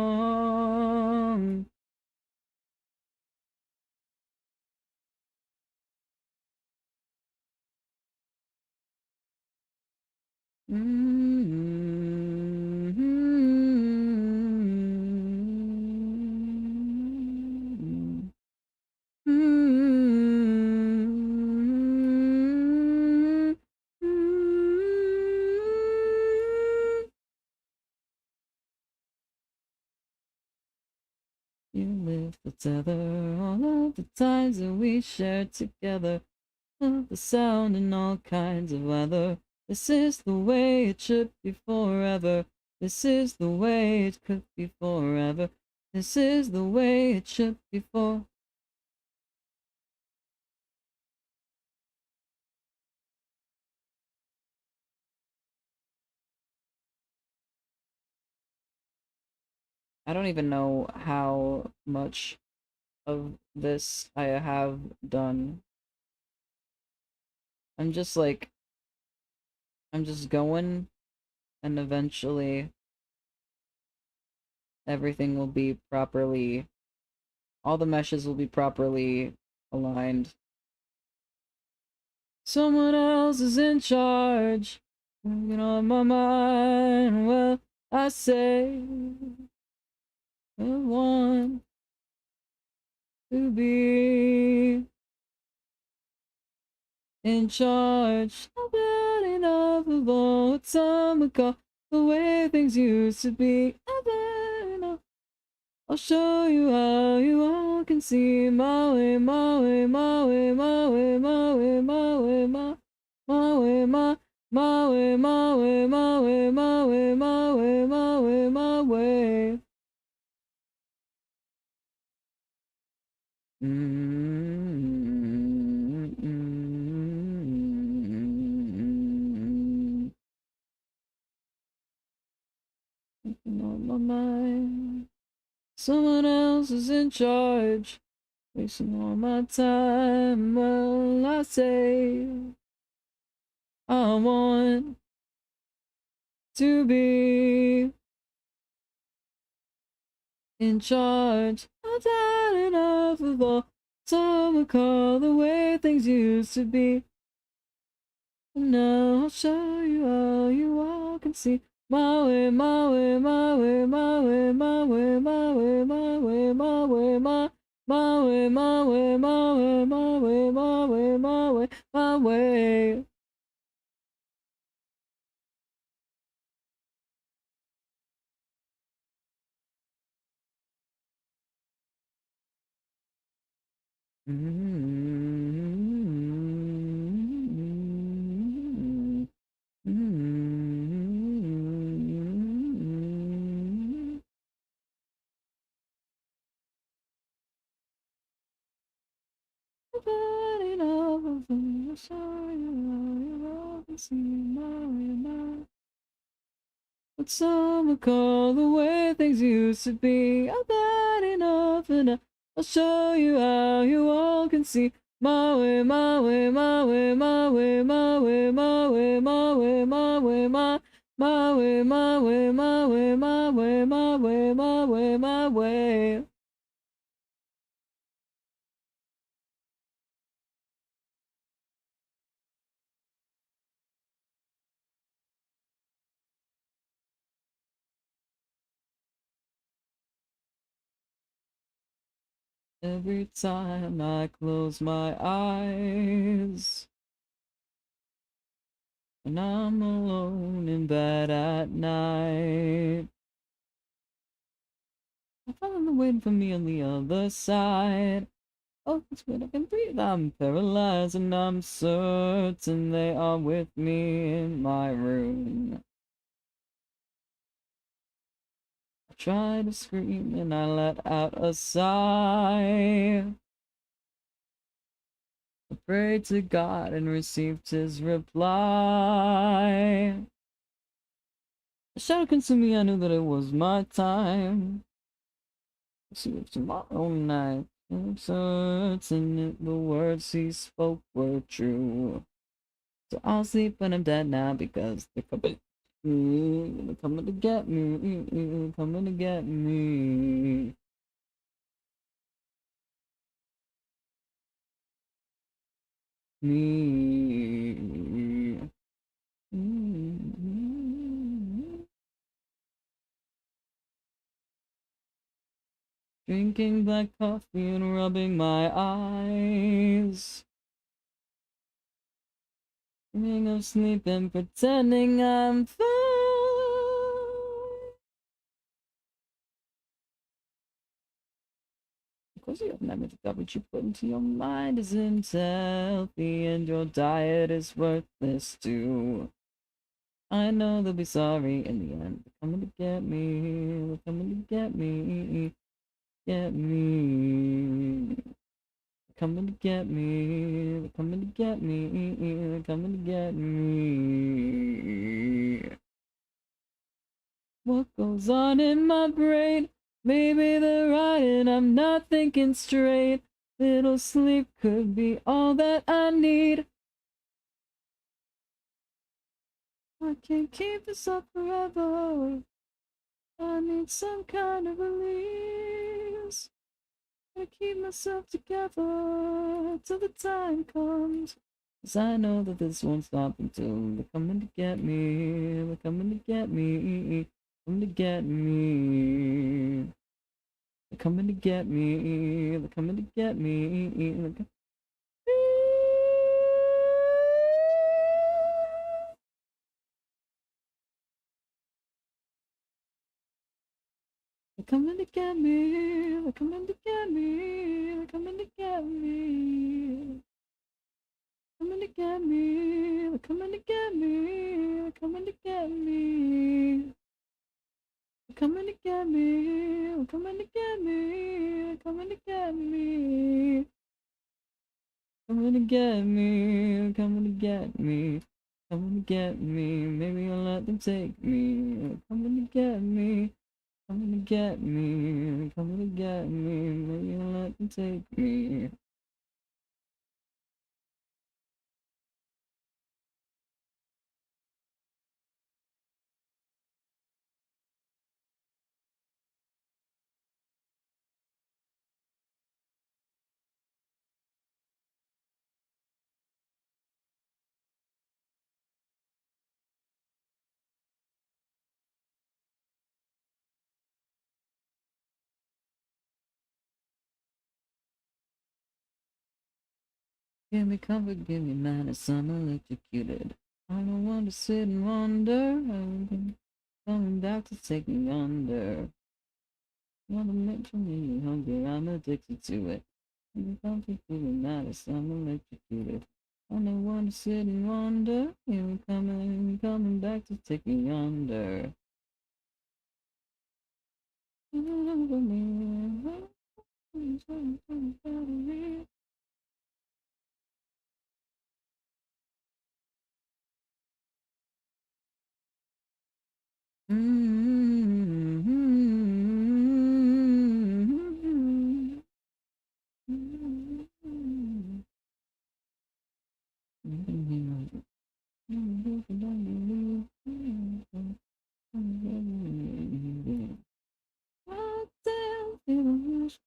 You lift the tether, all of the times that we shared together, of the sound in all kinds of weather. This is the way it should be forever. This is the way it could be forever. This is the way it should be for. I don't even know how much of this I have done. I'm just like, I'm just going, and eventually everything will be properly, all the meshes will be properly aligned. Someone else is in charge. Working on my mind. Well, I say I want to be in charge. I've had enough of all what some would call the way things used to be. I've had enough. I'll show you how you all can see my way, my way, my way, my way, my way, my way, my way, my way, my way, my way, my way, my way, my way, my way. On my mind. Someone else is in charge, wasting all my time. Well, I say I want to be in charge. I've had enough of all some would call the way things used to be. And now I'll show you how you all can see my way, my way, my way, my way, my way, my way, my way, my way, my way, my way, my way, my way, my way, my way, my way. What some would call the way things used to be. I've had enough, and I'll show you how you all can see my way, my way, my way, my way, my way, my way, my way, my way, my way, my way, my way, my way, my way, my way, my way. Every time I close my eyes, and I'm alone in bed at night, I found them waiting for me on the other side. Oh, it's when I can breathe. I'm paralyzed, and I'm certain they are with me in my room. I try to scream, and I let out a sigh. I prayed to God and received his reply. A shadow consumed me, I knew that it was my time. See if tomorrow night, I'm certain that the words he spoke were true. So I'll sleep when I'm dead now because they're coming. Coming to get me, coming to get me. Me. Drinking black coffee and rubbing my eyes. Dreaming of sleep and pretending I'm fine. Because you have never forgot what you put into your mind isn't healthy and your diet is worthless too. I know they'll be sorry in the end. They're coming to get me. They're coming to get me. Get me. They're coming to get me. They're coming to get me. They're coming to get me. What goes on in my brain? Maybe they're right and I'm not thinking straight. Little sleep could be all that I need. I can't keep this up forever. I need some kind of release. I keep myself together till the time comes. 'Cause I know that this won't stop until they're coming to get me. They're coming to get me. Coming to get me. They're coming to get me. They're coming to get me. They're coming to get me. They're coming to get me. They're coming to get me. Coming to get me. They're coming to get me. They're coming to get me. They're coming to get me. They're coming to get me. They're coming to get me. Coming to get me. Coming to get me. Coming to get me. Maybe I'll let them take me. Coming to get me. Coming to get me. Coming to get me. Maybe I'll let them take me. Give me comfort, give me madness, I'm electrocuted. I don't want to sit and wonder. I've been coming back to take me under. Want to make me hungry, I'm addicted to it. Give me comfort, give me madness, I'm electrocuted. I don't want to sit and wonder. Here we coming back to take me under. Over me.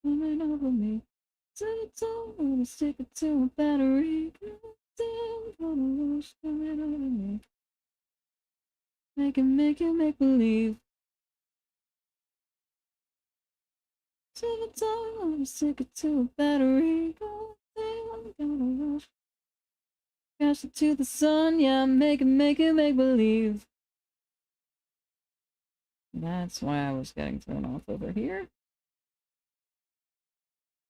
Coming over me. So you don't wanna stick it to a battery. Goddamn, gonna lose coming over me. Make you make believe. So you don't wanna stick it to a battery. Goddamn, gonna lose. Crash it to the sun, yeah, make you make believe. That's why I was getting thrown off over here.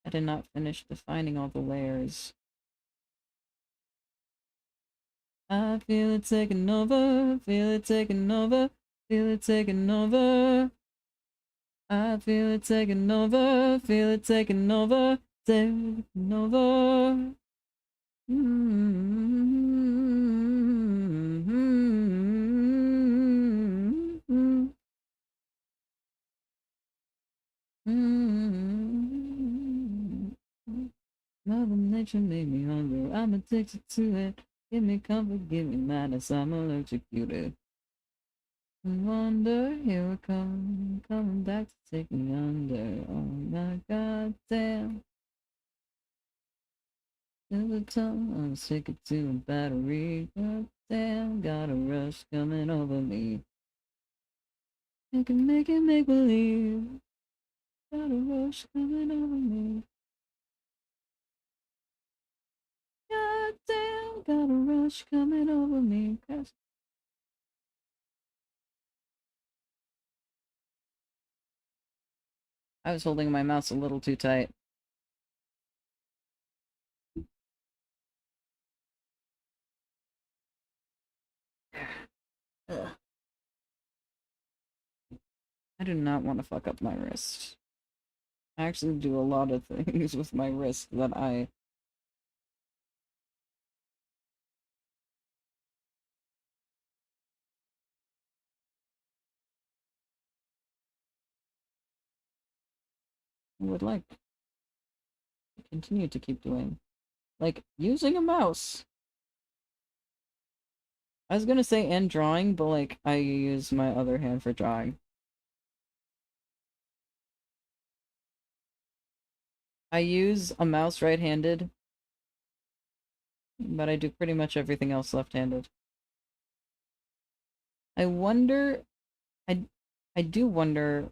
I did not finish defining all the layers. I feel it taking over, feel it taking over, feel it taking over. I feel it taking over, feel it taking over, taking over. Mother Nature made me hungry, I'm addicted to it. Give me comfort, give me madness, I'm electrocuted. Wonder, here we come, coming back to take me under. Oh my goddamn. To the tongue, I'm sick of to a battery. Goddamn, got a rush coming over me. I can make it make believe. Got a rush coming over me. Goddamn, got a rush coming over me. I was holding my mouse a little too tight. Ugh. I do not want to fuck up my wrist. I actually do a lot of things with my wrist that I would like to continue to keep doing. Like, using a mouse. I was gonna say and drawing, but like, I use my other hand for drawing. I use a mouse right-handed, but I do pretty much everything else left-handed. I wonder, I, I do wonder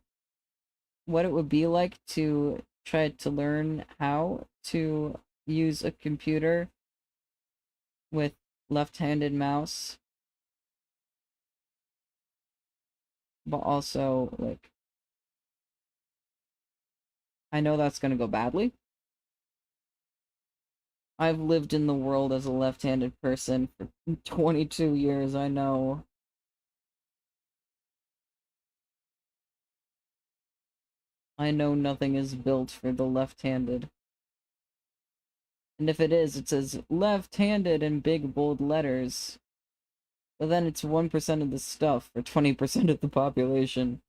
what it would be like to try to learn how to use a computer with left-handed mouse, but also, like, I know that's gonna go badly. I've lived in the world as a left-handed person for 22 years, I know. I know nothing is built for the left-handed. And if it is, it says left-handed in big bold letters. But then it's 1% of the stuff for 20% of the population.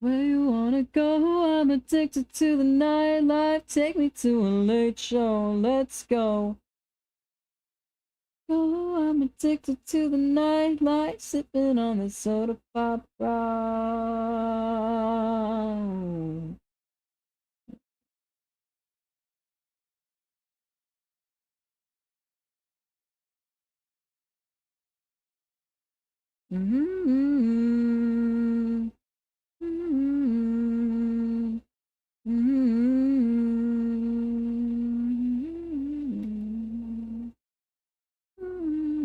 Where you wanna go? I'm addicted to the nightlife. Take me to a late show. Let's go. Oh, I'm addicted to the nightlife. Sipping on the soda pop brown. Mm-hmm. Mm-hmm. Mm-hmm. Mm-hmm.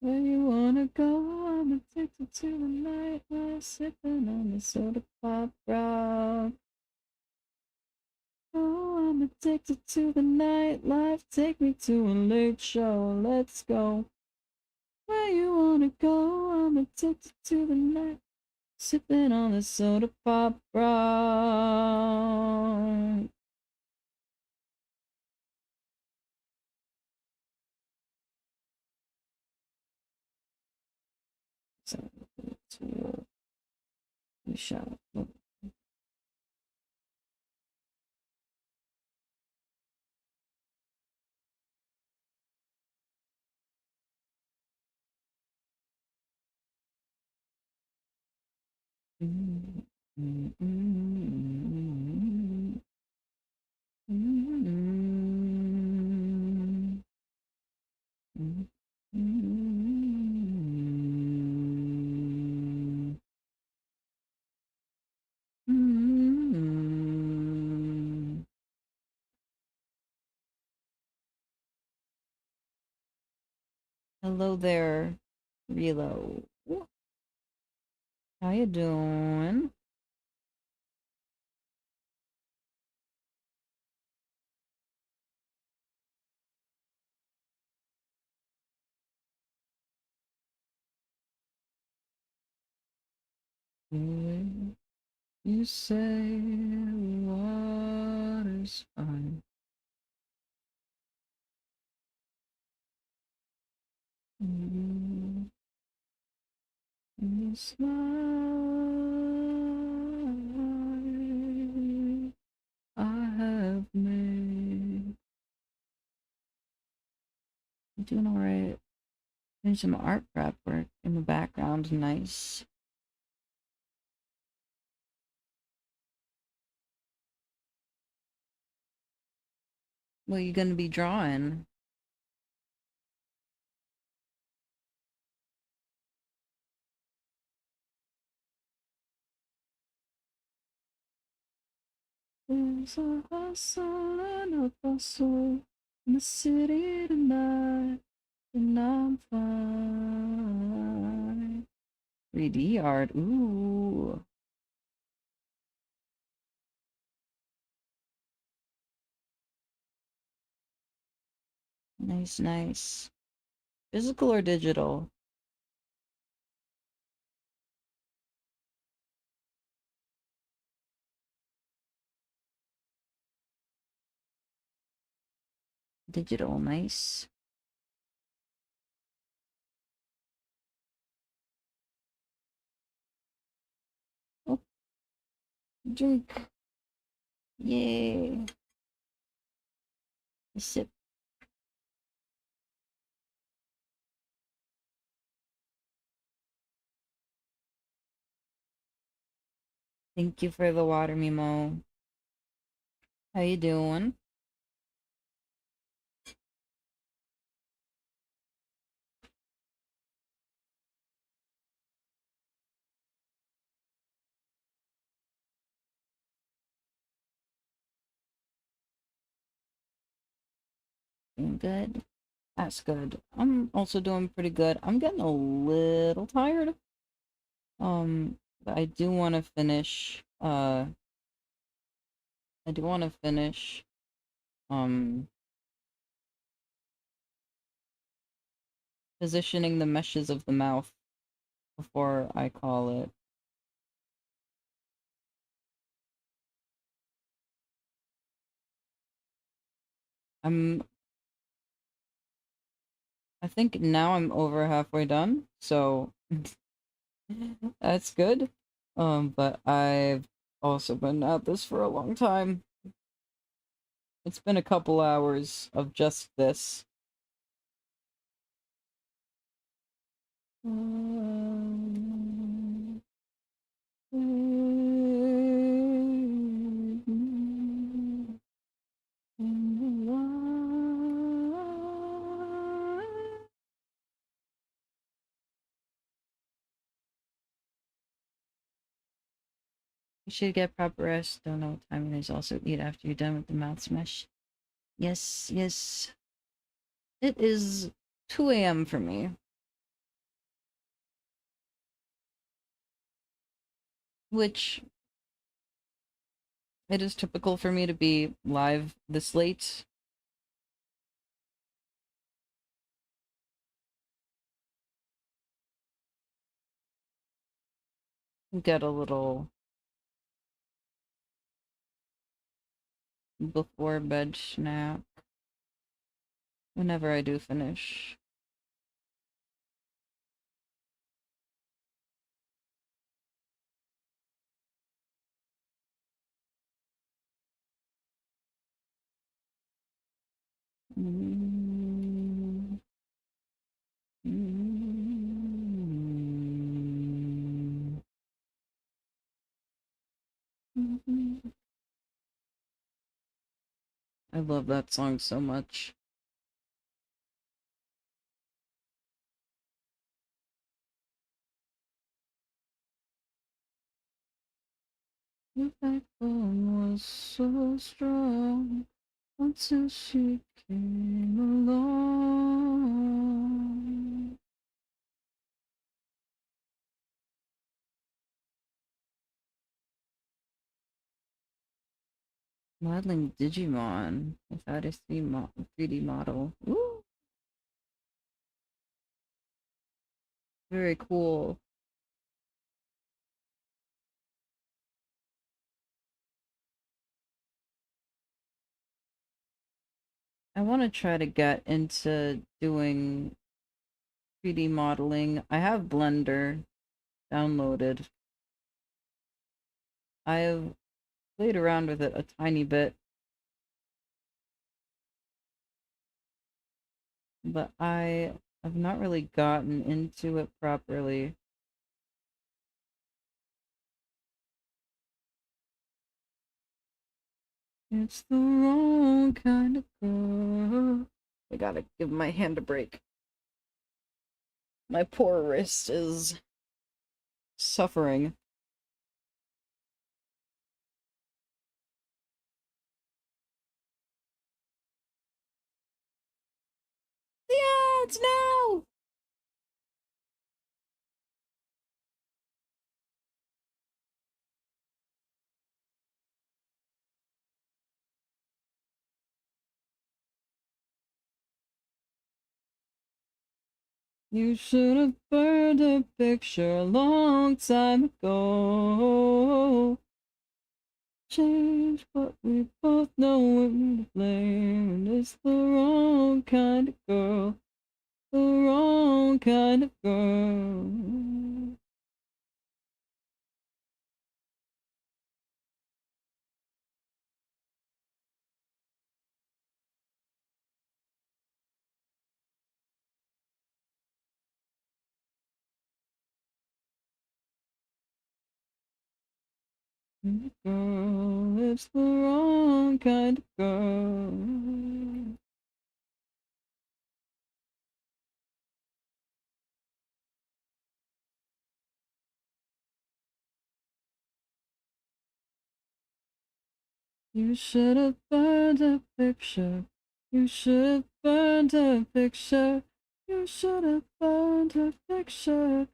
Where you wanna go? I'm addicted to the nightlife, sipping on the soda pop rock. Oh, I'm addicted to the nightlife. Take me to a late show. Let's go. Where you wanna go? I'm addicted to the night. Sipping on the soda pop rock. So, we shall. Mm, mm, mm, mm, mm, mm, mm, mm. Hello there, Relo. How you doing? Mm, you say water's fine. Mm, this life I have made. I'm doing alright. Doing some art prep work in the background. Nice. What are you gonna be drawing? There's a hustle and a bustle in the city tonight, and I'm fine. 3D art, ooh. Nice, nice. Physical or digital? Digital, nice. Oh, drink. Yay. A sip. Thank you for the water, Mimo. How you doing? Doing good? That's good. I'm also doing pretty good. I'm getting a little tired. But I do want to finish, um, positioning the meshes of the mouth before I call it. I'm, I think now I'm over halfway done, so that's good. But I've also been at this for a long time. It's been a couple hours of just this. You should get proper rest. Don't know what time it is. Also eat after you're done with the mouth smash. Yes, yes. It is 2 a.m. for me. Which it is typical for me to be live this late. Get a little before bed snack whenever I do finish. Mm. Mm. I love that song so much. The backbone was so strong until she came along. Modeling Digimon without a 3D model. Ooh, very cool. I want to try to get into doing 3D modeling. I have Blender downloaded. I have played around with it a tiny bit, but I have not really gotten into it properly. It's the wrong kind of girl. I gotta give my hand a break. My poor wrist is suffering. The ads now! You should have burned a picture a long time ago. Change, but we both know when to blame. And it's the wrong kind of girl. The wrong kind of girl. Girl, it's the wrong kind of girl. You should have burned a picture. You should have burned a picture. You should have burned a picture.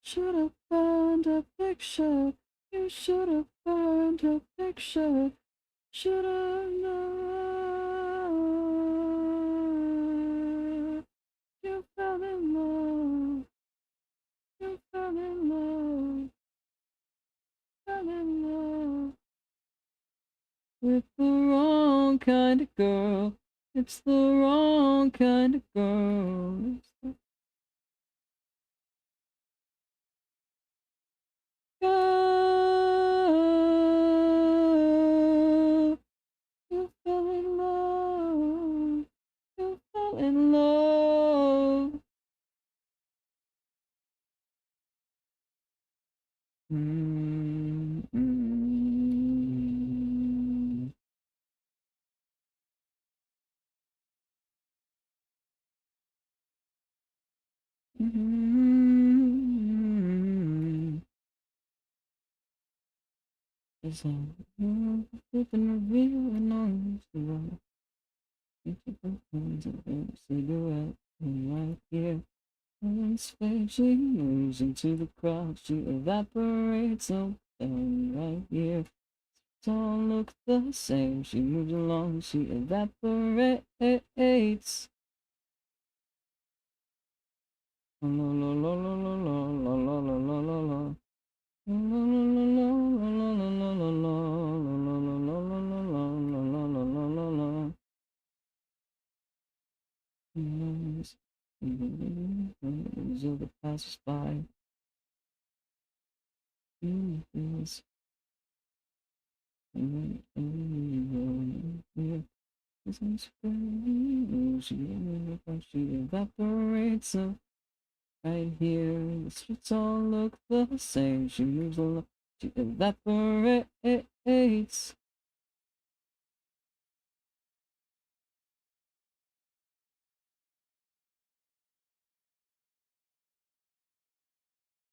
Should have burned a picture. You should have burned a picture. Should have known. You fell in love. You fell in love. Fell in love with the wrong kind of girl. It's the wrong kind of girl. It's the girl. You fell in love. You fell in love. It's all flipping revealing on the road. Cigarette right here. In space, she moves into the crowd. She evaporates so right here. It's all look the same. She moves along. She evaporates. La la la la la la la la la la la la. The passers by. She evaporates so right here. The streets all look the same. She moves along. She evaporates.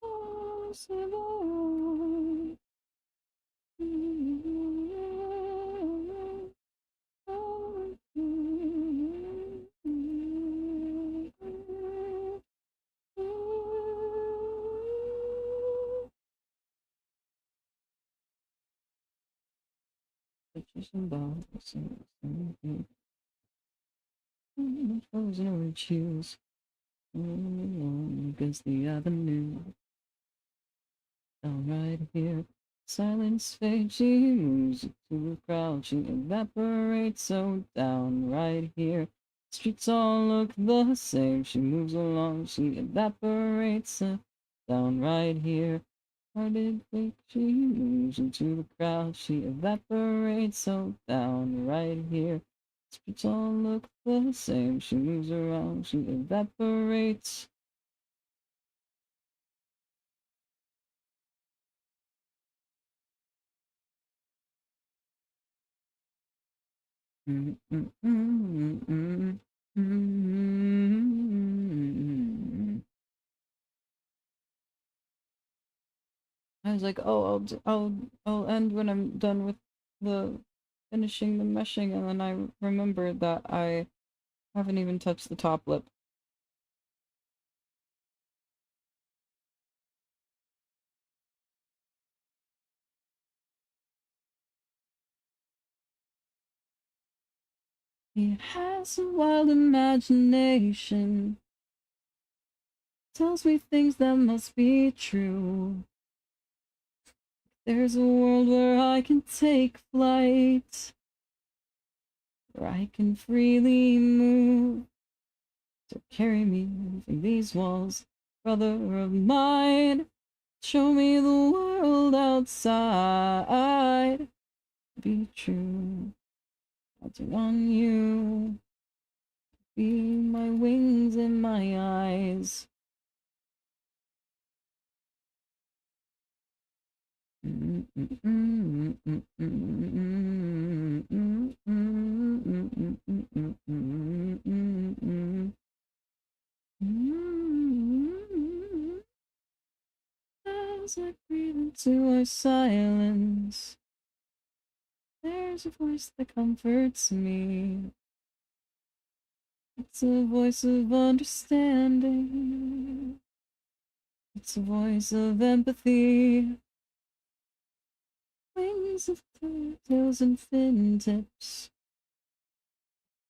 Oh, Savon. Pictures and bottles and frozen orange shoes against the avenue. Down right here, silence fades. She moves to the crowd. She evaporates so down right here. Streets all look the same. She moves along, she evaporates down right here. Hearted quick, she moves into the crowd. She evaporates so down right here. Streets all look the same. She moves around, she evaporates. I was like, oh, I'll end when I'm done with the finishing the meshing, and then I remembered that I haven't even touched the top lip. He has a wild imagination, tells me things that must be true. There's a world where I can take flight, where I can freely move. So carry me from these walls, brother of mine. Show me the world outside. Be true, counting on you. Be my wings and my eyes. As I breathe into our silence, there's a voice that comforts me. It's a voice of understanding. It's a voice of empathy. Wings of tails and fingertips.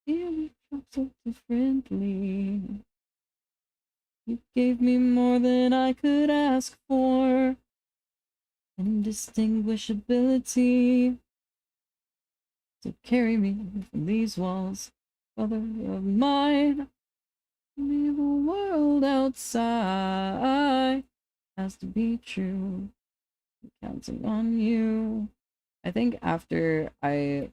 Here we drop so differently. You gave me more than I could ask for. Indistinguishability. To carry me from these walls, brother of mine. Me the world outside has to be true. I'm counting on you. I think after I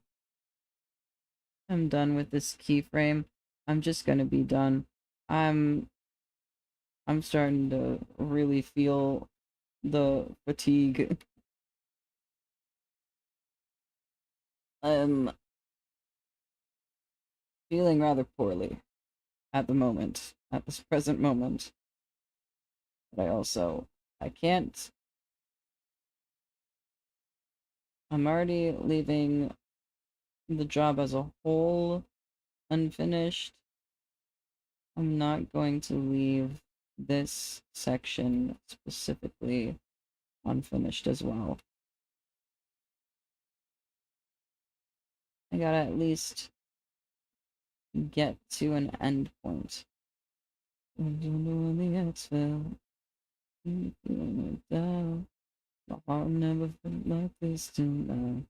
am done with this keyframe, I'm just gonna be done. I'm starting to really feel the fatigue. I'm feeling rather poorly at the moment, at this present moment. But I can't. I'm already leaving the job as a whole unfinished. I'm not going to leave this section specifically unfinished as well. I gotta at least get to an end point. I don't know when the X fell. Feeling it down. My heart never felt like this till now.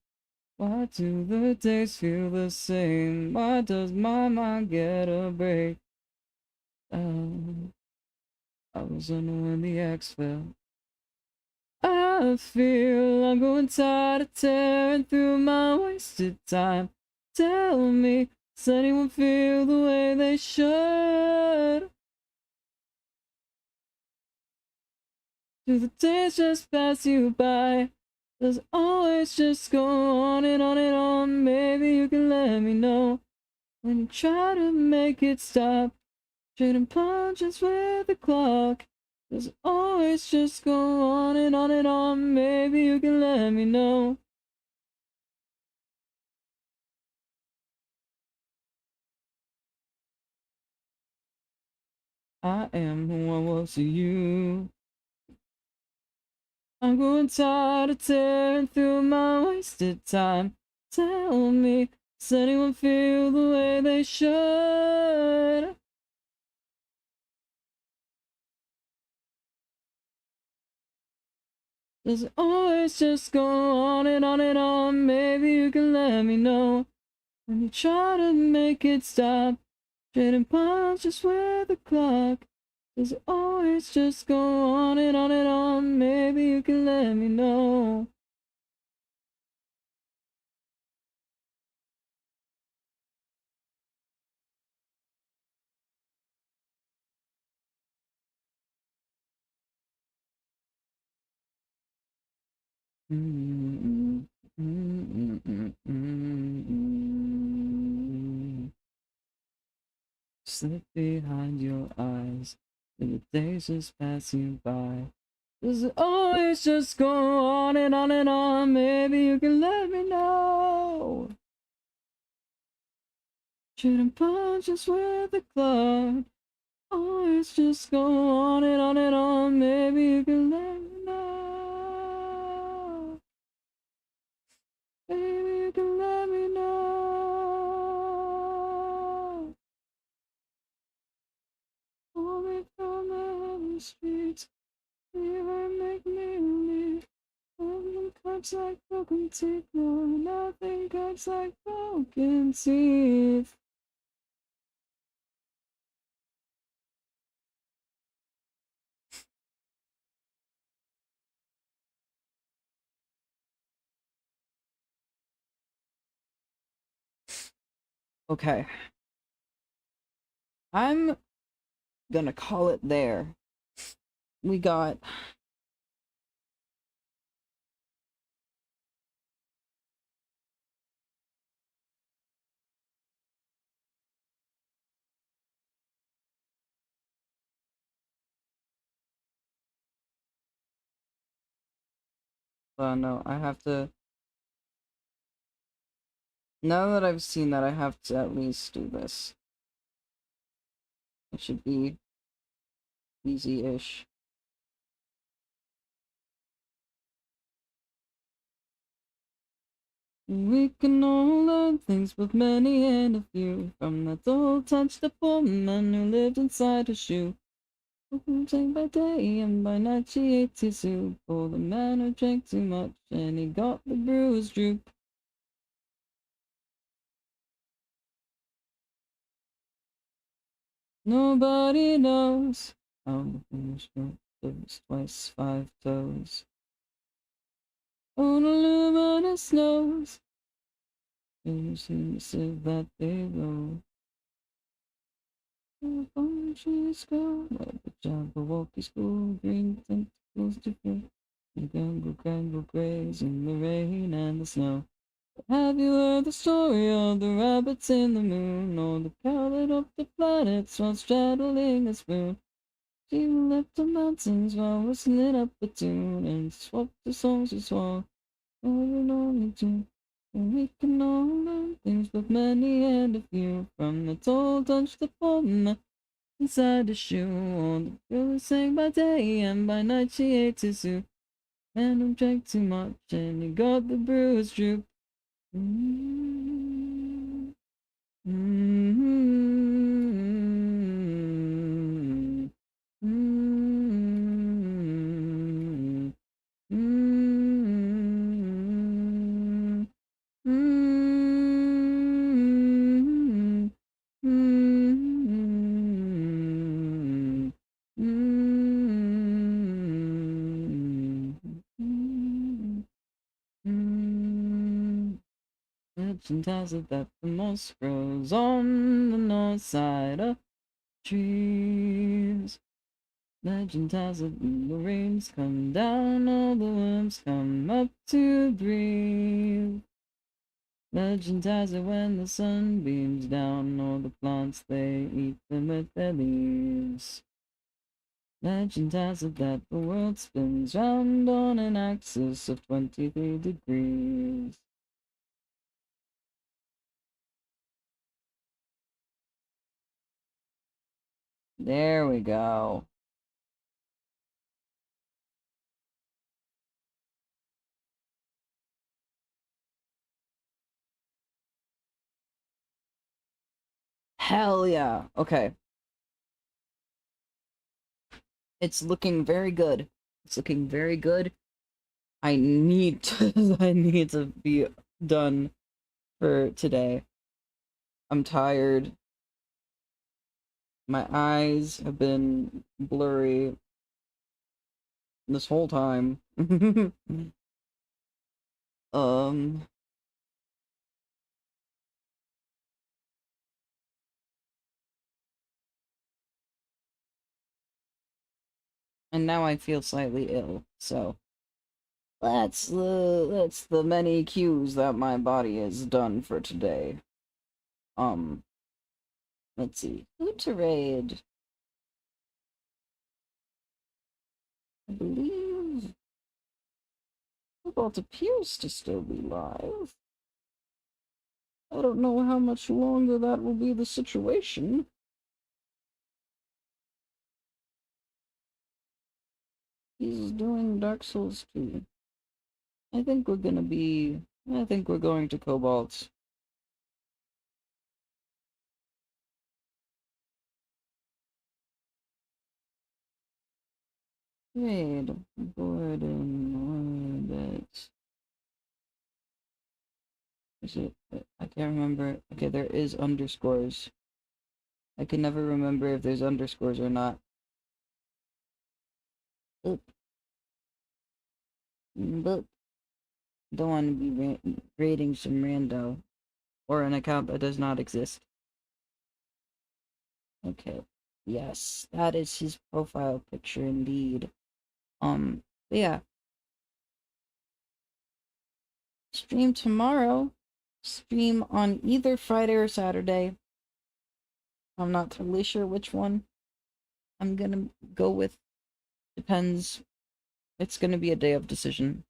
Why do the days feel the same? Why does my mind get a break? I was under when the X fell. I feel I'm going tired of tearing through my wasted time. Tell me, does anyone feel the way they should? Do the days just pass you by? Does it always just go on and on and on? Maybe you can let me know when you try to make it stop. Trading punches with the clock. Does it always just go on and on and on? Maybe you can let me know. I am who I was to you. I'm growing tired of tearing through my wasted time. Tell me, does anyone feel the way they should? Does it always just go on and on and on? Maybe you can let me know when you try to make it stop. Trading punches with the clock. Does it always just go on and on and on? Maybe you can let me know. Slip behind your eyes, and the days just pass you by. Does it always just go on and on and on? Maybe you can let me know. Shooting punches with the clock. Always just go on and on and on. Maybe you can let me know. Maybe you can let me know. Pull me from the streets. Never make me leave. Nothing cuts like broken teeth. No, nothing cuts like broken teeth. Okay. I'm gonna call it there. We got no, I have to. Now that I've seen that, I have to at least do this. It should be easy-ish. We can all learn things, both many and a few, from that old touch the poor man who lived inside a shoe. Drank by day and by night she ate his soup. For the man who drank too much and he got the brewer's droop. Nobody knows how the finish goes twice 5 toes. On a luminous nose, finish in that they roll. On trees go, like the jump of walkie school, green tentacles to fill. And gangle graze in the rain and the snow. Have you heard the story of the rabbits in the moon, or the cow that up the planets while straddling a spoon? She left the mountains while whistling up a tune, and swapped the songs she swore over and only two. And we can all learn things, but many and a few, from the toll touch the poor man inside the shoe. On the girl who sang by day and by night she ate his soup. Man who drank too much and he got the brewer's droop. Mm-hmm. Mm-hmm. Mm-hmm. Mm-hmm. Mm-hmm. Mm-hmm. Mm-hmm. Legend has it that the moss grows on the north side of trees. Legend has it when the rains come down, all the worms come up to breathe. Legend has it when the sun beams down, all the plants they eat them with their leaves. Legend has it that the world spins round on an axis of 23 degrees. There we go. Hell yeah. Okay. It's looking very good. It's looking very good. I need to I need to be done for today. I'm tired. My eyes have been blurry this whole time. um, and now I feel slightly ill, so that's the many cues that my body has done for today. Um, let's see. Who to raid? I believe Cobalt appears to still be live. I don't know how much longer that will be the situation. He's doing Dark Souls 2. I think we're going to Cobalt. Raid. Gordon Orbit. Is it? I can't remember. Okay, there is underscores. I can never remember if there's underscores or not. Oop. Boop. Don't want to be raiding some rando. Or an account that does not exist. Okay. Yes, that is his profile picture indeed. Yeah. Stream tomorrow. Stream on either Friday or Saturday. I'm not totally sure which one I'm gonna go with. Depends. It's gonna be a day of decision.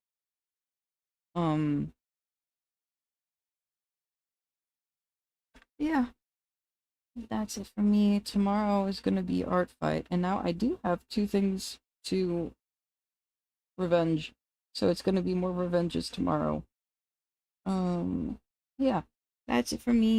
Yeah. That's it for me. Tomorrow is gonna be art fight, and now I do have 2 things to revenge, so it's gonna be more revenges tomorrow. Yeah, that's it for me.